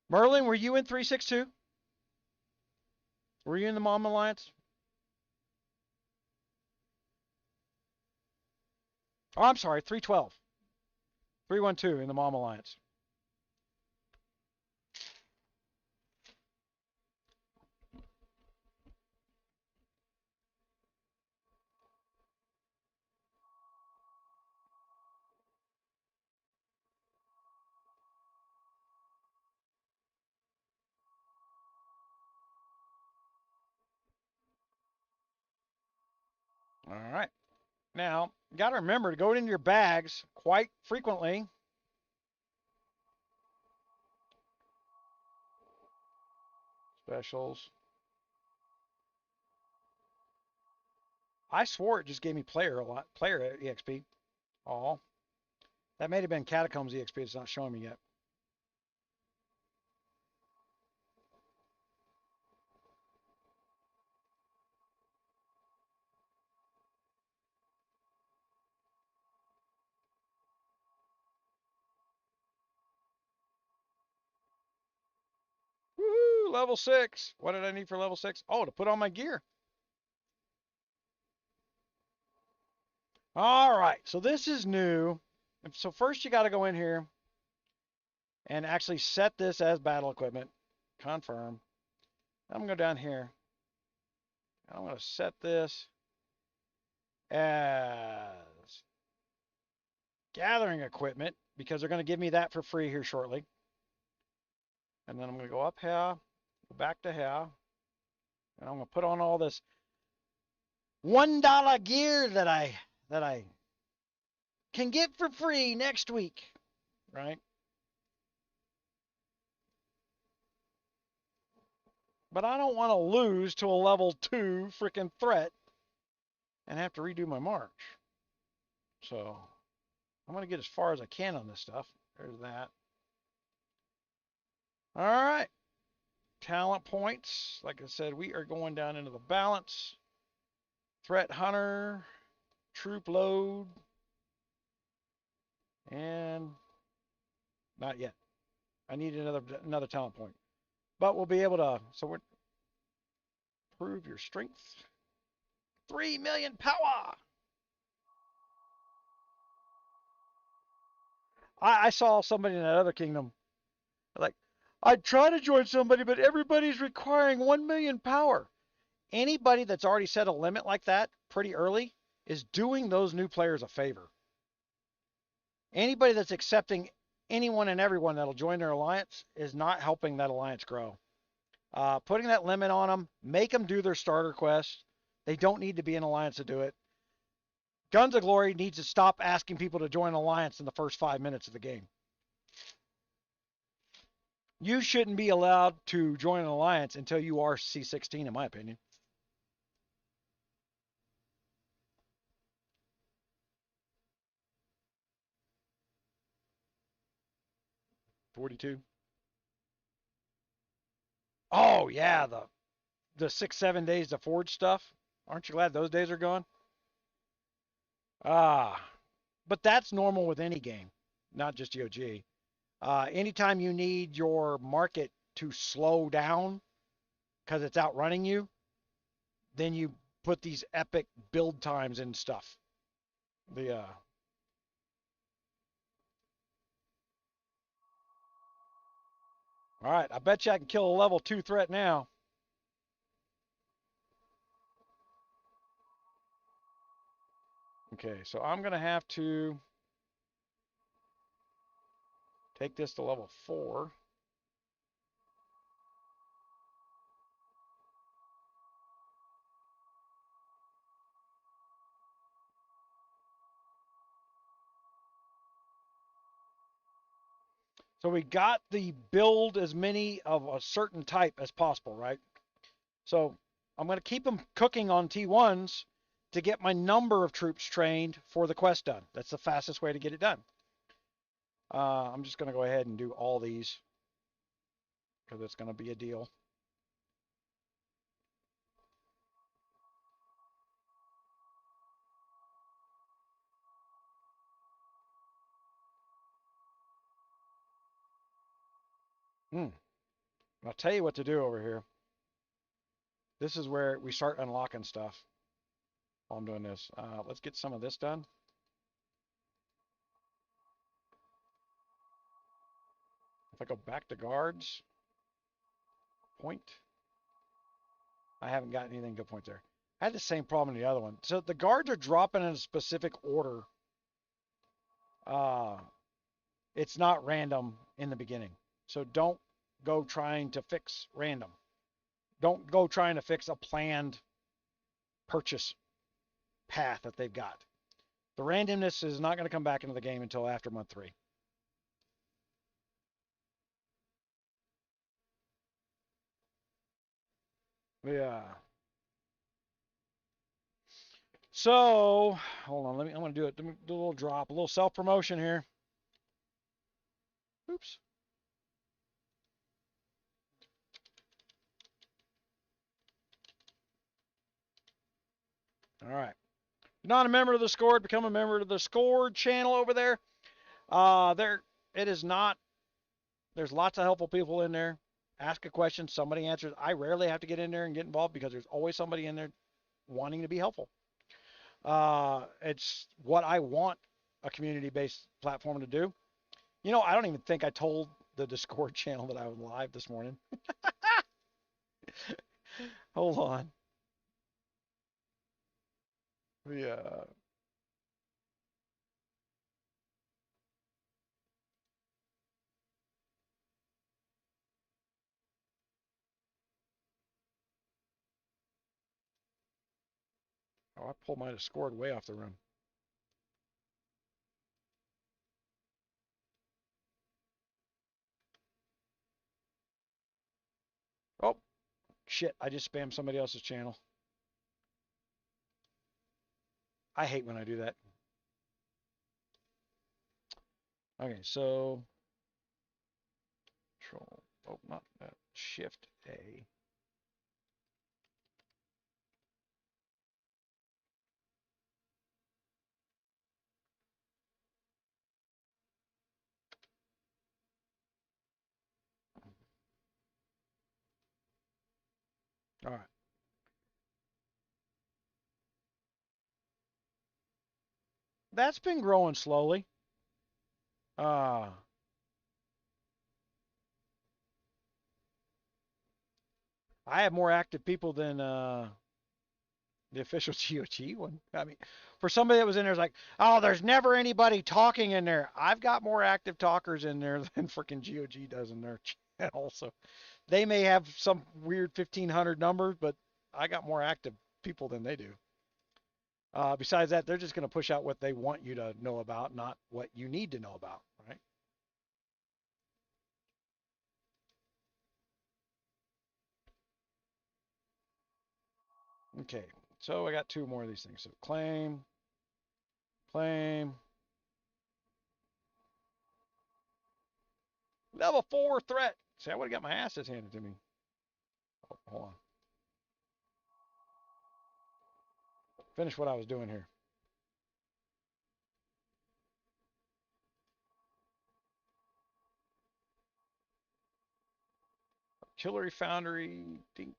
Merlin, were you in 362? Were you in the Mom Alliance? Oh, I'm sorry, 312. 312 in the Mom Alliance. All right. Now, you got to remember to go into your bags quite frequently. Specials. I swore it just gave me player EXP. All. That may have been Catacombs EXP. It's not showing me yet. Woohoo! Level 6. What did I need for level 6? Oh, to put on my gear. All right. So this is new. So first you got to go in here and actually set this as battle equipment. Confirm. I'm going to go down here. I'm going to set this as gathering equipment because they're going to give me that for free here shortly. And then I'm going to go up here, go back to here, and I'm going to put on all this. $1 gear that I can get for free next week, right? But I don't want to lose to a level 2 freaking threat and have to redo my march. So I'm going to get as far as I can on this stuff. There's that. All right. Talent points. Like I said, we are going down into the balance. Threat hunter, troop load, and not yet. I need another talent point. But we'll be able to, so we're improve your strength. 3 million power. I saw somebody in that other kingdom, like, I'd try to join somebody, but everybody's requiring 1 million power. Anybody that's already set a limit like that pretty early is doing those new players a favor. Anybody that's accepting anyone and everyone that'll join their alliance is not helping that alliance grow. Putting that limit on them, make them do their starter quest. They don't need to be an alliance to do it. Guns of Glory needs to stop asking people to join an alliance in the first 5 minutes of the game. You shouldn't be allowed to join an alliance until you are C16, in my opinion. $42. Oh yeah, the 6-7 days to forge stuff. Aren't you glad those days are gone? But that's normal with any game, not just GOG. Anytime you need your market to slow down because it's outrunning you, then you put these epic build times and stuff. All right, I bet you I can kill a level 2 threat now. Okay, so I'm going to have to take this to level 4. So we got the build as many of a certain type as possible, right? So I'm going to keep them cooking on T1s to get my number of troops trained for the quest done. That's the fastest way to get it done. I'm just going to go ahead and do all these because it's going to be a deal. I'll tell you what to do over here. This is where we start unlocking stuff while I'm doing this. Let's get some of this done. If I go back to guards, point. I haven't got anything good point there. I had the same problem in the other one. So the guards are dropping in a specific order. It's not random in the beginning. So don't go trying to fix random. Don't go trying to fix a planned purchase path that they've got. The randomness is not going to come back into the game until after month 3. Yeah. So, hold on. I'm going to do it. Let me do a little drop, a little self-promotion here. Oops. All right. If you're not a member of the Scored, become a member of the Scored channel over there. It is not, there's lots of helpful people in there. Ask a question, somebody answers. I rarely have to get in there and get involved because there's always somebody in there wanting to be helpful. It's what I want a community-based platform to do. You know, I don't even think I told the Discord channel that I was live this morning. Hold on. Yeah. Oh, I pulled my Discord way off the room. Oh, shit. I just spammed somebody else's channel. I hate when I do that. Okay, so Control. Oh, not that. Shift A. All right. That's been growing slowly. Uh, I have more active people than the official GOG one. I mean, for somebody that was in there, it's like, oh, there's never anybody talking in there. I've got more active talkers in there than freaking GOG does in their channel. So they may have some weird 1,500 numbers, but I got more active people than they do. Besides that, they're just going to push out what they want you to know about, not what you need to know about, right? Okay, so I got two more of these things. So claim, claim, level 4 threat. See, I would have got my asses handed to me. Oh, hold on. Finish what I was doing here. Artillery Foundry. Dink.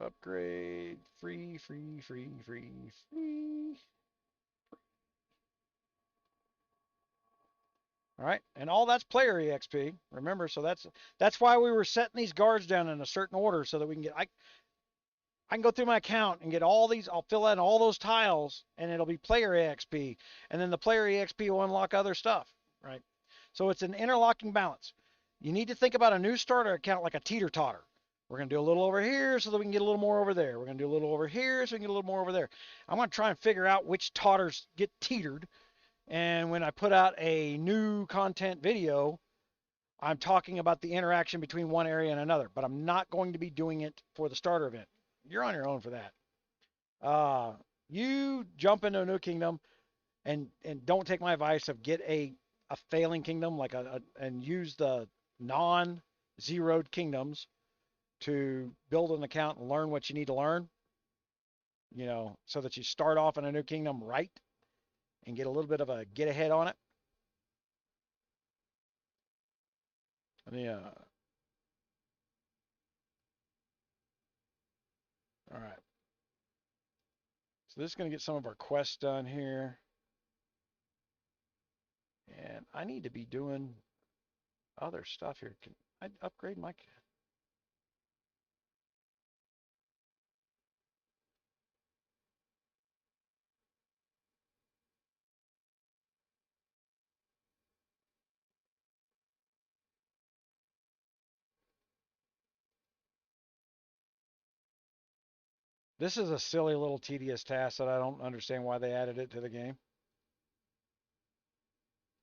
Upgrade. Free, free, free, free, free. All right, and all that's player EXP. Remember, so that's why we were setting these guards down in a certain order so that we can get. I can go through my account and get all these. I'll fill out all those tiles, and it'll be player EXP, and then the player EXP will unlock other stuff, right? So it's an interlocking balance. You need to think about a new starter account like a teeter-totter. We're going to do a little over here so that we can get a little more over there. We're going to do a little over here so we can get a little more over there. I'm going to try and figure out which totters get teetered. And when I put out a new content video, I'm talking about the interaction between one area and another, but I'm not going to be doing it for the starter event. You're on your own for that. You jump into a new kingdom and don't take my advice of get a failing kingdom like and use the non-zeroed kingdoms to build an account and learn what you need to learn, so that you start off in a new kingdom right and get a little bit of a get ahead on it. Yeah. All right. So this is going to get some of our quests done here. And I need to be doing other stuff here. Can I upgrade my... This is a silly little tedious task that I don't understand why they added it to the game.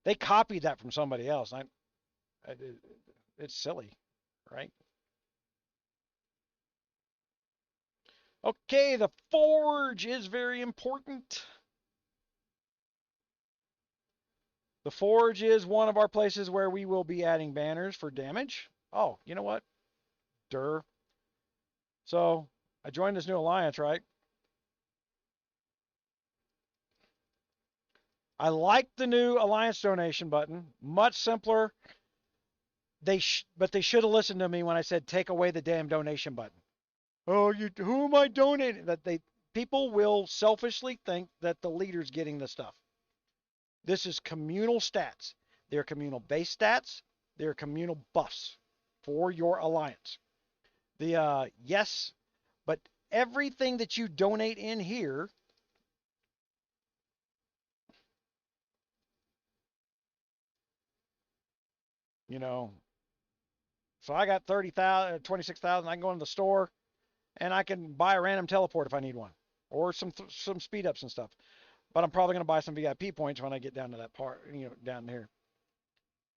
They copied that from somebody else. It's silly, right? Okay, the forge is very important. The forge is one of our places where we will be adding banners for damage. Oh, you know what? Durr. So I joined this new alliance, right? I like the new alliance donation button. Much simpler. But they should have listened to me when I said take away the damn donation button. Oh, who am I donating? People will selfishly think that the leader's getting the stuff. This is communal stats. They're communal base stats. They're communal buffs for your alliance. Yes, but everything that you donate in here, you know, So I got 30,000, 26,000. I can go into the store and I can buy a random teleport if I need one, or some speed ups and stuff. But I'm probably going to buy some VIP points when I get down to that part, down here.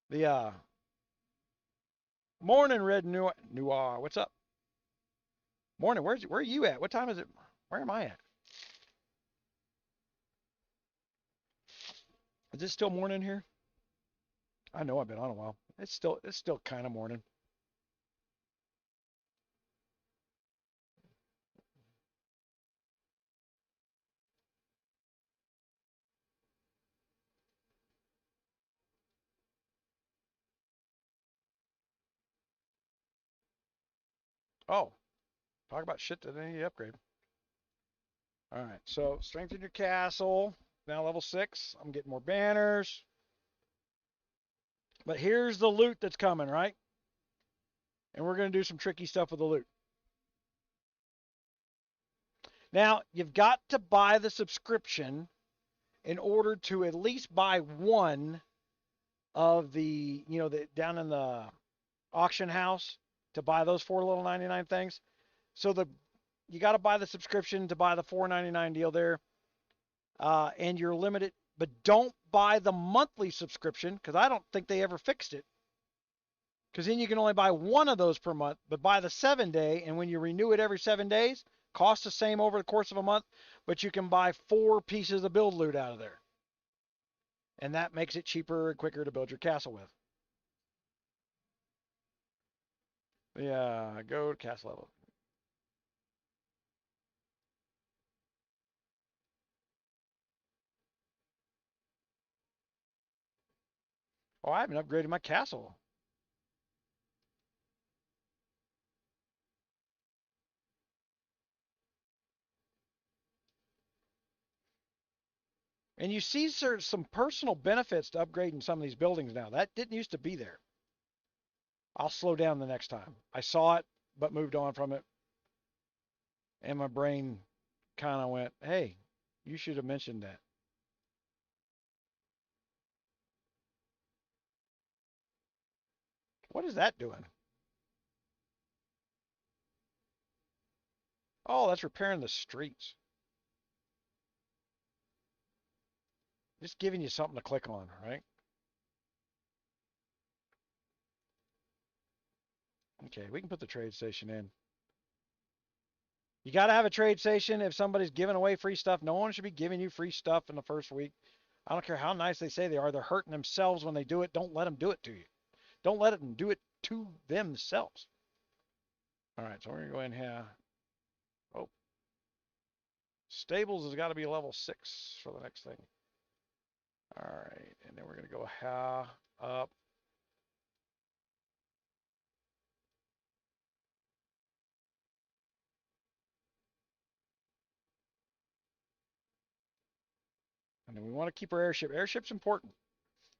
The morning, Red Noir. What's up? Morning. Where are you at? What time is it? Where am I at? Is it still morning here? I know I've been on a while. It's still kind of morning. Oh, talk about shit that they need to upgrade. All right, so strengthen your castle. Now level 6. I'm getting more banners. But here's the loot that's coming, right? And we're going to do some tricky stuff with the loot. Now, you've got to buy the subscription in order to at least buy one of the, down in the auction house to buy those 4 little 99 things. So you got to buy the subscription to buy the $4.99 deal there. And you're limited, but don't buy the monthly subscription because I don't think they ever fixed it. Because then you can only buy one of those per month, but buy the 7-day, and when you renew it every 7 days, costs the same over the course of a month, but you can buy 4 pieces of build loot out of there. And that makes it cheaper and quicker to build your castle with. Yeah, go to castle level. Oh, I haven't upgraded my castle. And you see some personal benefits to upgrading some of these buildings now. That didn't used to be there. I'll slow down the next time. I saw it, but moved on from it. And my brain kind of went, hey, you should have mentioned that. What is that doing? Oh, that's repairing the streets. Just giving you something to click on, right? Okay, we can put the trade station in. You got to have a trade station if somebody's giving away free stuff. No one should be giving you free stuff in the first week. I don't care how nice they say they are. They're hurting themselves when they do it. Don't let them do it to you. Don't let them do it to themselves. All right, so we're going to go in here. Oh, stables has got to be level 6 for the next thing. All right, and then we're going to go up. And then we want to keep our airship. Airship's important.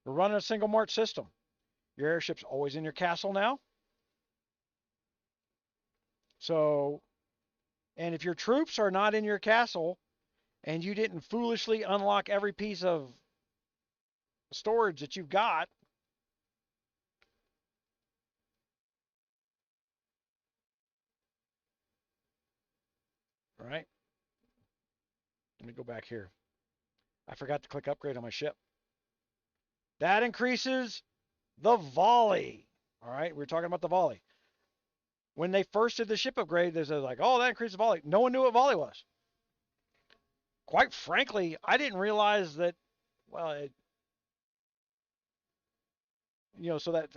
We're running a single march system. Your airship's always in your castle now. So, and if your troops are not in your castle and you didn't foolishly unlock every piece of storage that you've got, right? Let me go back here. I forgot to click upgrade on my ship. That increases the volley. All right, we were talking about the volley. When they first did the ship upgrade, they said like, oh, that increases the volley. No one knew what volley was. Quite frankly, I didn't realize that, well, so that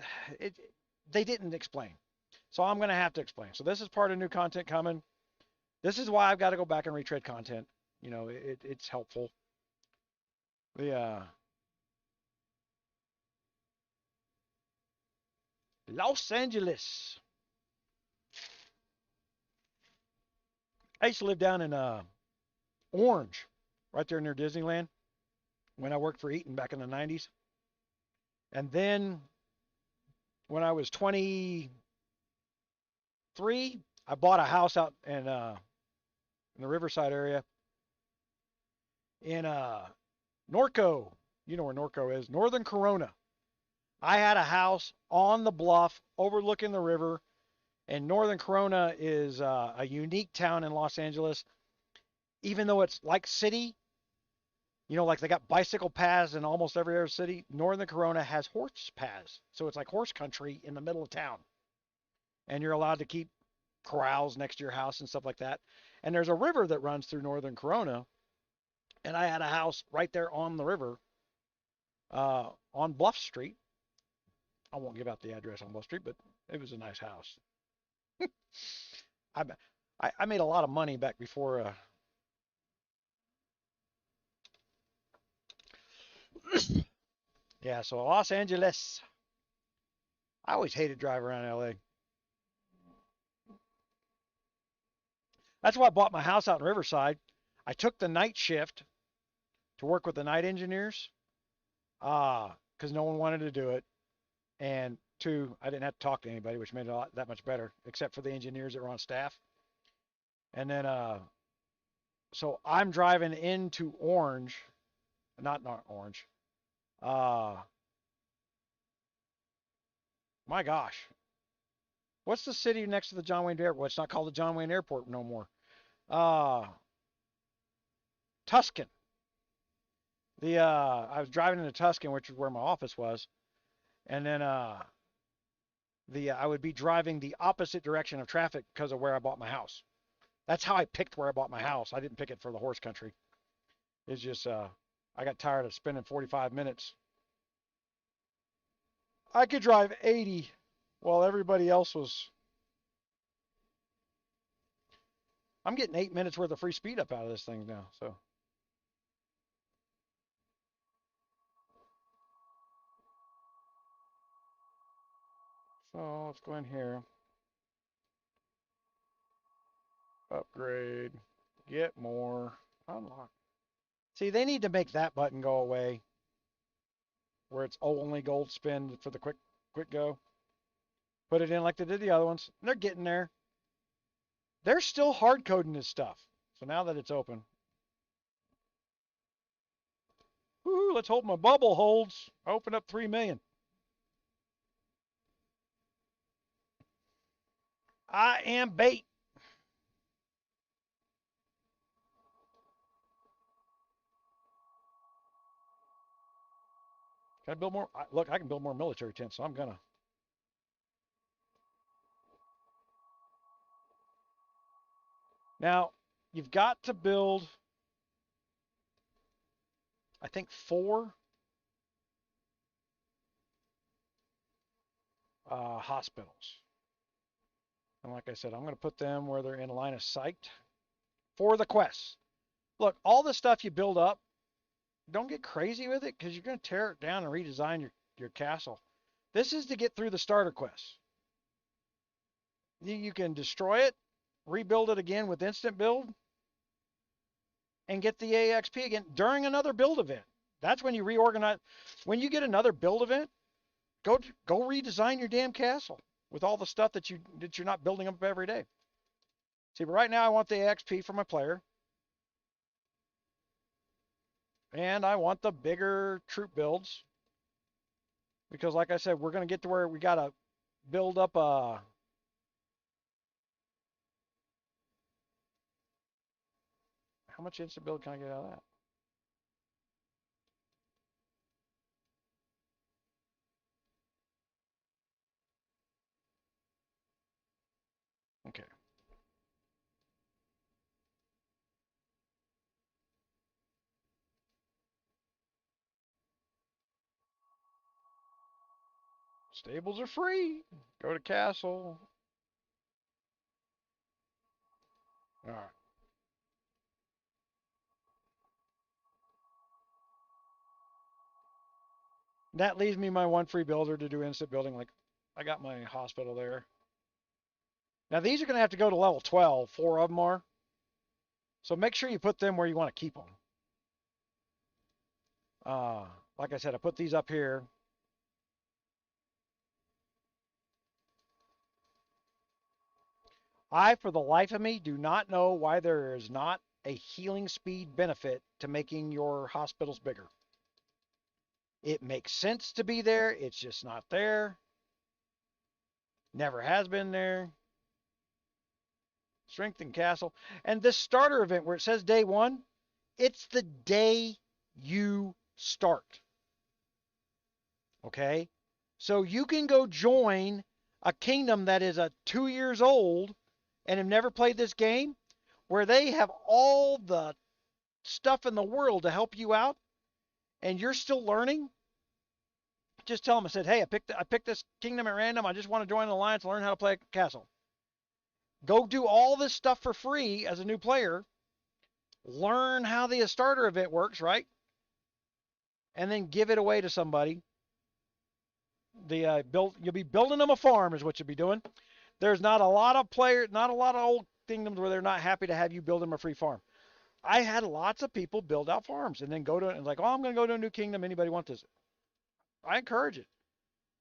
they didn't explain. So I'm going to have to explain. So this is part of new content coming. This is why I've got to go back and retread content. It's helpful. Yeah. Los Angeles. I used to live down in Orange, right there near Disneyland, when I worked for Eaton back in the 90s. And then when I was 23, I bought a house out in the Riverside area in Norco. You know where Norco is. Northern Corona. I had a house on the bluff overlooking the river, and Northern Corona is a unique town in Los Angeles. Even though it's like city, like they got bicycle paths in almost every other city, Northern Corona has horse paths. So it's like horse country in the middle of town. And you're allowed to keep corrals next to your house and stuff like that. And there's a river that runs through Northern Corona. And I had a house right there on the river on Bluff Street. I won't give out the address on Bluff Street, but it was a nice house. I, I made a lot of money back before. Yeah, so Los Angeles. I always hated driving around LA. That's why I bought my house out in Riverside. I took the night shift to work with the night engineers, because no one wanted to do it. And two, I didn't have to talk to anybody, which made it that much better, except for the engineers that were on staff. And then, so I'm driving into Orange, not Orange. Uh, my gosh, what's the city next to the John Wayne Airport? Well, it's not called the John Wayne Airport no more. Uh, Tuscan. I was driving into Tuscan, which is where my office was, and then I would be driving the opposite direction of traffic because of where I bought my house. That's how I picked where I bought my house. I didn't pick it for the horse country. It's just I got tired of spending 45 minutes. I could drive 80 while everybody else was. I'm getting 8 minutes worth of free speed up out of this thing now. So let's go in here. Upgrade. Get more. Unlock. See, they need to make that button go away, where it's only gold spin for the quick go. Put it in like they did the other ones. And they're getting there. They're still hard coding this stuff. So now that it's open, woohoo, let's hope my bubble holds. Open up 3 million. I am bait. Can I build more? Look, I can build more military tents, so I'm gonna. Now, you've got to build, I think, 4 hospitals. And like I said, I'm going to put them where they're in line of sight for the quests. Look, all the stuff you build up, don't get crazy with it because you're going to tear it down and redesign your castle. This is to get through the starter quests. You can destroy it, rebuild it again with instant build, and get the AXP again during another build event. That's when you reorganize. When you get another build event, go redesign your damn castle with all the stuff that you're not building up every day. See, but right now I want the AXP for my player. And I want the bigger troop builds. Because like I said, we're going to get to where we got to build up a. How much instant build can I get out of that? Okay. Stables are free. Go to castle. All right. That leaves me my one free builder to do instant building. Like I got my hospital there. Now these are going to have to go to level 12. 4 of them are. So make sure you put them where you want to keep them. Like I said, I put these up here. I, for the life of me, do not know why there is not a healing speed benefit to making your hospitals bigger. It makes sense to be there. It's just not there. Never has been there. Strengthen castle. And this starter event where it says day one, it's the day you start. Okay? So you can go join a kingdom that is 2 years old and have never played this game, where they have all the stuff in the world to help you out, and you're still learning. Just tell them, I said, hey, I picked this kingdom at random. I just want to join an alliance and learn how to play a castle. Go do all this stuff for free as a new player. Learn how the starter event works, right? And then give it away to somebody. You'll be building them a farm is what you'll be doing. There's not a lot of old kingdoms where they're not happy to have you build them a free farm. I had lots of people build out farms and then go to it and like, oh, I'm going to go to a new kingdom. Anybody want this? I encourage it.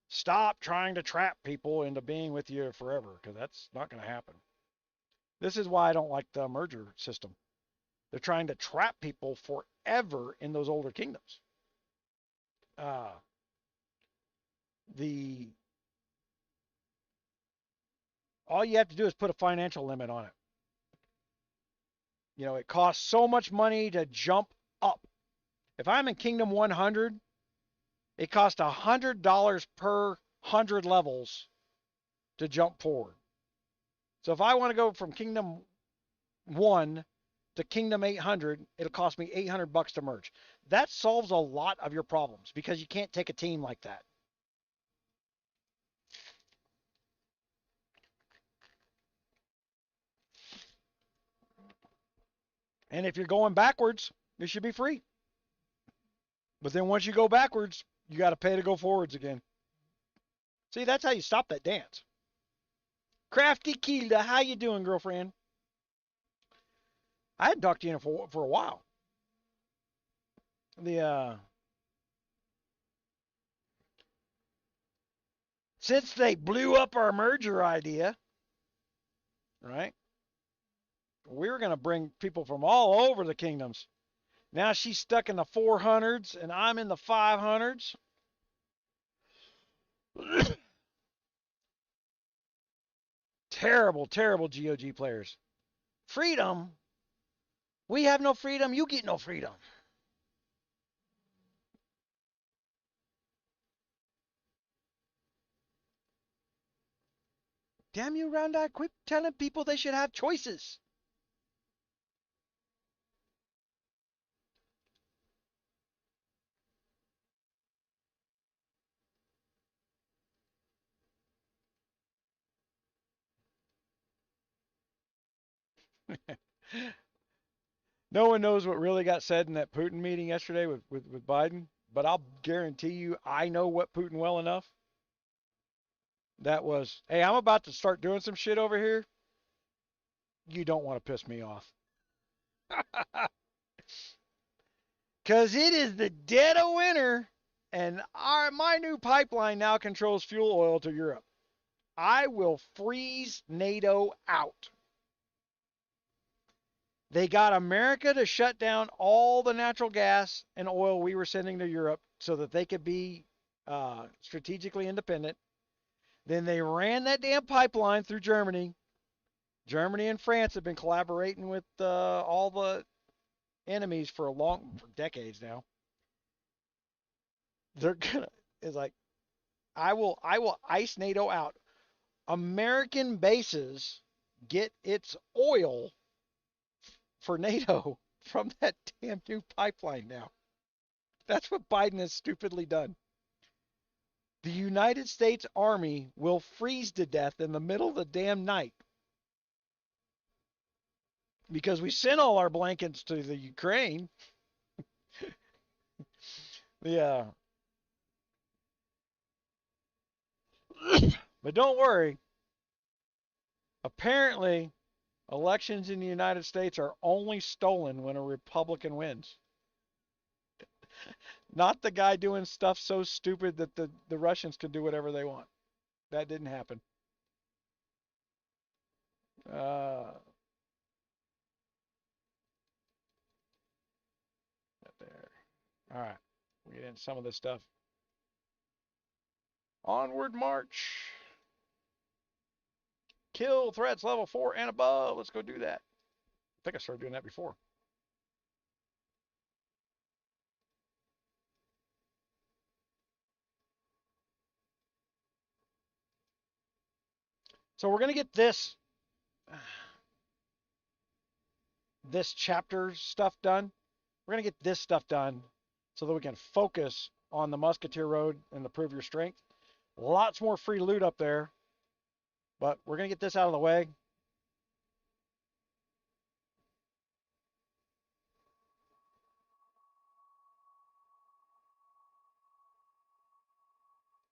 Stop trying to trap people into being with you forever, because that's not going to happen. This is why I don't like the merger system. They're trying to trap people forever in those older kingdoms. All you have to do is put a financial limit on it. You know, it costs so much money to jump up. If I'm in Kingdom 100, it costs $100 per 100 levels to jump forward. So if I want to go from Kingdom 1 to Kingdom 800, it'll cost me $800 to merge. That solves a lot of your problems because you can't take a team like that. And if you're going backwards, it should be free. But then once you go backwards, you got to pay to go forwards again. See, that's how you stop that dance. Crafty Kilda, how you doing, girlfriend? I hadn't talked to you for a while. Since they blew up our merger idea, right? We were going to bring people from all over the kingdoms. Now she's stuck in the 400s and I'm in the 500s. Terrible, terrible GOG players. Freedom? We have no freedom. You get no freedom. Damn you, Round Eye. Quit telling people they should have choices. No one knows what really got said in that Putin meeting yesterday with Biden, but I'll guarantee you I know what Putin well enough. That was, hey, I'm about to start doing some shit over here. You don't want to piss me off. Because it is the dead of winter, and my new pipeline now controls fuel oil to Europe. I will freeze NATO out. They got America to shut down all the natural gas and oil we were sending to Europe so that they could be strategically independent. Then they ran that damn pipeline through Germany. Germany and France have been collaborating with all the enemies for decades now. They're gonna, it's like, I will ice NATO out. American bases get its oil for NATO from that damn new pipeline now. That's what Biden has stupidly done. The United States Army will freeze to death in the middle of the damn night because we sent all our blankets to the Ukraine. Yeah. But don't worry. Apparently, elections in the United States are only stolen when a Republican wins. Not the guy doing stuff so stupid that the Russians can do whatever they want. That didn't happen. There. All right. We'll get into some of this stuff. Onward march. Kill threats level 4 and above. Let's go do that. I think I started doing that before. So we're going to get this chapter stuff done. We're going to get this stuff done so that we can focus on the Musketeer Road and the Prove Your Strength. Lots more free loot up there, but we're going to get this out of the way.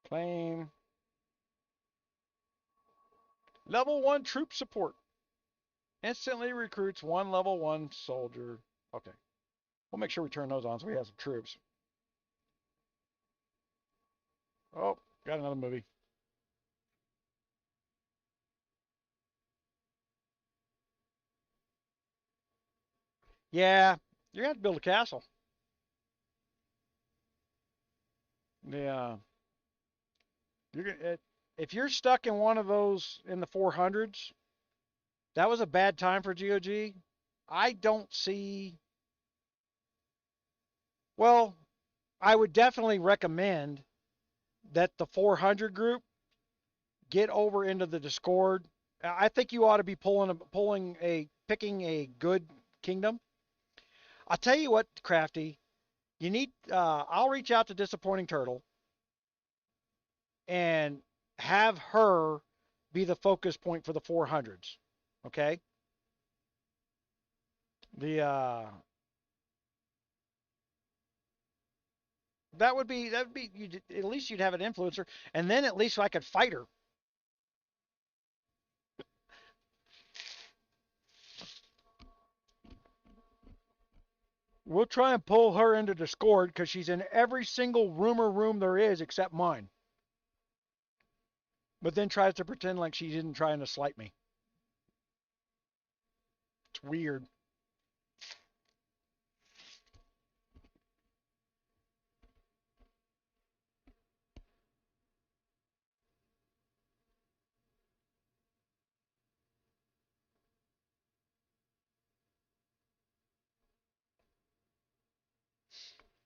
Claim. Level 1 troop support. Instantly recruits 1 level 1 soldier. Okay. We'll make sure we turn those on so we have some troops. Oh, got another movie. Yeah, you're going to have to build a castle. Yeah. If you're stuck in one of those in the 400s, that was a bad time for GOG. I don't see. Well, I would definitely recommend that the 400 group get over into the Discord. I think you ought to be picking a good kingdom. I'll tell you what, Crafty, you need. I'll reach out to Disappointing Turtle and have her be the focus point for the 400s. Okay. That would be at least you'd have an influencer, and then at least I could fight her. We'll try and pull her into Discord because she's in every single rumor room there is except mine. But then tries to pretend like she isn't trying to slight me. It's weird.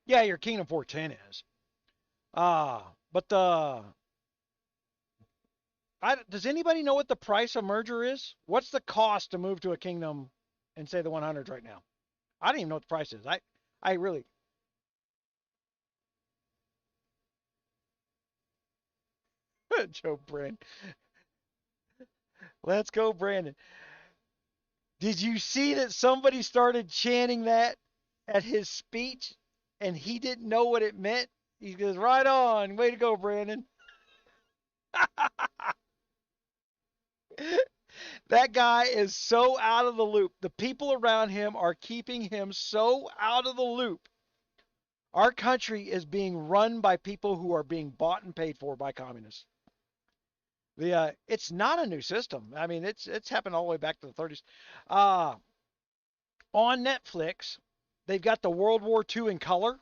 Yeah, your Kingdom 410 is. But does anybody know what the price of merger is? What's the cost to move to a kingdom and say the 100s right now? I don't even know what the price is. I really. Joe Brand. Let's go, Brandon. Did you see that somebody started chanting that at his speech and he didn't know what it meant? He goes, right on. Way to go, Brandon. That guy is so out of the loop. The people around him are keeping him so out of the loop. Our country is being run by people who are being bought and paid for by communists. It's not a new system. I mean, it's happened all the way back to the 30s. On Netflix, they've got the World War II in color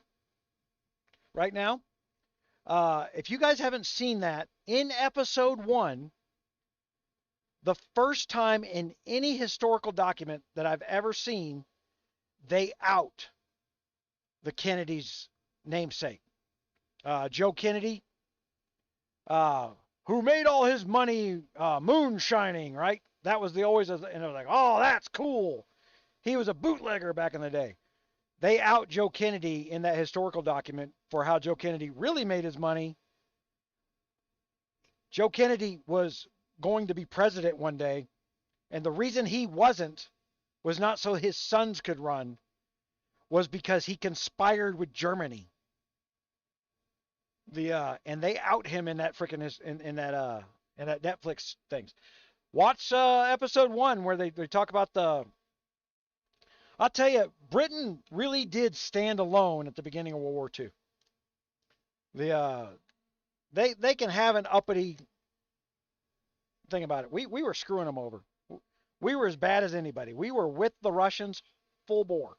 right now. If you guys haven't seen that, in episode 1, the first time in any historical document that I've ever seen, they out the Kennedy's namesake. Joe Kennedy, who made all his money moonshining, right? That was and it was like, oh, that's cool. He was a bootlegger back in the day. They out Joe Kennedy in that historical document for how Joe Kennedy really made his money. Joe Kennedy was going to be president one day, and the reason he wasn't was not so his sons could run, was because he conspired with Germany. And they out him in that freaking in that Netflix things. Watch episode 1 where they talk about the. I'll tell you, Britain really did stand alone at the beginning of World War II. They can have an uppity thing about it. We were screwing them over. We were as bad as anybody. We were with the Russians full bore.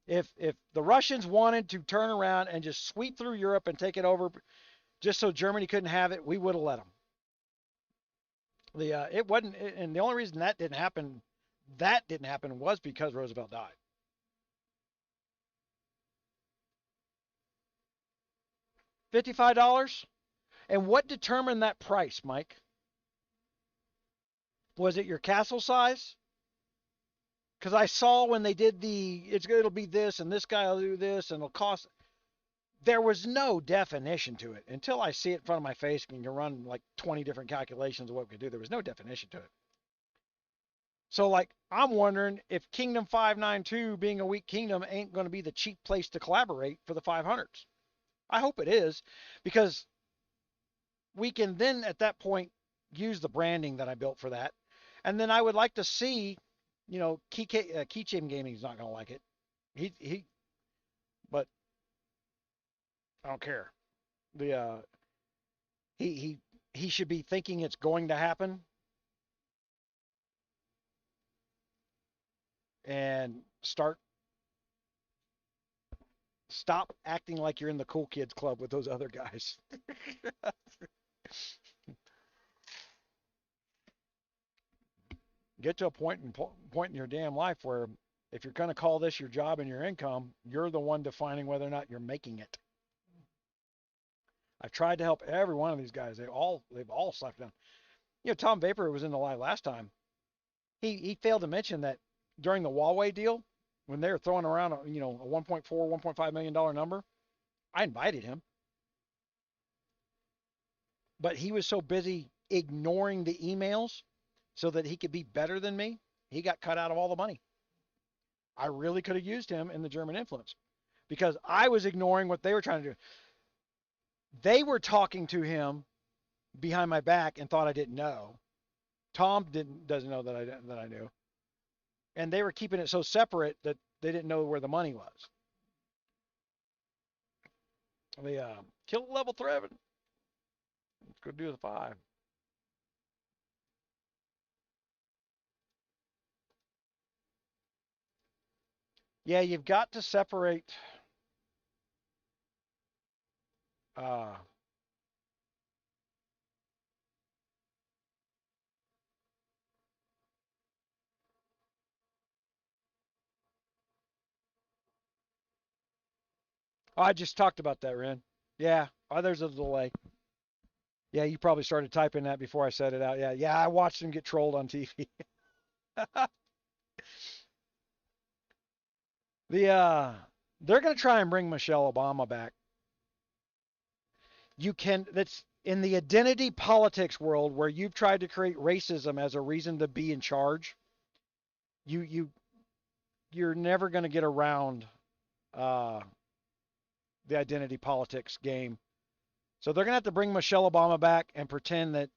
If the Russians wanted to turn around and just sweep through Europe and take it over, just so Germany couldn't have it, we would have let them. It wasn't, and the only reason that didn't happen was because Roosevelt died. $55. And what determined that price, Mike? Was it your castle size? Because I saw when they did it'll be this, and this guy will do this, and it'll cost. There was no definition to it until I see it in front of my face and can run like 20 different calculations of what we could do. There was no definition to it. So, like, I'm wondering if Kingdom 592, being a weak kingdom, ain't going to be the cheap place to collaborate for the 500s. I hope it is, because we can then at that point use the branding that I built for that. And then I would like to see, Keychain Gaming's not going to like it. But I don't care. He should be thinking it's going to happen, and stop acting like you're in the cool kids club with those other guys. Get to a point in your damn life where if you're going to call this your job and your income, you're the one defining whether or not you're making it. I've tried to help every one of these guys. They've all slapped down. Tom Vapor was in the live last time. He failed to mention that during the Huawei deal, when they were throwing around a 1.4, $1.5 million number, I invited him. But he was so busy ignoring the emails so that he could be better than me, he got cut out of all the money. I really could have used him in the German influence because I was ignoring what they were trying to do. They were talking to him behind my back and thought I didn't know. Tom doesn't know that I knew. And they were keeping it so separate that they didn't know where the money was. The kill level Threaven. Let's go do the 5. Yeah, you've got to separate. I just talked about that, Ren. Yeah. Oh, there's a delay. Yeah, you probably started typing that before I said it out. Yeah, I watched him get trolled on TV. They're going to try and bring Michelle Obama back. That's in the identity politics world where you've tried to create racism as a reason to be in charge. You're never going to get around the identity politics game. So they're going to have to bring Michelle Obama back and pretend that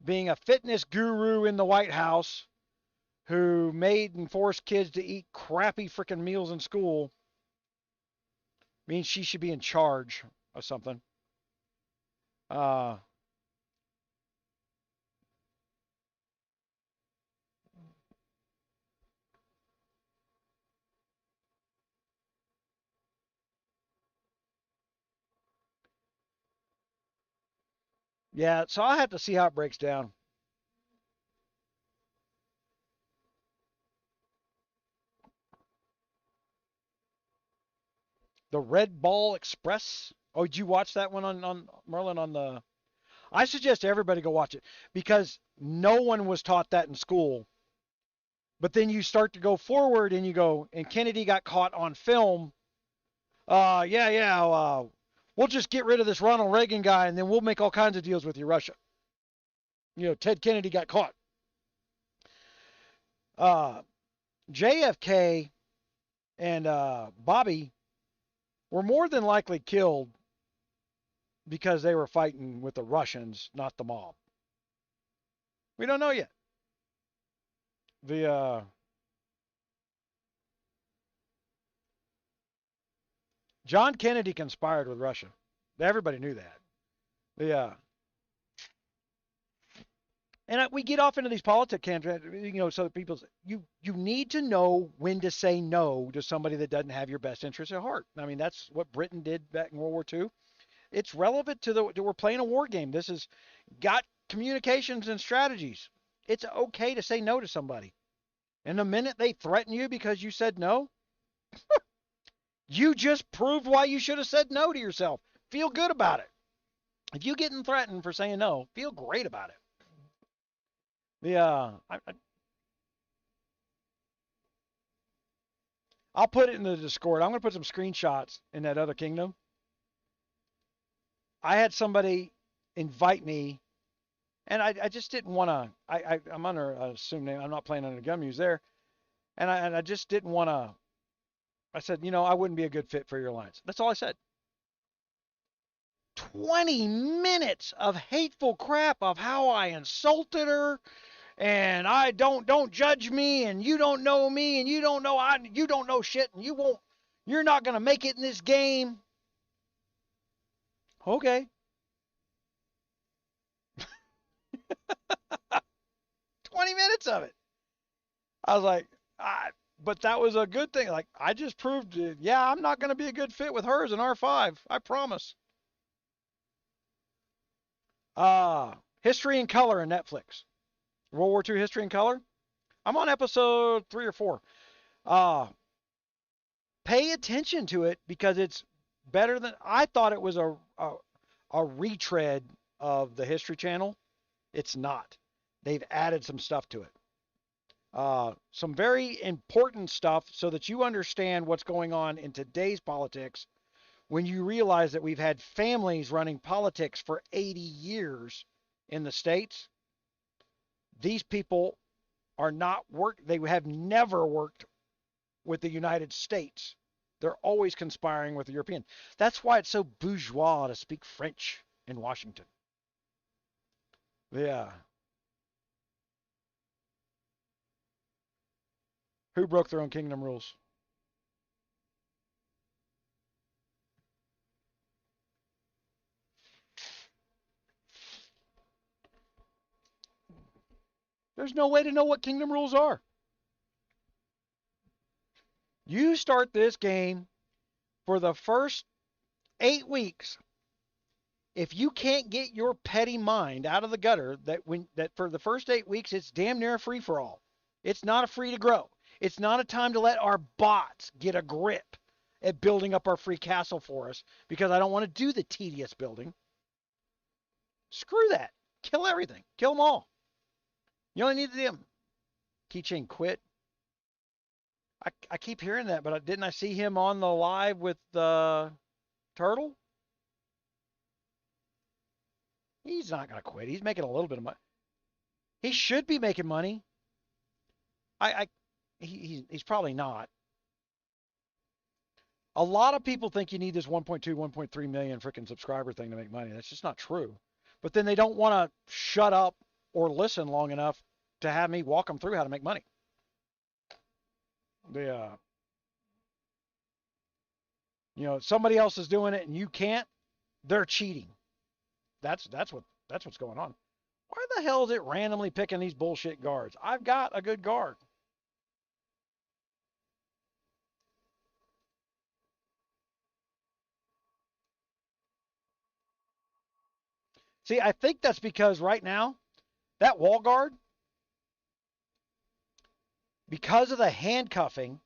being a fitness guru in the White House who made and forced kids to eat crappy freaking meals in school means she should be in charge of something. Yeah, so I'll have to see how it breaks down. The Red Ball Express. Oh, did you watch that one on Merlin on the? I suggest everybody go watch it because no one was taught that in school. But then you start to go forward and you go, and Kennedy got caught on film. We'll just get rid of this Ronald Reagan guy and then we'll make all kinds of deals with you, Russia. Ted Kennedy got caught. JFK and Bobby were more than likely killed because they were fighting with the Russians, not the mob. We don't know yet. John Kennedy conspired with Russia. Everybody knew that. And we get off into these politics tangents, so that you need to know when to say no to somebody that doesn't have your best interest at heart. I mean, that's what Britain did back in World War II. It's relevant to we're playing a war game. This has got communications and strategies. It's okay to say no to somebody. And the minute they threaten you because you said no, you just proved why you should have said no to yourself. Feel good about it. If you're getting threatened for saying no, feel great about it. I'll put it in the Discord. I'm going to put some screenshots in that other kingdom. I had somebody invite me, and I just didn't want to. I'm under assumed name. I'm not playing under Gunmuse there, and I just didn't want to. I said, I wouldn't be a good fit for your alliance. That's all I said. 20 minutes of hateful crap of how I insulted her, and I don't judge me, and you don't know me, and you don't know shit, and you're not gonna make it in this game. Okay. 20 minutes of it. I was like, but that was a good thing. Like, I just proved, yeah, I'm not gonna be a good fit with her as an R5. I promise. History in Color in Netflix. World War II History in Color. I'm on episode 3 or 4. Pay attention to it because it's better than I thought it was a retread of the History Channel. It's not. They've added some stuff to it. Some very important stuff so that you understand what's going on in today's politics when you realize that we've had families running politics for 80 years in the States. These people are not they have never worked with the United States. They're always conspiring with the European. That's why it's so bourgeois to speak French in Washington. Yeah. Who broke their own kingdom rules? There's no way to know what kingdom rules are. You start this game for the first 8 weeks. If you can't get your petty mind out of the gutter, that for the first 8 weeks it's damn near a free for all. It's not a free to grow. It's not a time to let our bots get a grip at building up our free castle for us because I don't want to do the tedious building. Screw that. Kill everything. Kill them all. You only need them. Keychain quit. I keep hearing that, but didn't I see him on the live with Turtle? He's not going to quit. He's making a little bit of money. He should be making money. He's probably not. A lot of people think you need this 1.2, 1.3 million freaking subscriber thing to make money. That's just not true. But then they don't want to shut up or listen long enough to have me walk them through how to make money. Somebody else is doing it and you can't. They're cheating. That's what's going on. Why the hell is it randomly picking these bullshit guards? I've got a good guard. See, I think that's because right now, that wall guard, because of the handcuffing,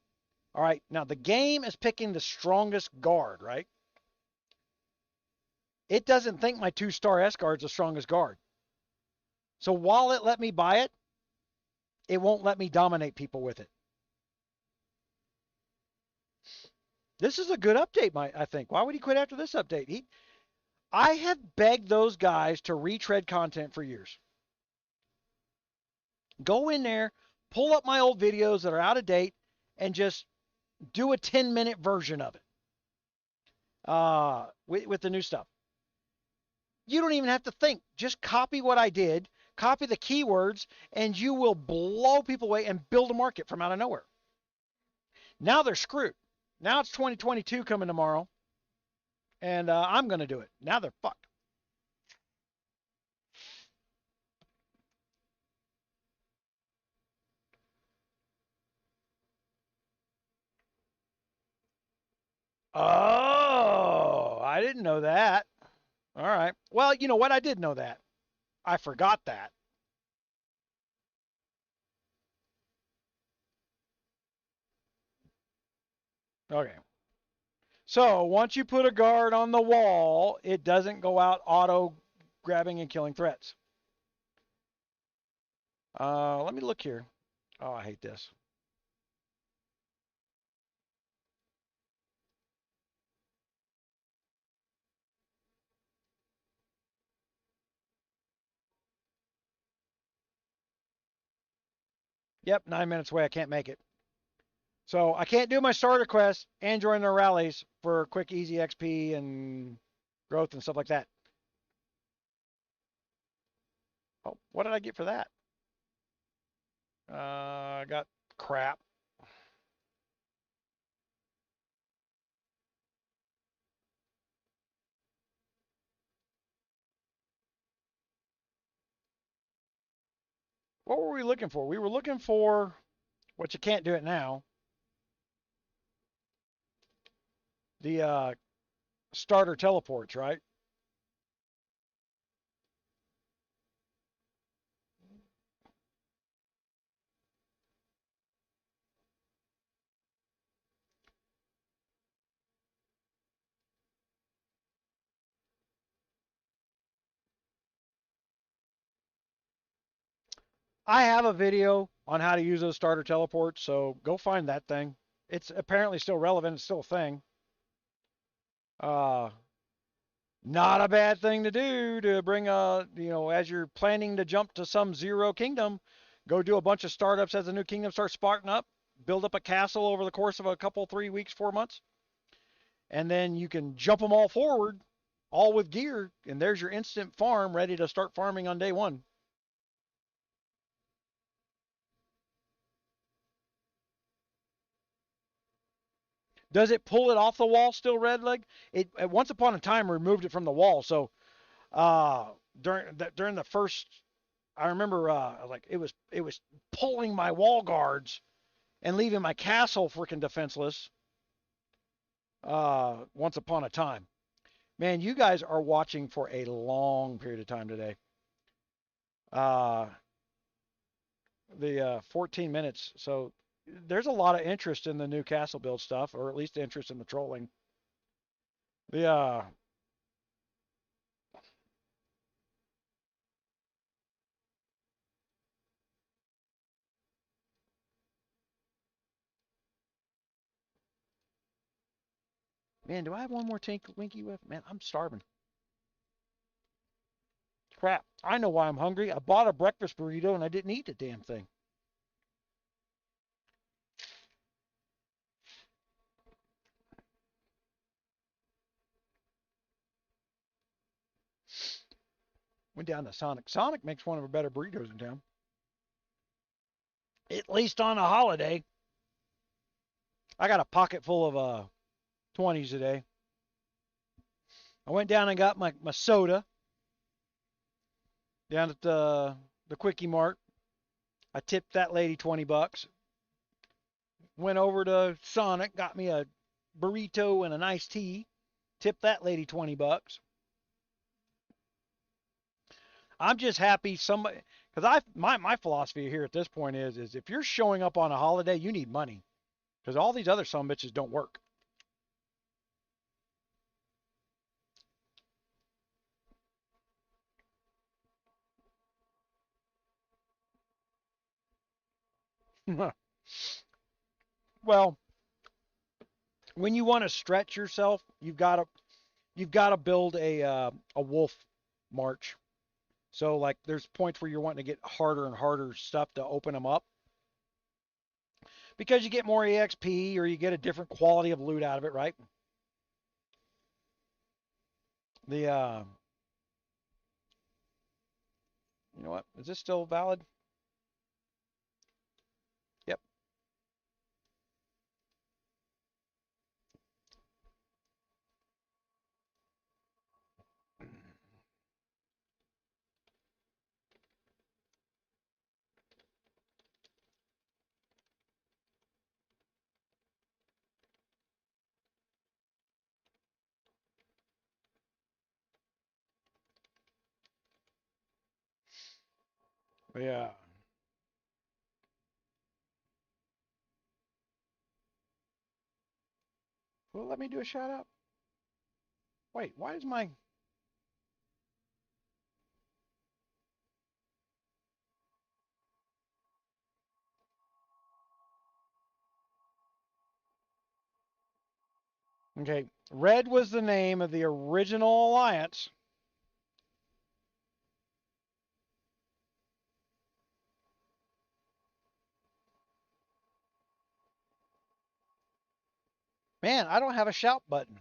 all right, now the game is picking the strongest guard, right? It doesn't think my 2-star S guard's the strongest guard. So while it let me buy it, it won't let me dominate people with it. This is a good update, I think. Why would he quit after this update? I have begged those guys to retread content for years. Go in there, pull up my old videos that are out of date, and just do a 10-minute version of it with the new stuff. You don't even have to think. Just copy what I did, copy the keywords, and you will blow people away and build a market from out of nowhere. Now they're screwed. Now it's 2022 coming tomorrow, and I'm going to do it. Now they're fucked. Oh, I didn't know that. All right. Well, you know what? I did know that. I forgot that. Okay. So once you put a guard on the wall, it doesn't go out auto grabbing and killing threats. Let me look here. Oh, I hate this. Yep, 9 minutes away. I can't make it. So I can't do my starter quest and join their rallies for quick, easy XP and growth and stuff like that. Oh, what did I get for that? I got crap. What were we looking for? We were looking for, what you can't do it now, the starter teleports, right? I have a video on how to use those starter teleports, so go find that thing. It's apparently still relevant. It's still a thing. Uh, Not a bad thing to do to bring as you're planning to jump to some zero kingdom, go do a bunch of startups as the new kingdom starts sparking up, build up a castle over the course of a couple, 3 weeks, 4 months, and then you can jump them all forward, all with gear, and there's your instant farm ready to start farming on day one. Does it pull it off the wall still, Red Leg? It once upon a time removed it from the wall. So uh, during the first, I remember like it was pulling my wall guards and leaving my castle freaking defenseless. Once upon a time, man, you guys are watching for a long period of time today. Uh, the 14 minutes. So there's a lot of interest in the new castle build stuff, or at least interest in the trolling. The Man, do I have one more Winky with? Man, I'm starving. Crap. I know why I'm hungry. I bought a breakfast burrito and I didn't eat the damn thing. Went down to Sonic. Sonic makes one of the better burritos in town. At least on a holiday. I got a pocket full of 20s today. I went down and got my soda down at the Quickie Mart. I tipped that lady $20. Went over to Sonic, got me a burrito and an iced tea. Tipped that lady $20. I'm just happy somebody, because my philosophy here at this point is if you're showing up on a holiday, you need money, because all these other some bitches don't work. Well, when you want to stretch yourself, you've got to build a wolf march. So like there's points where you're wanting to get harder and harder stuff to open them up because you get more EXP or you get a different quality of loot out of it, right? The You know what? Is this still valid? Yep. Yeah. Well, let me do a shout out. Wait, why is my... Okay, Red was the name of the original alliance. Man, I don't have a shout button.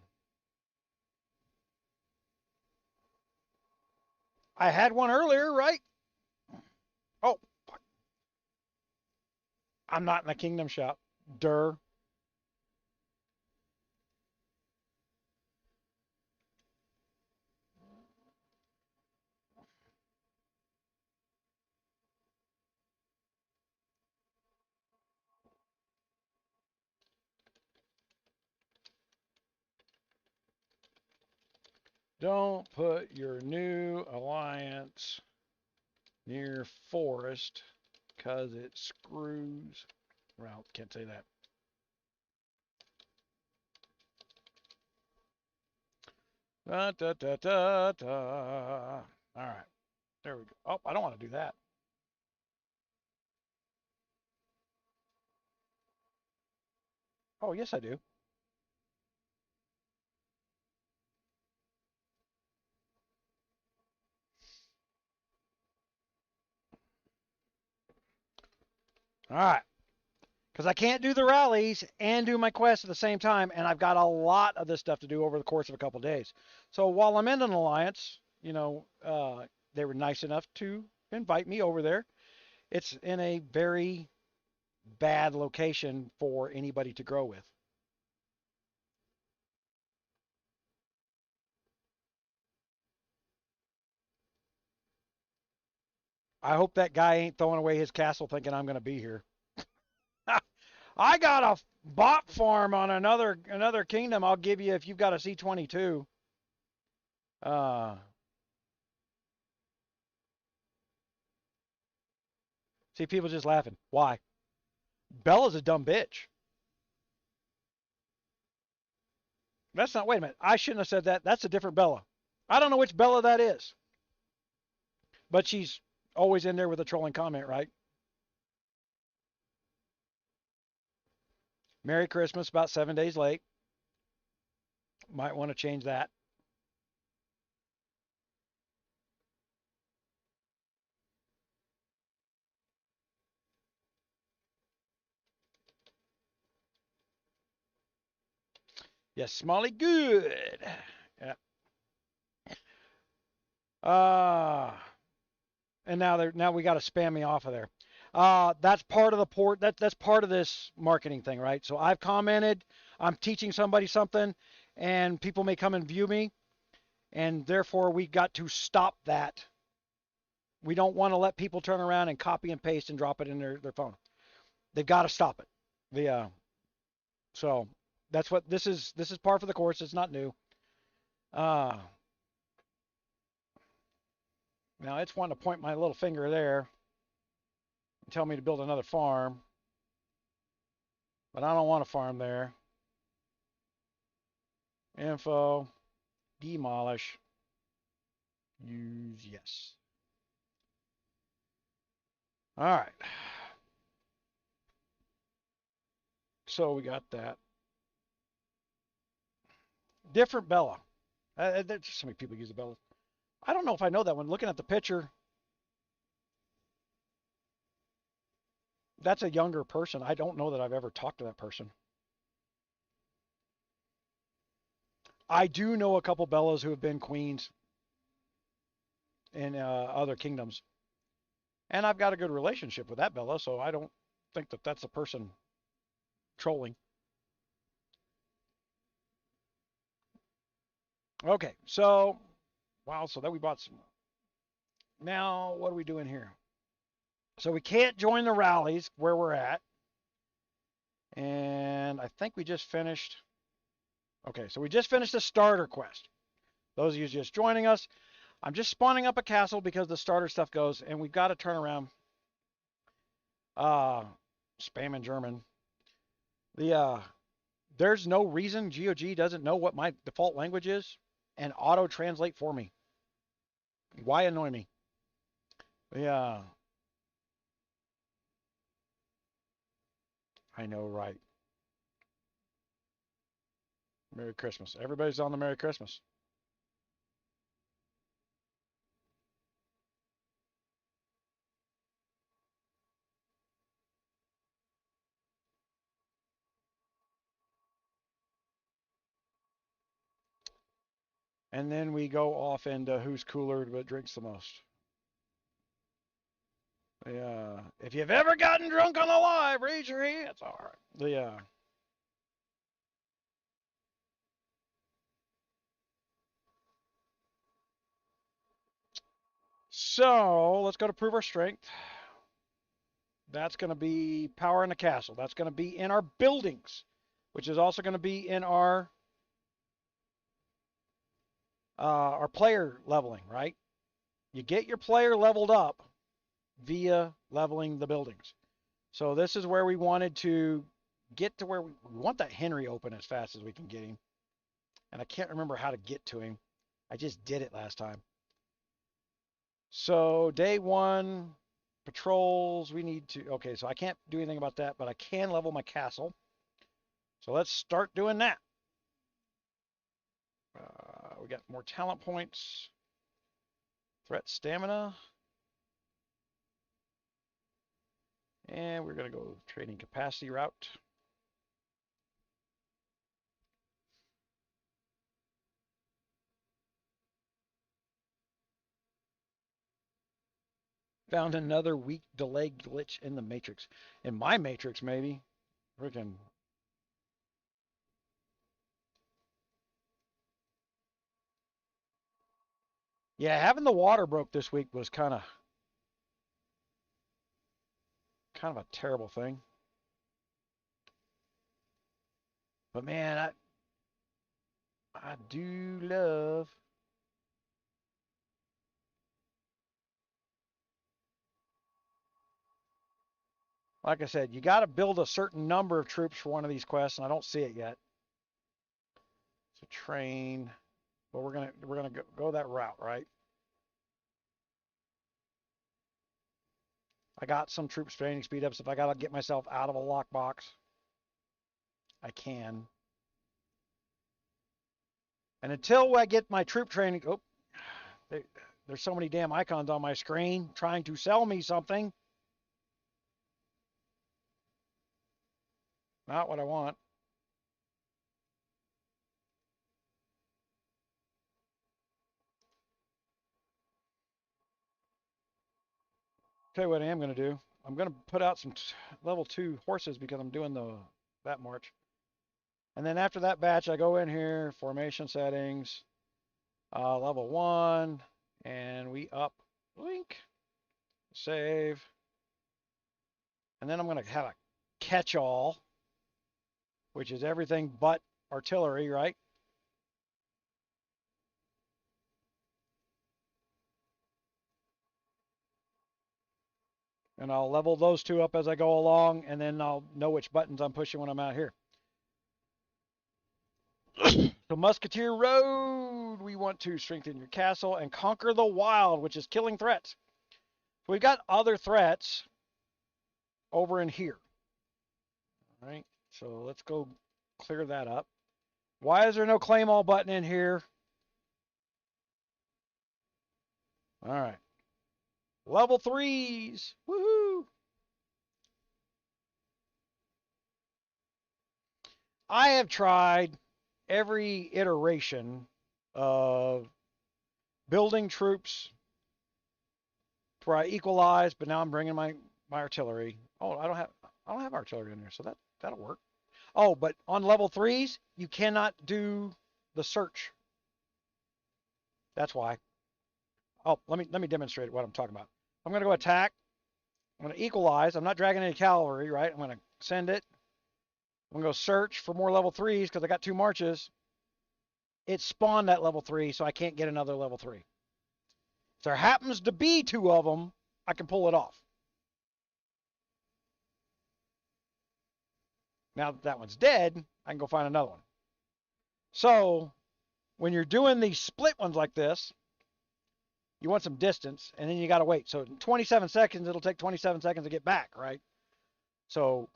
I had one earlier, right? Oh, I'm not in a kingdom shout. Durr. Don't put your new alliance near forest because it screws. Well, can't say that. Da, da, da, da, da. All right. There we go. Oh, I don't want to do that. Oh, yes, I do. All right. Because I can't do the rallies and do my quest at the same time, and I've got a lot of this stuff to do over the course of a couple of days. So while I'm in an alliance, they were nice enough to invite me over there. It's in a very bad location for anybody to grow with. I hope that guy ain't throwing away his castle thinking I'm going to be here. I got a bot farm on another kingdom. I'll give you if you've got a C22. Uh, See, people just laughing. Why? Bella's a dumb bitch. That's not. Wait a minute. I shouldn't have said that. That's a different Bella. I don't know which Bella that is, but she's always in there with a trolling comment, right? Merry Christmas. About 7 days late. Might want to change that. Yes, Smalley, good. Yeah. Uh and now we got to spam me off of there. That's part of the port. That's part of this marketing thing, right? So I've commented. I'm teaching somebody something, and people may come and view me, and therefore we got to stop that. We don't want to let people turn around and copy and paste and drop it in their phone. They've got to stop it. So that's what this is. This is par for the course. It's not new. Uh, Now it's wanting to point my little finger there and tell me to build another farm, but I don't want to farm there. Info, demolish, use yes. All right. So we got that. Different Bella. There's just so many people use the Bella. I don't know if I know that one. Looking at the picture, that's a younger person. I don't know that I've ever talked to that person. I do know a couple Bellas who have been queens in other kingdoms, and I've got a good relationship with that Bella, so I don't think that that's a person trolling. Okay, so wow, so that we bought some. Now what are we doing here? So we can't join the rallies where we're at, and I think we just finished. Okay, so we just finished the starter quest. Those of you just joining us, I'm just spawning up a castle because the starter stuff goes, and we've got to turn around. Spam in German. There's no reason GOG doesn't know what my default language is and auto translate for me. Why annoy me? Yeah, I know, right? Merry Christmas. Everybody's on the Merry Christmas. And then we go off into who's cooler but drinks the most. Yeah. If you've ever gotten drunk on a live, raise your hands. All right. Yeah. So let's go to prove our strength. That's going to be power in the castle. That's going to be in our buildings, which is also going to be in our player leveling, right? You get your player leveled up via leveling the buildings. So this is where we wanted to get to where we want that Henry open as fast as we can get him. And I can't remember how to get to him. I just did it last time. So day 1, patrols, we need to, okay, so I can't do anything about that, but I can level my castle. So let's start doing that. We got more talent points, threat stamina, and we're going to go training capacity route. Found another weak delay glitch in the matrix. In my matrix, maybe. Freaking. Yeah, having the water broke this week was kind of a terrible thing. But man, I do love. Like I said, you got to build a certain number of troops for one of these quests, and I don't see it yet. So train, but we're gonna go that route, right? I got some troops training speed ups. If I gotta get myself out of a lockbox, I can. And until I get my troop training, oh, there's so many damn icons on my screen trying to sell me something. Not what I want. Tell you what I am going to do. I'm going to put out some level 2 horses because I'm doing that march. And then after that batch, I go in here, formation settings, level 1, and we up link, save. And then I'm going to have a catch-all, which is everything but artillery, right? And I'll level those 2 up as I go along, and then I'll know which buttons I'm pushing when I'm out here. So Musketeer Road, we want to strengthen your castle and conquer the wild, which is killing threats. So we've got other threats over in here. All right, so let's go clear that up. Why is there no claim all button in here? All right. Level 3s. Woohoo! I have tried every iteration of building troops where I equalize, but now I'm bringing my artillery. Oh, I don't have artillery in there, so that'll work. Oh, but on level 3s, you cannot do the search. That's why. Oh, let me demonstrate what I'm talking about. I'm going to go attack. I'm going to equalize. I'm not dragging any cavalry, right? I'm going to send it. I'm going to go search for more level 3s because I got 2 marches. It spawned that level 3, so I can't get another level 3. If there happens to be 2 of them, I can pull it off. Now that that one's dead, I can go find another one. So when you're doing these split ones like this, you want some distance, and then you got to wait. So in 27 seconds, it'll take 27 seconds to get back, right? So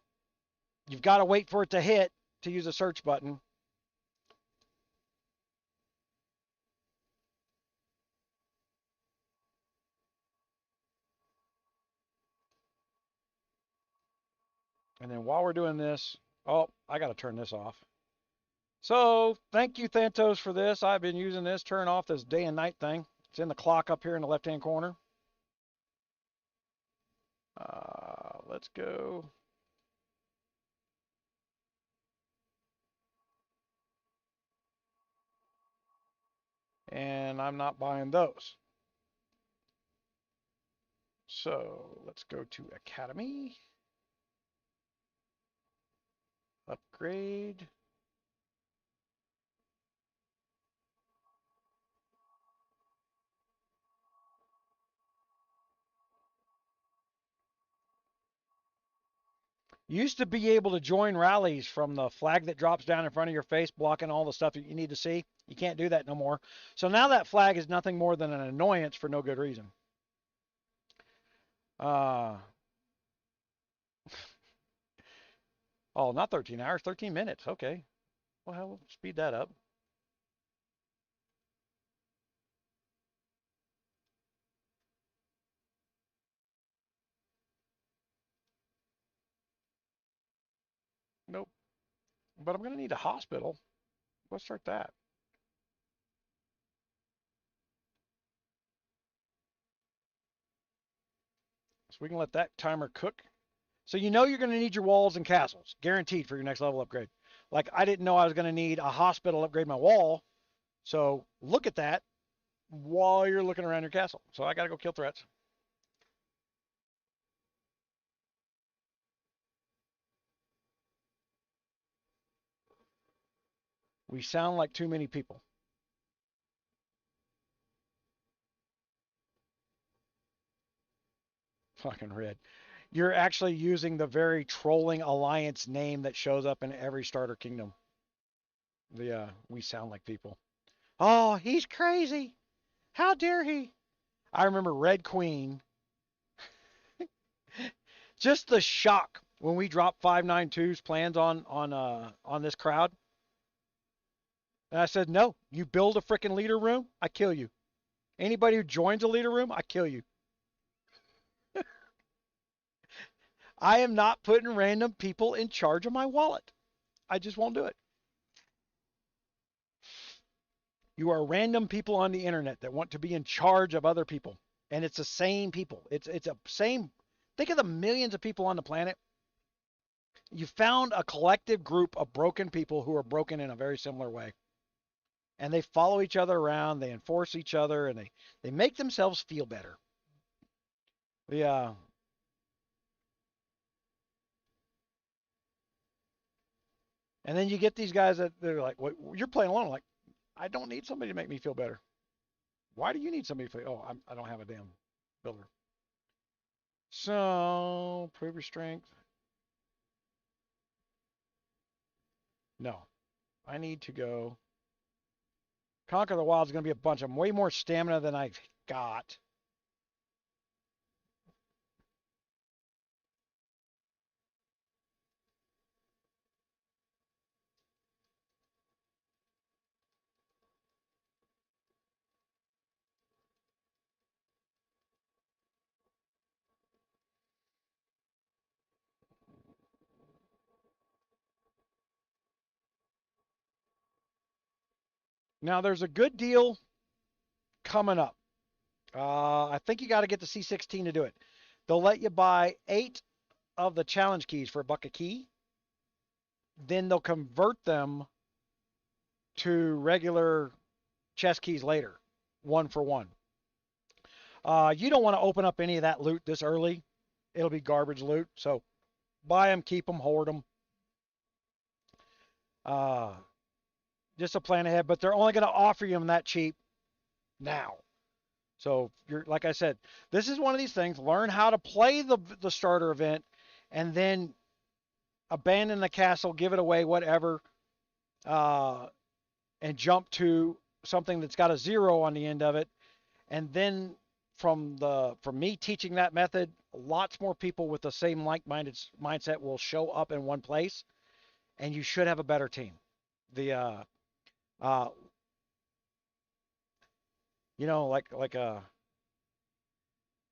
you've got to wait for it to hit to use a search button. And then while we're doing this, oh, I got to turn this off. So thank you, Thantos, for this. I've been using this, turn off this day and night thing. It's in the clock up here in the left-hand corner. Let's go. And I'm not buying those. So let's go to Academy. Upgrade. You used to be able to join rallies from the flag that drops down in front of your face, blocking all the stuff that you need to see. You can't do that no more. So now that flag is nothing more than an annoyance for no good reason. Oh, not 13 hours, 13 minutes. Okay. Well, hell, speed that up. Nope. But I'm going to need a hospital. Let's start that. So we can let that timer cook. So you know you're going to need your walls and castles, guaranteed for your next level upgrade. Like I didn't know I was going to need a hospital to upgrade my wall. So look at that while you're looking around your castle. So I got to go kill threats. We sound like too many people. Fucking red. You're actually using the very trolling alliance name that shows up in every starter kingdom. We sound like people. Oh, he's crazy. How dare he? I remember Red Queen. Just the shock when we dropped 592's plans on this crowd. And I said, no, you build a freaking leader room, I kill you. Anybody who joins a leader room, I kill you. I am not putting random people in charge of my wallet. I just won't do it. You are random people on the internet that want to be in charge of other people. And it's the same people. It's a same. Think of the millions of people on the planet. You found a collective group of broken people who are broken in a very similar way. And they follow each other around, they enforce each other, and they make themselves feel better. Yeah. And then you get these guys that they're like, well, you're playing alone. I'm like, I don't need somebody to make me feel better. Why do you need somebody to feel? Oh, I don't have a damn builder. So, prove your strength. No. I need to go. Conquer the Wild is going to be a bunch of them. Way more stamina than I've got. Now, there's a good deal coming up. I think you got to get the C16 to do it. They'll let you buy 8 of the challenge keys for $1 a key. Then they'll convert them to regular chest keys later, 1 for 1. You don't want to open up any of that loot this early. It'll be garbage loot. So buy them, keep them, hoard them. Just a plan ahead, but they're only going to offer you them that cheap now. So you're like I said, this is one of these things. Learn how to play the starter event, and then abandon the castle, give it away, whatever, and jump to something that's got a 0 on the end of it. And then from me teaching that method, lots more people with the same like-minded mindset will show up in one place, and you should have a better team. The uh,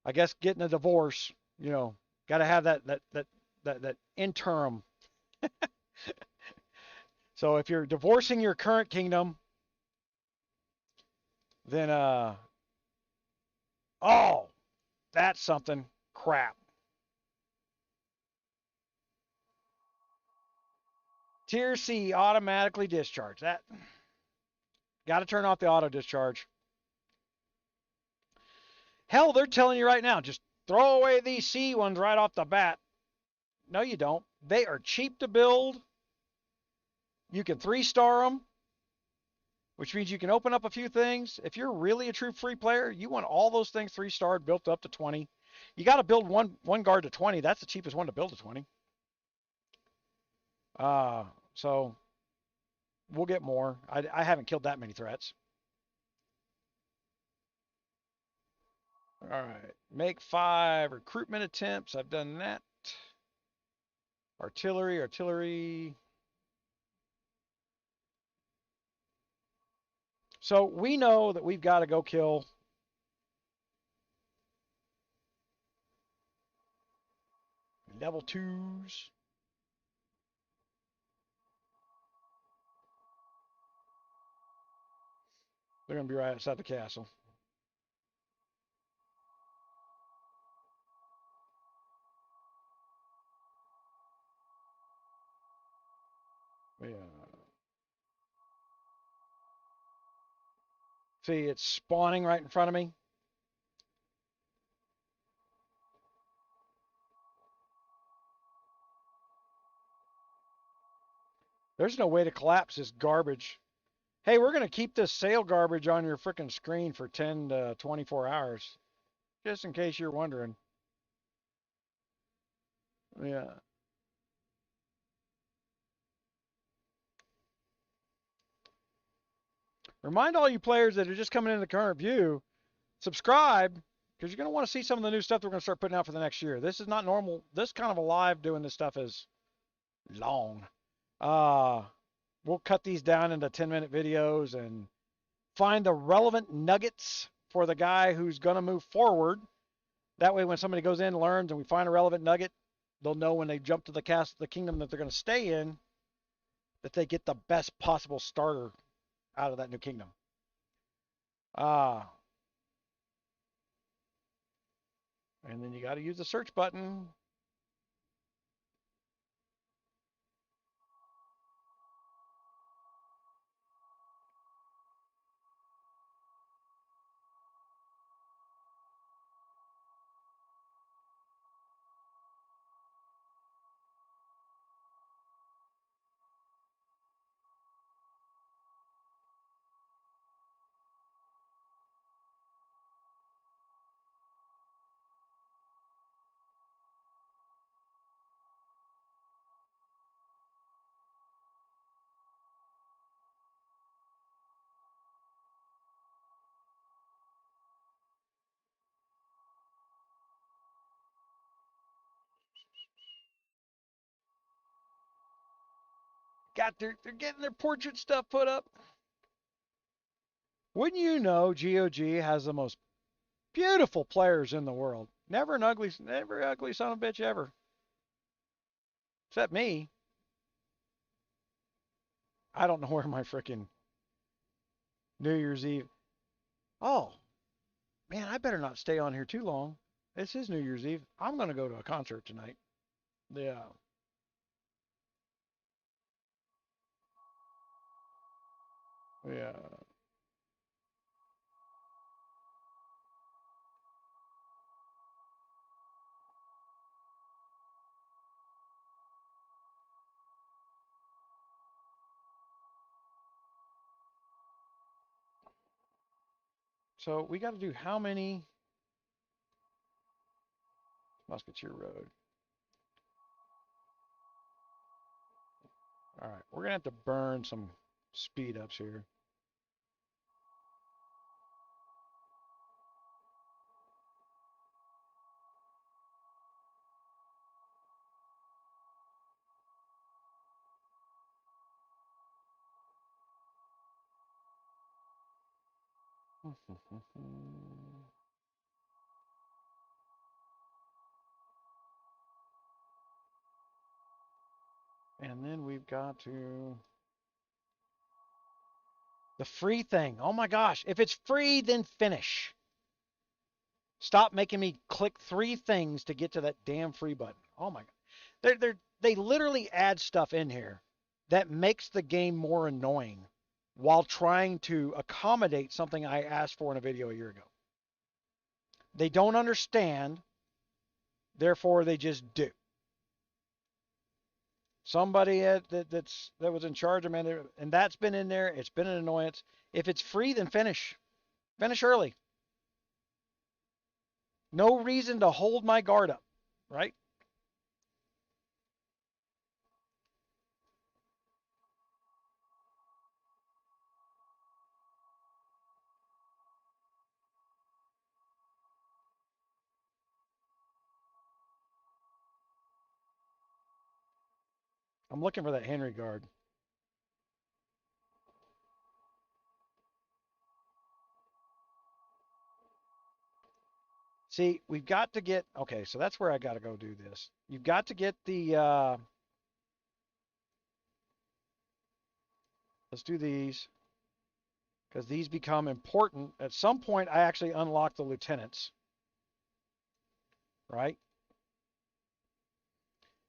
I guess getting a divorce, got to have that interim. So if you're divorcing your current kingdom, then oh, that's something crap. Tier C automatically discharge. That got to turn off the auto discharge. Hell, they're telling you right now, just throw away these C ones right off the bat. No, you don't. They are cheap to build. You can 3-star them, which means you can open up a few things. If you're really a true free player, you want all those things 3-starred, built up to 20. You got to build one guard to 20. That's the cheapest one to build to 20. So we'll get more. I haven't killed that many threats. All right. Make 5 recruitment attempts. I've done that. Artillery. So we know that we've got to go kill level 2s. They're going to be right outside the castle. Yeah. See, it's spawning right in front of me. There's no way to collapse this garbage. Hey, we're going to keep this sale garbage on your freaking screen for 10 to 24 hours. Just in case you're wondering. Yeah. Remind all you players that are just coming into the current view, subscribe, because you're going to want to see some of the new stuff that we're going to start putting out for the next year. This is not normal. This kind of a live doing this stuff is long. We'll cut these down into 10-minute videos and find the relevant nuggets for the guy who's going to move forward. That way, when somebody goes in, learns, and we find a relevant nugget, they'll know when they jump to the kingdom that they're going to stay in, that they get the best possible starter out of that new kingdom. And then you got to use the search button. They're getting their portrait stuff put up. Wouldn't you know, GOG has the most beautiful players in the world. Never ugly son of a bitch ever. Except me. I don't know where my freaking New Year's Eve. Oh, man, I better not stay on here too long. This is New Year's Eve. I'm going to go to a concert tonight. Yeah. Yeah. So we got to do how many Musketeer Road? All right, we're gonna have to burn some speed ups here. And then we've got to the free thing. Oh my gosh, if it's free, then finish. Stop making me click 3 things to get to that damn free button. Oh my god. They literally add stuff in here that makes the game more annoying while trying to accommodate something I asked for in a video a year ago. They don't understand, therefore they just do. Somebody that was in charge of man, and that's been in there. It's been an annoyance. If it's free, then finish. Finish early. No reason to hold my guard up, right? I'm looking for that Henry guard. See, we've got to get, okay, so that's where I got to go do this. You've got to get the, let's do these, because these become important. At some point, I actually unlock the lieutenants, right?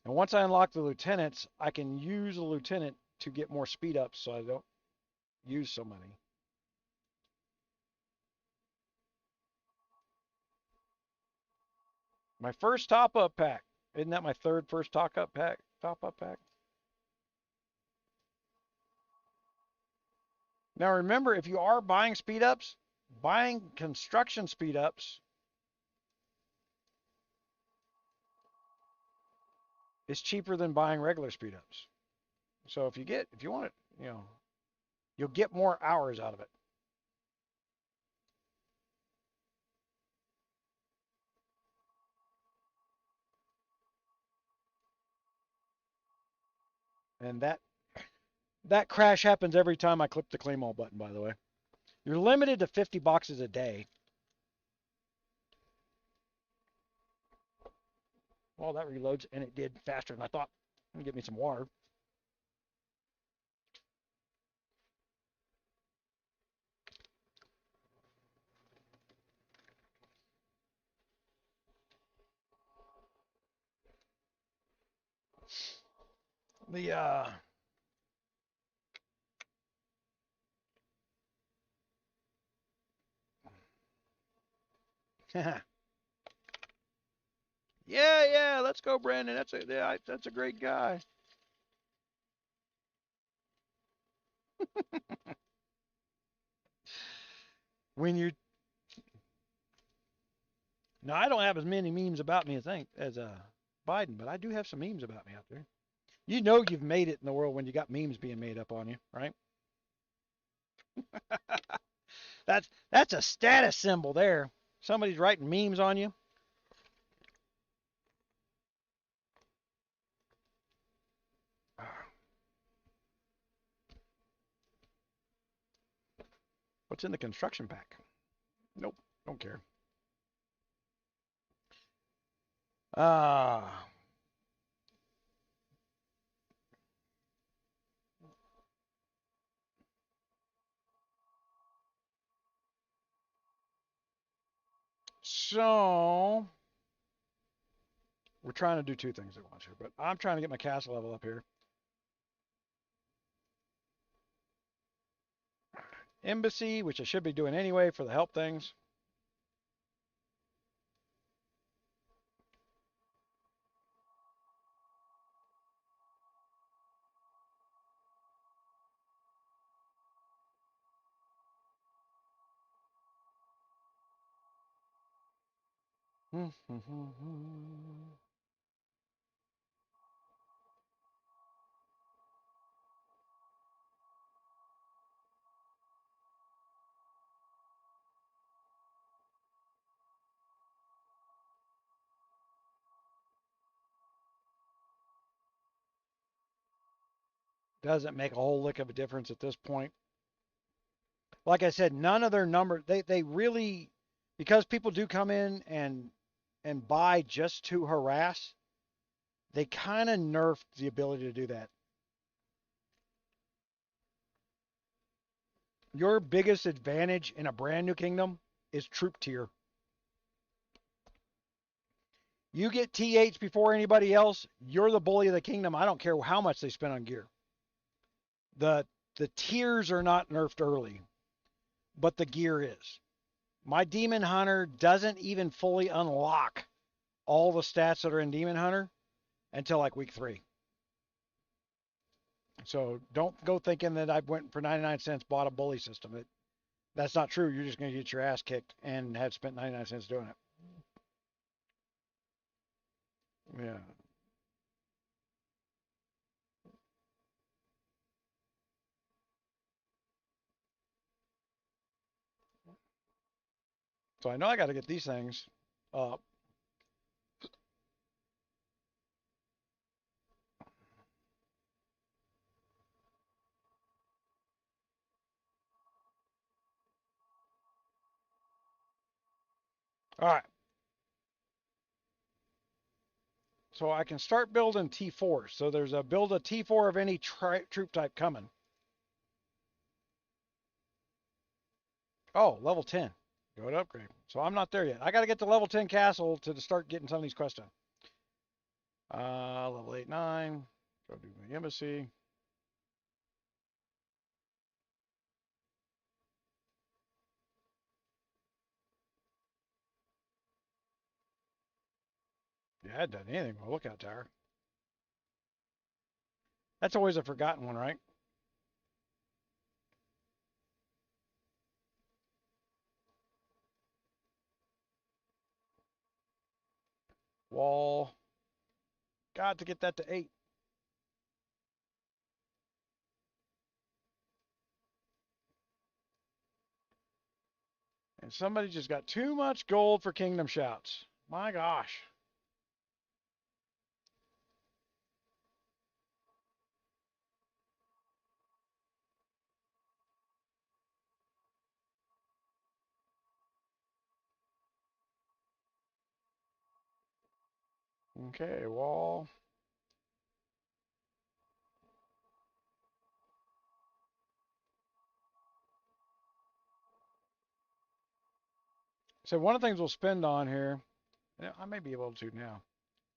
And once I unlock the lieutenants, I can use a lieutenant to get more speed up so I don't use so many. My first top-up pack. Isn't that my third first top-up pack? Top-up pack? Now remember, if you are buying speed ups, buying construction speed ups is cheaper than buying regular speed ups. So if you want it, you'll get more hours out of it. And that crash happens every time I click the claim all button, by the way. You're limited to 50 boxes a day. Well, that reloads, and it did faster than I thought. Let me get me some water. The yeah, let's go, Brandon. That's a great guy. When you Now, I don't have as many memes about me as Biden, but I do have some memes about me out there. You know you've made it in the world when you got memes being made up on you, right? That's a status symbol there. Somebody's writing memes on you. What's in the construction pack? Nope, don't care. Ah. So we're trying to do 2 things at once here, but I'm trying to get my castle level up here. Embassy, which I should be doing anyway for the help things. Doesn't make a whole lick of a difference at this point. Like I said, none of their numbers, they really, because people do come in and buy just to harass, they kind of nerfed the ability to do that. Your biggest advantage in a brand new kingdom is troop tier. You get TH before anybody else, you're the bully of the kingdom. I don't care how much they spend on gear. The the tiers are not nerfed early, but the gear is. My Demon Hunter doesn't even fully unlock all the stats that are in Demon Hunter until like week 3. So don't go thinking that I went for 99 cents, bought a bully system. That's not true. You're just going to get your ass kicked and have spent 99 cents doing it. Yeah. So I know I got to get these things up. All right. So I can start building T4. So there's a build a T4 of any troop type coming. Oh, level 10. Go to upgrade. So I'm not there yet. I got to get to level 10 castle to start getting some of these quests done. Level 8, 9. Go do the embassy. Yeah, I hadn't done anything with a lookout tower. That's always a forgotten one, right? Wall. Got to get that to 8. And somebody just got too much gold for Kingdom Shouts. My gosh. Okay, wall. So one of the things we'll spend on here, I may be able to now.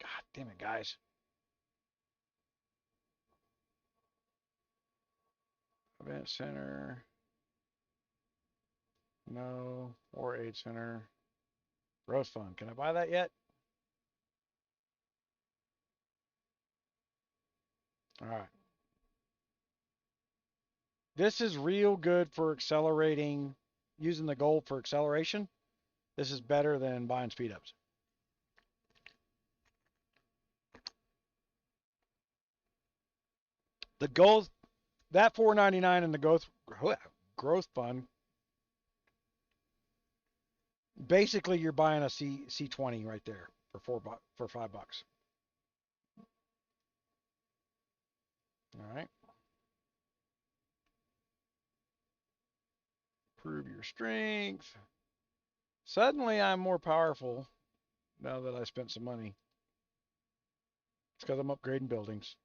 God damn it, guys. Event center. No. Or aid center. Growth fund. Can I buy that yet? All right. This is real good for accelerating, using the gold for acceleration. This is better than buying speed ups. The gold, that 4.99 in the growth fund, basically you're buying a C20 right there for $5. All right. Prove your strength. Suddenly I'm more powerful now that I spent some money. It's because I'm upgrading buildings.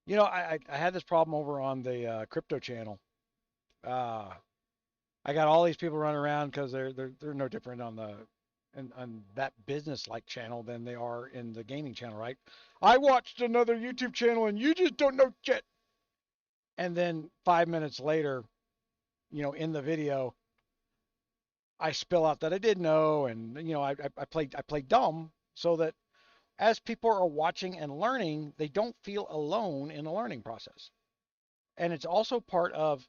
You know, I had this problem over on the crypto channel. Uh, I got all these people running around because they're no different on the on that business like channel than they are in the gaming channel, right? I watched another YouTube channel and you just don't know shit. And then 5 minutes later, you know, in the video, I spill out that I did know, and you know, I played dumb so that as people are watching and learning, they don't feel alone in the learning process. And it's also part of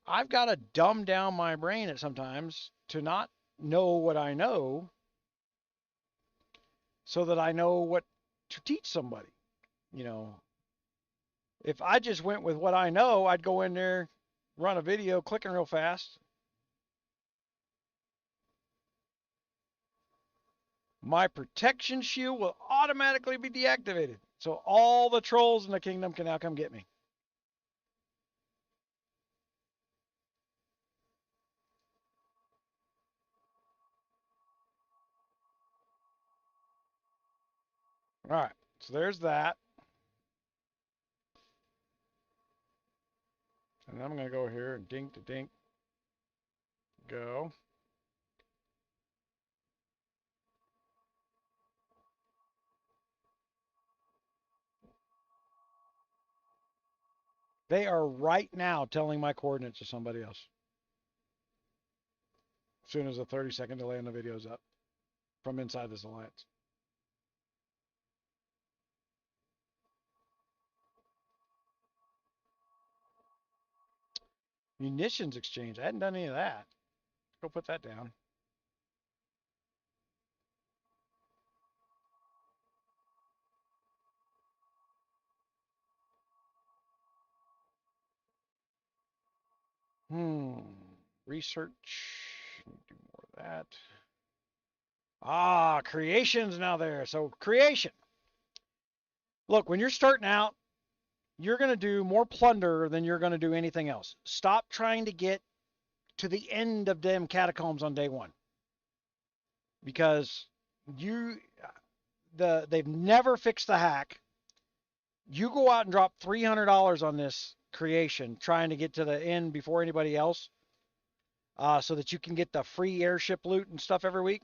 I've got to dumb down my brain at sometimes to not know what I know so that I know what to teach somebody. You know, if I just went with what I know, I'd go in there, run a video, clicking real fast. My protection shield will automatically be deactivated. So all the trolls in the kingdom can now come get me. All right, so there's that. And I'm going to go here and dink to dink. Go. They are right now telling my coordinates to somebody else. As soon as the 30-second delay on the video is up from inside this alliance. Munitions exchange. I hadn't done any of that. Go put that down. Research. Do more of that. Ah, creation's now there. So creation. Look, when you're starting out, you're going to do more plunder than you're going to do anything else. Stop trying to get to the end of them catacombs on day one. Because they've never fixed the hack. You go out and drop $300 on this creation trying to get to the end before anybody else, so that you can get the free airship loot and stuff every week.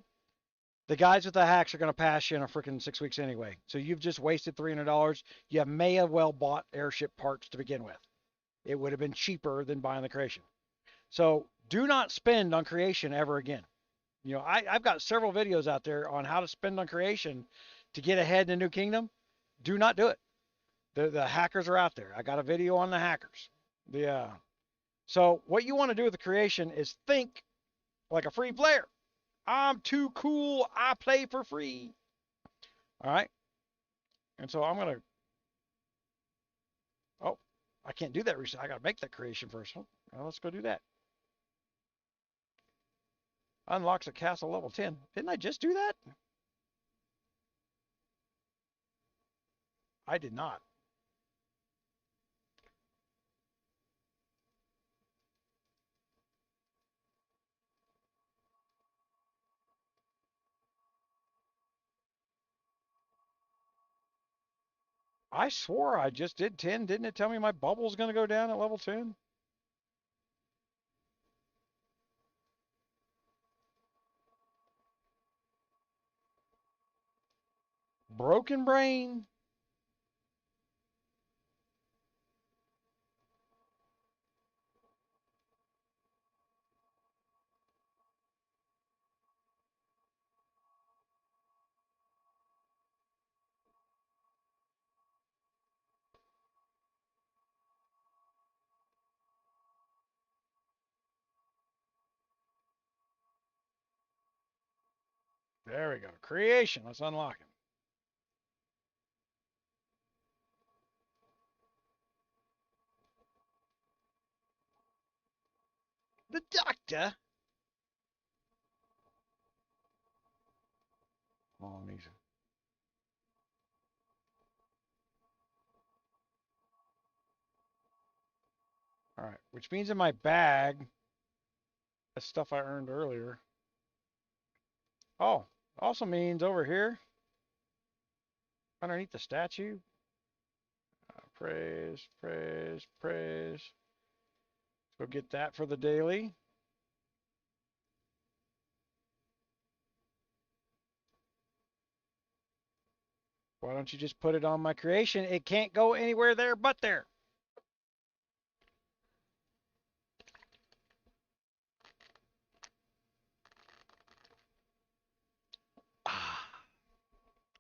The guys with the hacks are going to pass you in a freaking 6 weeks anyway. So you've just wasted $300. You may have well bought airship parts to begin with. It would have been cheaper than buying the creation. So do not spend on creation ever again. You know, I've got several videos out there on how to spend on creation to get ahead in the New Kingdom. Do not do it. The hackers are out there. I got a video on the hackers. So what you want to do with the creation is think like a free player. I'm too cool. I play for free. All right. And so I'm going to, oh, I can't do that recently. I got to make that creation first. Well, let's go do that. Unlocks a castle level 10. Didn't I just do that? I did not. I swore I just did 10. Didn't it tell me my bubble's going to go down at level 10? Broken brain. There we go. Creation. Let's unlock it. The doctor. Oh, amazing. All right, which means in my bag, that's stuff I earned earlier. Oh, also means over here, underneath the statue, praise, praise, praise. Let's go get that for the daily. Why don't you just put it on my creation? It can't go anywhere there but there.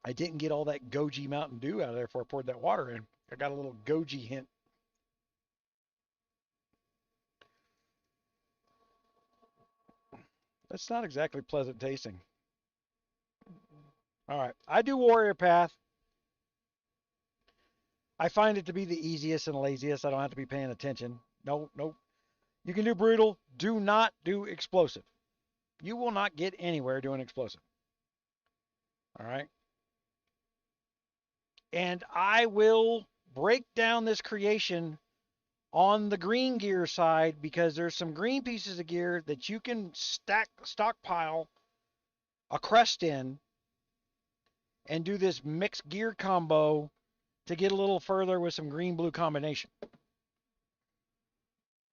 I didn't get all that goji Mountain Dew out of there before I poured that water in. I got a little goji hint. That's not exactly pleasant tasting. All right, I do Warrior Path. I find it to be the easiest and laziest. I don't have to be paying attention. No, nope. You can do brutal. Do not do explosive. You will not get anywhere doing explosive. All right. And I will break down this creation on the green gear side because there's some green pieces of gear that you can stockpile a crest in and do this mixed gear combo to get a little further with some green-blue combination.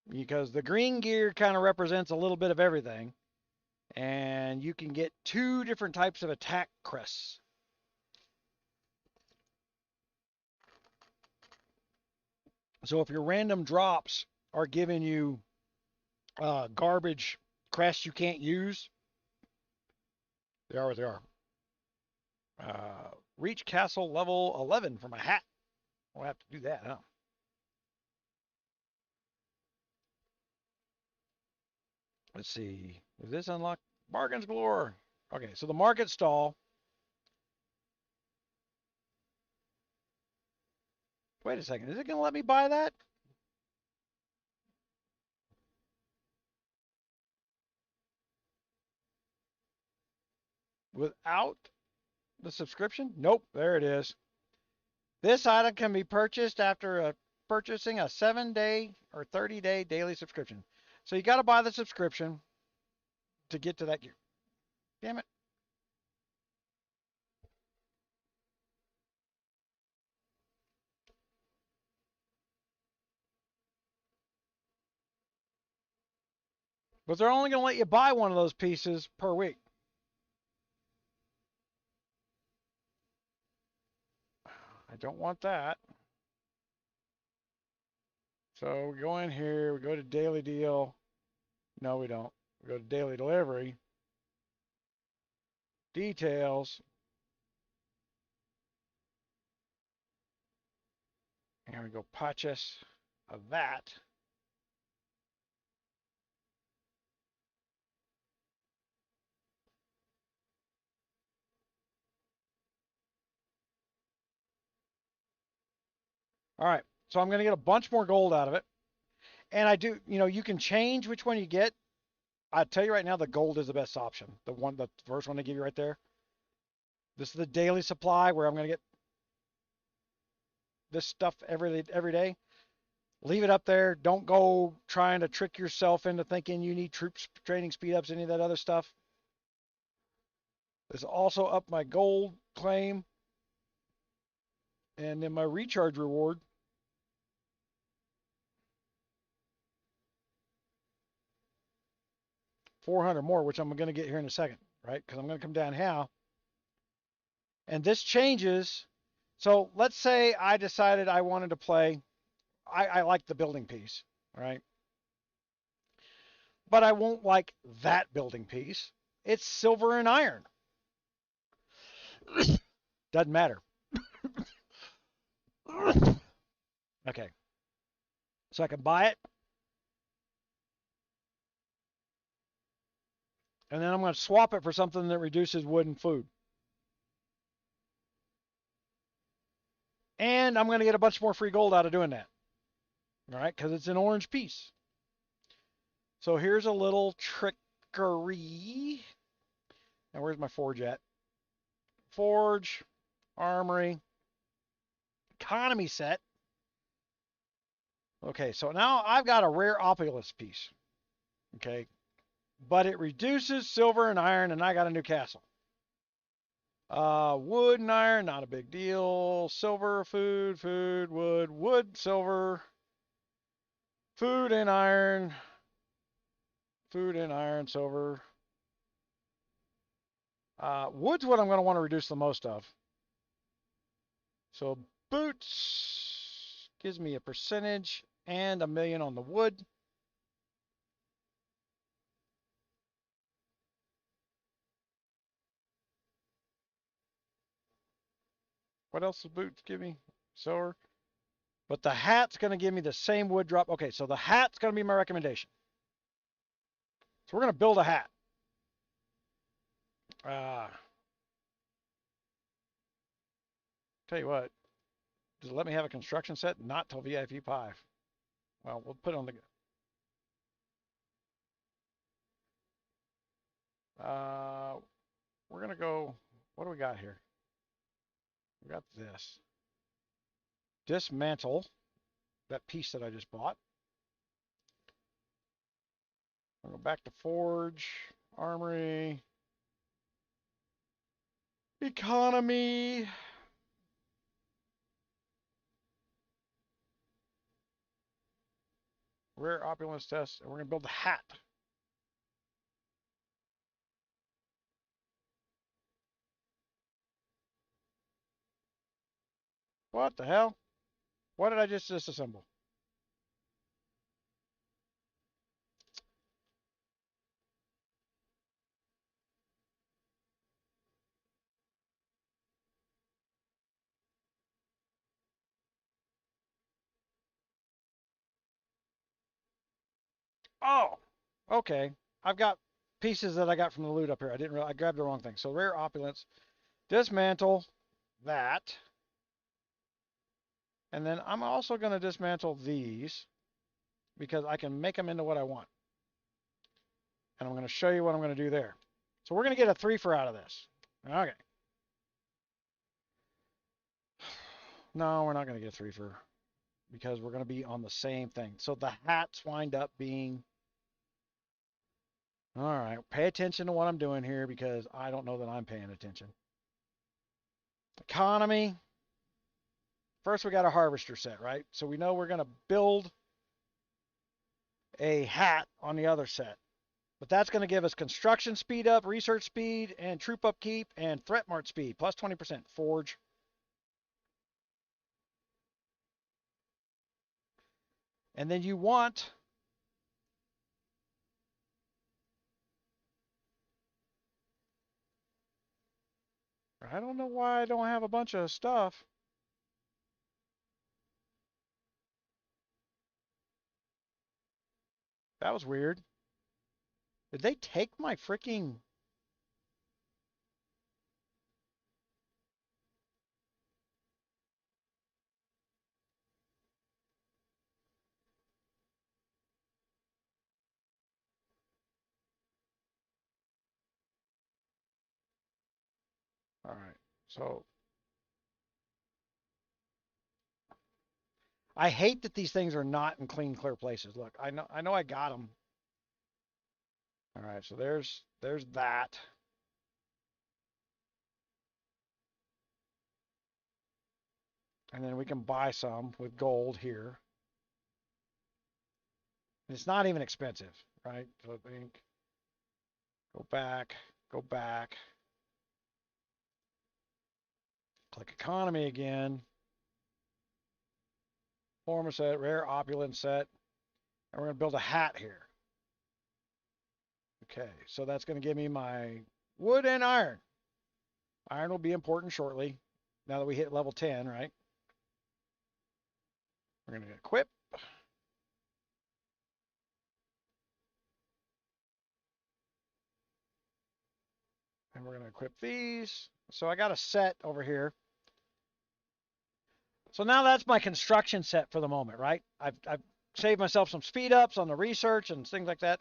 Because the green gear kind of represents a little bit of everything, and you can get two different types of attack crests. So if your random drops are giving you garbage crests you can't use, they are what they are. Reach castle level 11 for my hat. We'll have to do that, huh? Let's see. Is this unlocked? Bargains galore. Okay, so the market stall. Wait a second. Is it going to let me buy that? Without the subscription? Nope, there it is. This item can be purchased after purchasing a 7-day or 30-day daily subscription. So you got to buy the subscription to get to that gear. Damn it. But they're only going to let you buy one of those pieces per week. I don't want that. So we go in here, we go to daily deal. No, we don't. We go to daily delivery. Details. And we go purchase of that. All right. So I'm going to get a bunch more gold out of it. And I do, you can change which one you get. I tell you right now, the gold is the best option. The first one they give you right there. This is the daily supply where I'm going to get this stuff every day. Leave it up there. Don't go trying to trick yourself into thinking you need troops training speed ups, any of that other stuff. This also up my gold claim. And then my recharge reward. 400 more, which I'm going to get here in a second, right? Because I'm going to come down here. And this changes. So let's say I decided I wanted to play. I like the building piece, right? But I won't like that building piece. It's silver and iron. Doesn't matter. Okay. So I can buy it. And then I'm going to swap it for something that reduces wood and food. And I'm going to get a bunch more free gold out of doing that. All right, because it's an orange piece. So here's a little trickery. Now where's my forge at? Forge, armory, economy set. Okay, so now I've got a rare opulence piece. Okay, but it reduces silver and iron, and I got a new castle. Wood and iron, not a big deal. Silver, food, wood, silver, food and iron, silver. Wood's what I'm going to want to reduce the most of. So boots gives me a percentage and 1,000,000 on the wood. What else does boots give me? Silver. But the hat's going to give me the same wood drop. Okay, so the hat's going to be my recommendation. So we're going to build a hat. Tell you what, does it let me have a construction set? Not till VIP 5. Well, we'll put it on the... we're going to go... What do we got here? We got this. Dismantle that piece that I just bought. I'll go back to Forge, Armory. Economy. Rare opulence test, and we're going to build a hat. What the hell? What did I just disassemble? Oh, okay. I've got pieces that I got from the loot up here. I didn't realize I grabbed the wrong thing. So rare opulence, dismantle that. And then I'm also going to dismantle these because I can make them into what I want. And I'm going to show you what I'm going to do there. So we're going to get a 3-for out of this. Okay. No, we're not going to get a 3-for because we're going to be on the same thing. So the hats wind up being... All right, pay attention to what I'm doing here because I don't know that I'm paying attention. Economy. First, we got a harvester set, right? So we know we're going to build a hat on the other set. But that's going to give us construction speed up, research speed, and troop upkeep, and threat mart speed, plus 20%. Forge. And then you want... I don't know why I don't have a bunch of stuff. That was weird. Did they take my freaking... All right, so... I hate that these things are not in clean, clear places. Look, I know I got them. All right, so there's that. And then we can buy some with gold here. It's not even expensive, right? So I think go back, click economy again. Form a set, rare opulent set. And we're going to build a hat here. Okay, so that's going to give me my wood and iron. Iron will be important shortly, now that we hit level 10, right? We're going to equip. And we're going to equip these. So I got a set over here. So now that's my construction set for the moment, right? I've saved myself some speed ups on the research and things like that.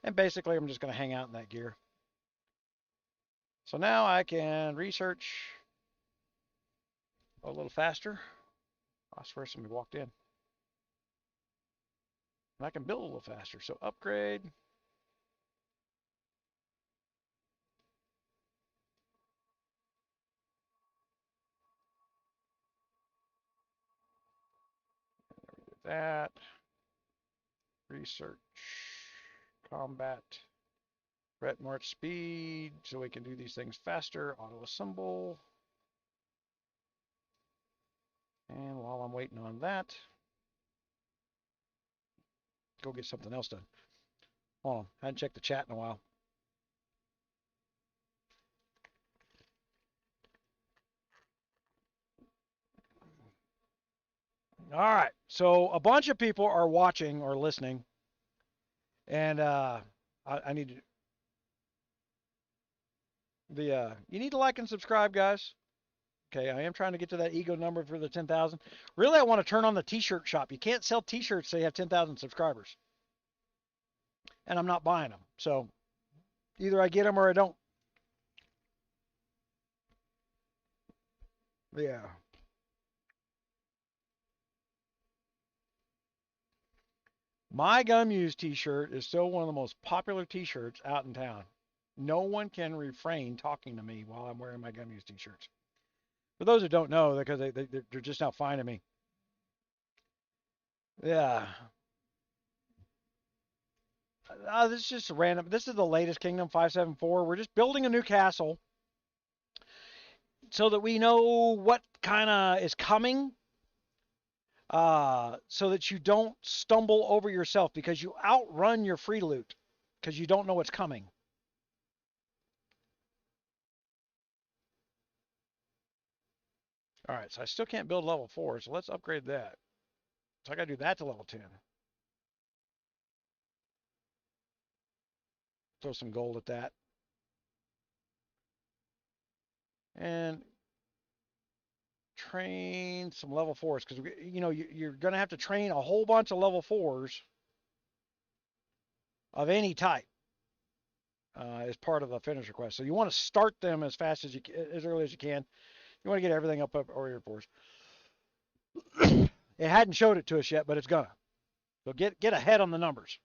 And basically, I'm just going to hang out in that gear. So now I can research a little faster. I swear somebody walked in. And I can build a little faster. So upgrade. That. Research. Combat. Threat march speed. So we can do these things faster. Auto assemble. And while I'm waiting on that, go get something else done. Hold on. I hadn't checked the chat in a while. All right. So a bunch of people are watching or listening. And I need to... you need to like and subscribe, guys. Okay, I am trying to get to that ego number for the 10,000. Really, I want to turn on the t-shirt shop. You can't sell t-shirts so you have 10,000 subscribers. And I'm not buying them. So either I get them or I don't. Yeah. My Gunmuse t-shirt is still one of the most popular t-shirts out in town. No one can refrain talking to me while I'm wearing my Gunmuse t-shirts. For those who don't know, because they're just now finding me. Yeah. This is just random. This is the latest Kingdom 574. We're just building a new castle so that we know what kind of is coming, so that you don't stumble over yourself because you outrun your free loot because you don't know what's coming. All right, so I still can't build level 4, so let's upgrade that. So I got to do that to level 10. Throw some gold at that. And train some level 4s because you're going to have to train a whole bunch of level 4s of any type as part of the finish request. So you want to start them as fast as as early as you can. You want to get everything up over your 4s. It hadn't showed it to us yet, but it's gonna. So get ahead on the numbers.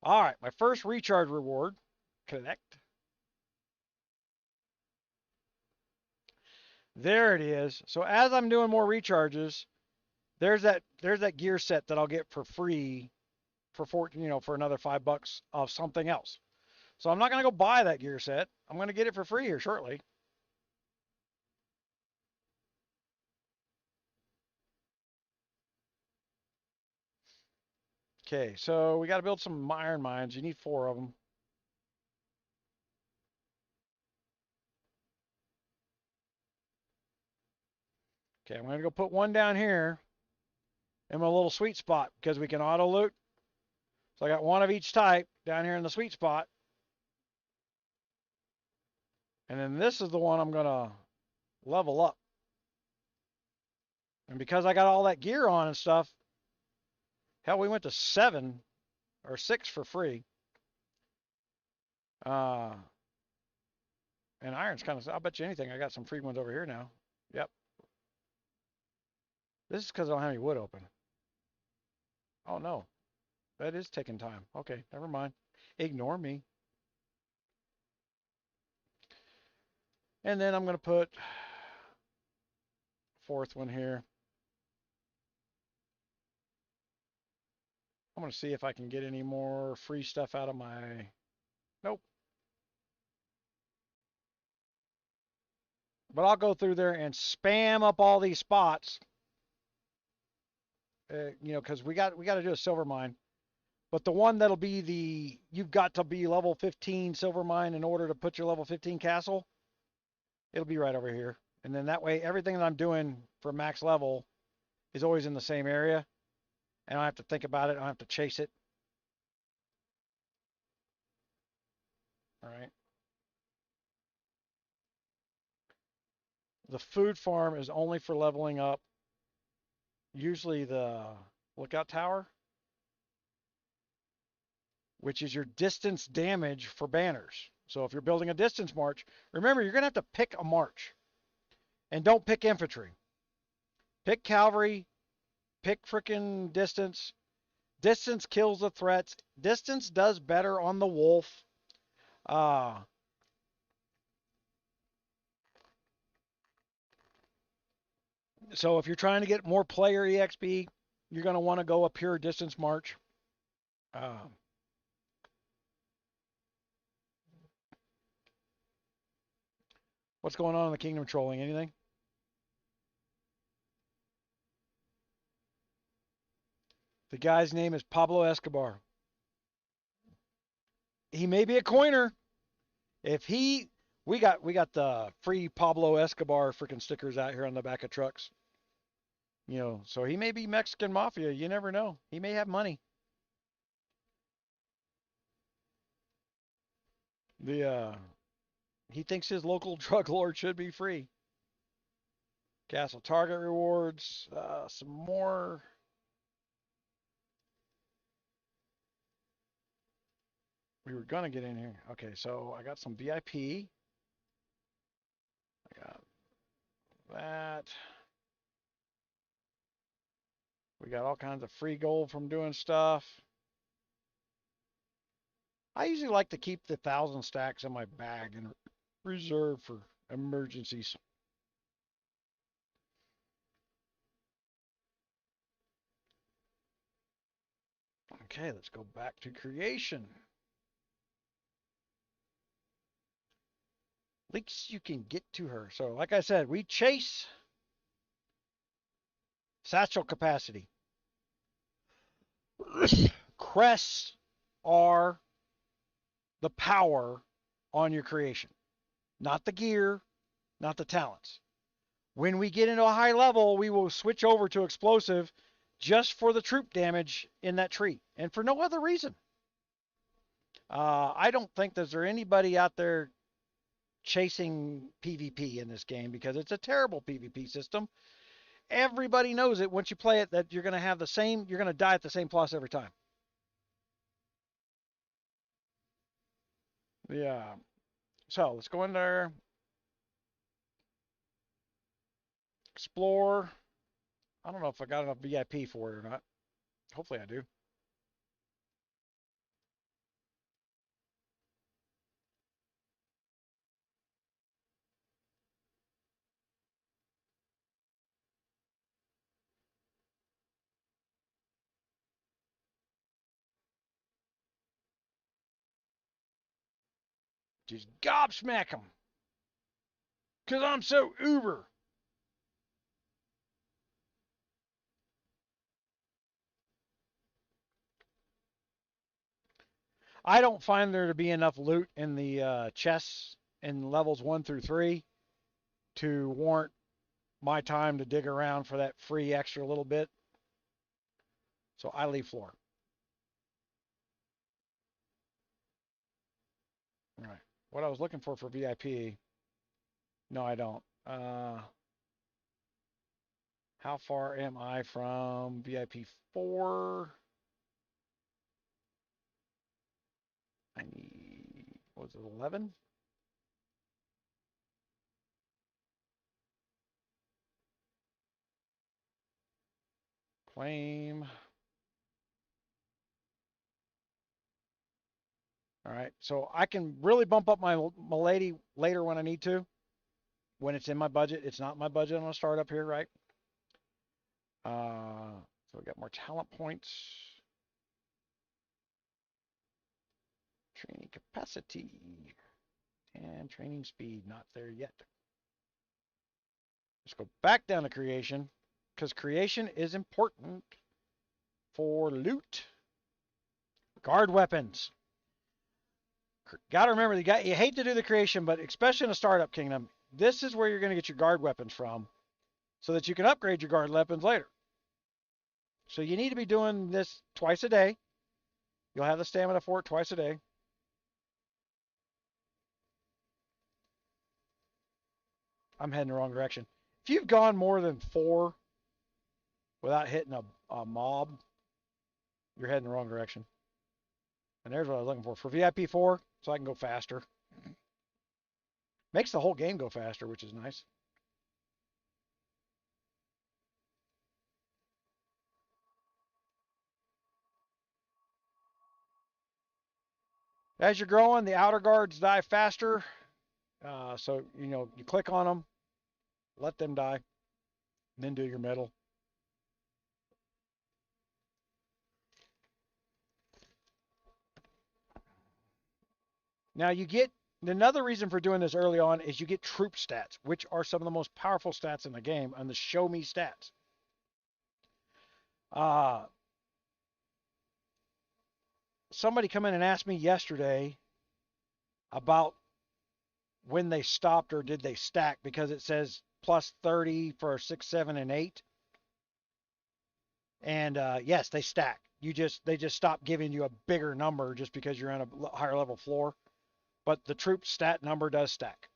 All right, my first recharge reward. Connect. There it is. So as I'm doing more recharges, there's that gear set that I'll get for free for another $5 of something else. So I'm not gonna go buy that gear set. I'm gonna get it for free here shortly. Okay, so we got to build some iron mines. You need 4 of them. Okay, I'm going to go put one down here in my little sweet spot because we can auto loot. So I got one of each type down here in the sweet spot. And then this is the one I'm going to level up. And because I got all that gear on and stuff, hell, we went to 7 or 6 for free. And iron's kind of, I'll bet you anything. I got some free ones over here now. Yep. This is because I don't have any wood open. Oh, no. That is taking time. Okay, never mind. Ignore me. And then I'm going to put 4th one here. I'm going to see if I can get any more free stuff out of my... Nope. But I'll go through there and spam up all these spots. Because we got to do a silver mine. But the one that'll be you've got to be level 15 silver mine in order to put your level 15 castle, it'll be right over here. And then that way, everything that I'm doing for max level is always in the same area. I don't have to think about it. I don't have to chase it. All right. The food farm is only for leveling up usually the lookout tower, which is your distance damage for banners. So if you're building a distance march, remember you're going to have to pick a march. And don't pick infantry. Pick cavalry, pick frickin' distance. Distance kills the threats. Distance does better on the wolf. So if you're trying to get more player EXP, you're going to want to go a pure distance march. What's going on in the kingdom trolling? Anything? The guy's name is Pablo Escobar. He may be a coiner. We got the free Pablo Escobar freaking stickers out here on the back of trucks. So he may be Mexican mafia. You never know. He may have money. He thinks his local drug lord should be free. Castle target rewards. Some more. We were gonna get in here. Okay, so I got some VIP. I got that. We got all kinds of free gold from doing stuff. I usually like to keep the 1,000 stacks in my bag and reserve for emergencies. Okay, let's go back to creation. At least you can get to her. So, like I said, we chase satchel capacity. Crests are the power on your creation, not the gear, not the talents. When we get into a high level, we will switch over to explosive just for the troop damage in that tree and for no other reason. I don't think there's anybody out there chasing PvP in this game because it's a terrible PvP system. Everybody knows it once you play it that you're going to have the same, you're going to die at the same plus every time. Yeah. So let's go in there, explore. I don't know if I got enough VIP for it or not. Hopefully I do. Just gobsmack them. Because I'm so uber. I don't find there to be enough loot in the chests in levels 1 through 3 to warrant my time to dig around for that free extra little bit. So I leave floor. All right. What I was looking for VIP. No, I don't. How far am I from VIP 4? I need, what was it, 11? Claim. All right. So I can really bump up my lady later when I need to, when it's in my budget. It's not my budget on a startup here, right? So we got more talent points. Training capacity and training speed, not there yet. Let's go back down to creation because creation is important for loot. Guard weapons. Got to remember, you hate to do the creation, but especially in a startup kingdom, this is where you're going to get your guard weapons from so that you can upgrade your guard weapons later. So you need to be doing this twice a day. You'll have the stamina for it twice a day. I'm heading the wrong direction. If you've gone more than 4 without hitting a mob, you're heading the wrong direction. And there's what I was looking for VIP 4, so I can go faster. Makes the whole game go faster, which is nice. As you're growing, the outer guards die faster. So, you click on them, let them die, then do your middle. Now you get, another reason for doing this early on is you get troop stats, which are some of the most powerful stats in the game on the show me stats. Somebody come in and asked me yesterday about when they stopped or did they stack because it says plus 30 for 6, 7, and 8. And yes, they stack. They just stop giving you a bigger number just because you're on a higher level floor. But the troop stat number does stack.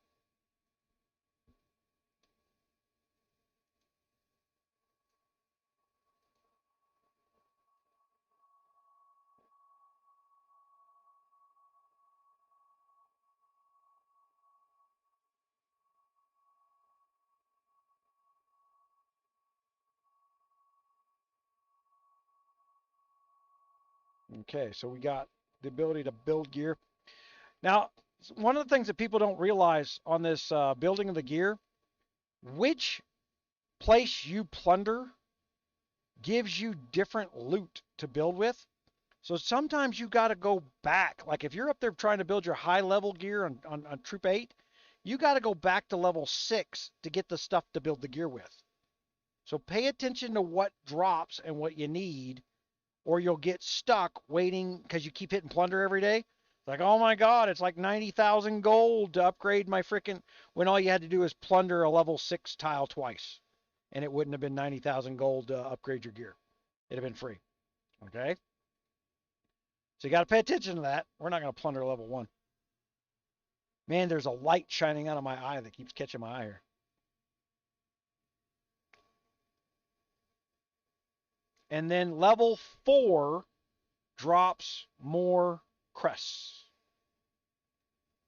Okay, so we got the ability to build gear. Now, one of the things that people don't realize on this building of the gear, which place you plunder gives you different loot to build with. So sometimes you got to go back. Like if you're up there trying to build your high level gear on Troop 8, you got to go back to level 6 to get the stuff to build the gear with. So pay attention to what drops and what you need, or you'll get stuck waiting because you keep hitting plunder every day. Like, oh my God, it's like 90,000 gold to upgrade my frickin', when all you had to do is plunder a level 6 tile twice. And it wouldn't have been 90,000 gold to upgrade your gear. It'd have been free. Okay? So you got to pay attention to that. We're not going to plunder level 1. Man, there's a light shining out of my eye that keeps catching my eye here. And then level 4 drops more crests.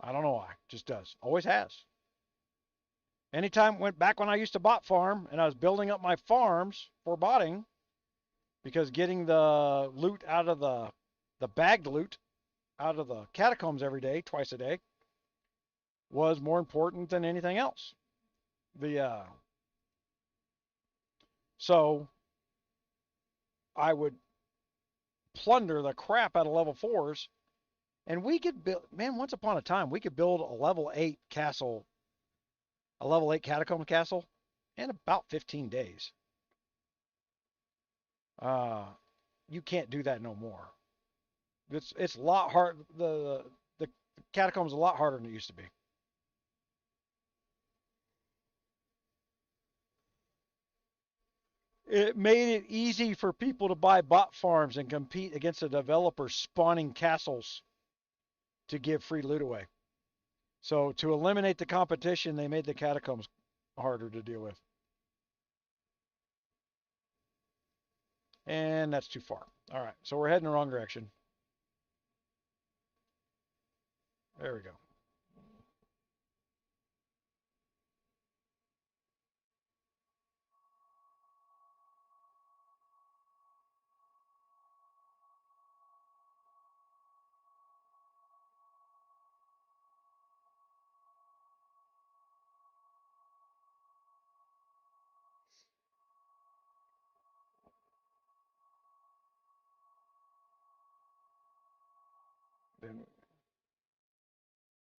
I don't know why. It just does. Always has. Anytime went back when I used to bot farm and I was building up my farms for botting, because getting the loot out of the bagged loot out of the catacombs every day, twice a day, was more important than anything else. So I would plunder the crap out of level 4s, and we could build, man, once upon a time, we could build a level 8 castle, a level 8 catacomb castle in about 15 days. You can't do that no more. It's a lot hard. The catacombs a lot harder than it used to be. It made it easy for people to buy bot farms and compete against the developers spawning castles to give free loot away. So to eliminate the competition, they made the catacombs harder to deal with. And that's too far. All right, so we're heading the wrong direction. There we go.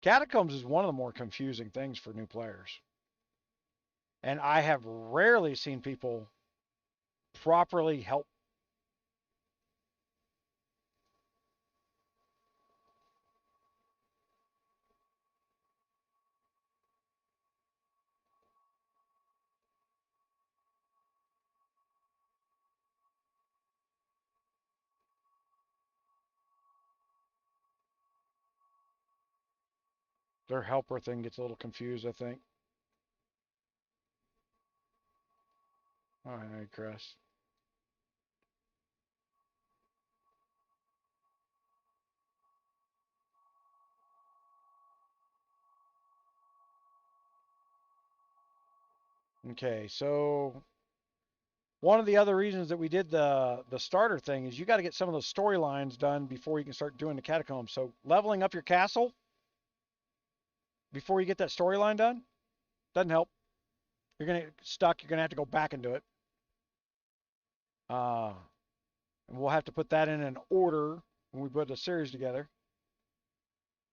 Catacombs is one of the more confusing things for new players. And I have rarely seen people properly help. Their helper thing gets a little confused, I think. All right, Chris. Okay, so one of the other reasons that we did the starter thing is you got to get some of those storylines done before you can start doing the catacombs. So leveling up your castle before you get that storyline done doesn't help. You're gonna get stuck. You're gonna have to go back and do it. Uh, and we'll have to put that in an order when we put the series together,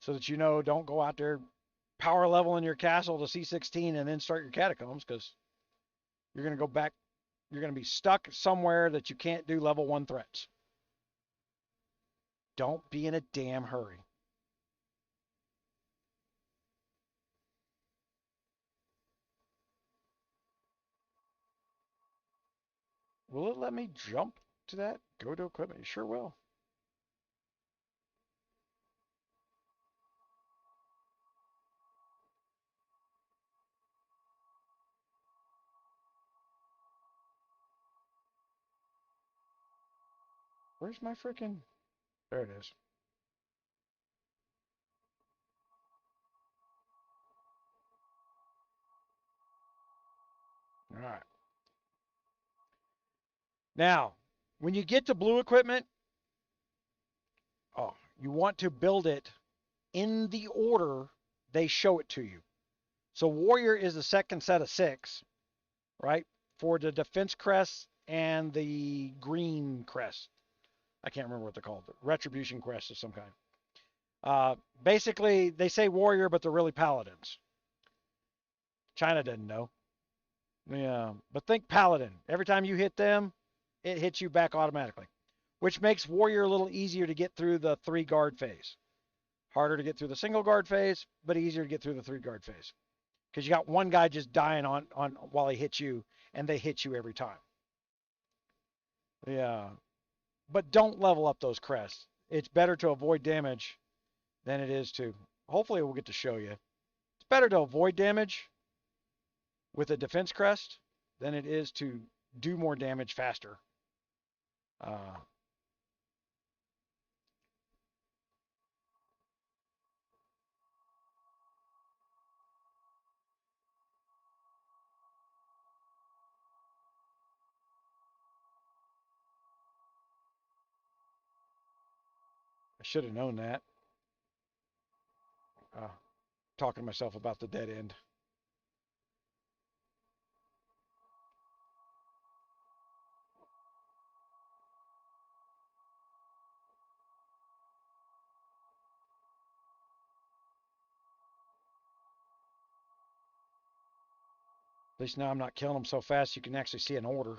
so that you know, don't go out there power leveling your castle to C16 and then start your catacombs, because you're gonna go back. You're gonna be stuck somewhere that you can't do level 1 threats. Don't be in a damn hurry. Will it let me jump to that? Go to equipment? You sure will. Where's my freaking... There it is. All right. Now, when you get to blue equipment, oh, you want to build it in the order they show it to you. So Warrior is the second set of 6, right? For the defense crest and the green crest. I can't remember what they're called. Retribution crest of some kind. Basically, they say Warrior, but they're really Paladins. China didn't know. Yeah, but think Paladin. Every time you hit them, it hits you back automatically, which makes Warrior a little easier to get through the 3 guard phase. Harder to get through the single guard phase, but easier to get through the 3 guard phase. Because you got one guy just dying on while he hits you, and they hit you every time. Yeah. But don't level up those crests. It's better to avoid damage than it is to. Hopefully we'll get to show you. It's better to avoid damage with a defense crest than it is to do more damage faster. I should have known that. Talking to myself about the dead end. At least now I'm not killing them so fast you can actually see an order.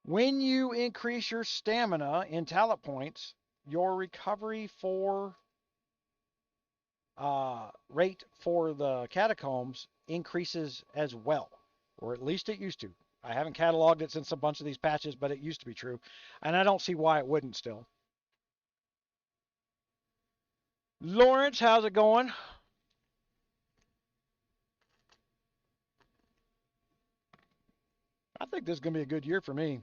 When you increase your stamina in talent points, your recovery for rate for the catacombs increases as well, or at least it used to. I haven't cataloged it since a bunch of these patches, but it used to be true, and I don't see why it wouldn't still. Lawrence, how's it going? I think this is going to be a good year for me.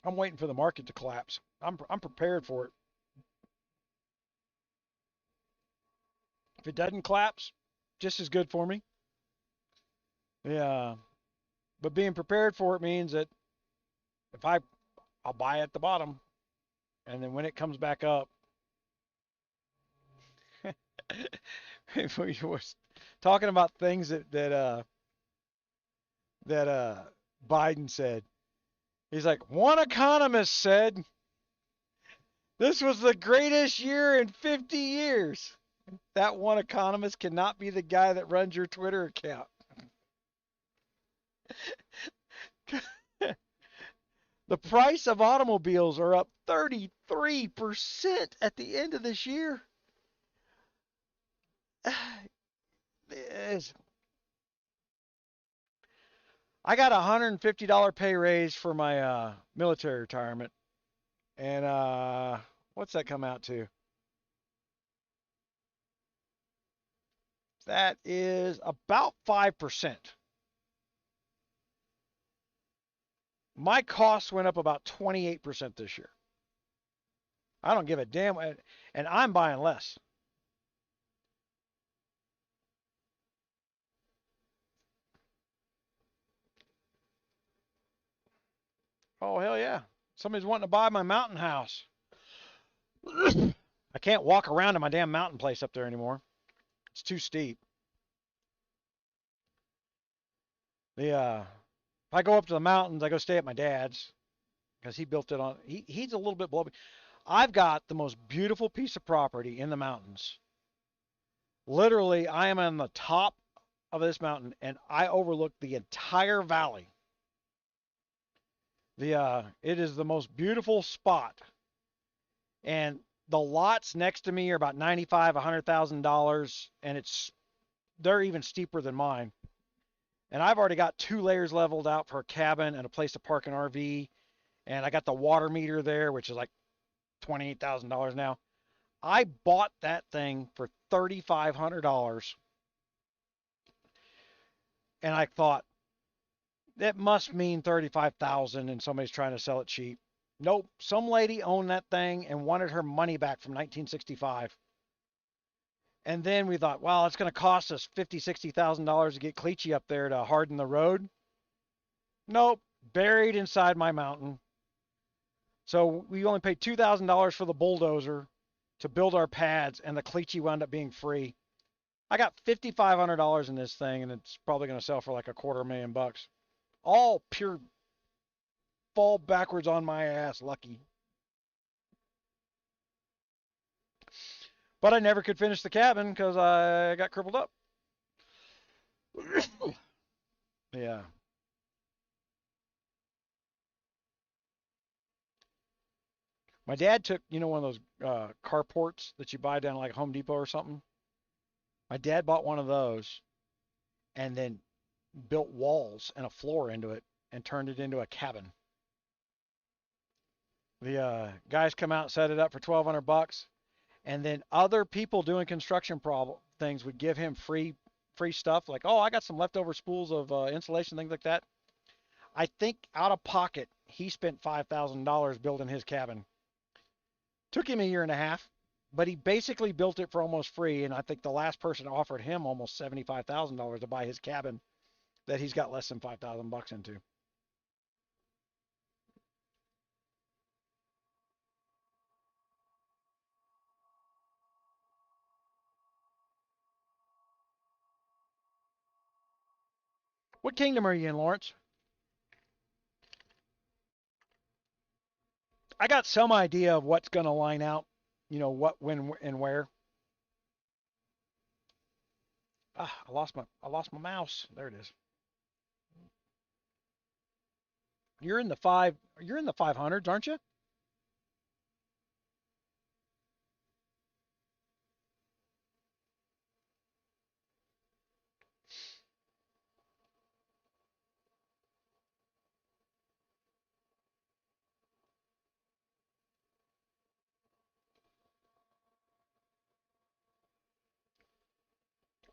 I'm waiting for the market to collapse. I'm prepared for it. If it doesn't collapse, just as good for me. Yeah, but being prepared for it means that if I'll buy at the bottom, and then when it comes back up, we was talking about things that Biden said. He's like, one economist said this was the greatest year in 50 years. That one economist cannot be the guy that runs your Twitter account. The price of automobiles are up 33% at the end of this year. I got a $150 pay raise for my military retirement. And what's that come out to? That is about 5%. My costs went up about 28% this year. I don't give a damn, and I'm buying less. Oh, hell yeah. Somebody's wanting to buy my mountain house. I can't walk around in my damn mountain place up there anymore. It's too steep. If I go up to the mountains, I go stay at my dad's because he built it on. He's a little bit below me. I've got the most beautiful piece of property in the mountains. Literally, I am on the top of this mountain, and I overlook the entire valley. It is the most beautiful spot, and the lots next to me are about $95,000, $100,000, and they're even steeper than mine. And I've already got 2 layers leveled out for a cabin and a place to park an RV, and I got the water meter there, which is like $28,000 now. I bought that thing for $3,500, and I thought that must mean 35,000 and somebody's trying to sell it cheap. Nope, some lady owned that thing and wanted her money back from 1965. And then we thought, well, it's going to cost us $50,000, $60,000 to get cleachy up there to harden the road. Nope, buried inside my mountain. So we only paid $2,000 for the bulldozer to build our pads, and the cleachy wound up being free. I got $5,500 in this thing, and it's probably going to sell for like $250,000. All pure fall backwards on my ass lucky. But I never could finish the cabin because I got crippled up. Yeah. My dad took, one of those carports that you buy down like Home Depot or something. My dad bought one of those and then built walls and a floor into it and turned it into a cabin. The guys come out and set it up for $1,200, and then other people doing construction things would give him free stuff like, oh, I got some leftover spools of insulation, things like that. I think out of pocket he spent $5,000 building his cabin. Took him a year and a half, but he basically built it for almost free, and I think the last person offered him almost $75,000 to buy his cabin that he's got less than $5,000 into. What kingdom are you in, Lawrence? I got some idea of what's going to line out, what, when, and where. I lost my mouse. There it is. You're in the 500s, aren't you?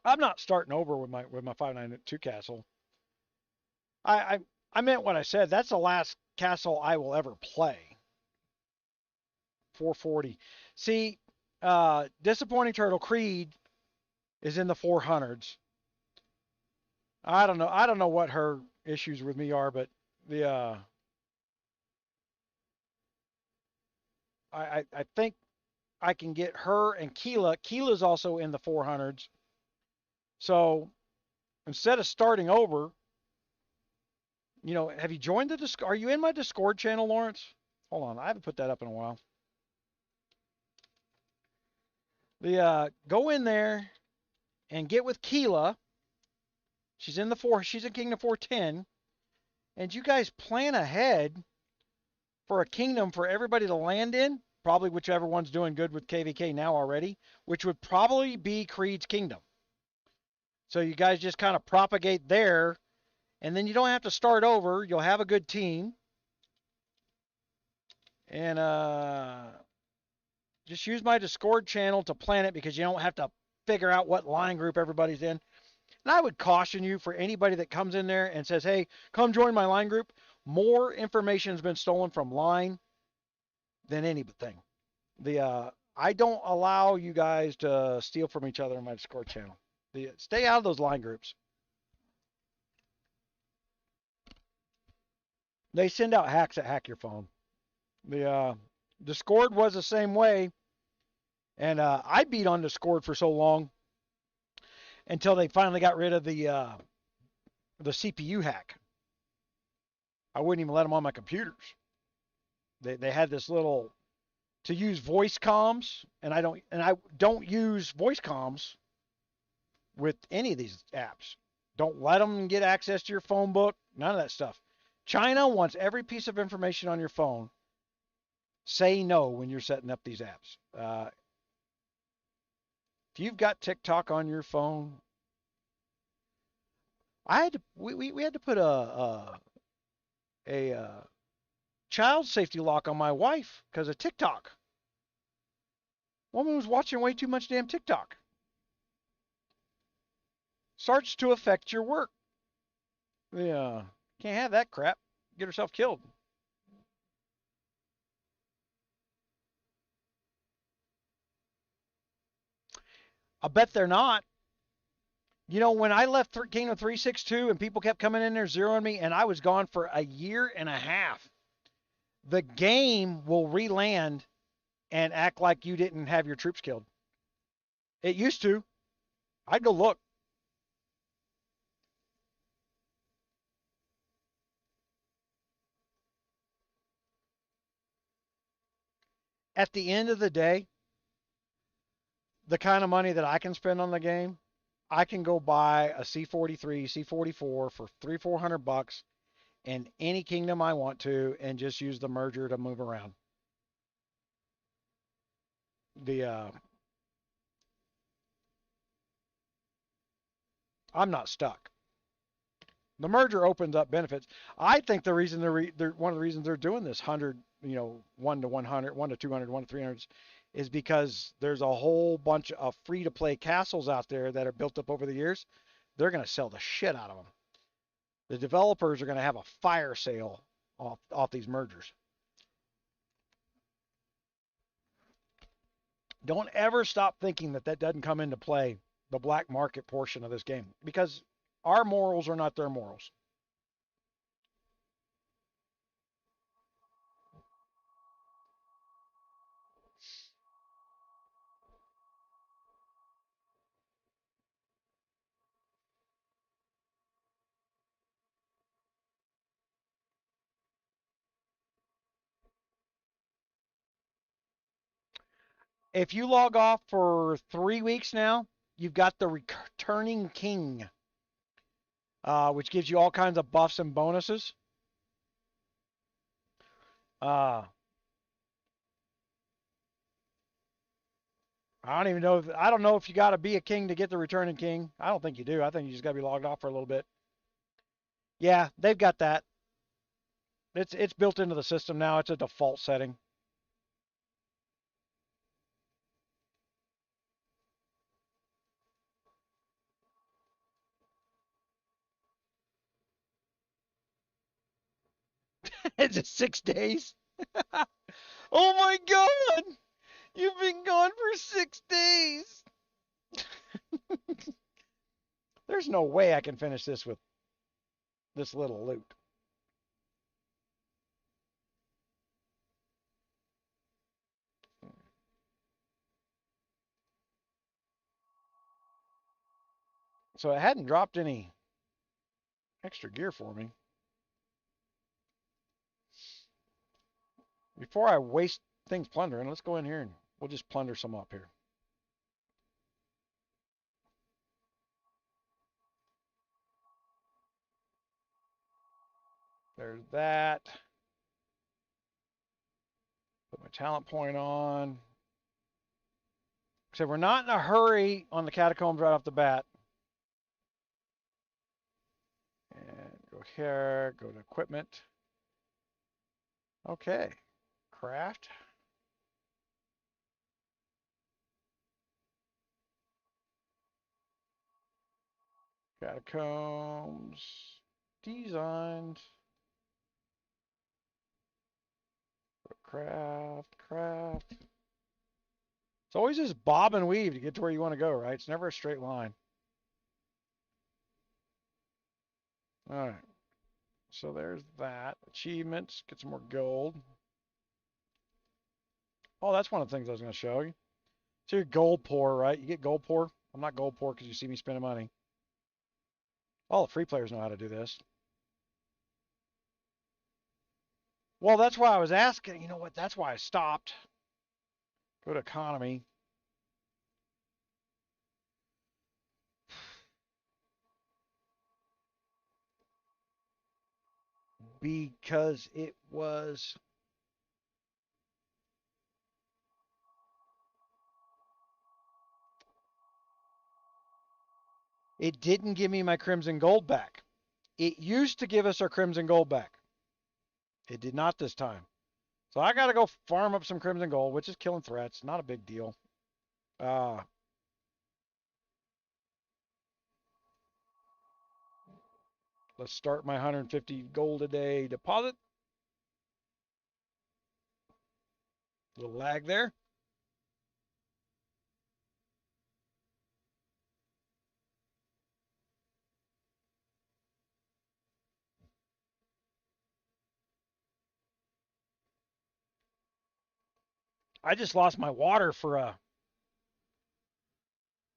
I'm not starting over with my 592 castle. I I meant what I said. That's the last castle I will ever play. 440. See, Disappointing Turtle Creed is in the 400s. I don't know. I don't know what her issues with me are, but the I think I can get her and 𝙂𝙪. 𝙂𝙪's also in the 400s. So instead of starting over, have you joined the Discord? Are you in my Discord channel, Lawrence? Hold on, I haven't put that up in a while. Go in there and get with 𝙂𝙪. She's in Kingdom 410, and you guys plan ahead for a kingdom for everybody to land in. Probably whichever one's doing good with KVK now already, which would probably be Creed's kingdom. So you guys just kind of propagate there, and then you don't have to start over. You'll have a good team. And just use my Discord channel to plan it because you don't have to figure out what line group everybody's in. And I would caution you, for anybody that comes in there and says, hey, come join my line group, more information has been stolen from line than anything. I don't allow you guys to steal from each other in my Discord channel. Stay out of those line groups. They send out hacks that hack your phone. The Discord was the same way, and I beat on Discord for so long until they finally got rid of the CPU hack. I wouldn't even let them on my computers. They had this little to use voice comms, and I don't use voice comms with any of these apps. Don't let them get access to your phone book. None of that stuff. China wants every piece of information on your phone. Say no when you're setting up these apps. If you've got TikTok on your phone, we had to put a child safety lock on my wife because of TikTok. Woman was watching way too much damn TikTok. Starts to affect your work. Yeah, can't have that crap. Get herself killed. I bet they're not. You know, when I left Kingdom 362 and people kept coming in there zeroing me, and I was gone for a year and a half, the game will re-land and act like you didn't have your troops killed. It used to. I'd go look. At the end of the day, the kind of money that I can spend on the game, I can go buy a C43, C44 for 300-400 bucks in any kingdom I want to, and just use the merger to move around. The I'm not stuck. The merger opens up benefits. I think the reason they're one of the reasons they're doing this 100, 1 to 100, 1 to 200, 1 to 300 is because there's a whole bunch of free to play castles out there that are built up over the years. They're going to sell the shit out of them. The developers are going to have a fire sale off these mergers. Don't ever stop thinking that doesn't come into play, the black market portion of this game, because our morals are not their morals. If you log off for 3 weeks now, you've got the returning king, which gives you all kinds of buffs and bonuses. Uh, I don't even know. I don't know if you got to be a king to get the returning king. I don't think you do. I think you just got to be logged off for a little bit. Yeah, they've got that. It's built into the system now. It's a default setting. It's just 6 days. Oh my god! You've been gone for 6 days. There's no way I can finish this with this little loot. So it hadn't dropped any extra gear for me. Before I waste things plundering, let's go in here and we'll just plunder some up here. There's that. Put my talent point on. So we're not in a hurry on the catacombs right off the bat. And go here, go to equipment. Okay, craft. Catacombs, designed. Craft. It's always just bob and weave to get to where you want to go, right? It's never a straight line. All right. So there's that. Achievements, get some more gold. Oh, that's one of the things I was going to show you. So you're gold poor, right? You get gold poor. I'm not gold poor because you see me spending money. All the free players know how to do this. Well, that's why I was asking. You know what? That's why I stopped. Go to economy. Because it was... It didn't give me my crimson gold back. It used to give us our crimson gold back. It did not this time. So I got to go farm up some crimson gold, which is killing threats. Not a big deal. Let's start my 150 gold a day deposit. A little lag there. I just lost my water for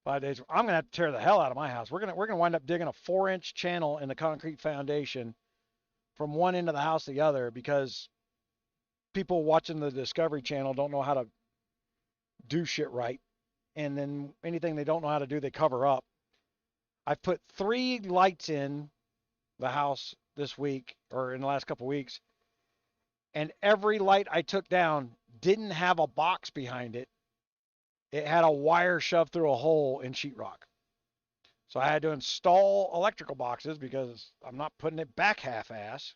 5 days. I'm gonna have to tear the hell out of my house. We're gonna wind up digging a 4-inch channel in the concrete foundation from one end of the house to the other because people watching the Discovery Channel don't know how to do shit right, and then anything they don't know how to do, they cover up. I've put 3 lights in the house this week or in the last couple of weeks, and every light I took down didn't have a box behind it. It had a wire shoved through a hole in sheetrock. So I had to install electrical boxes because I'm not putting it back half-ass.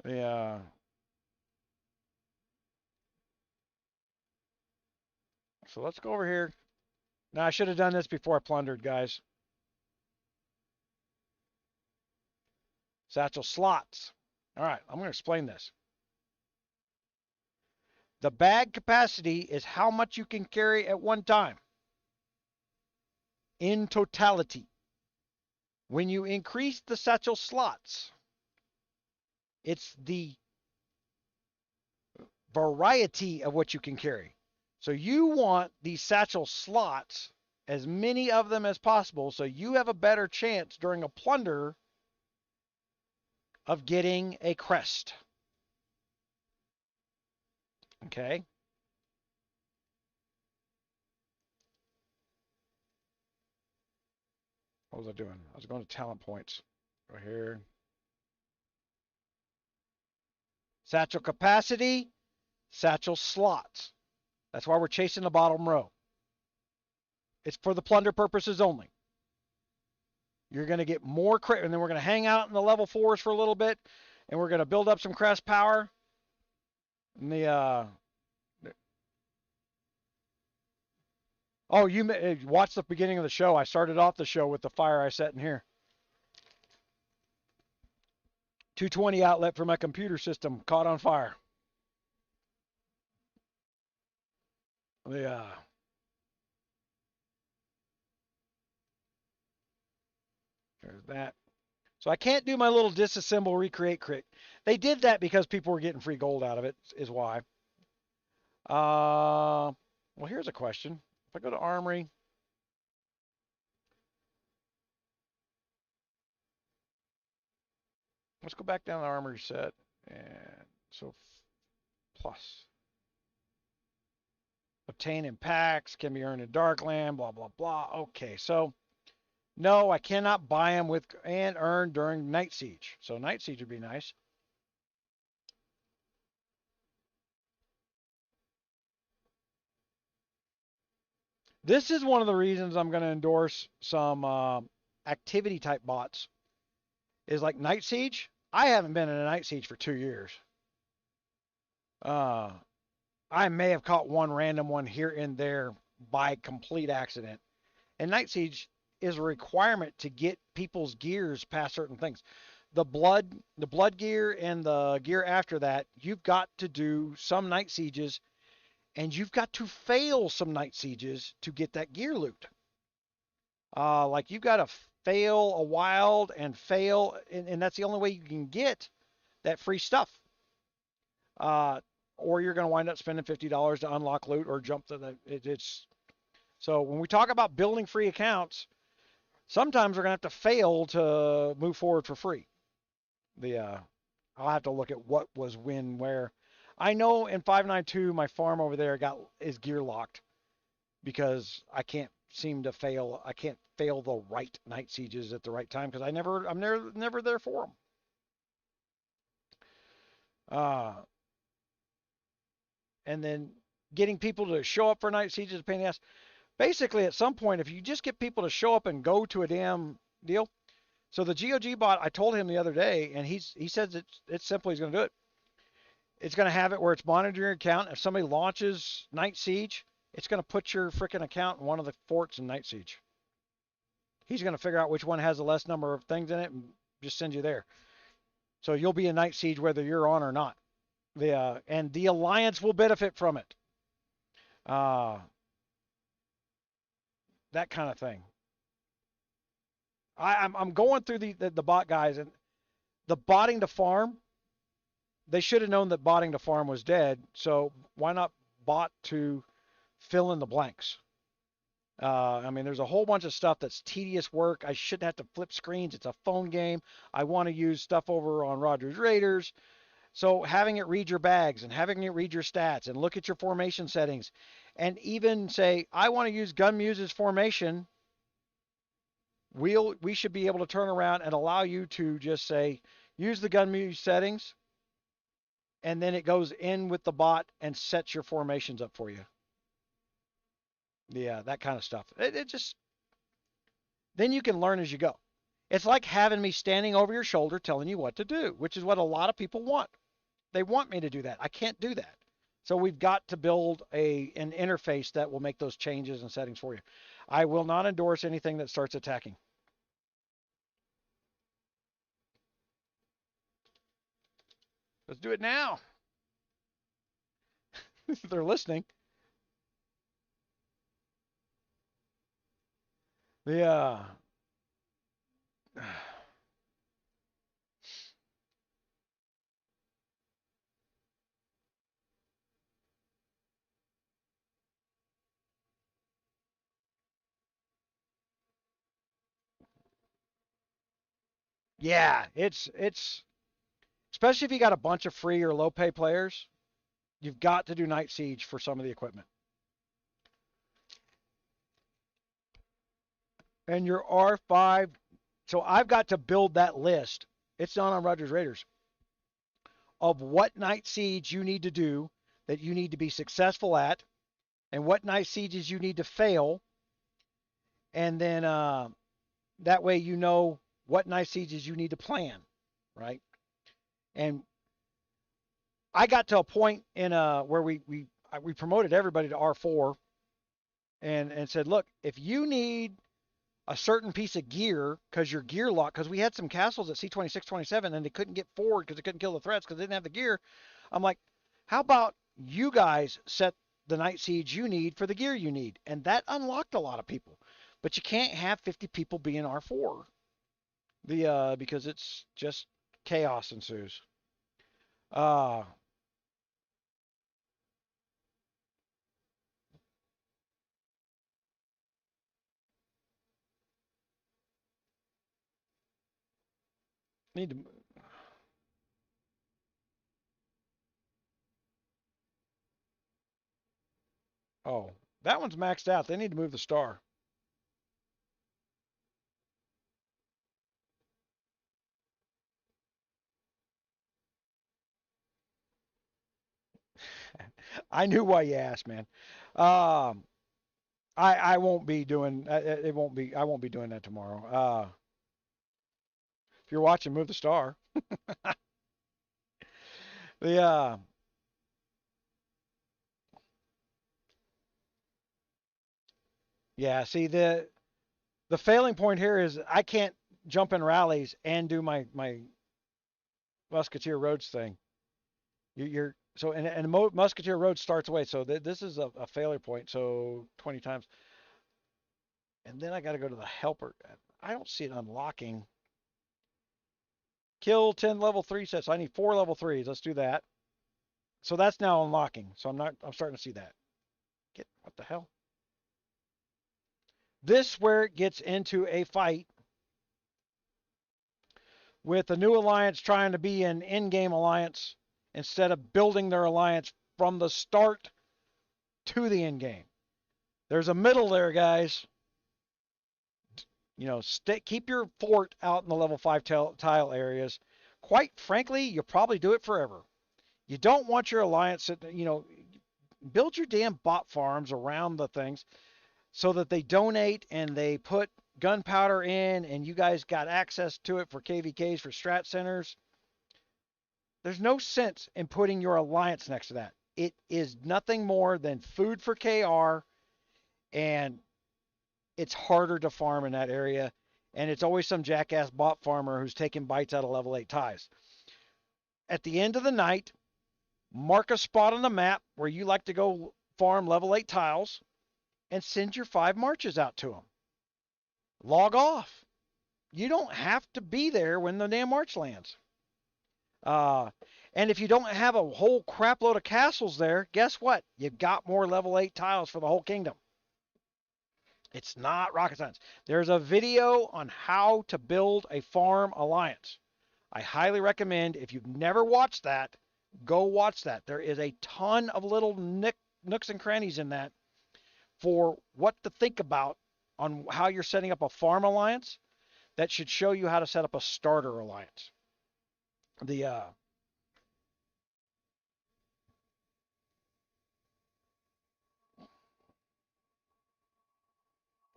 Yeah. So let's go over here. Now I should have done this before I plundered, guys. Satchel slots. All right, I'm going to explain this. The bag capacity is how much you can carry at one time in totality. When you increase the satchel slots, it's the variety of what you can carry. So you want these satchel slots, as many of them as possible, so you have a better chance during a plunder of getting a crest. Okay? What was I doing? I was going to talent points. Go here. Satchel capacity, satchel slots. That's why we're chasing the bottom row. It's for the plunder purposes only. You're going to get more crest, and then we're going to hang out in the level 4s for a little bit, and we're going to build up some crest power. And oh, you watched the beginning of the show. I started off the show with the fire I set in here. 220 outlet for my computer system caught on fire. There's that. So I can't do my little disassemble, recreate crit. They did that because people were getting free gold out of it, is why. Well, here's a question. If I go to Armory, let's go back down to the Armory set. And so plus. Obtain in packs, can be earned in Darkland, blah, blah, blah. Okay, so no, I cannot buy them with and earn during Night Siege. So Night Siege would be nice. This is one of the reasons I'm going to endorse some activity type bots. Is like Night Siege. I haven't been in a Night Siege for 2 years. I may have caught one random one here and there by complete accident. And Night Siege is a requirement to get people's gears past certain things. The blood gear and the gear after that, you've got to do some Night Sieges, and you've got to fail some Night Sieges to get that gear loot. Like you've got to fail a wild and fail, and that's the only way you can get that free stuff. Or you're going to wind up spending $50 to unlock loot or jump to it's. So when we talk about building free accounts, sometimes we're going to have to fail to move forward for free. I'll have to look at what was when, where. I know in 592 my farm over there is gear locked because I can't seem to fail. I can't fail the right Night Sieges at the right time because I'm never there for them. And then getting people to show up for Night Sieges is a pain in the ass. Basically, at some point, if you just get people to show up and go to a damn deal. So the GOG bot, I told him the other day, and he says it's simple. He's going to do it. It's going to have it where it's monitoring your account. If somebody launches Night Siege, it's going to put your freaking account in one of the forts in Night Siege. He's going to figure out which one has the less number of things in it and just send you there. So you'll be in Night Siege whether you're on or not. And the Alliance will benefit from it. That kind of thing. I'm going through the bot guys, and the botting to farm they should have known that botting to farm was dead. So why not bot to fill in the blanks? I mean, there's a whole bunch of stuff that's tedious work. I shouldn't have to flip screens. It's a phone game. I want to use stuff over on Rogers Raiders. So having it read your bags and having it read your stats and look at your formation settings and even say, I want to use Gunmuse's formation, we should be able to turn around and allow you to just say, use the Gunmuse settings, and then it goes in with the bot and sets your formations up for you. Yeah, that kind of stuff. It just, then you can learn as you go. It's like having me standing over your shoulder telling you what to do, which is what a lot of people want. They want me to do that. I can't do that. So we've got to build an interface that will make those changes and settings for you. I will not endorse anything that starts attacking. Let's do it now. They're listening. The yeah, it's especially if you got a bunch of free or low pay players, you've got to do Night Siege for some of the equipment. And your R5, so I've got to build that list. It's not on Rogers Raiders of what Night Siege you need to do that you need to be successful at, and what Night Sieges you need to fail, and then that way you know what Night Sieges you need to plan, right? And I got to a point in where we promoted everybody to R4 and said, look, if you need a certain piece of gear because your gear lock, because we had some castles at C26, 27, and they couldn't get forward because they couldn't kill the threats because they didn't have the gear. I'm like, how about you guys set the Night Siege you need for the gear you need? And that unlocked a lot of people. But you can't have 50 people be in R4 because it's just chaos ensues. Uh, need to. Oh, that one's maxed out. They need to move the star. I knew why you asked, man. Um, I won't be doing it. Won't be. I won't be doing that tomorrow. If you're watching, move the star. The yeah. See the failing point here is I can't jump in rallies and do my Musketeer Roads thing. You're so and Musketeer Road starts away. So this is a failure point. So 20 times, and then I got to go to the helper. I don't see it unlocking. Kill 10 level 3 sets. I need 4 level 3s. Let's do that. So that's now unlocking. So I'm starting to see that. What the hell? This where it gets into a fight with the new alliance trying to be an in-game alliance instead of building their alliance from the start to the end game. There's a middle there, guys. You know, keep your fort out in the level 5 tile areas. Quite frankly, you'll probably do it forever. You don't want your alliance, build your damn bot farms around the things so that they donate and they put gunpowder in and you guys got access to it for KVKs for strat centers. There's no sense in putting your alliance next to that. It is nothing more than food for KR, and it's harder to farm in that area. And it's always some jackass bot farmer who's taking bites out of level 8 ties. At the end of the night, mark a spot on the map where you like to go farm level 8 tiles and send your 5 marches out to them. Log off. You don't have to be there when the damn march lands. And if you don't have a whole crap load of castles there, guess what? You've got more level 8 tiles for the whole kingdom. It's not rocket science. There's a video on how to build a farm alliance. I highly recommend, if you've never watched that, go watch that. There is a ton of little nooks and crannies in that for what to think about on how you're setting up a farm alliance that should show you how to set up a starter alliance.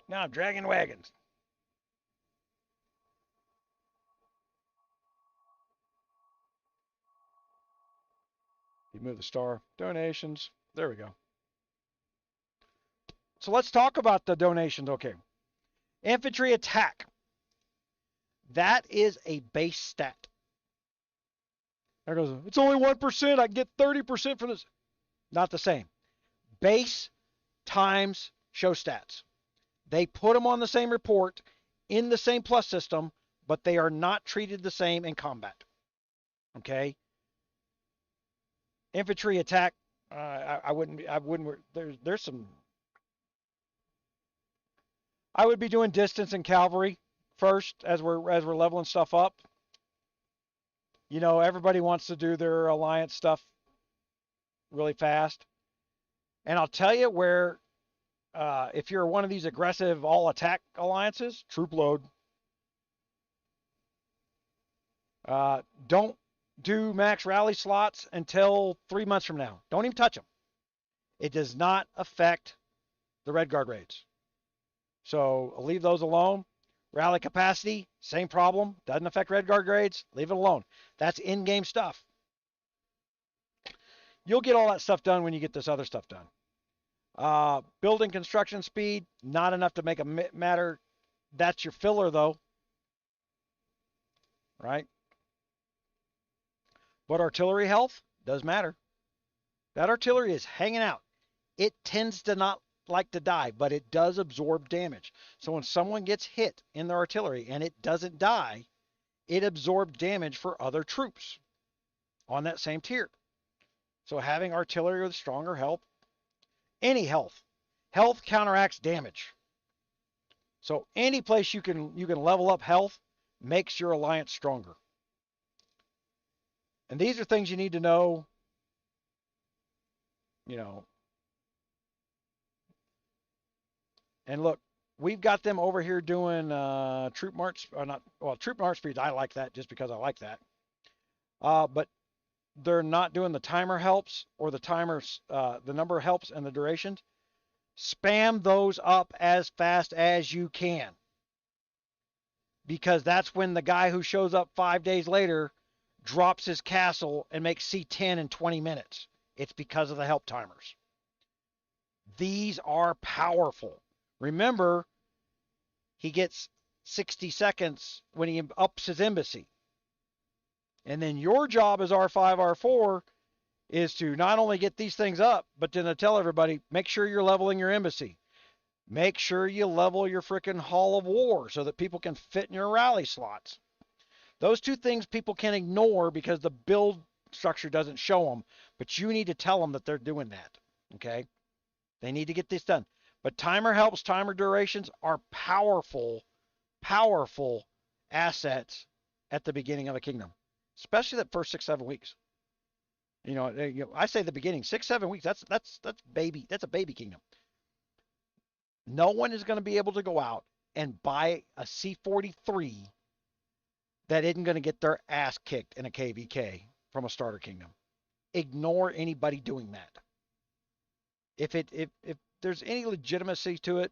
Now I'm dragging wagons. You move the star. Donations. There we go. So let's talk about the donations. Okay. Infantry attack. That is a base stat. There goes, it's only 1%. I get 30% for this. Not the same. Base times show stats. They put them on the same report in the same plus system, but they are not treated the same in combat. Okay. Infantry attack. I wouldn't. There's some. I would be doing distance and cavalry first as we're leveling stuff up. You know, everybody wants to do their alliance stuff really fast. And I'll tell you where, if you're one of these aggressive all-attack alliances, troop load. Don't do max rally slots until 3 months from now. Don't even touch them. It does not affect the Red Guard raids. So I'll leave those alone. Rally capacity, same problem. Doesn't affect Red Guard grades. Leave it alone. That's in-game stuff. You'll get all that stuff done when you get this other stuff done. Building construction speed, not enough to make a matter. That's your filler, though. Right? But artillery health does matter. That artillery is hanging out. It tends to not like to die, but it does absorb damage. So when someone gets hit in their artillery and it doesn't die, it absorbs damage for other troops on that same tier. So having artillery with stronger health, any health counteracts damage. So any place you can level up health makes your alliance stronger. And these are things you need to know, you know. And look, we've got them over here doing troop march, troop march speeds. I like that just because I like that. But they're not doing the timer helps or the timers, the number of helps and the durations. Spam those up as fast as you can. Because that's when the guy who shows up 5 days later drops his castle and makes C10 in 20 minutes. It's because of the help timers. These are powerful. Remember, he gets 60 seconds when he ups his embassy. And then your job as R5, R4 is to not only get these things up, but then to tell everybody, make sure you're leveling your embassy. Make sure you level your freaking Hall of War so that people can fit in your rally slots. Those two things people can ignore because the build structure doesn't show them, but you need to tell them that they're doing that, okay? They need to get this done. But timer helps, timer durations are powerful, powerful assets at the beginning of a kingdom, especially that first 6-7 weeks. You know, I say the beginning, 6-7 weeks. That's baby. That's a baby kingdom. No one is going to be able to go out and buy a C43 that isn't going to get their ass kicked in a KVK from a starter kingdom. Ignore anybody doing that. If there's any legitimacy to it,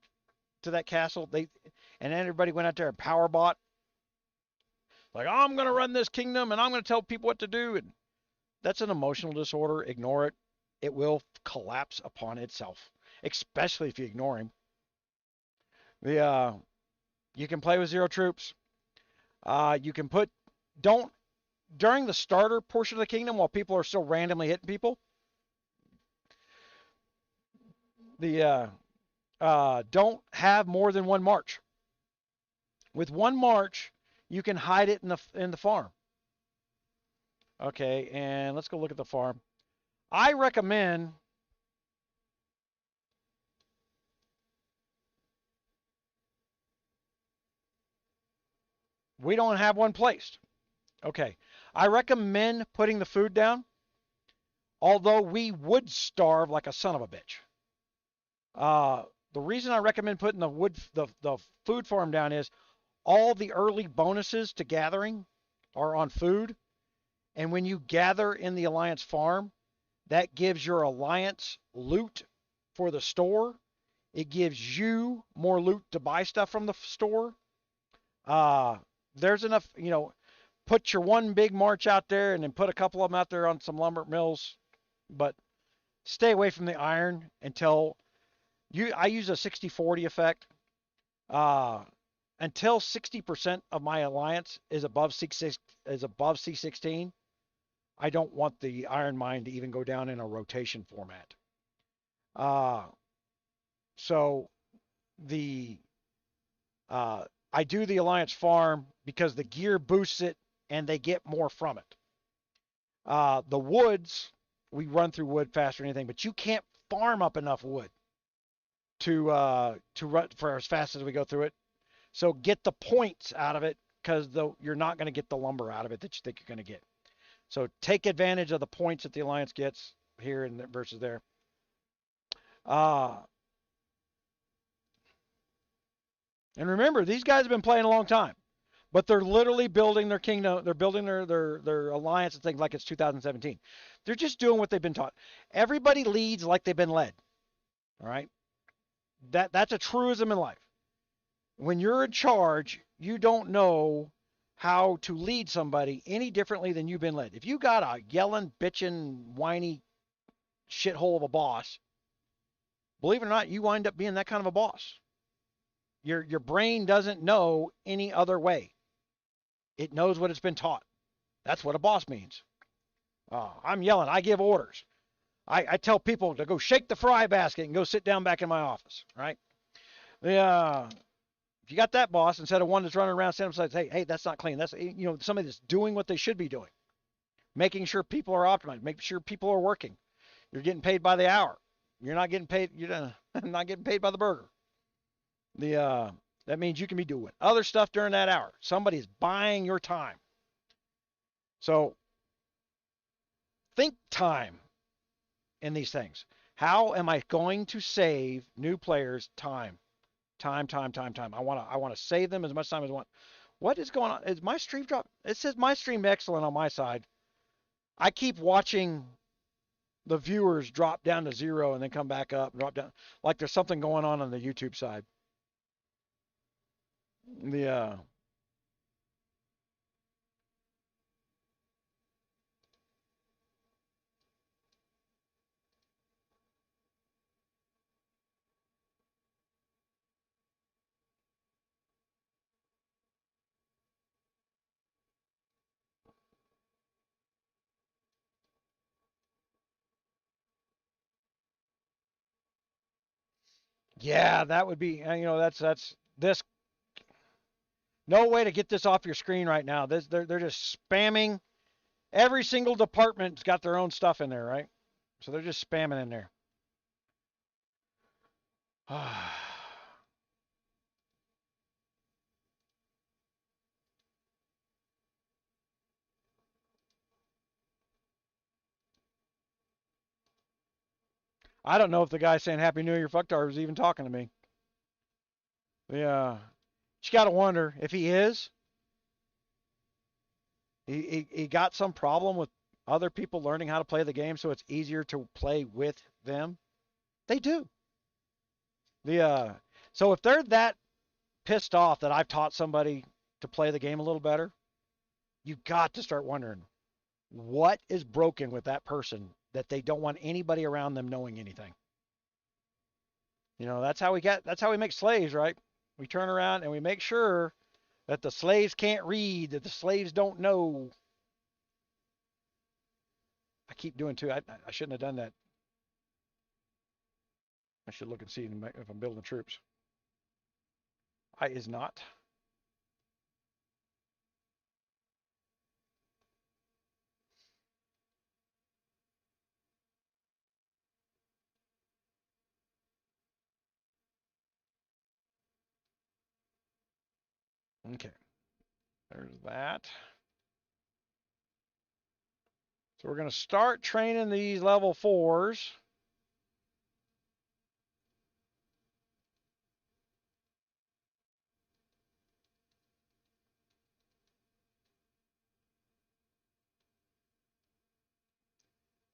to that castle, and everybody went out there and power bought, like, I'm going to run this kingdom and I'm going to tell people what to do, and that's an emotional disorder. Ignore it. It will collapse upon itself, especially if you ignore him. You can play with 0 troops. You can during the starter portion of the kingdom, while people are still randomly hitting people, don't have more than 1 march. With 1 march, you can hide it in the farm. Okay, and let's go look at the farm. I recommend we don't have one placed. Okay, I recommend putting the food down, although we would starve like a son of a bitch. Uh, the reason I recommend putting the food farm down is all the early bonuses to gathering are on food, and when you gather in the Alliance farm, that gives your Alliance loot for the store. It gives you more loot to buy stuff from the store. Uh, there's enough, put your one big march out there and then put a couple of them out there on some lumber mills, but stay away from the iron until I use a 60-40 effect. Uh, until 60% of my alliance is above C16, I don't want the iron mine to even go down in a rotation format. Uh, so the I do the alliance farm because the gear boosts it and they get more from it. The woods, we run through wood faster than anything, but you can't farm up enough wood to run for as fast as we go through it. So get the points out of it because you're not going to get the lumber out of it that you think you're going to get. So take advantage of the points that the alliance gets here and versus there. And remember, these guys have been playing a long time, but they're literally building their kingdom. They're building their alliance and things like it's 2017. They're just doing what they've been taught. Everybody leads like they've been led. All right, that's a truism in life. When you're in charge, you don't know how to lead somebody any differently than you've been led. If you got a yelling, bitching, whiny shithole of a boss, believe it or not, you wind up being that kind of a boss. Your brain doesn't know any other way. It knows what it's been taught. That's what a boss means. I'm yelling. I give orders. I tell people to go shake the fry basket and go sit down back in my office. Right? If you got that boss instead of one that's running around saying, hey, that's not clean. That's somebody that's doing what they should be doing, making sure people are optimized, making sure people are working. You're getting paid by the hour. You're not getting paid. You're not getting paid by the burger. That means you can be doing other stuff during that hour. Somebody's buying your time. So think time in these things. How am I going to save new players time? Time. I want to save them as much time as I want. What is going on? Is my stream drop? It says my stream excellent on my side. I keep watching the viewers drop down to 0 and then come back up, drop down. Like there's something going on the YouTube side. Yeah, that would be, that's this. No way to get this off your screen right now. They're just spamming. Every single department's got their own stuff in there, right? So they're just spamming in there. I don't know if the guy saying Happy New Year fucktard was even talking to me. Yeah. You got to wonder if he is. He got some problem with other people learning how to play the game so it's easier to play with them. They do. So if they're that pissed off that I've taught somebody to play the game a little better, you got to start wondering what is broken with that person that they don't want anybody around them knowing anything. That's how we make slaves, right? We turn around and we make sure that the slaves can't read, that the slaves don't know. I keep doing too. I shouldn't have done that. I should look and see if I'm building troops. I is not. Okay. There's that. So we're going to start training these level 4s.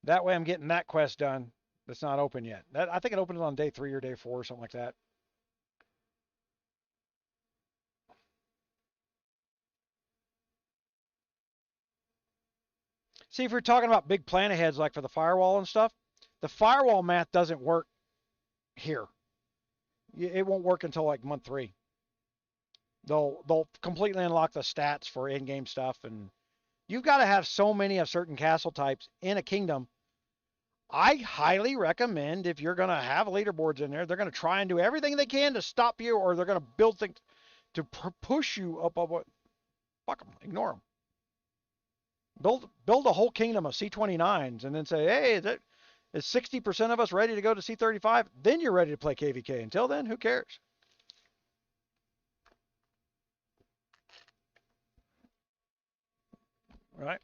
That way I'm getting that quest done. That's not open yet. I think it opens on day 3 or day 4 or something like that. See, if we're talking about big plan aheads like for the firewall and stuff, the firewall math doesn't work here. It won't work until like month 3. They'll completely unlock the stats for in-game stuff, and you've got to have so many of certain castle types in a kingdom. I highly recommend, if you're going to have leaderboards in there, they're going to try and do everything they can to stop you, or they're going to build things to push you up. Fuck them, ignore them. Build a whole kingdom of C29s and then say, hey, is 60% of us ready to go to C35? Then you're ready to play KVK. Until then, who cares? Right?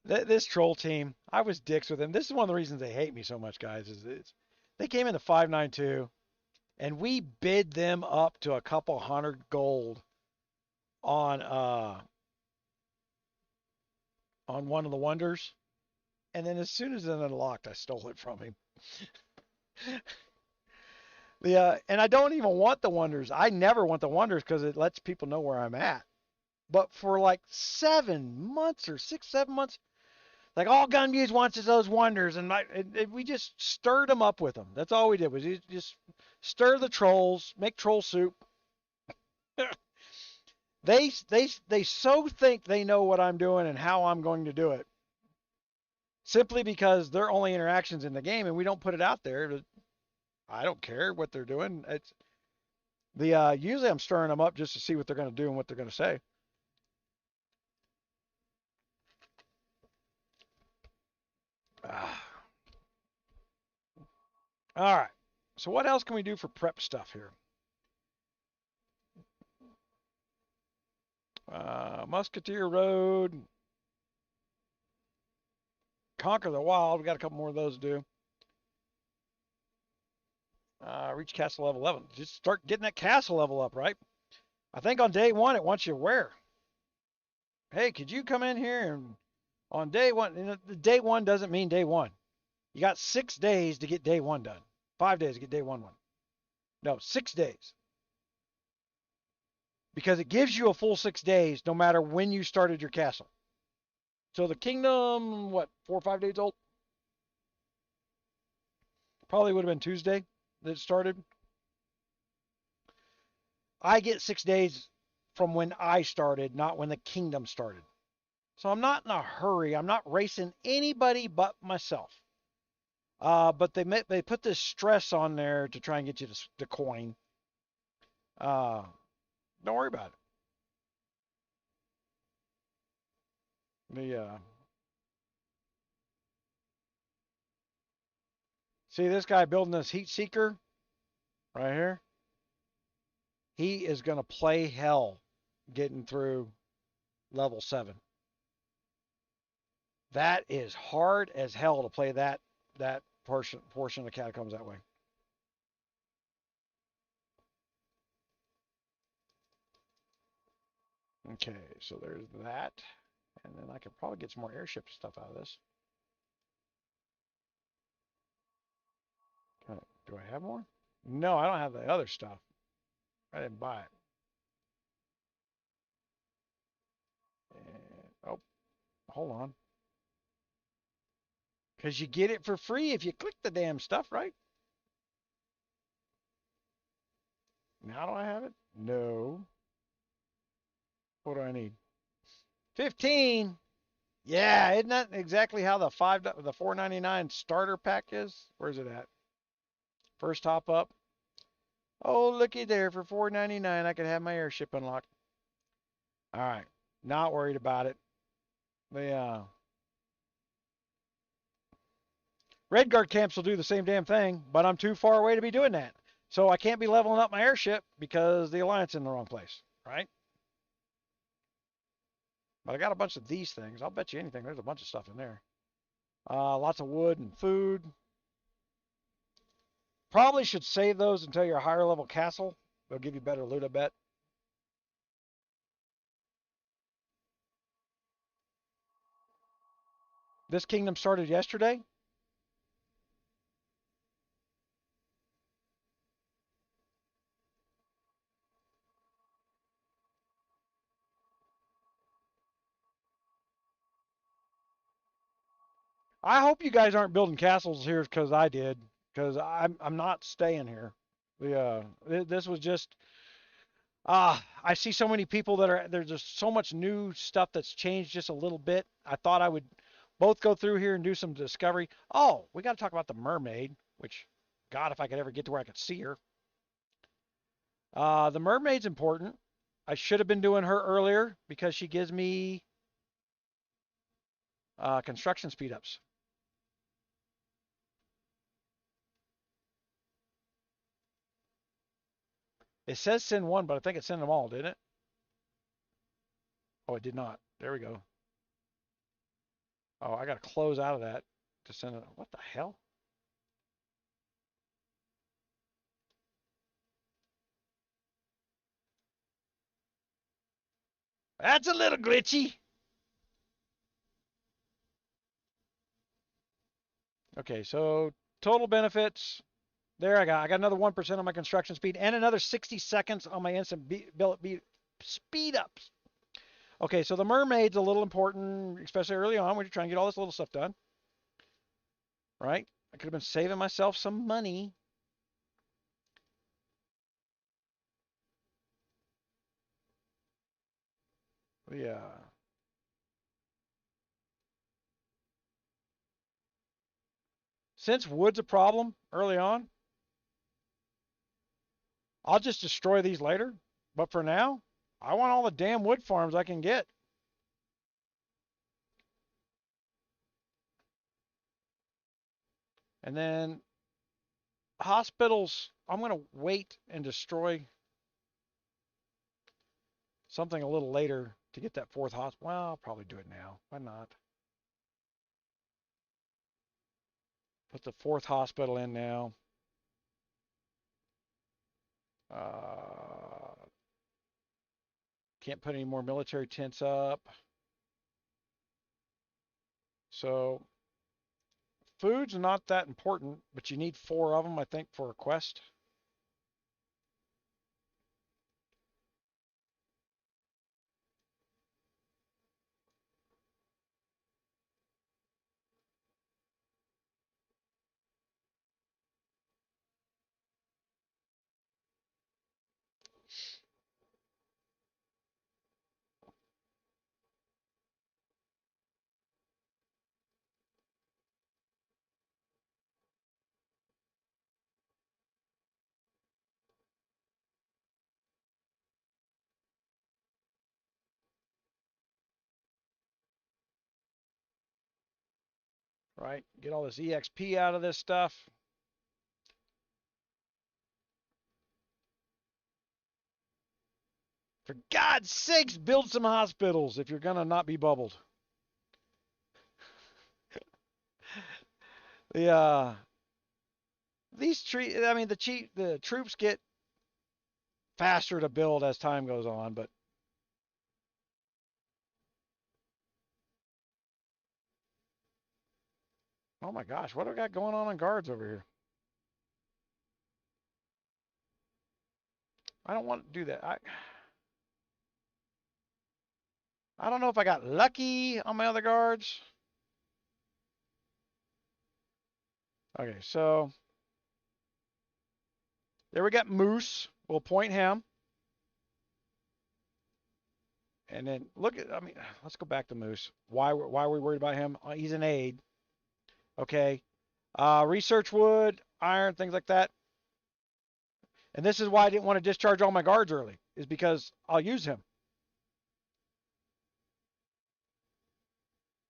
This troll team, I was dicks with them. This is one of the reasons they hate me so much, guys. They came into 592, and we bid them up to a couple hundred gold on one of the wonders, and then as soon as it unlocked, I stole it from him. And I don't even want the wonders. I never want the wonders because it lets people know where I'm at. But for like 7 months or 6, 7 months, like all Gunmuse wants is those wonders, and we just stirred them up with them. That's all we did was just stir the trolls, make troll soup. They so think they know what I'm doing and how I'm going to do it, simply because they're only interactions in the game, and we don't put it out there. I don't care what they're doing. It's usually I'm stirring them up just to see what they're going to do and what they're going to say. All right. So what else can we do for prep stuff here? Musketeer Road. Conquer the Wild. We got a couple more of those to do. Reach castle level 11. Just start getting that castle level up, right? I think on day 1 it wants you where? Hey, could you come in here and on day 1? You know, day 1 doesn't mean day 1. You got 6 days to get day 1 done. 5 days to get day 1. No, 6 days. Because it gives you a full 6 days no matter when you started your castle. So the kingdom, what, 4 or 5 days old? Probably would have been Tuesday that it started. I get 6 days from when I started, not when the kingdom started. So I'm not in a hurry. I'm not racing anybody but myself. But they put this stress on there to try and get you to coin. Don't worry about it. See this guy building this heat seeker right here? He is going to play hell getting through level 7. That is hard as hell to play that portion of the catacombs that way. Okay, so there's that. And then I could probably get some more airship stuff out of this. Do I have more? No, I don't have the other stuff. I didn't buy it. And, oh, hold on. Because you get it for free if you click the damn stuff, right? Now do I have it? No. What do I need? 15. Yeah, isn't that exactly how the $4.99 starter pack is? Where's it at? First top up. Oh, looky there, for $4.99 I could have my airship unlocked. All right, not worried about it. Redguard camps will do the same damn thing, but I'm too far away to be doing that. So I can't be leveling up my airship because the Alliance is in the wrong place, right? But I got a bunch of these things. I'll bet you anything. There's a bunch of stuff in there. Lots of wood and food. Probably should save those until you're a higher level castle. They'll give you better loot, I bet. This kingdom started yesterday. I hope you guys aren't building castles here because I did, because I'm not staying here. This was just I see so many people that are there's just so much new stuff that's changed just a little bit. I thought I would both go through here and do some discovery. Oh, we got to talk about the mermaid, which God, if I could ever get to where I could see her. The mermaid's important. I should have been doing her earlier because she gives me construction speed ups. It says send one, but I think it sent them all, didn't it? Oh, it did not. There we go. Oh, I got to close out of that to send it. What the hell? That's a little glitchy. Okay, so total benefits. There I got another 1% on my construction speed and another 60 seconds on my instant speed ups. Okay, so the mermaid's a little important, especially early on when you're trying to get all this little stuff done. Right? I could have been saving myself some money. Yeah. Since wood's a problem early on, I'll just destroy these later. But for now, I want all the damn wood farms I can get. And then hospitals, I'm going to wait and destroy something a little later to get that fourth hospital. Well, I'll probably do it now. Why not? Put the fourth hospital in now. Can't put any more military tents up. So food's not that important, but you need 4 of them, I think, for a quest. Right? Get all this EXP out of this stuff. For God's sakes, build some hospitals if you're going to not be bubbled. The the troops get faster to build as time goes on, but oh my gosh, what do we got going on guards over here? I don't want to do that. I don't know if I got lucky on my other guards. Okay, so there we got Moose. We'll point him. And then look at, let's go back to Moose. Why are we worried about him? He's an aide. Okay. Research wood, iron, things like that. And this is why I didn't want to discharge all my guards early, is because I'll use him.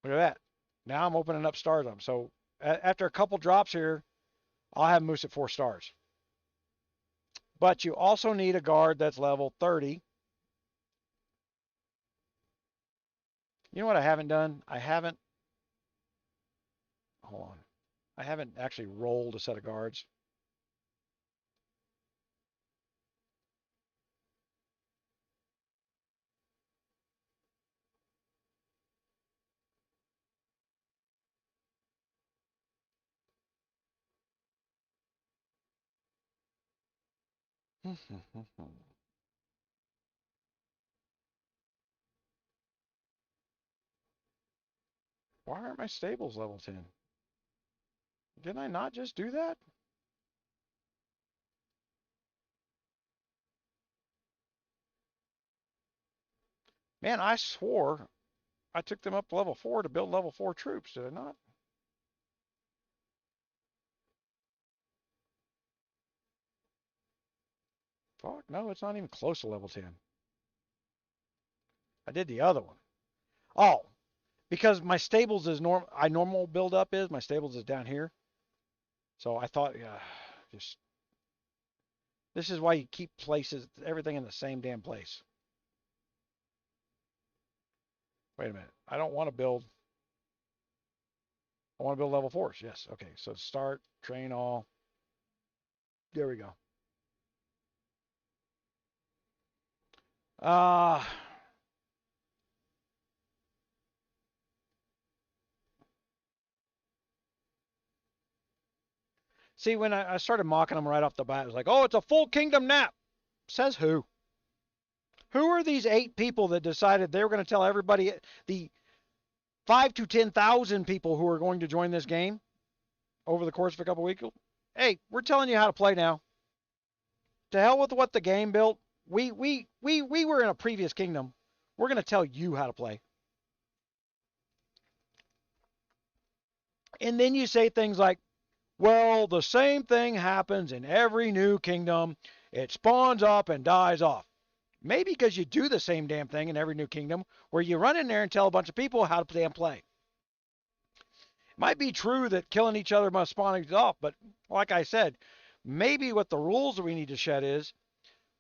Look at that. Now I'm opening up stars up. So after a couple drops here, I'll have Moose at 4 stars. But you also need a guard that's level 30. You know what I haven't done? Hold on. I haven't actually rolled a set of guards. Why aren't my stables level 10? Didn't I not just do that? Man, I swore I took them up to level 4 to build level 4 troops, did I not? Fuck, no, it's not even close to level 10. I did the other one. Oh, because my stables is normal build up is, my stables is down here. So I thought, yeah, just, this is why you keep everything in the same damn place. Wait a minute. I want to build level 4s. Yes. Okay. So start, train all. There we go. See, when I started mocking them right off the bat, it was like, oh, it's a full kingdom nap. Says who? Who are these 8 people that decided they were going to tell everybody, the 5 to 10,000 people who are going to join this game over the course of a couple weeks? Hey, we're telling you how to play now. To hell with what the game built. We were in a previous kingdom. We're going to tell you how to play. And then you say things like, well, the same thing happens in every new kingdom. It spawns up and dies off. Maybe because you do the same damn thing in every new kingdom where you run in there and tell a bunch of people how to play. It might be true that killing each other must spawn it off, but like I said, maybe what the rules that we need to shed is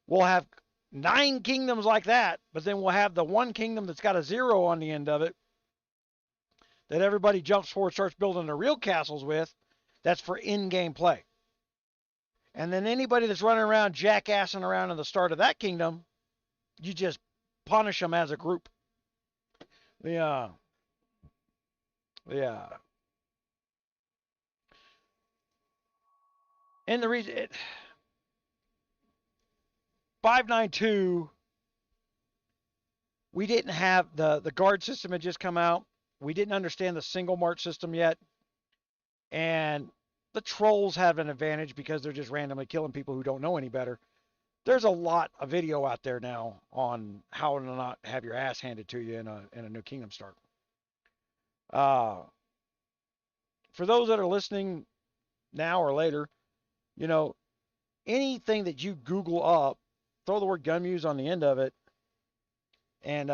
we'll have 9 kingdoms like that, but then we'll have the one kingdom that's got a 0 on the end of it that everybody jumps forward, starts building their real castles with. That's for in-game play. And then anybody that's running around jackassing around in the start of that kingdom, you just punish them as a group. Yeah. And the reason 592, we didn't have the guard system had just come out. We didn't understand the single march system yet. And the trolls have an advantage because they're just randomly killing people who don't know any better. There's a lot of video out there now on how to not have your ass handed to you in a new kingdom start. For those that are listening now or later, you know, anything that you Google up, throw the word Gunmuse on the end of it, and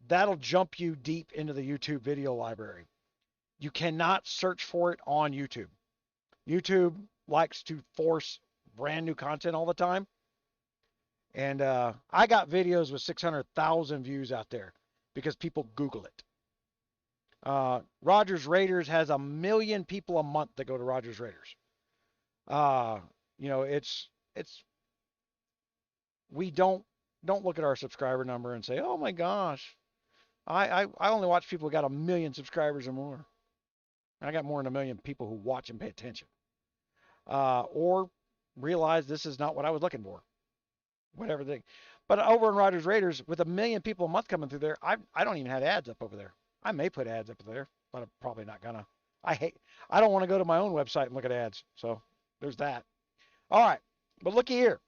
that'll jump you deep into the YouTube video library. You cannot search for it on YouTube. YouTube likes to force brand new content all the time. And I got videos with 600,000 views out there because people Google it. Rogers Raiders has 1 million people a month that go to Rogers Raiders. You know, we don't look at our subscriber number and say, oh my gosh, I only watch people who got 1 million subscribers or more. I got more than 1 million people who watch and pay attention. Or realize this is not what I was looking for. Whatever thing. But over in Rogers Raiders, with 1 million people a month coming through there, I don't even have ads up over there. I may put ads up there, but I'm probably not gonna. I don't want to go to my own website and look at ads. So there's that. All right. But looky here.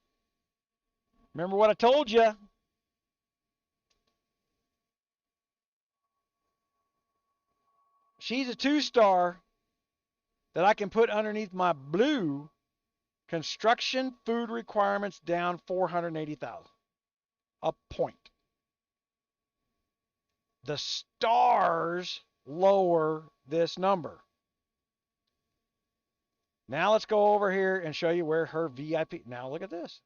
Remember what I told you? She's a 2-star that I can put underneath my blue construction food requirements down 480,000. A point. The stars lower this number. Now let's go over here and show you where her VIP. Now look at this.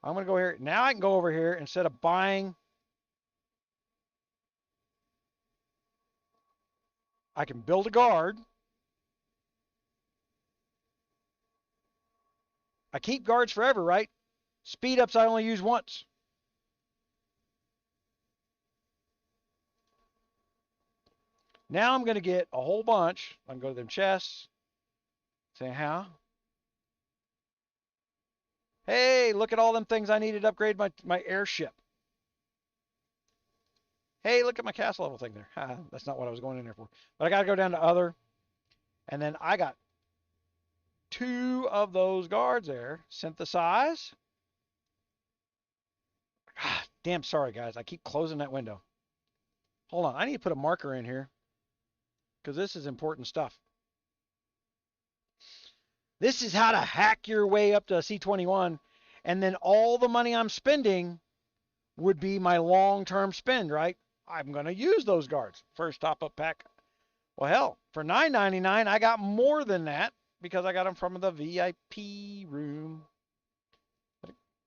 I'm going to go here. Now I can go over here instead of buying. I can build a guard. I keep guards forever, right? Speed ups I only use once. Now I'm going to get a whole bunch. I can go to them chests. Say how? Hey, look at all them things I needed to upgrade my airship. Hey, look at my castle level thing there. That's not what I was going in there for. But I got to go down to other. And then I got 2 of those guards there. Synthesize. Damn, sorry, guys. I keep closing that window. Hold on. I need to put a marker in here because this is important stuff. This is how to hack your way up to a C21. And then all the money I'm spending would be my long-term spend, right? I'm going to use those guards. First top-up pack. Well, hell, for $9.99, I got more than that because I got them from the VIP room.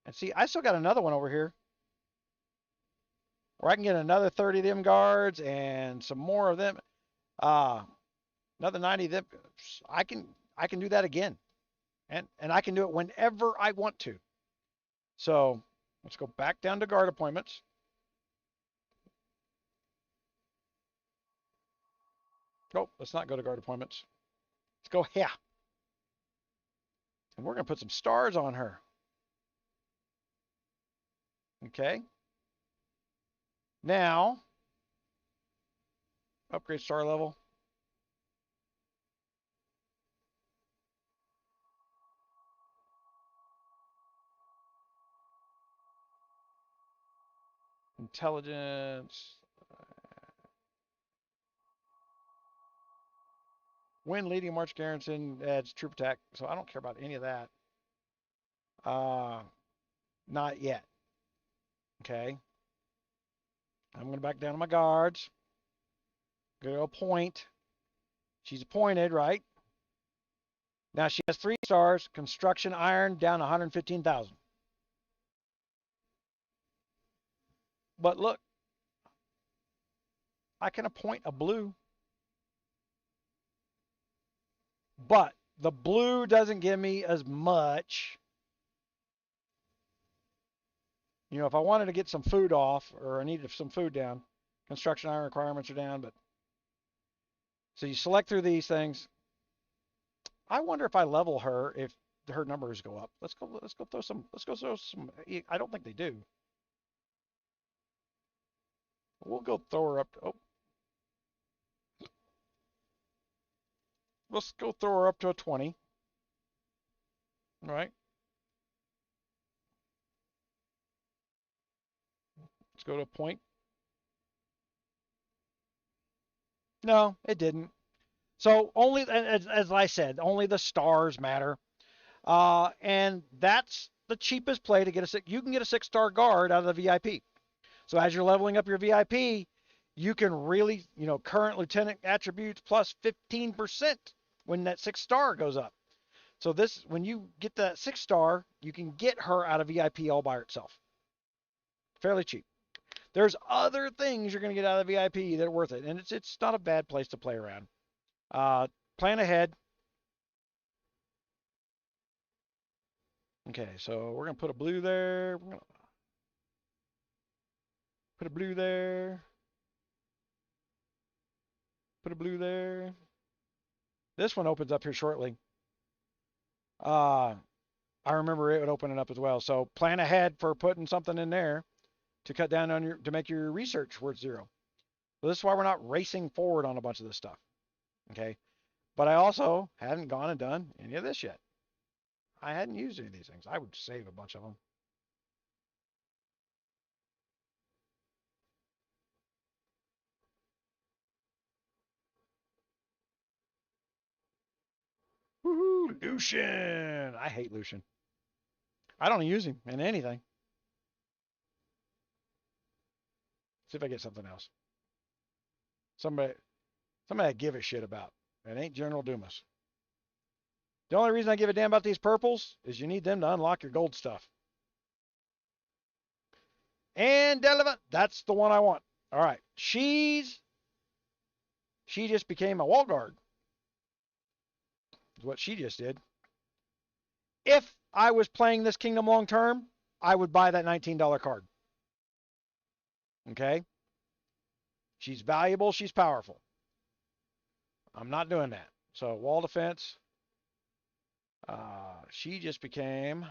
And see, I still got another one over here. Or I can get another 30 of them guards and some more of them. Another 90 of them. I can do that again. And I can do it whenever I want to. So let's go back down to guard appointments. Oh, let's not go to guard appointments. Let's go here. And we're going to put some stars on her. Okay. Now, upgrade star level. Intelligence. Win leading march garrison adds troop attack. So I don't care about any of that. Not yet. Okay. I'm going to back down to my guards. Go to appoint. She's appointed, right? Now she has 3 stars. Construction iron down 115,000. But look, I can appoint a blue. But the blue doesn't give me as much. You know, if I wanted to get some food off or I needed some food down, construction iron requirements are down, but so you select through these things. I wonder if I level her if her numbers go up. Let's go throw some I don't think they do. We'll go throw her up. Oh. Let's go throw her up to a 20. All right. Let's go to a point. No, it didn't. So only, as I said, only the stars matter. And that's the cheapest play to get a 6. You can get a 6-star guard out of the VIP. So as you're leveling up your VIP, you can really, current lieutenant attributes plus 15% when that 6-star goes up. So this, when you get that 6-star, you can get her out of VIP all by herself. Fairly cheap. There's other things you're going to get out of the VIP that are worth it, and it's not a bad place to play around. Plan ahead. Okay, so we're going to put a blue there. We're going to put a blue there. Put a blue there. This one opens up here shortly. I remember it would open it up as well. So plan ahead for putting something in there to cut down on to make your research worth 0. So this is why we're not racing forward on a bunch of this stuff. Okay. But I also hadn't gone and done any of this yet. I hadn't used any of these things. I would save a bunch of them. Woohoo, Lucian. I hate Lucian. I don't use him in anything. See if I get something else. Somebody I give a shit about. It ain't General Dumas. The only reason I give a damn about these purples is you need them to unlock your gold stuff. And that's the one I want. All right. She just became a wall guard. Is what she just did. If I was playing this kingdom long term, I would buy that $19 card. Okay? She's valuable. She's powerful. I'm not doing that. So wall defense. She just became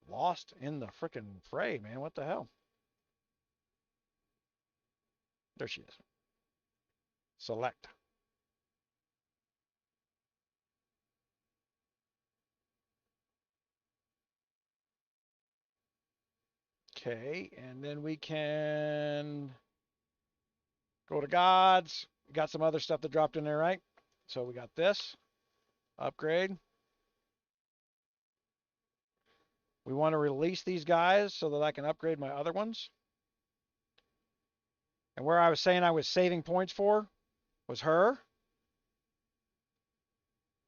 lost in the frickin' fray, man. What the hell? There she is. Select. Okay, and then we can go to gods. We got some other stuff that dropped in there, right? So we got this. Upgrade. We want to release these guys so that I can upgrade my other ones. And where I was saying I was saving points for was her.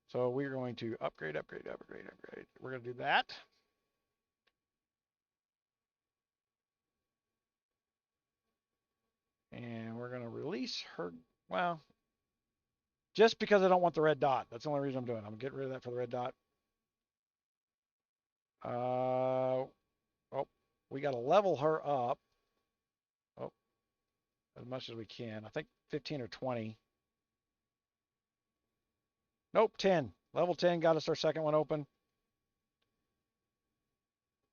So we're going to upgrade. We're going to do that. And we're going to release her. Well, just because I don't want the red dot. That's the only reason I'm doing it. I'm going to get rid of that for the red dot. Oh, we got to level her up. Oh, as much as we can. I think 15 or 20. Nope, 10. Level 10 got us our second one open.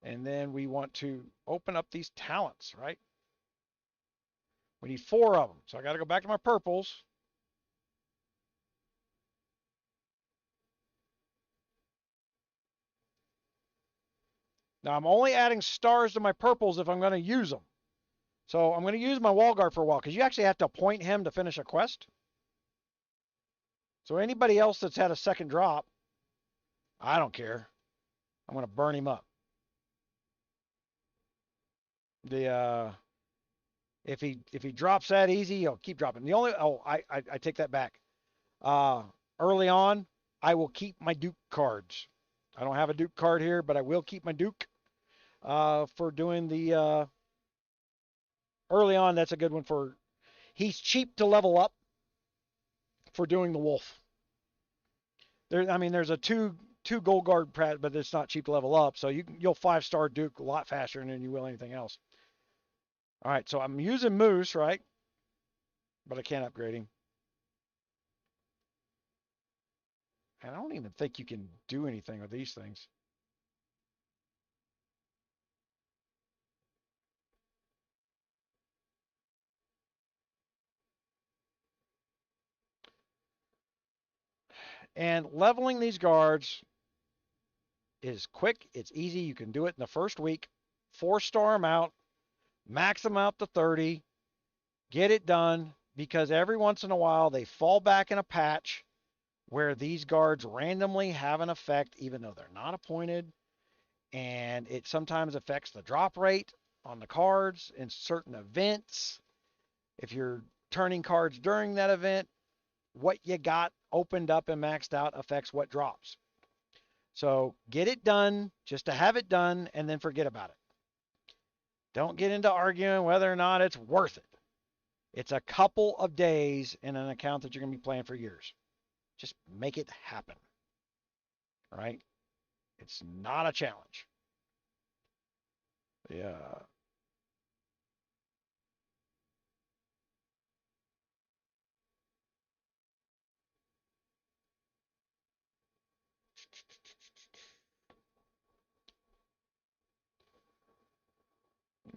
And then we want to open up these talents, right? We need 4 of them. So I got to go back to my purples. Now I'm only adding stars to my purples if I'm going to use them. So I'm going to use my wall guard for a while because you actually have to appoint him to finish a quest. So anybody else that's had a second drop, I don't care. I'm going to burn him up. If he drops that easy, he'll keep dropping. The only I take that back. Early on, I will keep my Duke cards. I don't have a Duke card here, but I will keep my Duke for doing the early on. That's a good one for. He's cheap to level up for doing the wolf. There's a two gold guard, but it's not cheap to level up. So you'll 5-star Duke a lot faster than you will anything else. All right, so I'm using Moose, right? But I can't upgrade him. And I don't even think you can do anything with these things. And leveling these guards is quick. It's easy. You can do it in the first week. 4-star them out. Max them out to 30. Get it done because every once in a while they fall back in a patch where these guards randomly have an effect even though they're not appointed. And it sometimes affects the drop rate on the cards in certain events. If you're turning cards during that event, what you got opened up and maxed out affects what drops. So get it done just to have it done and then forget about it. Don't get into arguing whether or not it's worth it. It's a couple of days in an account that you're going to be playing for years. Just make it happen. All right? It's not a challenge. Yeah.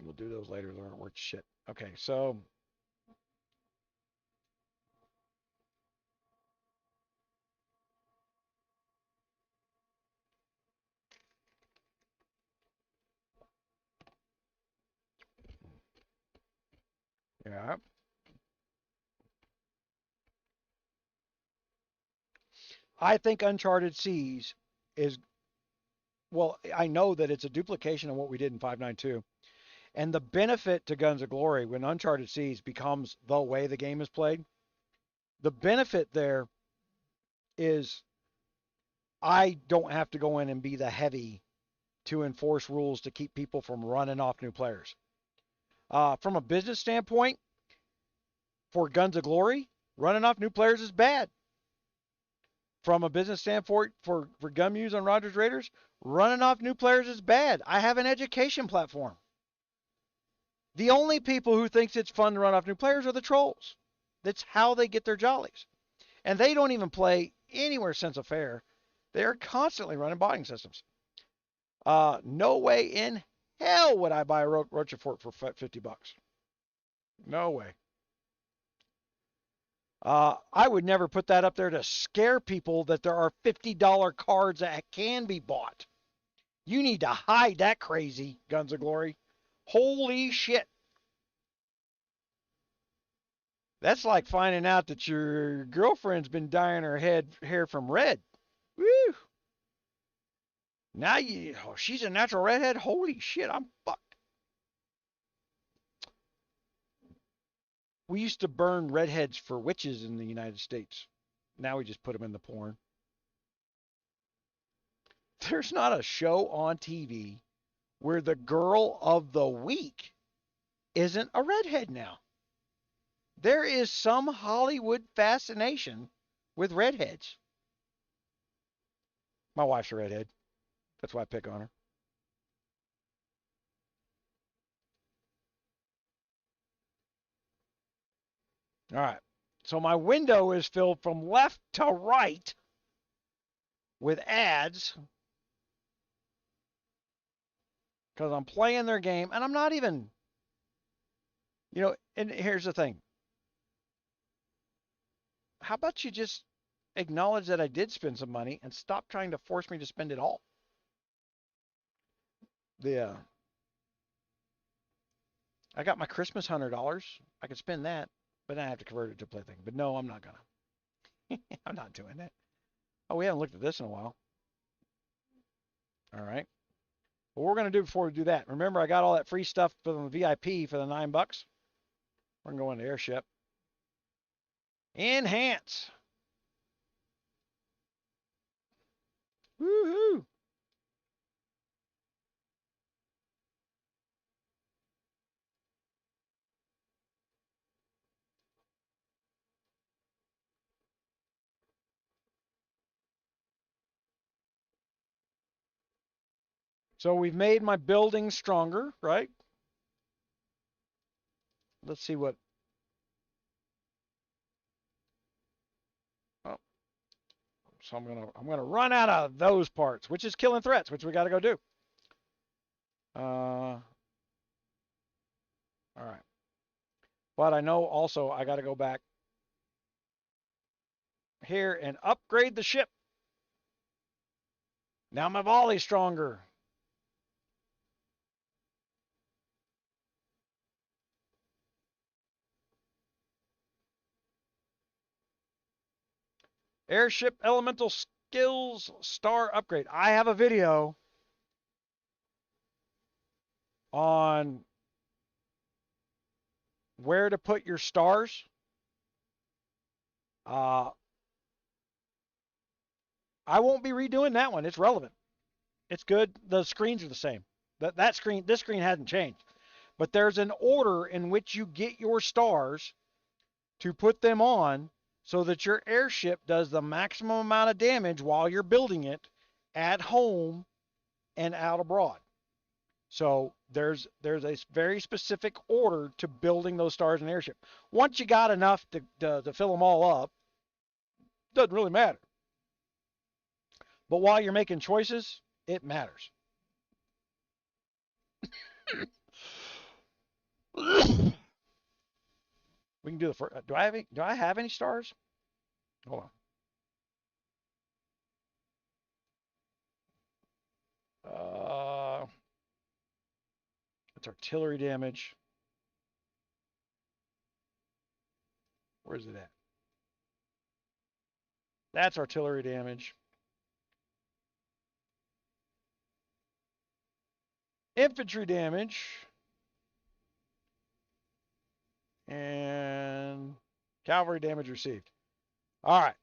We'll do those later. They aren't worth shit. Okay, so yeah. I think Uncharted Seas is, well, I know that it's a duplication of what we did in 592. And the benefit to Guns of Glory when Uncharted Seas becomes the way the game is played, the benefit there is I don't have to go in and be the heavy to enforce rules to keep people from running off new players. From a business standpoint, for Guns of Glory, running off new players is bad. From a business standpoint, for Gunmuse on Rogers Raiders, running off new players is bad. I have an education platform. The only people who thinks it's fun to run off new players are the trolls. That's how they get their jollies. And they don't even play anywhere sense of fair. They're constantly running botting systems. No way in hell would I buy a Rochefort for $50. No way. I would never put that up there to scare people that there are $50 cards that can be bought. You need to hide that crazy, Guns of Glory. Holy shit. That's like finding out that your girlfriend's been dyeing her hair from red. Woo! Now she's a natural redhead. Holy shit, I'm fucked. We used to burn redheads for witches in the United States. Now we just put them in the porn. There's not a show on TV where the girl of the week isn't a redhead now. There is some Hollywood fascination with redheads. My wife's a redhead. That's why I pick on her. All right. So my window is filled from left to right with ads because I'm playing their game and I'm not even, and here's the thing. How about you just acknowledge that I did spend some money and stop trying to force me to spend it all? I got my Christmas $100. I could spend that, but then I have to convert it to plaything. But no, I'm not gonna. I'm not doing that. Oh, we haven't looked at this in a while. All right. What we're gonna do before we do that, remember I got all that free stuff for the VIP for the $9. We're gonna go into airship. Enhance. Woohoo! So we've made my building stronger, right? Let's see what. Oh, so I'm gonna run out of those parts, which is killing threats, which we got to go do. All right. But I know also I got to go back here and upgrade the ship. Now my volley's stronger. Airship elemental skills star upgrade. I have a video on where to put your stars. I won't be redoing that one. It's relevant. It's good. The screens are the same. This screen hasn't changed. But there's an order in which you get your stars to put them on so that your airship does the maximum amount of damage while you're building it at home and out abroad. So there's a very specific order to building those stars in the airship. Once you got enough to fill them all up, doesn't really matter. But while you're making choices, it matters. We can do the first. Do I have any stars? Hold on. It's artillery damage. Where's it at? That's artillery damage. Infantry damage. And cavalry damage received. All right.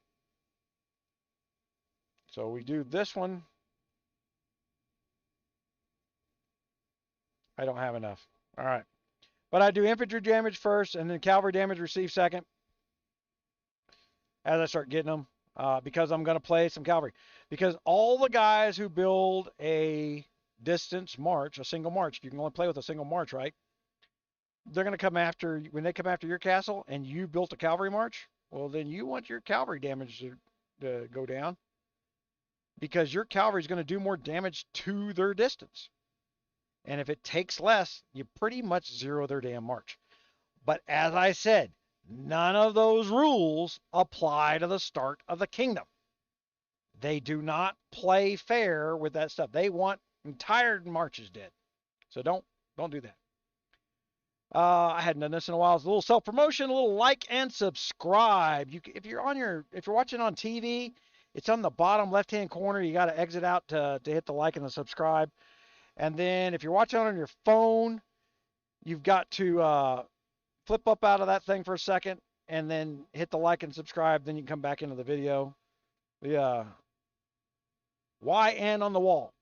So we do this one. I don't have enough. All right. But I do infantry damage first and then cavalry damage received second as I start getting them because I'm going to play some cavalry. Because all the guys who build a distance march, a single march, you can only play with a single march, right? They're going to come after, when they come after your castle and you built a cavalry march, well, then you want your cavalry damage to go down because your cavalry is going to do more damage to their distance. And if it takes less, you pretty much zero their damn march. But as I said, none of those rules apply to the start of the kingdom. They do not play fair with that stuff. They want entire marches dead. So don't do that. I hadn't done this in a while. It's a little self-promotion, a little like and subscribe. If you're watching on TV, it's on the bottom left-hand corner. You got to exit out to hit the like and the subscribe. And then if you're watching on your phone, you've got to flip up out of that thing for a second and then hit the like and subscribe. Then you can come back into the video. The YN on the wall,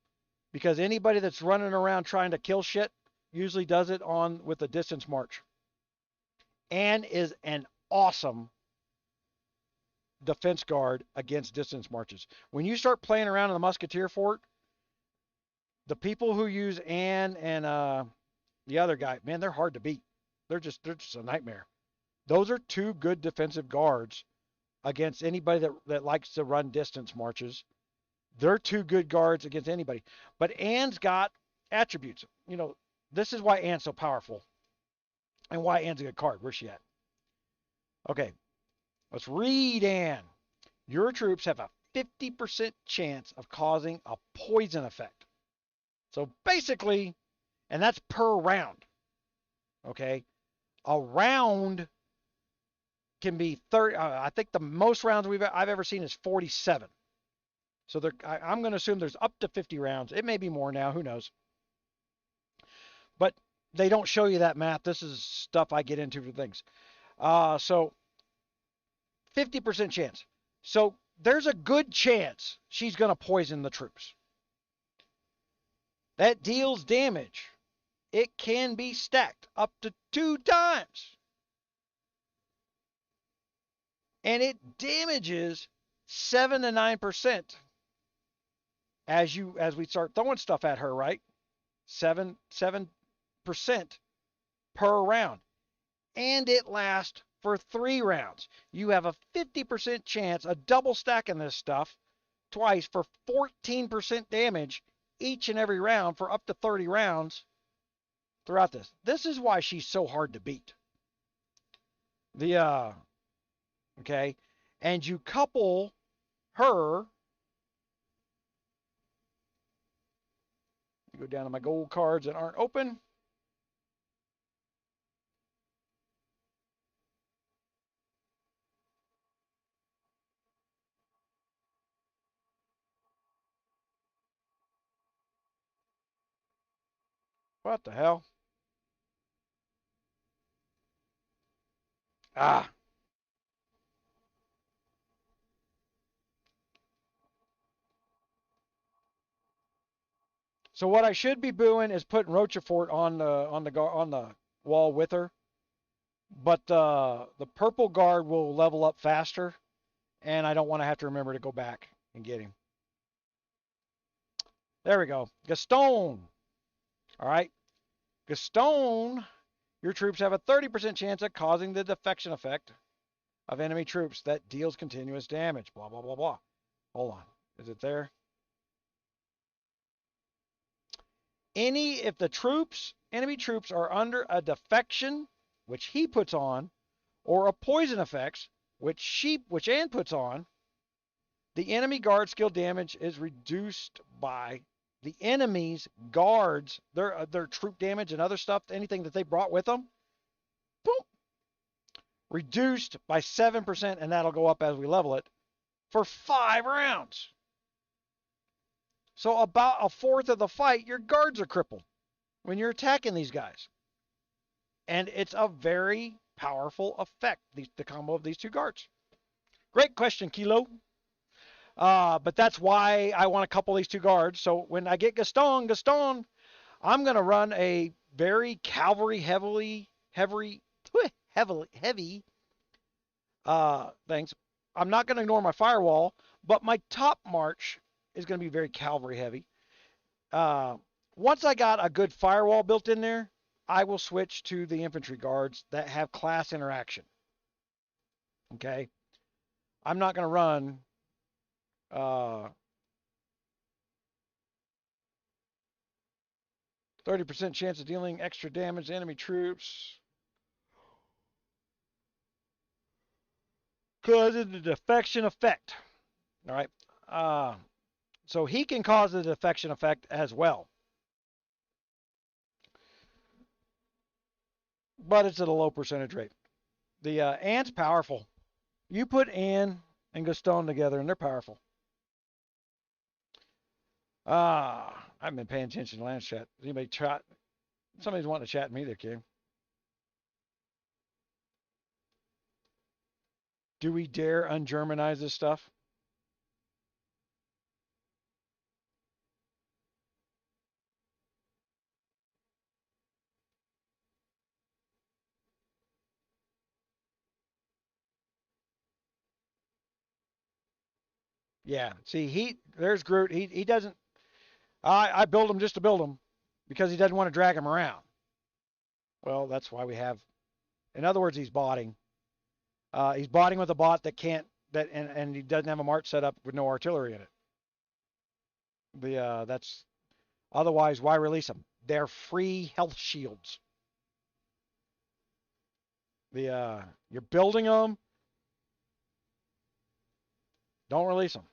because anybody that's running around trying to kill shit usually does it with a distance march. And is an awesome defense guard against distance marches. When you start playing around in the Musketeer Fort, the people who use Ann and the other guy, man, they're hard to beat. They're just a nightmare. Those are two good defensive guards against anybody that likes to run distance marches. They're two good guards against anybody. But Ann's got attributes. You know, this is why Ann's so powerful and why Ann's a good card. Where's she at? Okay, let's read Ann. Your troops have a 50% chance of causing a poison effect. So basically, and that's per round. Okay, a round can be 30. I think the most rounds I've ever seen is 47. So I'm going to assume there's up to 50 rounds. It may be more now. Who knows? But they don't show you that math. This is stuff I get into for things. So 50% chance. So there's a good chance she's going to poison the troops. That deals damage. It can be stacked up to 2 times. And it damages 7 to 9% as we start throwing stuff at her, right? 7% per round. And it lasts for 3 rounds. You have a 50% chance of double stacking this stuff twice for 14% damage each and every round for up to 30 rounds throughout this. This is why she's so hard to beat. Okay, and you couple her. Go down to my gold cards that aren't open. What the hell? Ah. So what I should be doing is putting Rochefort on the wall with her, but the purple guard will level up faster, and I don't want to have to remember to go back and get him. There we go. Gaston. All right. Gaston, your troops have a 30% chance of causing the defection effect of enemy troops that deals continuous damage. Blah, blah, blah, blah. Hold on. Is it there? If the enemy troops are under a defection, which he puts on, or a poison effects, which Ann puts on, the enemy guard skill damage is reduced by the enemy's guards, their troop damage and other stuff, anything that they brought with them, boom, reduced by 7%, and that'll go up as we level it, for 5 rounds. So about a fourth of the fight, your guards are crippled when you're attacking these guys. And it's a very powerful effect, the combo of these two guards. Great question, Kilo. But that's why I want to couple these two guards. So when I get Gaston, I'm going to run a very cavalry heavy things. I'm not going to ignore my firewall, but my top march is going to be very cavalry heavy. Uh, Once I got a good firewall built in there, I will switch to the infantry guards that have class interaction. Okay, I'm not going to run uh, 30% chance of dealing extra damage to enemy troops. Causes the defection effect. All right. So he can cause the defection effect as well. But it's at a low percentage rate. The Ant's powerful. You put Ann and Gaston together, and they're powerful. I haven't been paying attention to Lance chat. Anybody chat? Somebody's wanting to chat me there, Kim. Do we dare ungermanize this stuff? Yeah. See, there's Groot. He doesn't. I build him just to build him because he doesn't want to drag him around. Well, that's why we have. In other words, he's botting. He's botting with a bot that can't and he doesn't have a march set up with no artillery in it. That's otherwise why release them? They're free health shields. You're building them. Don't release them.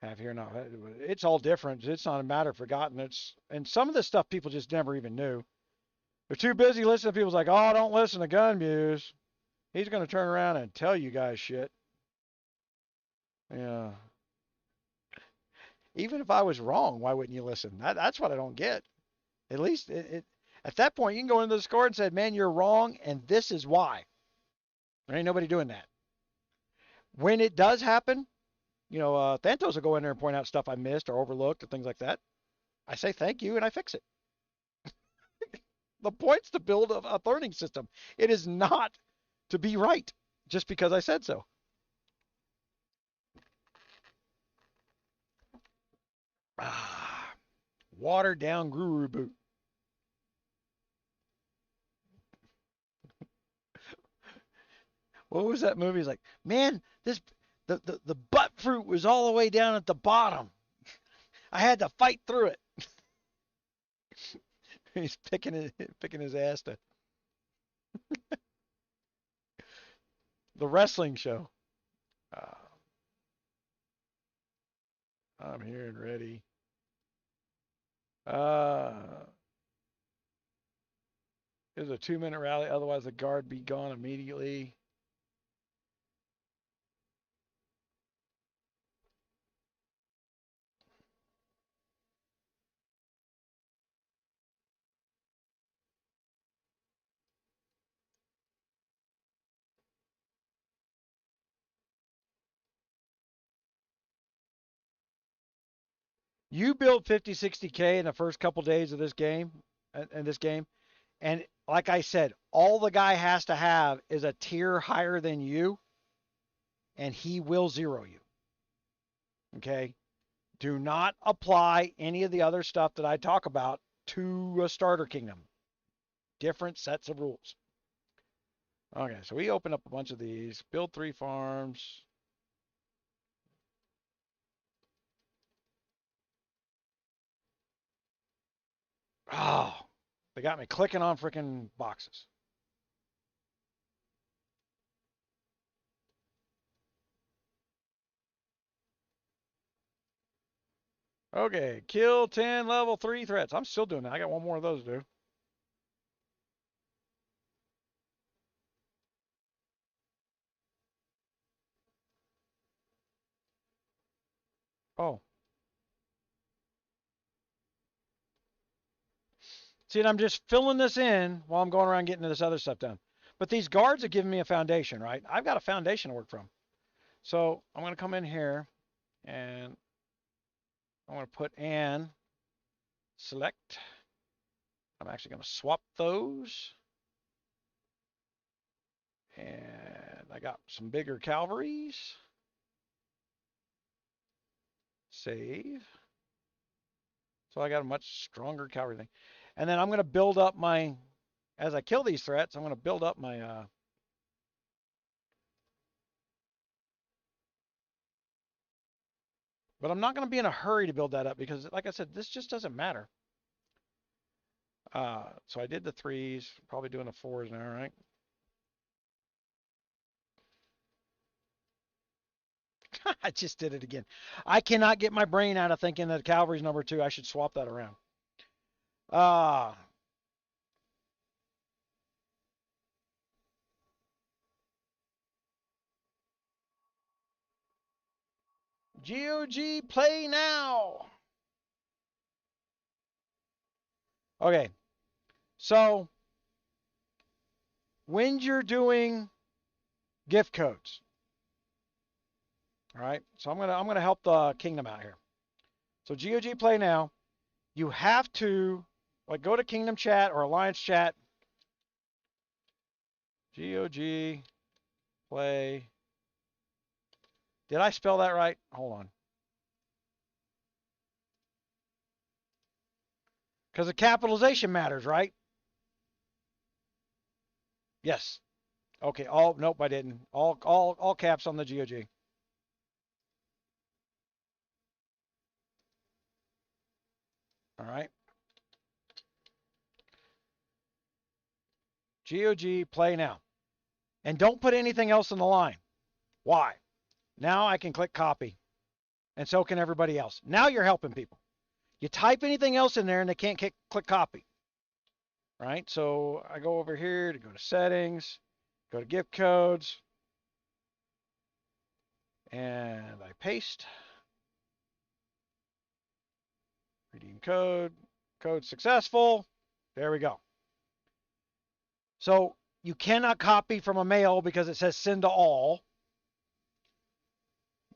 Have here now. It's all different. It's not a matter of forgotten. And some of this stuff people just never even knew. They're too busy listening to people's like, oh, don't listen to Gunmuse. He's going to turn around and tell you guys shit. Yeah. Even if I was wrong, why wouldn't you listen? That's what I don't get. At least at that point, you can go into the Discord and say, man, you're wrong, and this is why. There ain't nobody doing that. When it does happen, Thantos will go in there and point out stuff I missed or overlooked or things like that. I say thank you and I fix it. The point's to build a learning system. It is not to be right just because I said so. Watered down guru boot. What was that movie? It's like, man, the butt fruit was all the way down at the bottom. I had to fight through it. He's picking his ass to the wrestling show. Uh, I'm here and ready. Is a 2-minute rally, otherwise the guard be gone immediately. You build 50, 60K in the first couple days of this game, and like I said, all the guy has to have is a tier higher than you, and he will zero you. Okay? Do not apply any of the other stuff that I talk about to a starter kingdom. Different sets of rules. Okay, so we open up a bunch of these, build 3 farms. Oh, they got me clicking on freaking boxes. Okay, kill 10 level 3 threats. I'm still doing that. I got one more of those to do. Oh. See, and I'm just filling this in while I'm going around getting this other stuff done. But these guards have given me a foundation, right? I've got a foundation to work from. So I'm going to come in here and I'm going to put an select. I'm actually going to swap those. And I got some bigger cavalries. Save. So I got a much stronger cavalry thing. And then I'm going to build up my, as I kill these threats, I'm going to build up my, but I'm not going to be in a hurry to build that up because, like I said, this just doesn't matter. So I did the 3s, probably doing the 4s now, right? I just did it again. I cannot get my brain out of thinking that cavalry's number 2. I should swap that around. GOG play now. Okay. So when you're doing gift codes, all right. So I'm gonna help the kingdom out here. So GOG play now. You have to like go to Kingdom Chat or Alliance Chat. GOG play. Did I spell that right? Hold on. Because the capitalization matters, right? Yes. Okay. All nope, I didn't. All caps on the GOG. All right. GOG play now. And don't put anything else in the line. Why? Now I can click copy. And so can everybody else. Now you're helping people. You type anything else in there and they can't click copy. Right? So I go over here to go to settings, go to gift codes, and I paste. Redeem code. Code successful. There we go. So you cannot copy from a mail because it says send to all.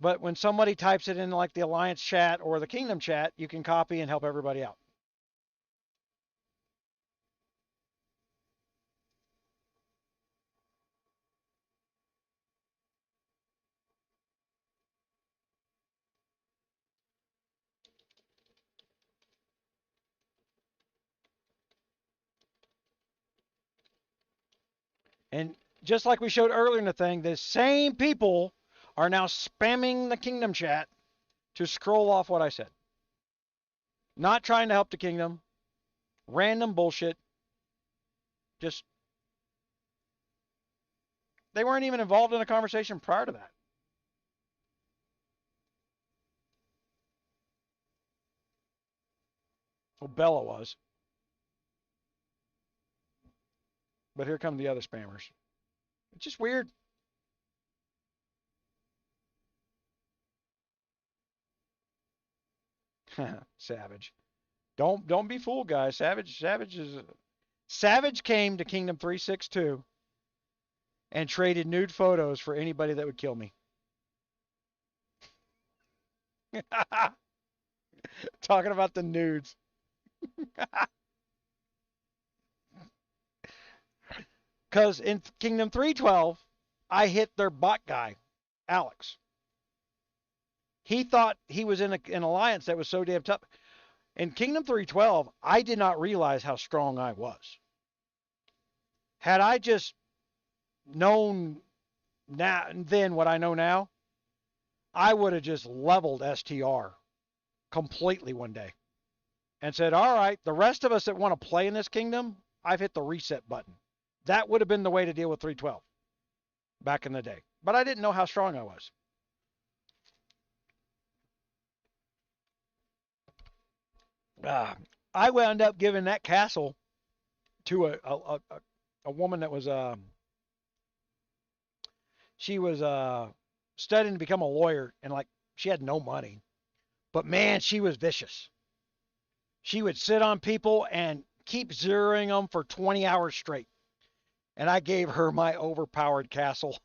But when somebody types it in like the Alliance chat or the Kingdom chat, you can copy and help everybody out. And just like we showed earlier in the thing, the same people are now spamming the Kingdom chat to scroll off what I said. Not trying to help the Kingdom. Random bullshit. Just, they weren't even involved in a conversation prior to that. Well, Bella was. But here come the other spammers. It's just weird. Savage. Don't be fooled, guys. Savage came to Kingdom 362 and traded nude photos for anybody that would kill me. Talking about the nudes. Because in Kingdom 312, I hit their bot guy, Alex. He thought he was in an alliance that was so damn tough. In Kingdom 312, I did not realize how strong I was. Had I just known then what I know now, I would have just leveled STR completely one day and said, all right, the rest of us that want to play in this kingdom, I've hit the reset button. That would have been the way to deal with 312 back in the day. But I didn't know how strong I was. I wound up giving that castle to a woman that was she was studying to become a lawyer, and like she had no money. But man, she was vicious. She would sit on people and keep zeroing them for 20 hours straight. And I gave her my overpowered castle.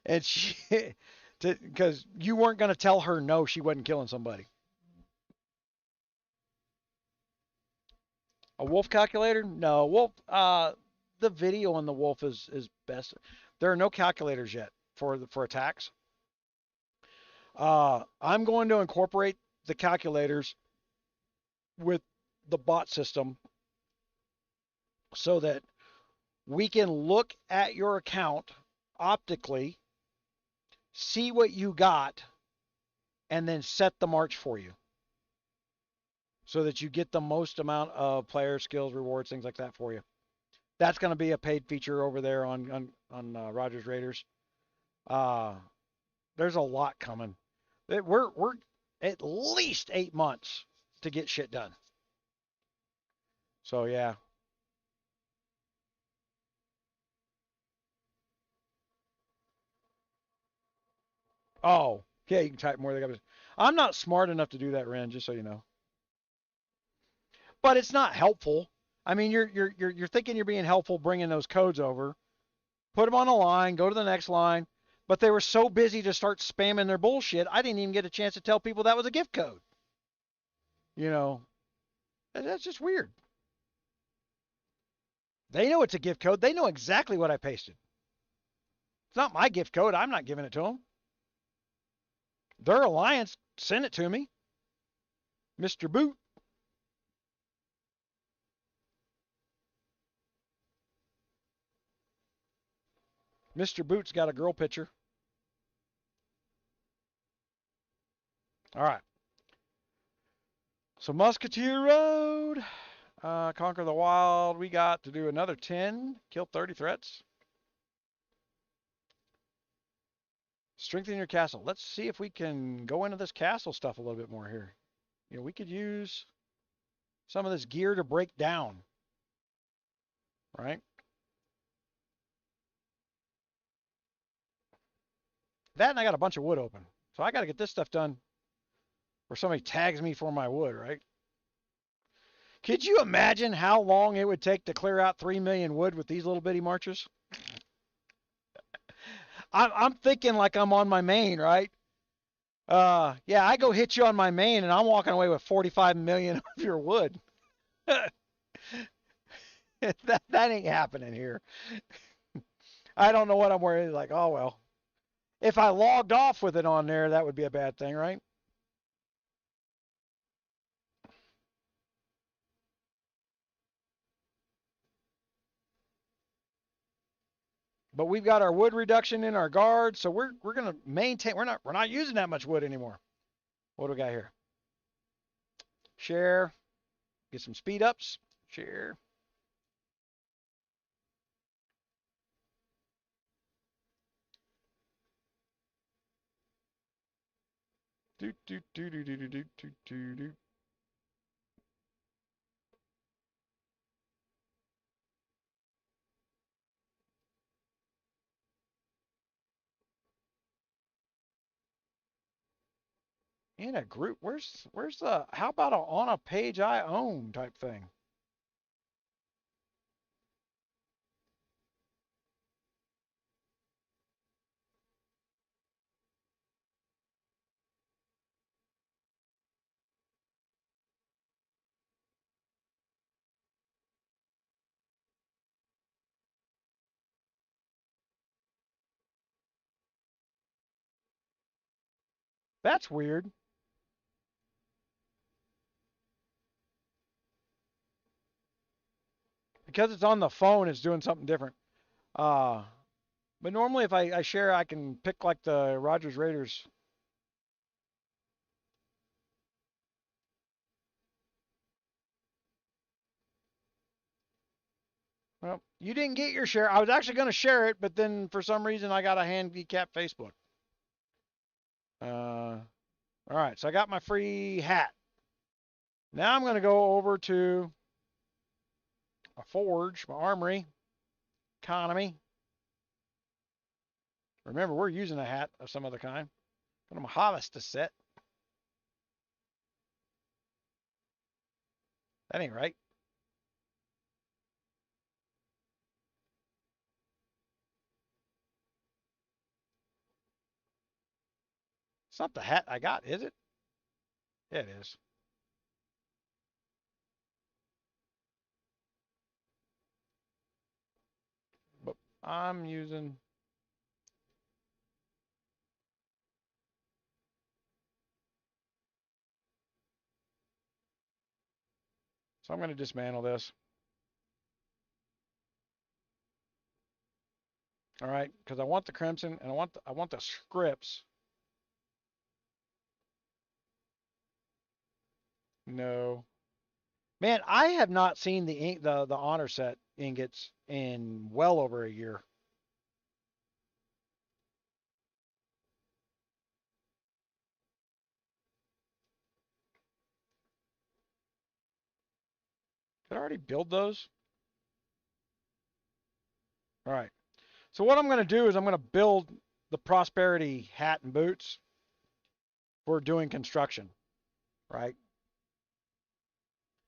And she, because you weren't going to tell her no, she wasn't killing somebody. A wolf calculator? No, wolf. The video on the wolf is best. There are no calculators yet for attacks. I'm going to incorporate the calculators with the bot system so that we can look at your account optically, see what you got, and then set the march for you so that you get the most amount of player skills, rewards, things like that for you. That's going to be a paid feature over there on Rogers Raiders. There's a lot coming. We're at least 8 months to get shit done. So yeah. Oh, yeah, you can type more. I'm not smart enough to do that, Ren, just so you know. But it's not helpful. I mean, you're thinking you're being helpful bringing those codes over. Put them on a line, go to the next line. But they were so busy to start spamming their bullshit, I didn't even get a chance to tell people that was a gift code. You know, and that's just weird. They know it's a gift code. They know exactly what I pasted. It's not my gift code. I'm not giving it to them. Their alliance sent it to me. Mr. Boot. Mr. Boot's got a girl picture. All right. So Musketeer Road, Conquer the Wild. We got to do another 10, kill 30 threats. Strengthen your castle. Let's see if we can go into this castle stuff a little bit more here. You know, we could use some of this gear to break down, right? That and I got a bunch of wood open. So I got to get this stuff done or somebody tags me for my wood, right? Could you imagine how long it would take to clear out 3 million wood with these little bitty marches? I'm thinking like I'm on my main, right? Yeah, I go hit you on my main and I'm walking away with 45 million of your wood. that ain't happening here. I don't know what I'm worried. Like, oh well. If I logged off with it on there, that would be a bad thing, right? But we've got our wood reduction in our guard, so we're gonna maintain. We're not using that much wood anymore. What do we got here? Share. Get some speed ups. Share. Do do do do do do do do do do. In a group. Where's the? How about on a page I own type thing? That's weird. Because it's on the phone, it's doing something different. Uh, but normally if I share, I can pick like the Rogers Raiders. Well, you didn't get your share. I was actually going to share it, but then for some reason I got a handicap Facebook. All right, so I got my free hat. Now I'm going to go over to a forge, my armory, economy. Remember, we're using a hat of some other kind. Gonna harvest a set. That ain't right. It's not the hat I got, is it? Yeah, it is. But I'm using... So I'm going to dismantle this. All right, because I want the crimson and I want the scripts. No. Man, I have not seen the honor set ingots in well over a year. Did I already build those? All right. So what I'm going to do is I'm going to build the prosperity hat and boots for doing construction, right?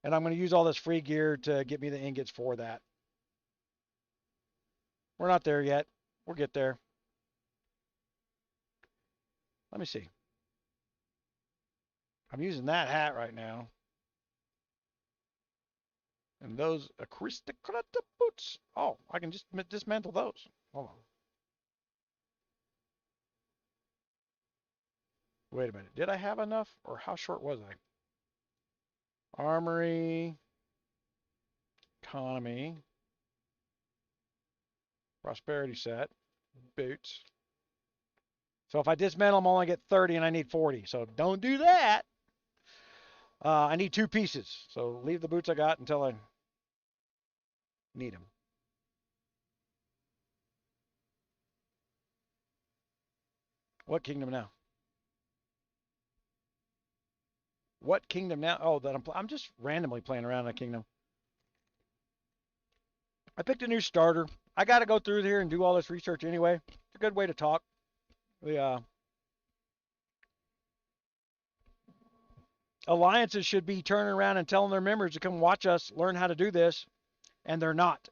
And I'm going to use all this free gear to get me the ingots for that. We're not there yet. We'll get there. Let me see. I'm using that hat right now. And those aristocrat boots. Oh, I can just dismantle those. Hold on. Wait a minute. Did I have enough? Or how short was I? Armory. Economy. Prosperity set. Boots. So if I dismantle them, I only get 30 and I need 40. So don't do that. I need 2 pieces. So leave the boots I got until I need them. What kingdom now? What kingdom now? Oh, that I'm just randomly playing around in a kingdom. I picked a new starter. I got to go through here and do all this research anyway. It's a good way to talk. The alliances should be turning around and telling their members to come watch us learn how to do this, and they're not.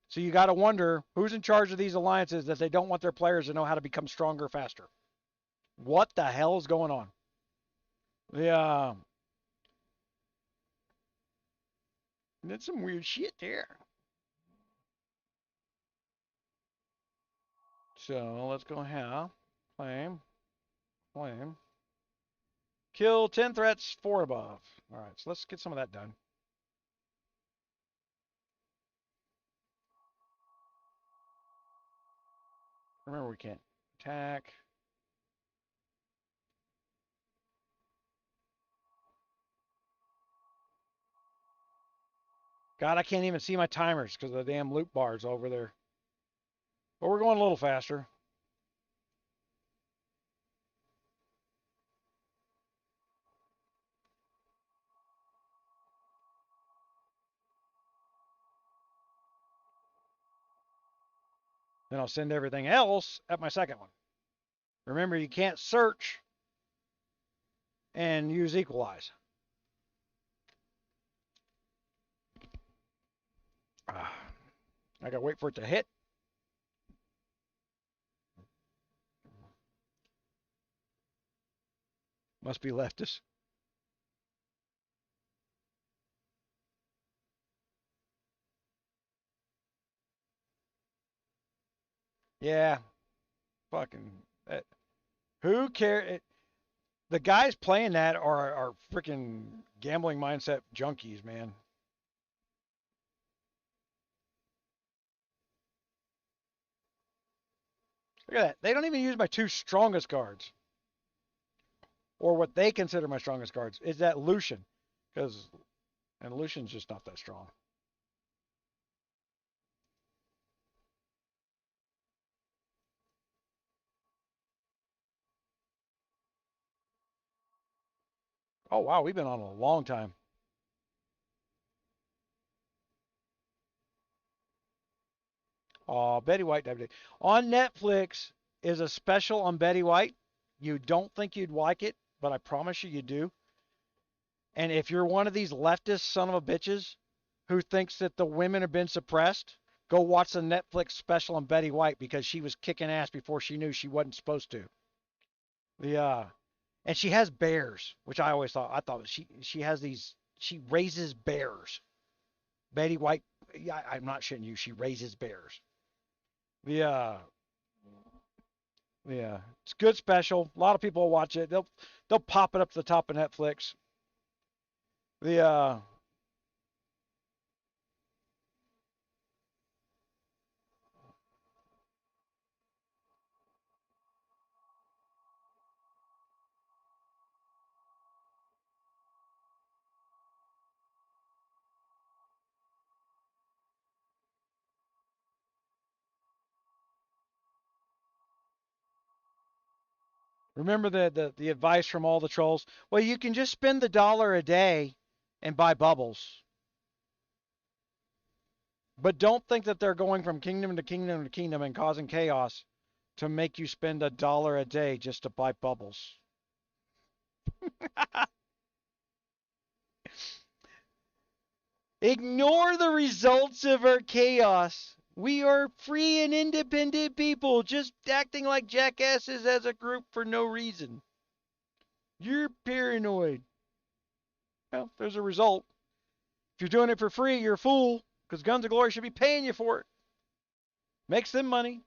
So you got to wonder who's in charge of these alliances that they don't want their players to know how to become stronger faster. What the hell is going on? Yeah. That's some weird shit there. So let's go here. Claim. Kill 10 threats, 4 above. All right, so let's get some of that done. Remember, we can't attack. God, I can't even see my timers because of the damn loop bars over there. But we're going a little faster. Then I'll send everything else at my second one. Remember, you can't search and use equalize. I gotta wait for it to hit. Must be leftist. Yeah, fucking. Who cares? The guys playing that are freaking gambling mindset junkies, man. Look at that. They don't even use my 2 strongest cards. Or what they consider my strongest cards. Is that Lucian. And Lucian's just not that strong. Oh, wow. We've been on a long time. Oh, Betty White. On Netflix is a special on Betty White. You don't think you'd like it, but I promise you, you do. And if you're one of these leftist son of a bitches who thinks that the women have been suppressed, go watch the Netflix special on Betty White because she was kicking ass before she knew she wasn't supposed to. The and she has bears, which I thought she has these she raises bears. Betty White, yeah, I'm not shitting you. She raises bears. The yeah, it's a good special. A lot of people will watch it. They'll pop it up to the top of Netflix. The remember the advice from all the trolls. Well, you can just spend the dollar a day and buy bubbles. But don't think that they're going from kingdom to kingdom to kingdom and causing chaos to make you spend a dollar a day just to buy bubbles. Ignore the results of our chaos. We are free and independent people just acting like jackasses as a group for no reason. You're paranoid. Well, there's a result. If you're doing it for free, you're a fool because Guns of Glory should be paying you for it. Makes them money.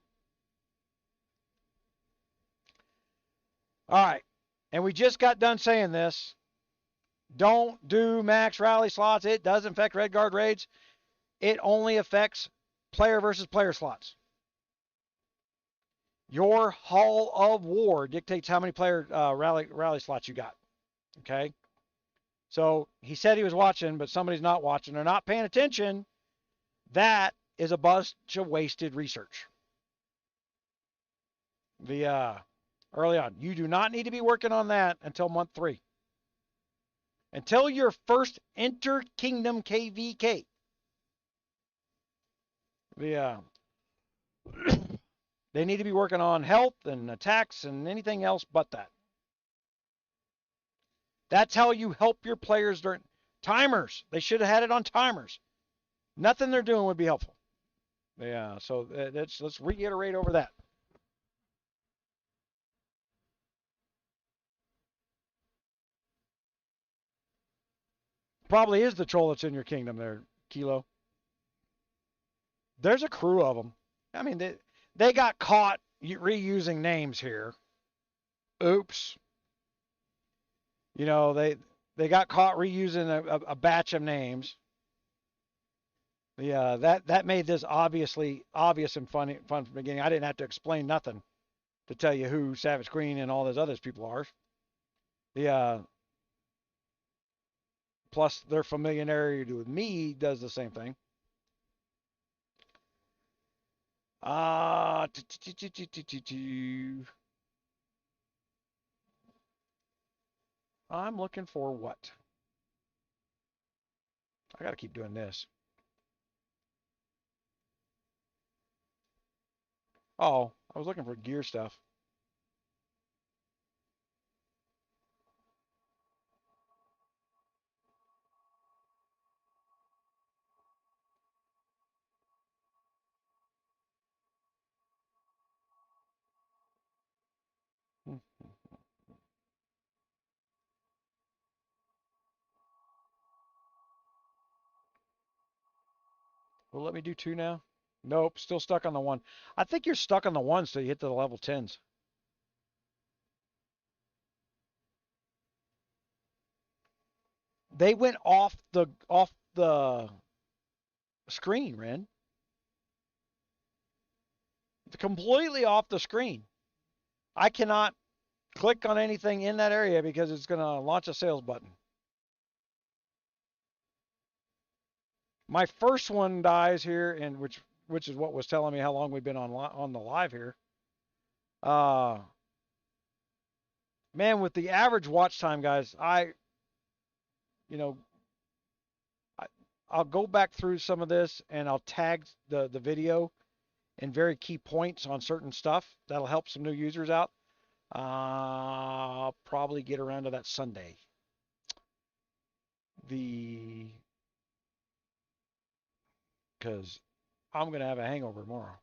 All right. And we just got done saying this. Don't do max rally slots. It does affect red guard raids. It only affects player versus player slots. Your Hall of War dictates how many player rally slots you got. Okay? So he said he was watching, but somebody's not watching. They're not paying attention. That is a bunch of wasted research. Early on. You do not need to be working on that until month 3. Until your first Inter-Kingdom KVK. They need to be working on health and attacks and anything else but that. That's how you help your players during timers. They should have had it on timers. Nothing they're doing would be helpful. Yeah, so let's reiterate over that. Probably is the troll that's in your kingdom there, Kilo. There's a crew of them. I mean, they got caught reusing names here. Oops. You know, they got caught reusing a batch of names. Yeah, that made this obvious and fun from the beginning. I didn't have to explain nothing to tell you who Savage Queen and all those other people are. Plus their familiarity with me does the same thing. I'm looking for what? I got to keep doing this. Oh, I was looking for gear stuff. Will let me do 2 now? Nope, still stuck on the 1. I think you're stuck on the 1 so you hit the level 10s. They went off the screen, Ren. Completely off the screen. I cannot click on anything in that area because it's going to launch a sales button. My first one dies here, and which is what was telling me how long we've been on the live here. Man, with the average watch time, guys, I'll go back through some of this and I'll tag the video in very key points on certain stuff. That'll help some new users out. I'll probably get around to that Sunday. Because I'm going to have a hangover tomorrow.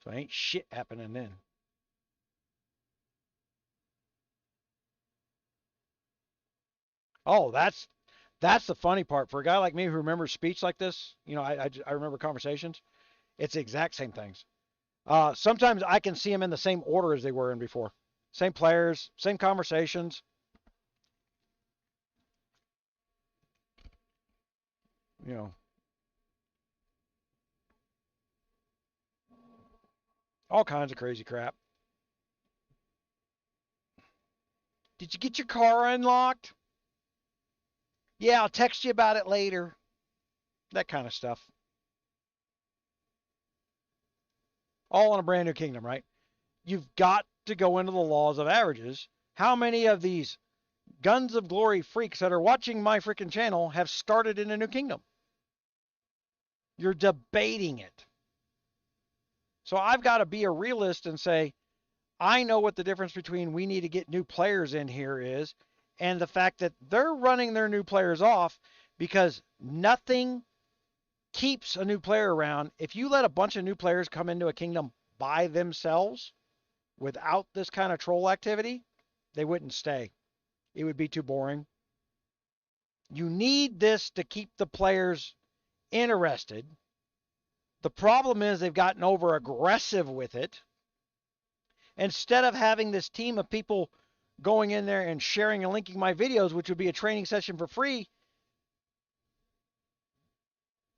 So ain't shit happening then. Oh, that's the funny part. For a guy like me who remembers speech like this, I remember conversations. It's the exact same things. Sometimes I can see them in the same order as they were in before. Same players, same conversations. You know, all kinds of crazy crap. Did you get your car unlocked? Yeah, I'll text you about it later. That kind of stuff. All in a brand new kingdom, right? You've got to go into the laws of averages. How many of these Guns of Glory freaks that are watching my freaking channel have started in a new kingdom? You're debating it. So I've got to be a realist and say, I know what the difference between we need to get new players in here is, and the fact that they're running their new players off because nothing keeps a new player around. If you let a bunch of new players come into a kingdom by themselves without this kind of troll activity, they wouldn't stay. It would be too boring. You need this to keep the players interested. The problem is they've gotten over aggressive with it. Instead of having this team of people going in there and sharing and linking my videos, which would be a training session for free,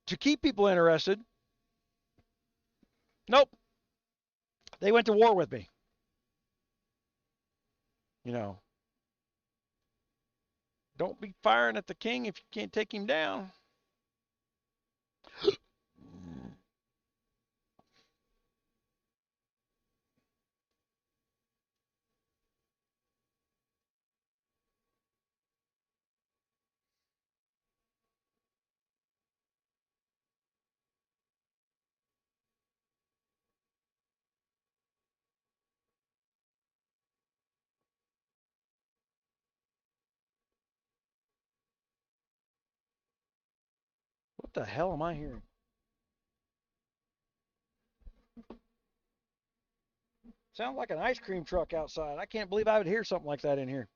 to keep people interested, nope. They went to war with me. You know, don't be firing at the king if you can't take him down. What the hell am I hearing? Sounds like an ice cream truck outside. I can't believe I would hear something like that in here.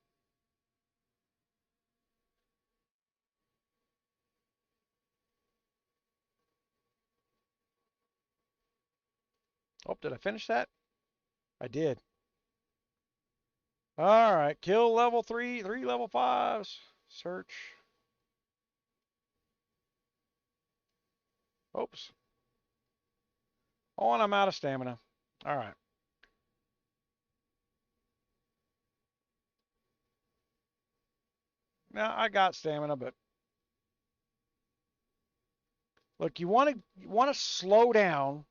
Oh, did I finish that? I did. All right, kill level 3, 3 level 5s. Search. Oops. Oh, and I'm out of stamina. All right. Now I got stamina, but look, you want to slow down,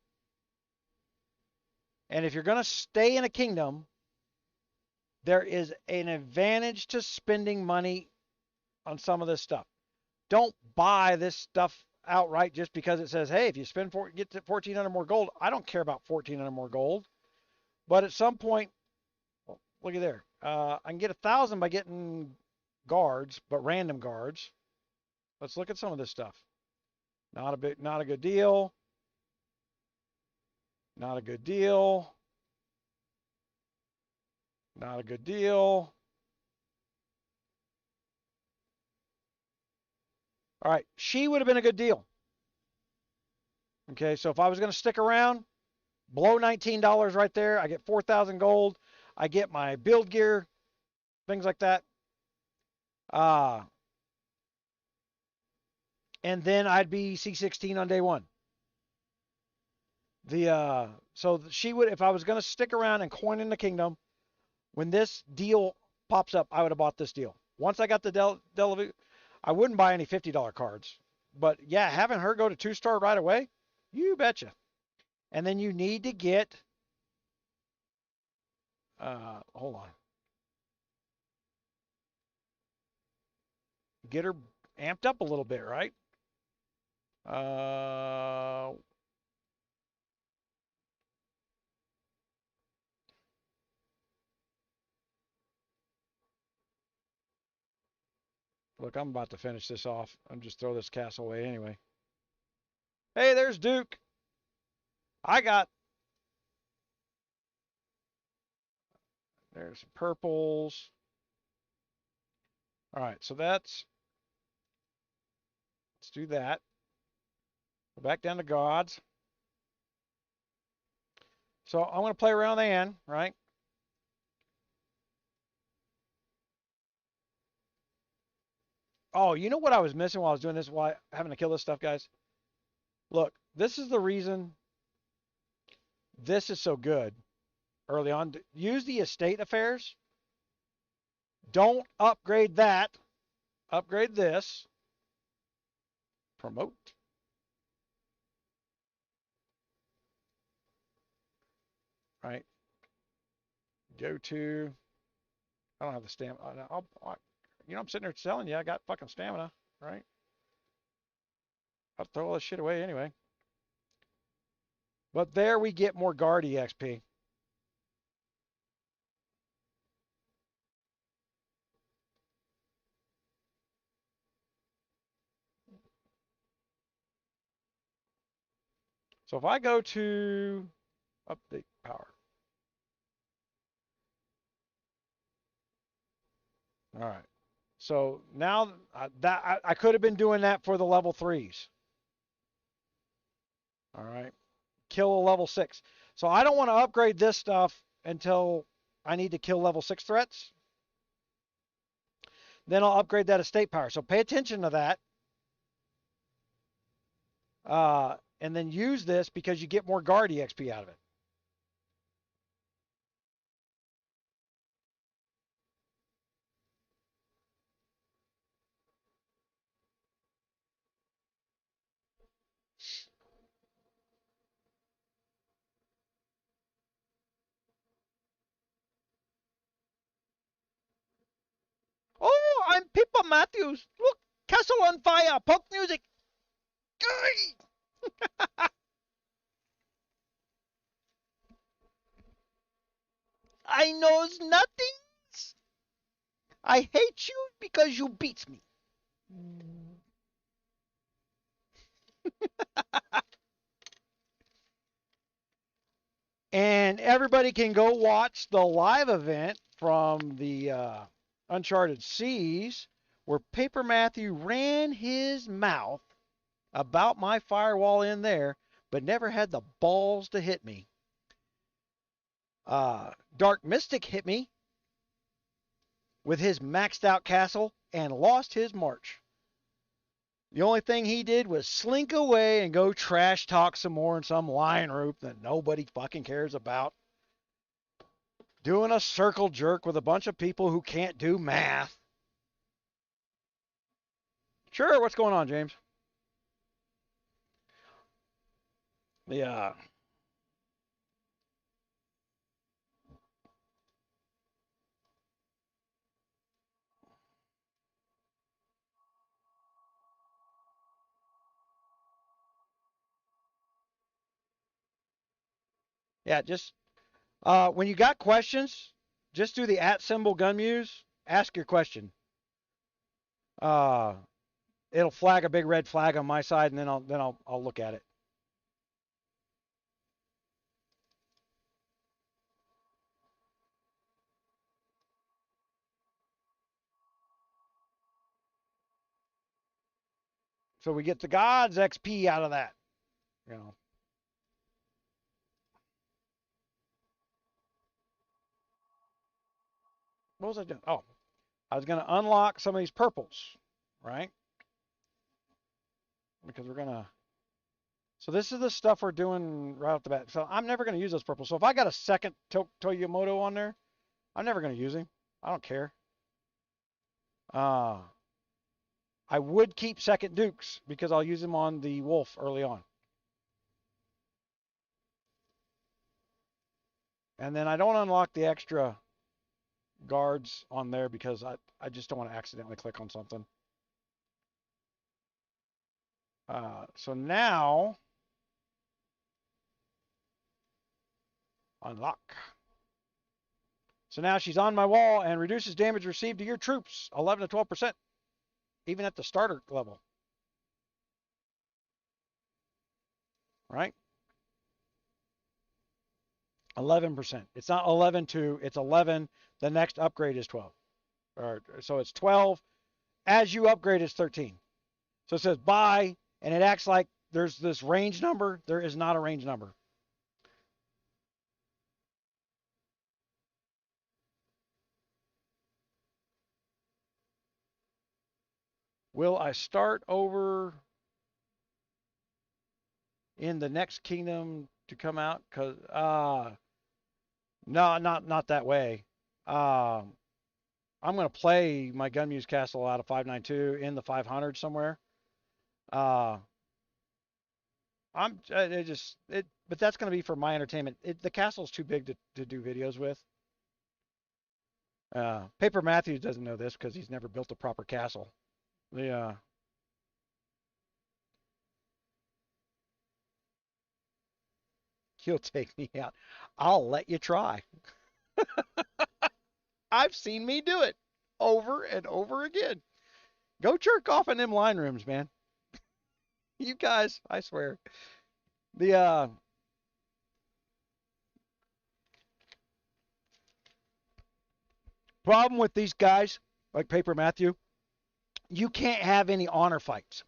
and if you're going to stay in a kingdom, there is an advantage to spending money on some of this stuff. Don't buy this stuff outright just because it says, "Hey, if you get to 1,400 more gold." I don't care about 1,400 more gold, but at some point, well, look at there. I can get 1,000 by getting guards, but random guards. Let's look at some of this stuff. Not a good deal. Not a good deal. Not a good deal. All right, she would have been a good deal. Okay, so if I was going to stick around, blow $19 right there. I get 4,000 gold. I get my build gear, things like that. Uh, and then I'd be C16 on day one. So she would, if I was going to stick around and coin in the kingdom, when this deal pops up, I would have bought this deal. Once I got the I wouldn't buy any $50 cards. But yeah, having her go to 2-star right away, you betcha. And then you need to get, hold on, get her amped up a little bit, right? Uh, Look, I'm about to finish this off. I'm just throw this castle away anyway. Hey, there's Duke. I got, there's some purples. All right, so let's do that. Go back down to gods. So I'm going to play around the end, right? Oh, you know what I was missing while I was doing this, why having to kill this stuff, guys? Look, this is the reason this is so good early on. Use the estate affairs. Don't upgrade that. Upgrade this. Promote. Right. Go to. I don't have the stamina. I'm sitting there telling you I got fucking stamina, right? I'll throw all this shit away anyway. But there we get more guard EXP. So if I go to update power. All right. So now I could have been doing that for the level 3s. All right. Kill a level 6. So I don't want to upgrade this stuff until I need to kill level 6 threats. Then I'll upgrade that estate power. So pay attention to that. And then use this because you get more guard EXP out of it. Oh, I'm Pippa Matthews. Look, castle on fire. Punk music. I knows nothings. I hate you because you beats me. And everybody can go watch the live event from the Uncharted Seas where Paper Matthew ran his mouth about my firewall in there, but never had the balls to hit me. Dark Mystic hit me with his maxed out castle and lost his march. The only thing he did was slink away and go trash talk some more in some line group that nobody fucking cares about. Doing a circle jerk with a bunch of people who can't do math. Sure, what's going on, James? Yeah. Yeah, just when you got questions, just do the @ Gunmuse. Ask your question. Uh, it'll flag a big red flag on my side, and then I'll look at it. So we get the gods XP out of that. You know. What was I doing? Oh, I was going to unlock some of these purples, right? Because we're going to. So this is the stuff we're doing right off the bat. So I'm never going to use those purples. So if I got a second Toyomoto on there, I'm never going to use him. I don't care. I would keep second Dukes because I'll use him on the Wolf early on. And then I don't unlock the extra guards on there because I just don't want to accidentally click on something. So now, unlock. So now she's on my wall and reduces damage received to your troops, 11 to 12%. even at the starter level, right? 11%. It's not 11.2, it's 11. The next upgrade is 12. So it's 12. As you upgrade, it's 13. So it says buy, and it acts like there's this range number. There is not a range number. Will I start over in the next kingdom to come out? Cause no, not that way. I'm gonna play my Gunmuse Castle out of 592 in the 500 somewhere. Uh, but that's gonna be for my entertainment. The castle's too big to do videos with. Paper Matthews doesn't know this because he's never built a proper castle. The He'll take me out. I'll let you try. I've seen me do it over and over again. Go jerk off in them line rooms, man. You guys, I swear. The problem with these guys, like Paper Matthew, you can't have any honor fights.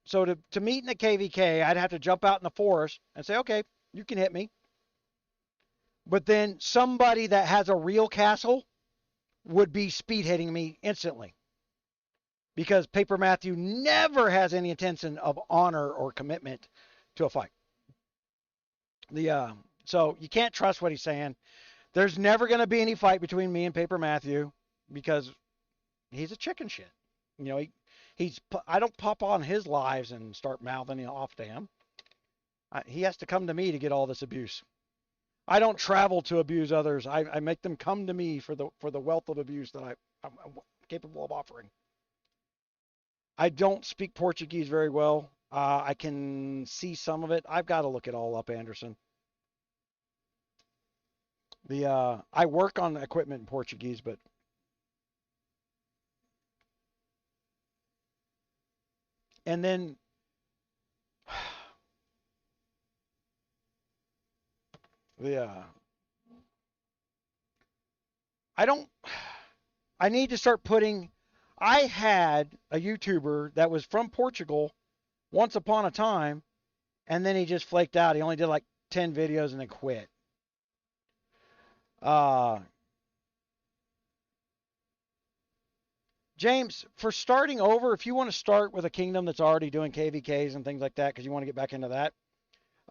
So to meet in the KVK, I'd have to jump out in the forest and say, okay, you can hit me. But then somebody that has a real castle would be speed hitting me instantly. Because Paper Matthew never has any intention of honor or commitment to a fight. So you can't trust what he's saying. There's never going to be any fight between me and Paper Matthew because he's a chicken shit. You know, I don't pop on his lives and start mouthing off to him. He has to come to me to get all this abuse. I don't travel to abuse others. I make them come to me for the wealth of abuse that I'm capable of offering. I don't speak Portuguese very well. I can see some of it. I've got to look it all up, Anderson. I work on equipment in Portuguese, but and then I need to start putting. I had a YouTuber that was from Portugal once upon a time, and then he just flaked out. He only did like 10 videos and then quit. James, for starting over, if you want to start with a kingdom that's already doing KVKs and things like that, because you want to get back into that,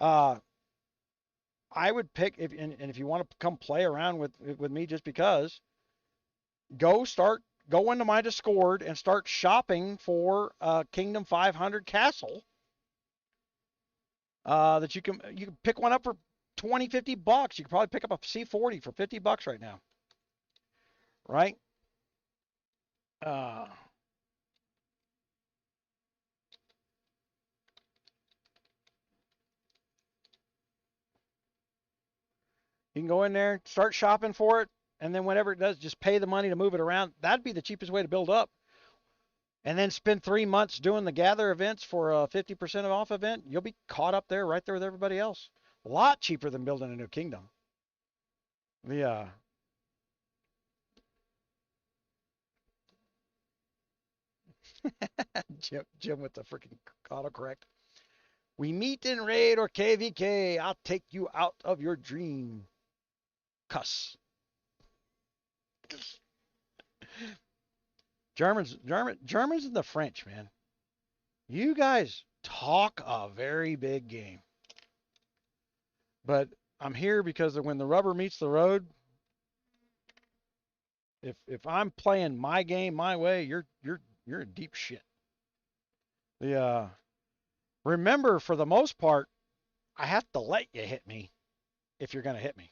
I would pick if you want to come play around with me just because, go into my Discord and start shopping for a Kingdom 500 castle that you can pick one up for 20, 50 bucks. You can probably pick up a C40 for 50 bucks right now. Right? You can go in there, start shopping for it, and then whenever it does, just pay the money to move it around. That'd be the cheapest way to build up. And then spend 3 months doing the gather events for a 50% off event. You'll be caught up there, right there with everybody else. A lot cheaper than building a new kingdom. Jim with the freaking autocorrect. We meet in raid or KVK. I'll take you out of your dream. Cuss. Germans and the French, man. You guys talk a very big game. But I'm here because when the rubber meets the road, if I'm playing my game my way, you're in deep shit. Remember, for the most part, I have to let you hit me if you're going to hit me.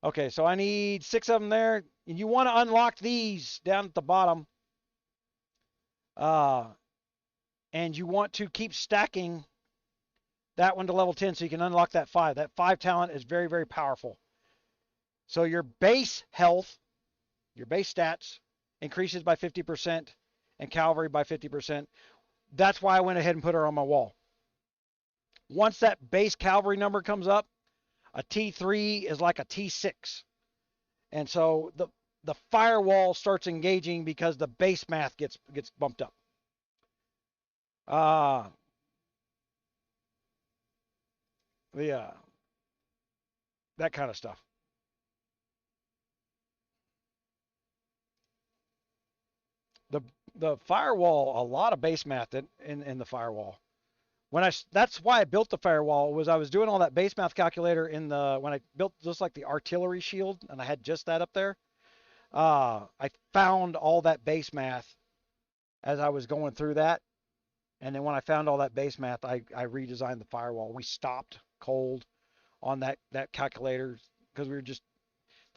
Okay, so I need 6 of them there. And you want to unlock these down at the bottom. And you want to keep stacking that one to level 10 so you can unlock that 5. That 5 talent is very, very powerful. So your base health, your base stats, increases by 50%, and cavalry by 50%. That's why I went ahead and put her on my wall. Once that base cavalry number comes up, a T3 is like a T6. And so the firewall starts engaging because the base math gets bumped up. That kind of stuff. The firewall, a lot of base math in the firewall. That's why I built the firewall, was I was doing all that base math calculator when I built just like the artillery shield, and I had just that up there. I found all that base math as I was going through that. And then when I found all that base math, I redesigned the firewall. We stopped cold on that calculator because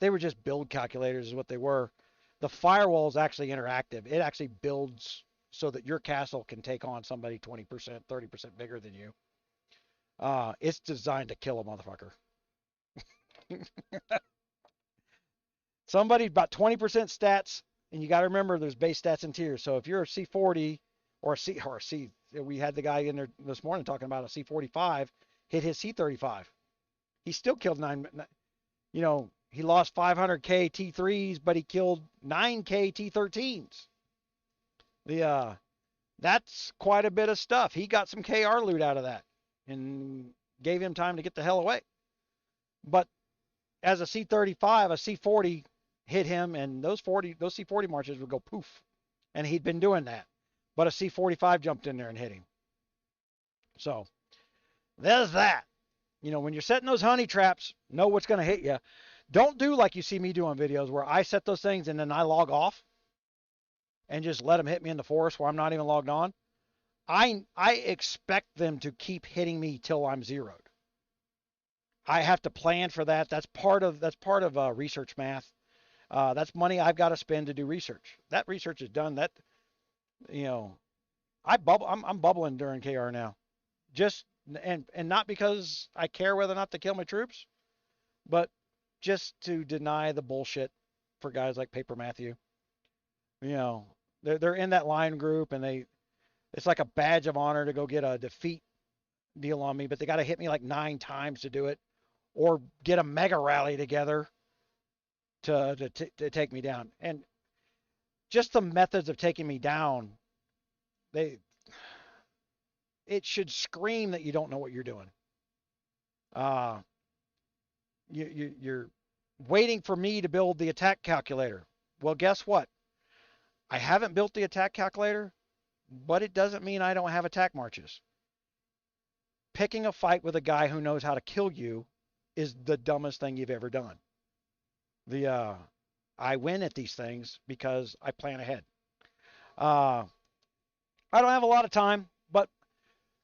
they were just build calculators is what they were. The firewall is actually interactive. It actually builds so that your castle can take on somebody 20%, 30% bigger than you. It's designed to kill a motherfucker. Somebody about 20% stats, and you got to remember there's base stats and tiers. So if you're a C40 or a C, we had the guy in there this morning talking about a C45 hit his C35. He still killed he lost 500k T3s, but he killed 9k T13s. That's quite a bit of stuff. He got some KR loot out of that and gave him time to get the hell away. But as a C35, a C40 hit him, and those C40 marches would go poof. And he'd been doing that. But a C45 jumped in there and hit him. So there's that. When you're setting those honey traps, know what's going to hit you. Don't do like you see me do on videos where I set those things and then I log off and just let them hit me in the forest where I'm not even logged on. I expect them to keep hitting me till I'm zeroed. I have to plan for that. That's part of research math. That's money I've got to spend to do research. That research is done. I'm bubbling during KR now. And not because I care whether or not to kill my troops, but just to deny the bullshit for guys like Paper Matthew. They're in that line group, and it's like a badge of honor to go get a defeat deal on me, but they got to hit me like 9 times to do it, or get a mega rally together to take me down. And just the methods of taking me down, it should scream that you don't know what you're doing. You're waiting for me to build the attack calculator. Well, guess what? I haven't built the attack calculator, but it doesn't mean I don't have attack marches. Picking a fight with a guy who knows how to kill you is the dumbest thing you've ever done. I win at these things because I plan ahead. I don't have a lot of time, but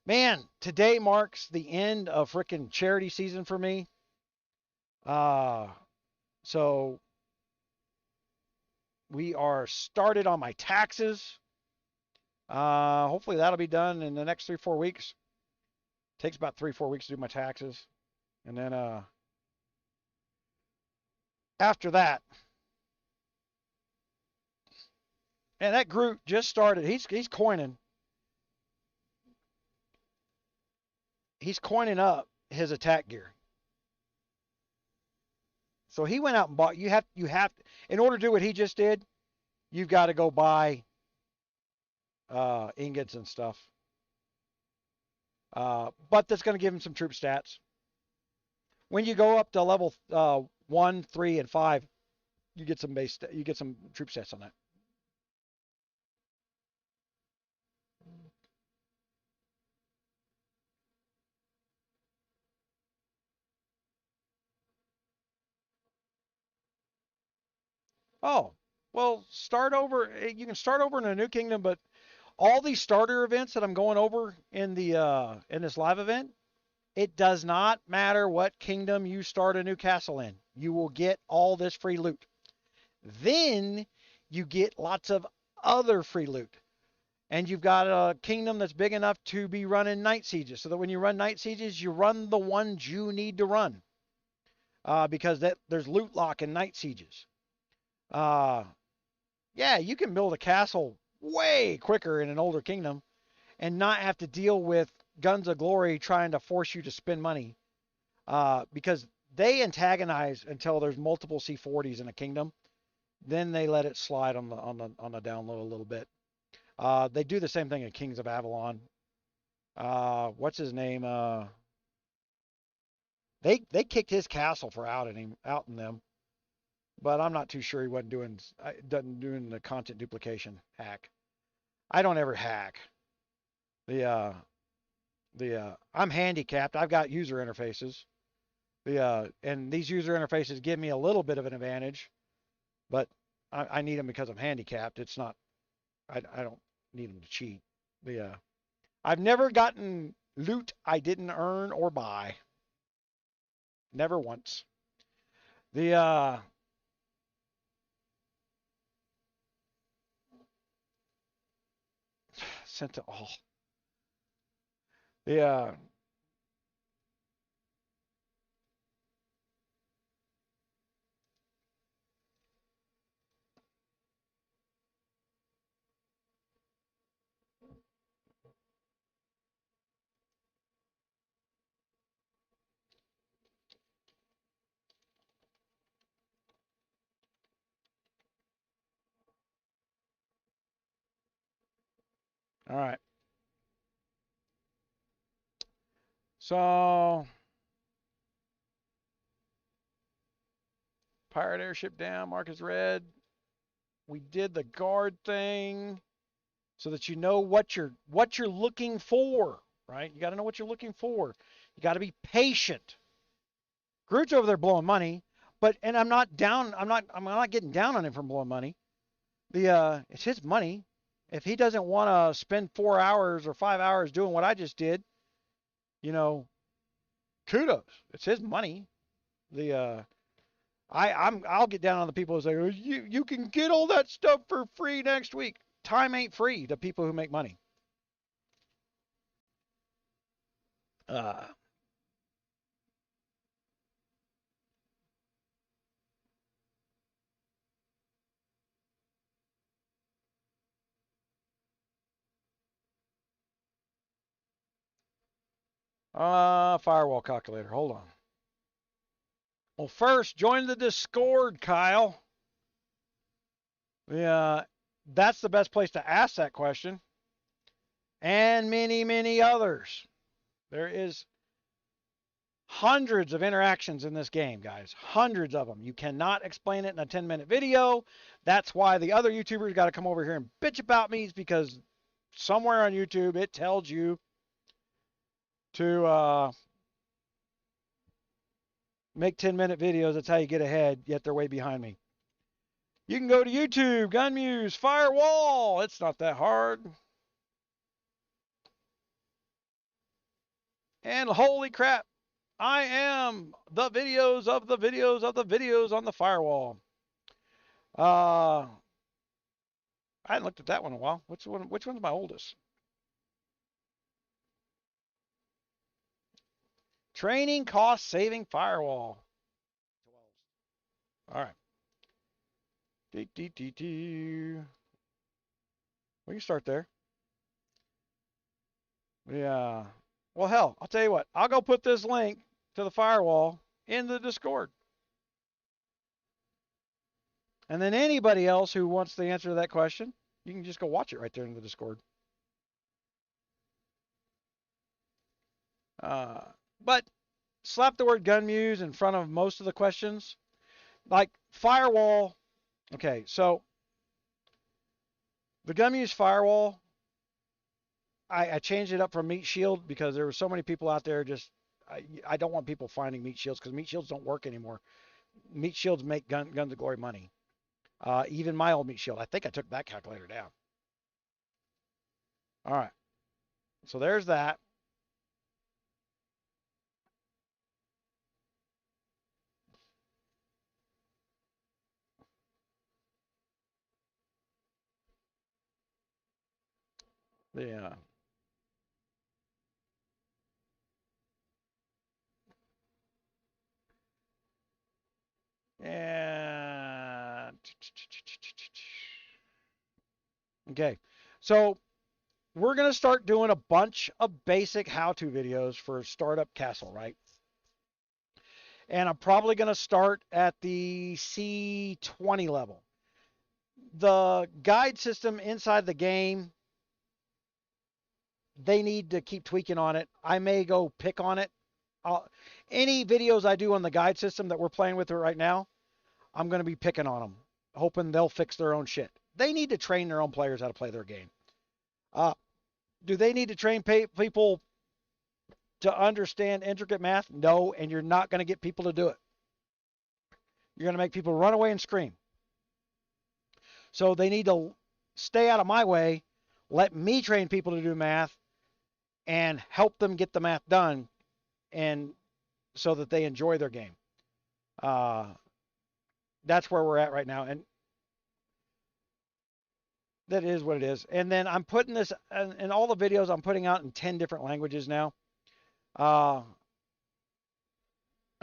man, today marks the end of frickin' charity season for me. So we are started on my taxes. Hopefully that'll be done in the next 3-4 weeks. Takes about 3-4 weeks to do my taxes. And then after that, and that group just started. He's coining. He's coining up his attack gear. So he went out and bought. You have in order to do what he just did, you've got to go buy ingots and stuff. But that's going to give him some troop stats. When you go up to level 1, 3, and 5, you get some troop stats on that. Oh, well, start over. You can start over in a new kingdom, but all these starter events that I'm going over in this live event, it does not matter what kingdom you start a new castle in. You will get all this free loot. Then you get lots of other free loot. And you've got a kingdom that's big enough to be running night sieges, so that when you run night sieges, you run the ones you need to run. Because there's loot lock in night sieges. Yeah, yeah, you can build a castle way quicker in an older kingdom and not have to deal with Guns of Glory trying to force you to spend money, because they antagonize until there's multiple C40s in a kingdom. Then they let it slide on the down low a little bit. They do the same thing in Kings of Avalon. What's his name? They kicked his castle for outing them, but I'm not too sure he wasn't doing the content duplication hack. I don't ever hack. I'm handicapped. I've got user interfaces. And these user interfaces give me a little bit of an advantage, but I need them because I'm handicapped. It's not. I don't need them to cheat. I've never gotten loot I didn't earn or buy. Never once. The sent to all. The all right. So pirate airship down. Mark is red. We did the guard thing so that you know what you're looking for, right? You got to know what you're looking for. You got to be patient. Groot's over there blowing money, and I'm not down. I'm not getting down on him for blowing money. It's his money. If he doesn't want to spend 4 hours or 5 hours doing what I just did, you know, kudos. It's his money. The I'll get down on the people who say, oh, you can get all that stuff for free next week. Time ain't free to people who make money. Uh, firewall calculator. Hold on. Well, first, join the Discord, Kyle. Yeah, that's the best place to ask that question. And many, many others. There is hundreds of interactions in this game, guys. Hundreds of them. You cannot explain it in a 10-minute video. That's why the other YouTubers got to come over here and bitch about me, is because somewhere on YouTube it tells you to make 10-minute videos. That's how you get ahead, yet they're way behind me. You can go to YouTube, Gunmuse, Firewall. It's not that hard. And holy crap, I am the videos of the videos of the videos on the firewall. I hadn't looked at that one in a while. Which one's my oldest? Training cost saving firewall. All right. We can start there. Yeah. Well, hell, I'll tell you what. I'll go put this link to the firewall in the Discord. And then anybody else who wants the answer to that question, you can just go watch it right there in the Discord. But slap the word Gunmuse in front of most of the questions. Like firewall. Okay, so the Gunmuse firewall, I changed it up from Meat Shield because there were so many people out there just, I don't want people finding Meat Shields because Meat Shields don't work anymore. Meat Shields make Guns of Glory money. Even my old Meat Shield. I think I took that calculator down. All right. So there's that. Yeah. And Okay. So we're going to start doing a bunch of basic how-to videos for Startup Castle, right? And I'm probably going to start at the C20 level. The guide system inside the game, they need to keep tweaking on it. I may go pick on it. Any videos I do on the guide system that we're playing with right now, I'm going to be picking on them, hoping they'll fix their own shit. They need to train their own players how to play their game. Uh, do they need to train people to understand intricate math? No, and you're not going to get people to do it. You're going to make people run away and scream. So they need to stay out of my way, let me train people to do math, and help them get the math done, and so that they enjoy their game. That's where we're at right now, and that is what it is. And then I'm putting this in all the videos I'm putting out in 10 different languages now. I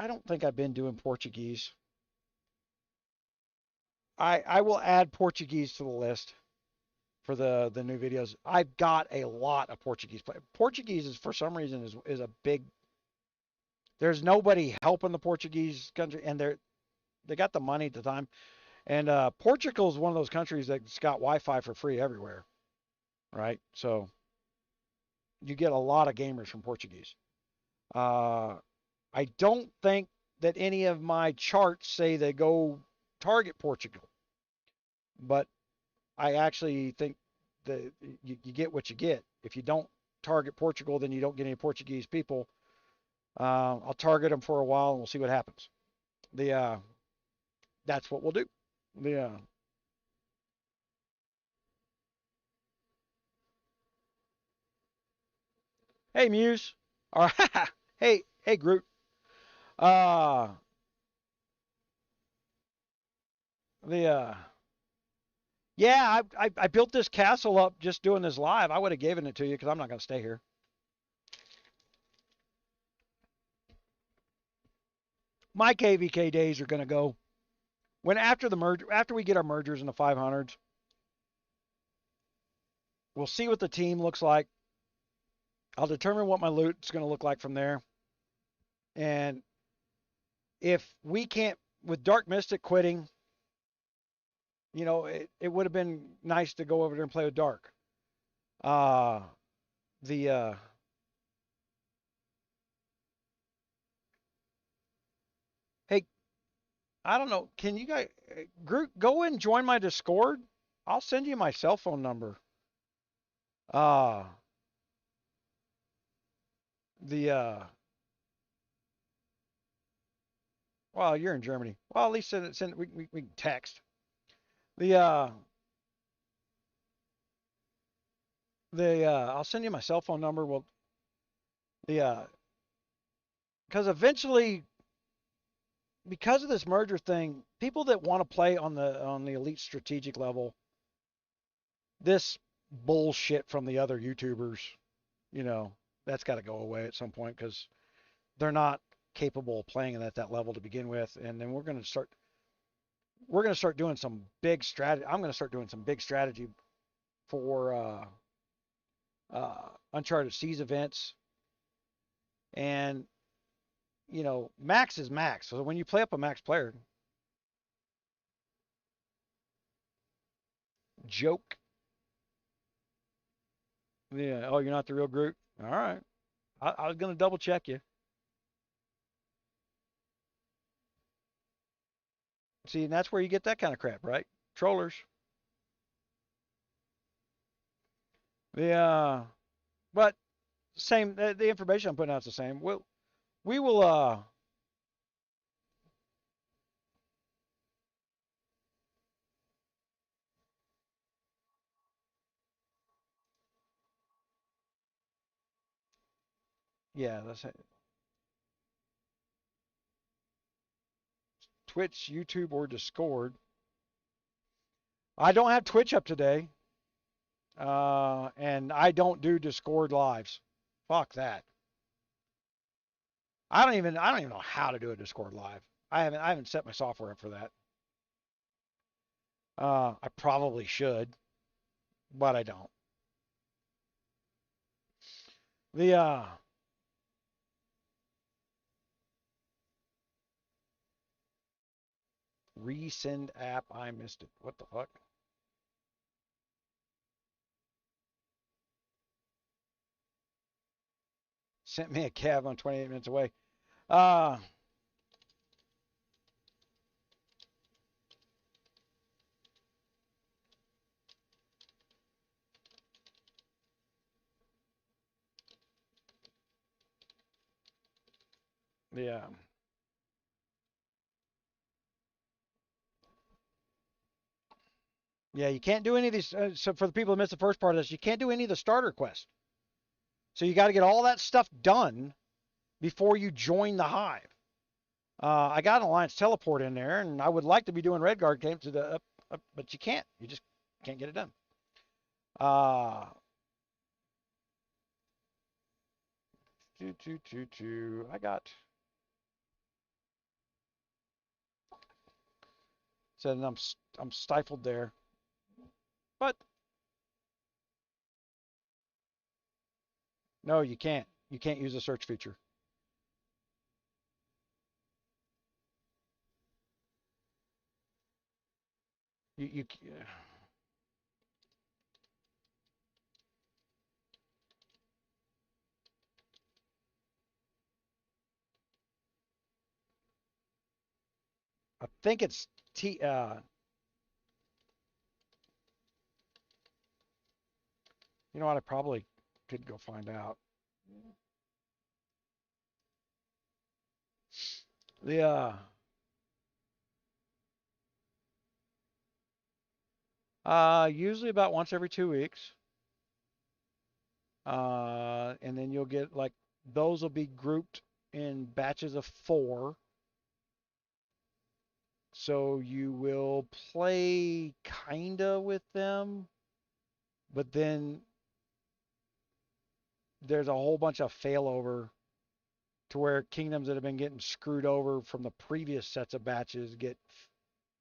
don't think I've been doing Portuguese. I will add Portuguese to the list for the new videos. I've got a lot of Portuguese. Portuguese is, for some reason, is a big. There's nobody helping the Portuguese country, and they got the money at the time. And Portugal is one of those countries that's got Wi-Fi for free everywhere, right? So you get a lot of gamers from Portuguese. I don't think that any of my charts say they go target Portugal, but I actually think that you get what you get. If you don't target Portugal, then you don't get any Portuguese people. I'll target them for a while and we'll see what happens. That's what we'll do. The Hey Muse, all right. Hey Groot. Uh, the Yeah, I built this castle up just doing this live. I would have given it to you because I'm not going to stay here. My KVK days are going to go when after the merger, after we get our mergers in the 500s. We'll see what the team looks like. I'll determine what my loot's going to look like from there. And if we can't, with Dark Mystic quitting, it would have been nice to go over there and play with Dark. Uh, the Hey, I don't know. Can you guys, Groot, go and join my Discord? I'll send you my cell phone number. Uh, the Well, you're in Germany. Well, at least we can text. The I'll send you my cell phone number. Well, the because eventually, because of this merger thing, people that want to play on the elite strategic level, this bullshit from the other YouTubers, that's got to go away at some point because they're not capable of playing at that level to begin with. And then we're going to start doing some big strategy. I'm going to start doing some big strategy for Uncharted Seas events. And max is max. So when you play up a max player, joke. Yeah. Oh, you're not the real Groot. All right. I was gonna double check you. See, and that's where you get that kind of crap, right? Trollers. Yeah. But same. The information I'm putting out is the same. We will. Yeah. That's it. Twitch, YouTube, or Discord. I don't have Twitch up today. And I don't do Discord lives. Fuck that. I don't even know how to do a Discord live. I haven't set my software up for that. I probably should. but I don't. The resend app, I missed it. What the fuck? Sent me a cab on 28 minutes away. Uh, yeah. Yeah, you can't do any of these. So for the people who missed the first part of this, you can't do any of the starter quests. So you got to get all that stuff done before you join the hive. I got an Alliance teleport in there, and I would like to be doing Redguard games to the up, but you can't. You just can't get it done. Uh, I got. Said I'm stifled there, but no, you can't. You can't use the search feature. You I think it's T. You know what? I probably could go find out. The usually about once every 2 weeks. And then you'll get like those will be grouped in batches of 4. So you will play kinda with them, but then there's a whole bunch of failover to where kingdoms that have been getting screwed over from the previous sets of batches get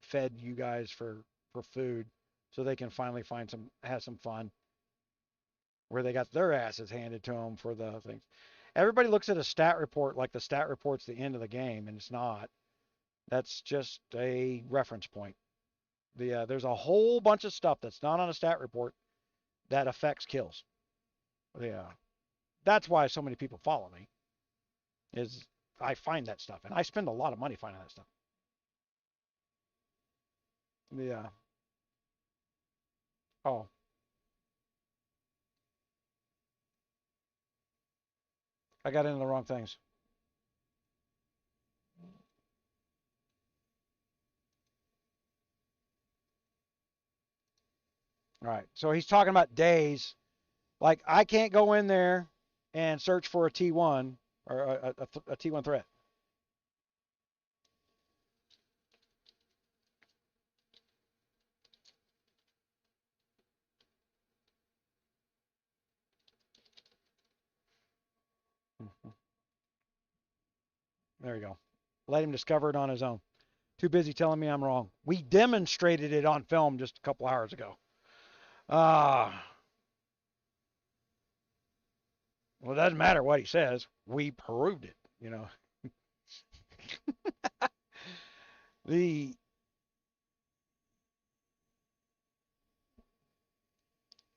fed you guys for food, so they can finally have some fun where they got their asses handed to them for the things. Everybody looks at a stat report like the stat report's the end of the game, and it's not. That's just a reference point. There's a whole bunch of stuff that's not on a stat report that affects kills. Yeah, that's why so many people follow me. Is I find that stuff, and I spend a lot of money finding that stuff. Yeah. Oh, I got into the wrong things. All right. So he's talking about days. Like I can't go in there and search for a T1 or a T1 threat. There you go. Let him discover it on his own. Too busy telling me I'm wrong. We demonstrated it on film just a couple hours ago. Ah, well, it doesn't matter what he says. We proved it. You know, the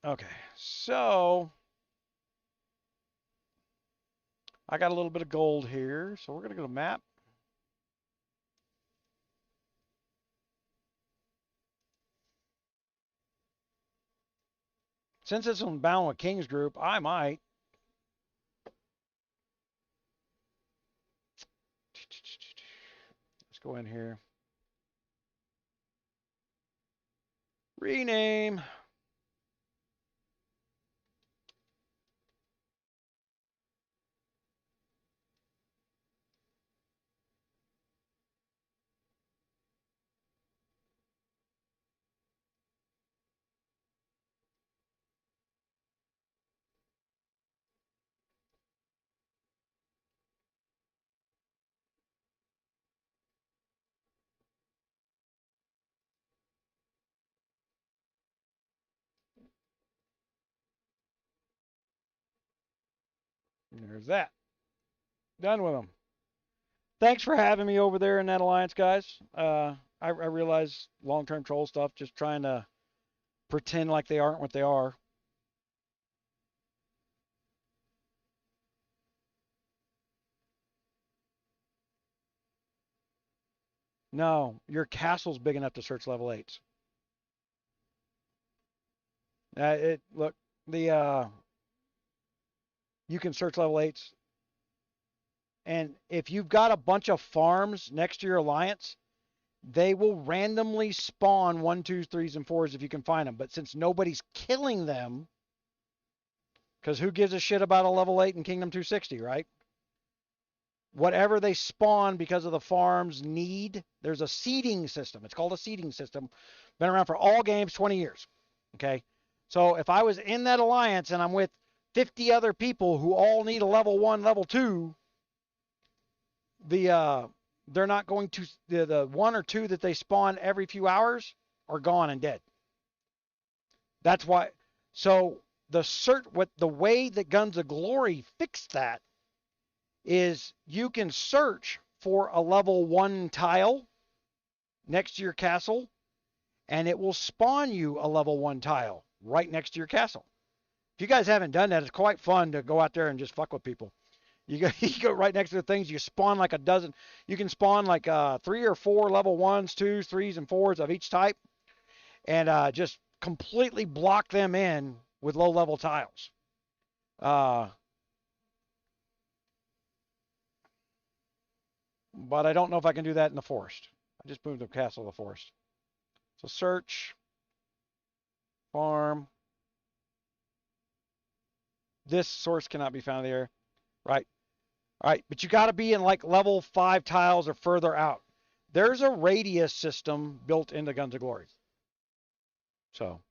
okay. So I got a little bit of gold here, so we're gonna go to map. Since it's on bound with King's group, I might. Let's go in here. Rename. There's that. Done with them. Thanks for having me over there in that alliance, guys. I realize long-term troll stuff, just trying to pretend like they aren't what they are. No, your castle's big enough to search level 8s. Look, you can search level 8s. And if you've got a bunch of farms next to your alliance, they will randomly spawn 1, 2, 3s, and 4s if you can find them. But since nobody's killing them, because who gives a shit about a level 8 in Kingdom 260, right? Whatever they spawn because of the farm's need, there's a seeding system. It's called a seeding system. Been around for all games, 20 years. Okay? So if I was in that alliance and I'm with 50 other people who all need a level 1, level 2, they're not going to, the 1 or 2 that they spawn every few hours are gone and dead. That's why. So the way that Guns of Glory fixed that is you can search for a level 1 tile next to your castle, and it will spawn you a level 1 tile right next to your castle. If you guys haven't done that, it's quite fun to go out there and just fuck with people. You go right next to the things, you spawn like a dozen. You can spawn like 3 or 4 level 1s, 2s, 3s, and 4s of each type, and just completely block them in with low-level tiles. But I don't know if I can do that in the forest. I just moved the castle to the forest. So search, farm. This source cannot be found there. Right. All right, but you got to be in like level 5 tiles or further out. There's a radius system built into Guns of Glory. So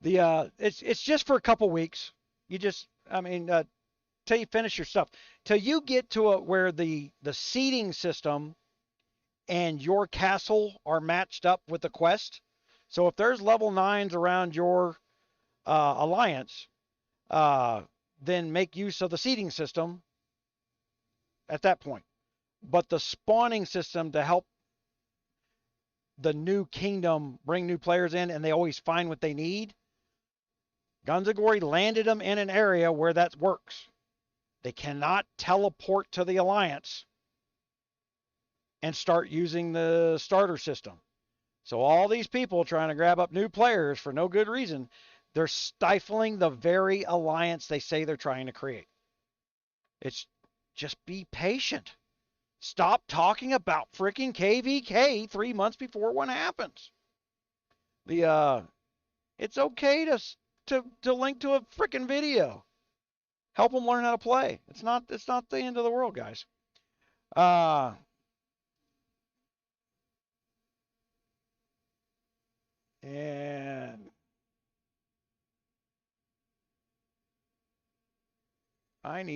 it's just for a couple weeks. You just, till you finish your stuff, till you get to where the seeding system and your castle are matched up with the quest. So if there's level 9s around your alliance, then make use of the seeding system at that point. But the spawning system to help the new kingdom bring new players in, and they always find what they need, Guns of Glory landed them in an area where that works. They cannot teleport to the alliance and start using the starter system. So all these people trying to grab up new players for no good reason, they're stifling the very alliance they say they're trying to create. It's just be patient. Stop talking about freaking KVK 3 months before one happens. It's okay to link to a freaking video. Help them learn how to play. It's not the end of the world, guys. And I'm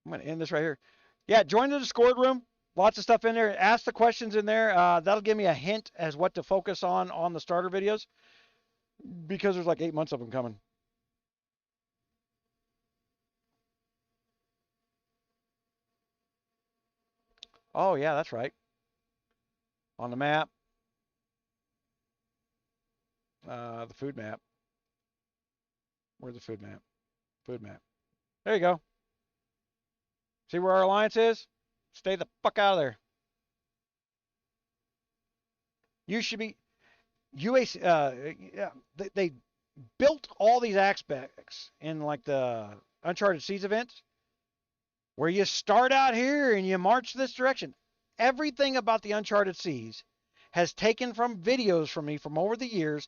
going to end this right here. Yeah, join the Discord room. Lots of stuff in there. Ask the questions in there. That'll give me a hint as what to focus on the starter videos, because there's like 8 months of them coming. Oh, yeah, that's right. On the map. The food map. Where's the food map? Food map. There you go. See where our alliance is? Stay the fuck out of there. You should be... they built all these aspects in like the Uncharted Seas events, where you start out here and you march this direction. Everything about the Uncharted Seas has taken from videos from me from over the years,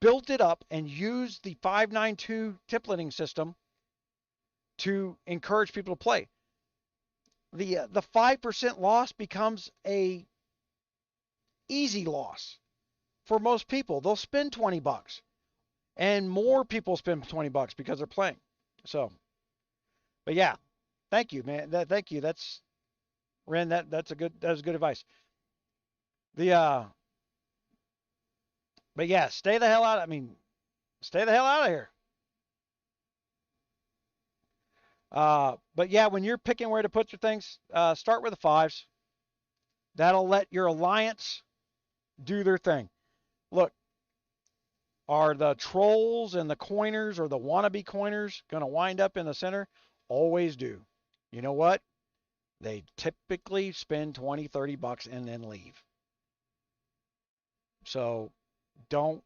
built it up, and used the 592 templating system to encourage people to play. The 5% loss becomes a easy loss for most people. They'll spend $20, and more people spend $20 because they're playing. So, but yeah, thank you, man. Thank you. That's Ren. That's good advice. But yeah, stay the hell out. Stay the hell out of here. But yeah, when you're picking where to put your things, start with the 5s. That'll let your alliance do their thing. Look, are the trolls and the coiners or the wannabe coiners going to wind up in the center? Always do. You know what? They typically spend 20, $30 and then leave. So don't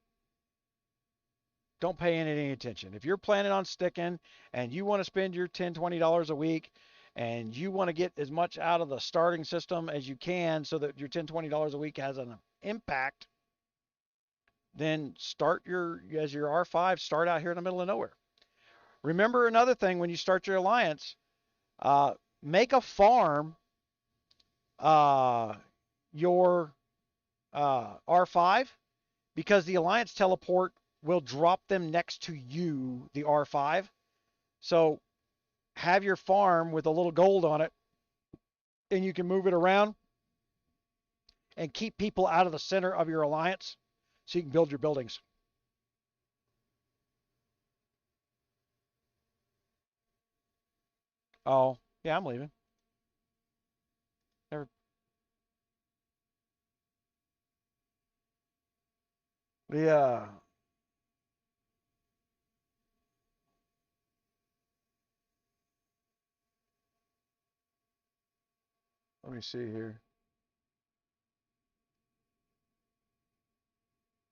pay any attention. If you're planning on sticking and you want to spend your $10, $20 a week and you want to get as much out of the starting system as you can so that your $10, $20 a week has an impact, then start as your R5, start out here in the middle of nowhere. Remember another thing when you start your alliance, make a farm your R5 because the alliance teleport will drop them next to you, the R5. So have your farm with a little gold on it and you can move it around and keep people out of the center of your alliance so you can build your buildings. Oh, yeah, I'm leaving. Never, yeah. Let me see here.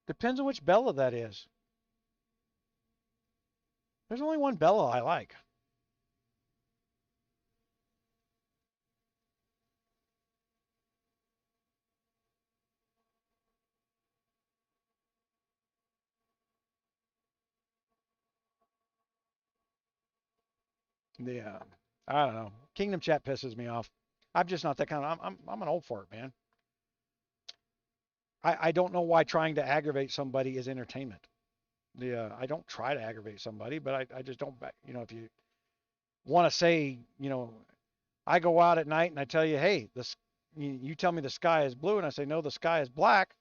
Depends on which Bella that is. There's only one Bella I like. Yeah. I don't know. Kingdom chat pisses me off. I'm just not that kind of. I'm an old fart, man. I don't know why trying to aggravate somebody is entertainment. I don't try to aggravate somebody, but I just don't. If you want to say, I go out at night and I tell you, hey, you tell me the sky is blue, and I say no, the sky is black.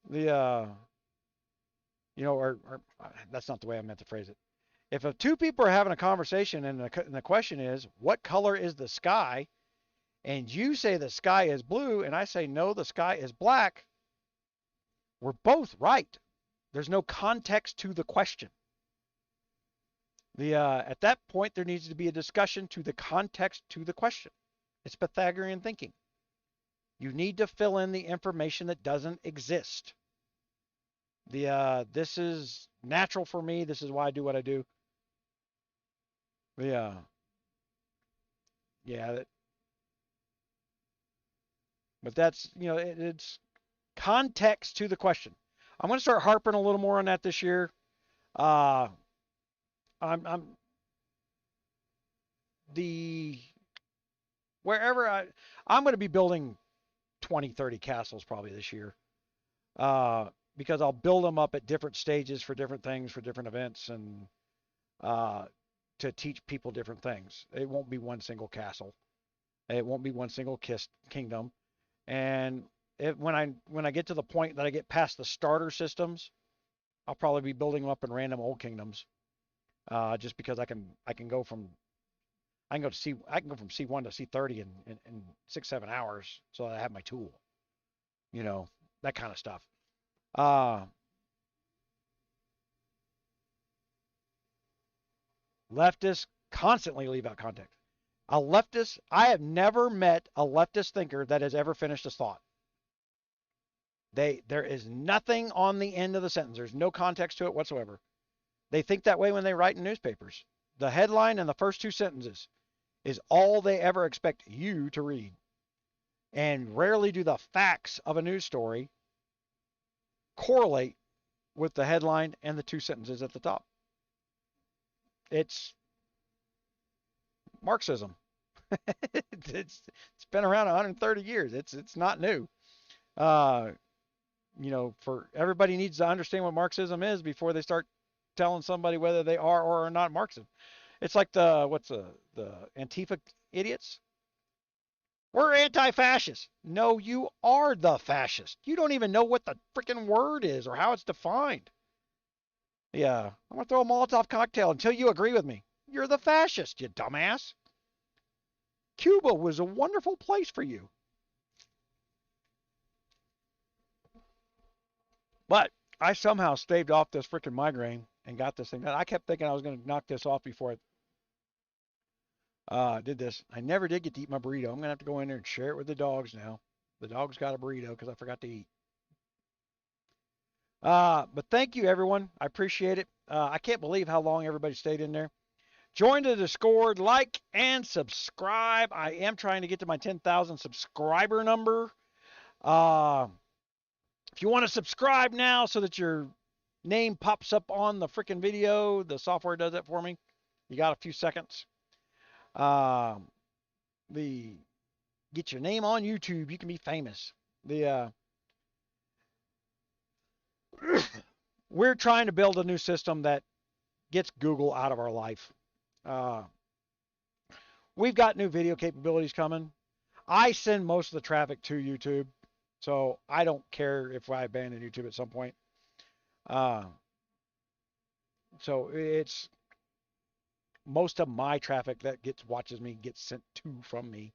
The or that's not the way I meant to phrase it. If two people are having a conversation and the question is, what color is the sky? And you say the sky is blue, and I say no, the sky is black. We're both right. There's no context to the question. At that point, there needs to be a discussion to the context to the question. It's Pythagorean thinking. You need to fill in the information that doesn't exist. This is natural for me. This is why I do what I do. Yeah. But that's it's context to the question. I'm going to start harping a little more on that this year. Uh, I'm the wherever I'm going to be building 20, 30 castles probably this year. Because I'll build them up at different stages for different things, for different events, and to teach people different things. It won't be one single castle. It won't be one single kingdom. And when I get to the point that I get past the starter systems, I'll probably be building them up in random old kingdoms. Just because I can go from C1 to C30 in 6-7 hours, so I have my tool. That kind of stuff. Leftists constantly leave out context. I have never met a leftist thinker that has ever finished his thought. There is nothing on the end of the sentence. There's no context to it whatsoever. They think that way when they write in newspapers. The headline and the first two sentences is all they ever expect you to read. And rarely do the facts of a news story correlate with the headline and the two sentences at the top. It's Marxism. it's been around 130 years. It's not new. For everybody needs to understand what Marxism is before they start telling somebody whether they are or are not Marxist. It's like the Antifa idiots. We're anti-fascist. No, you are the fascist. You don't even know what the freaking word is or how it's defined. Yeah, I'm gonna throw a Molotov cocktail until you agree with me. You're the fascist, you dumbass. Cuba was a wonderful place for you. But I somehow staved off this freaking migraine and got this thing done. I kept thinking I was going to knock this off before I did this. I never did get to eat my burrito. I'm going to have to go in there and share it with the dogs now. The dogs got a burrito because I forgot to eat. But thank you, everyone. I appreciate it. I can't believe how long everybody stayed in there. Join the Discord, like, and subscribe. I am trying to get to my 10,000 subscriber number. If you want to subscribe now so that your name pops up on the freaking video, the software does that for me. You got a few seconds. Get your name on YouTube. You can be famous. We're trying to build a new system that gets Google out of our life. We've got new video capabilities coming. I send most of the traffic to YouTube, so I don't care if I abandon YouTube at some point. So it's most of my traffic that watches me gets sent to from me.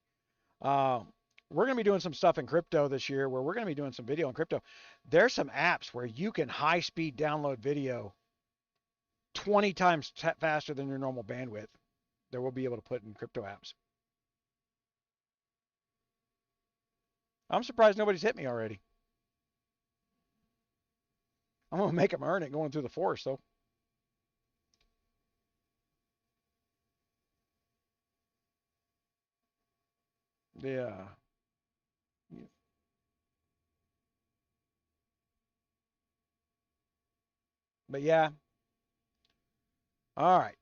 We're going to be doing some stuff in crypto this year where we're going to be doing some video in crypto. There's some apps where you can high-speed download video 20 times faster than your normal bandwidth that we'll be able to put in crypto apps. I'm surprised nobody's hit me already. I'm going to make them earn it going through the forest, though. Yeah. But yeah. All right.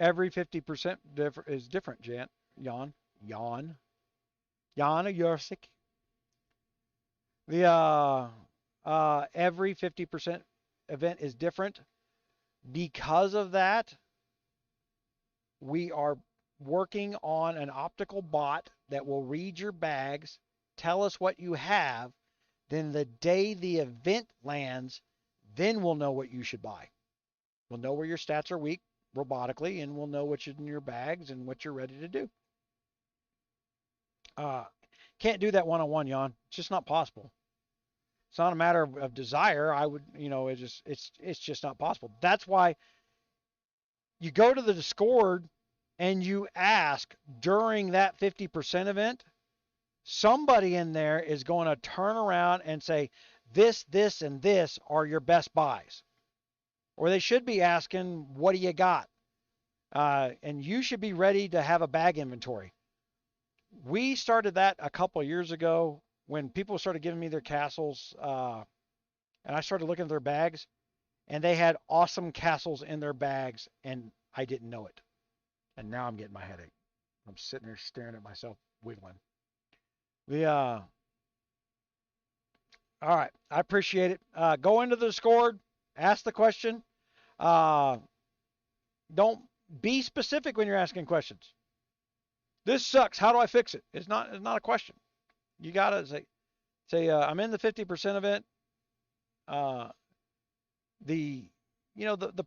Every 50% is different, Jan. Jan. Jan. Jan Yursik. Every 50% event is different. Because of that, we are working on an optical bot that will read your bags, tell us what you have, then the day the event lands, then we'll know what you should buy. We'll know where your stats are weak robotically, and we'll know what's in your bags and what you're ready to do. Can't do that one-on-one, Jan. It's just not possible. It's not a matter of desire. I would, it's just not possible. That's why you go to the Discord and you ask during that 50% event, somebody in there is going to turn around and say, this, and this are your best buys. Or they should be asking, what do you got? And you should be ready to have a bag inventory. We started that a couple of years ago when people started giving me their castles, and I started looking at their bags, and they had awesome castles in their bags, and I didn't know it. And now I'm getting my headache. I'm sitting there staring at myself, wiggling. All right, I appreciate it. Go into the Discord, ask the question. Don't be specific when you're asking questions. This sucks. How do I fix it? It's not a question. You gotta say I'm in the 50% event. The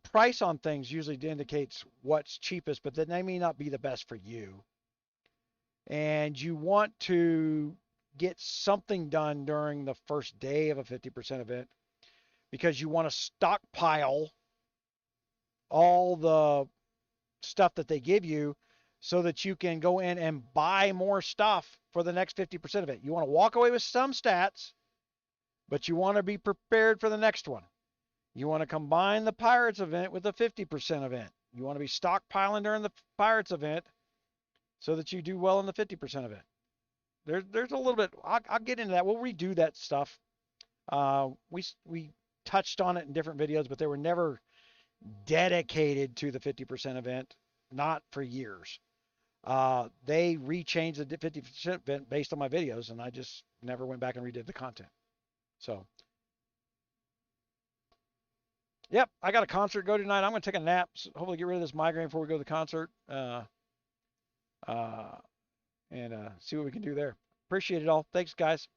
price on things usually indicates what's cheapest, but then they may not be the best for you. And you want to get something done during the first day of a 50% event because you want to stockpile all the stuff that they give you so that you can go in and buy more stuff for the next 50% of it. You want to walk away with some stats, but you want to be prepared for the next one. You want to combine the Pirates event with the 50% event. You want to be stockpiling during the Pirates event so that you do well in the 50% event. There's a little bit, I'll get into that. We'll redo that stuff. We touched on it in different videos, but they were never dedicated to the 50% event, not for years. They rechanged the 50% event based on my videos, and I just never went back and redid the content. So, yep, I got a concert to go tonight. I'm going to take a nap, so hopefully get rid of this migraine before we go to the concert. uh, and see what we can do there. Appreciate it all. Thanks, guys.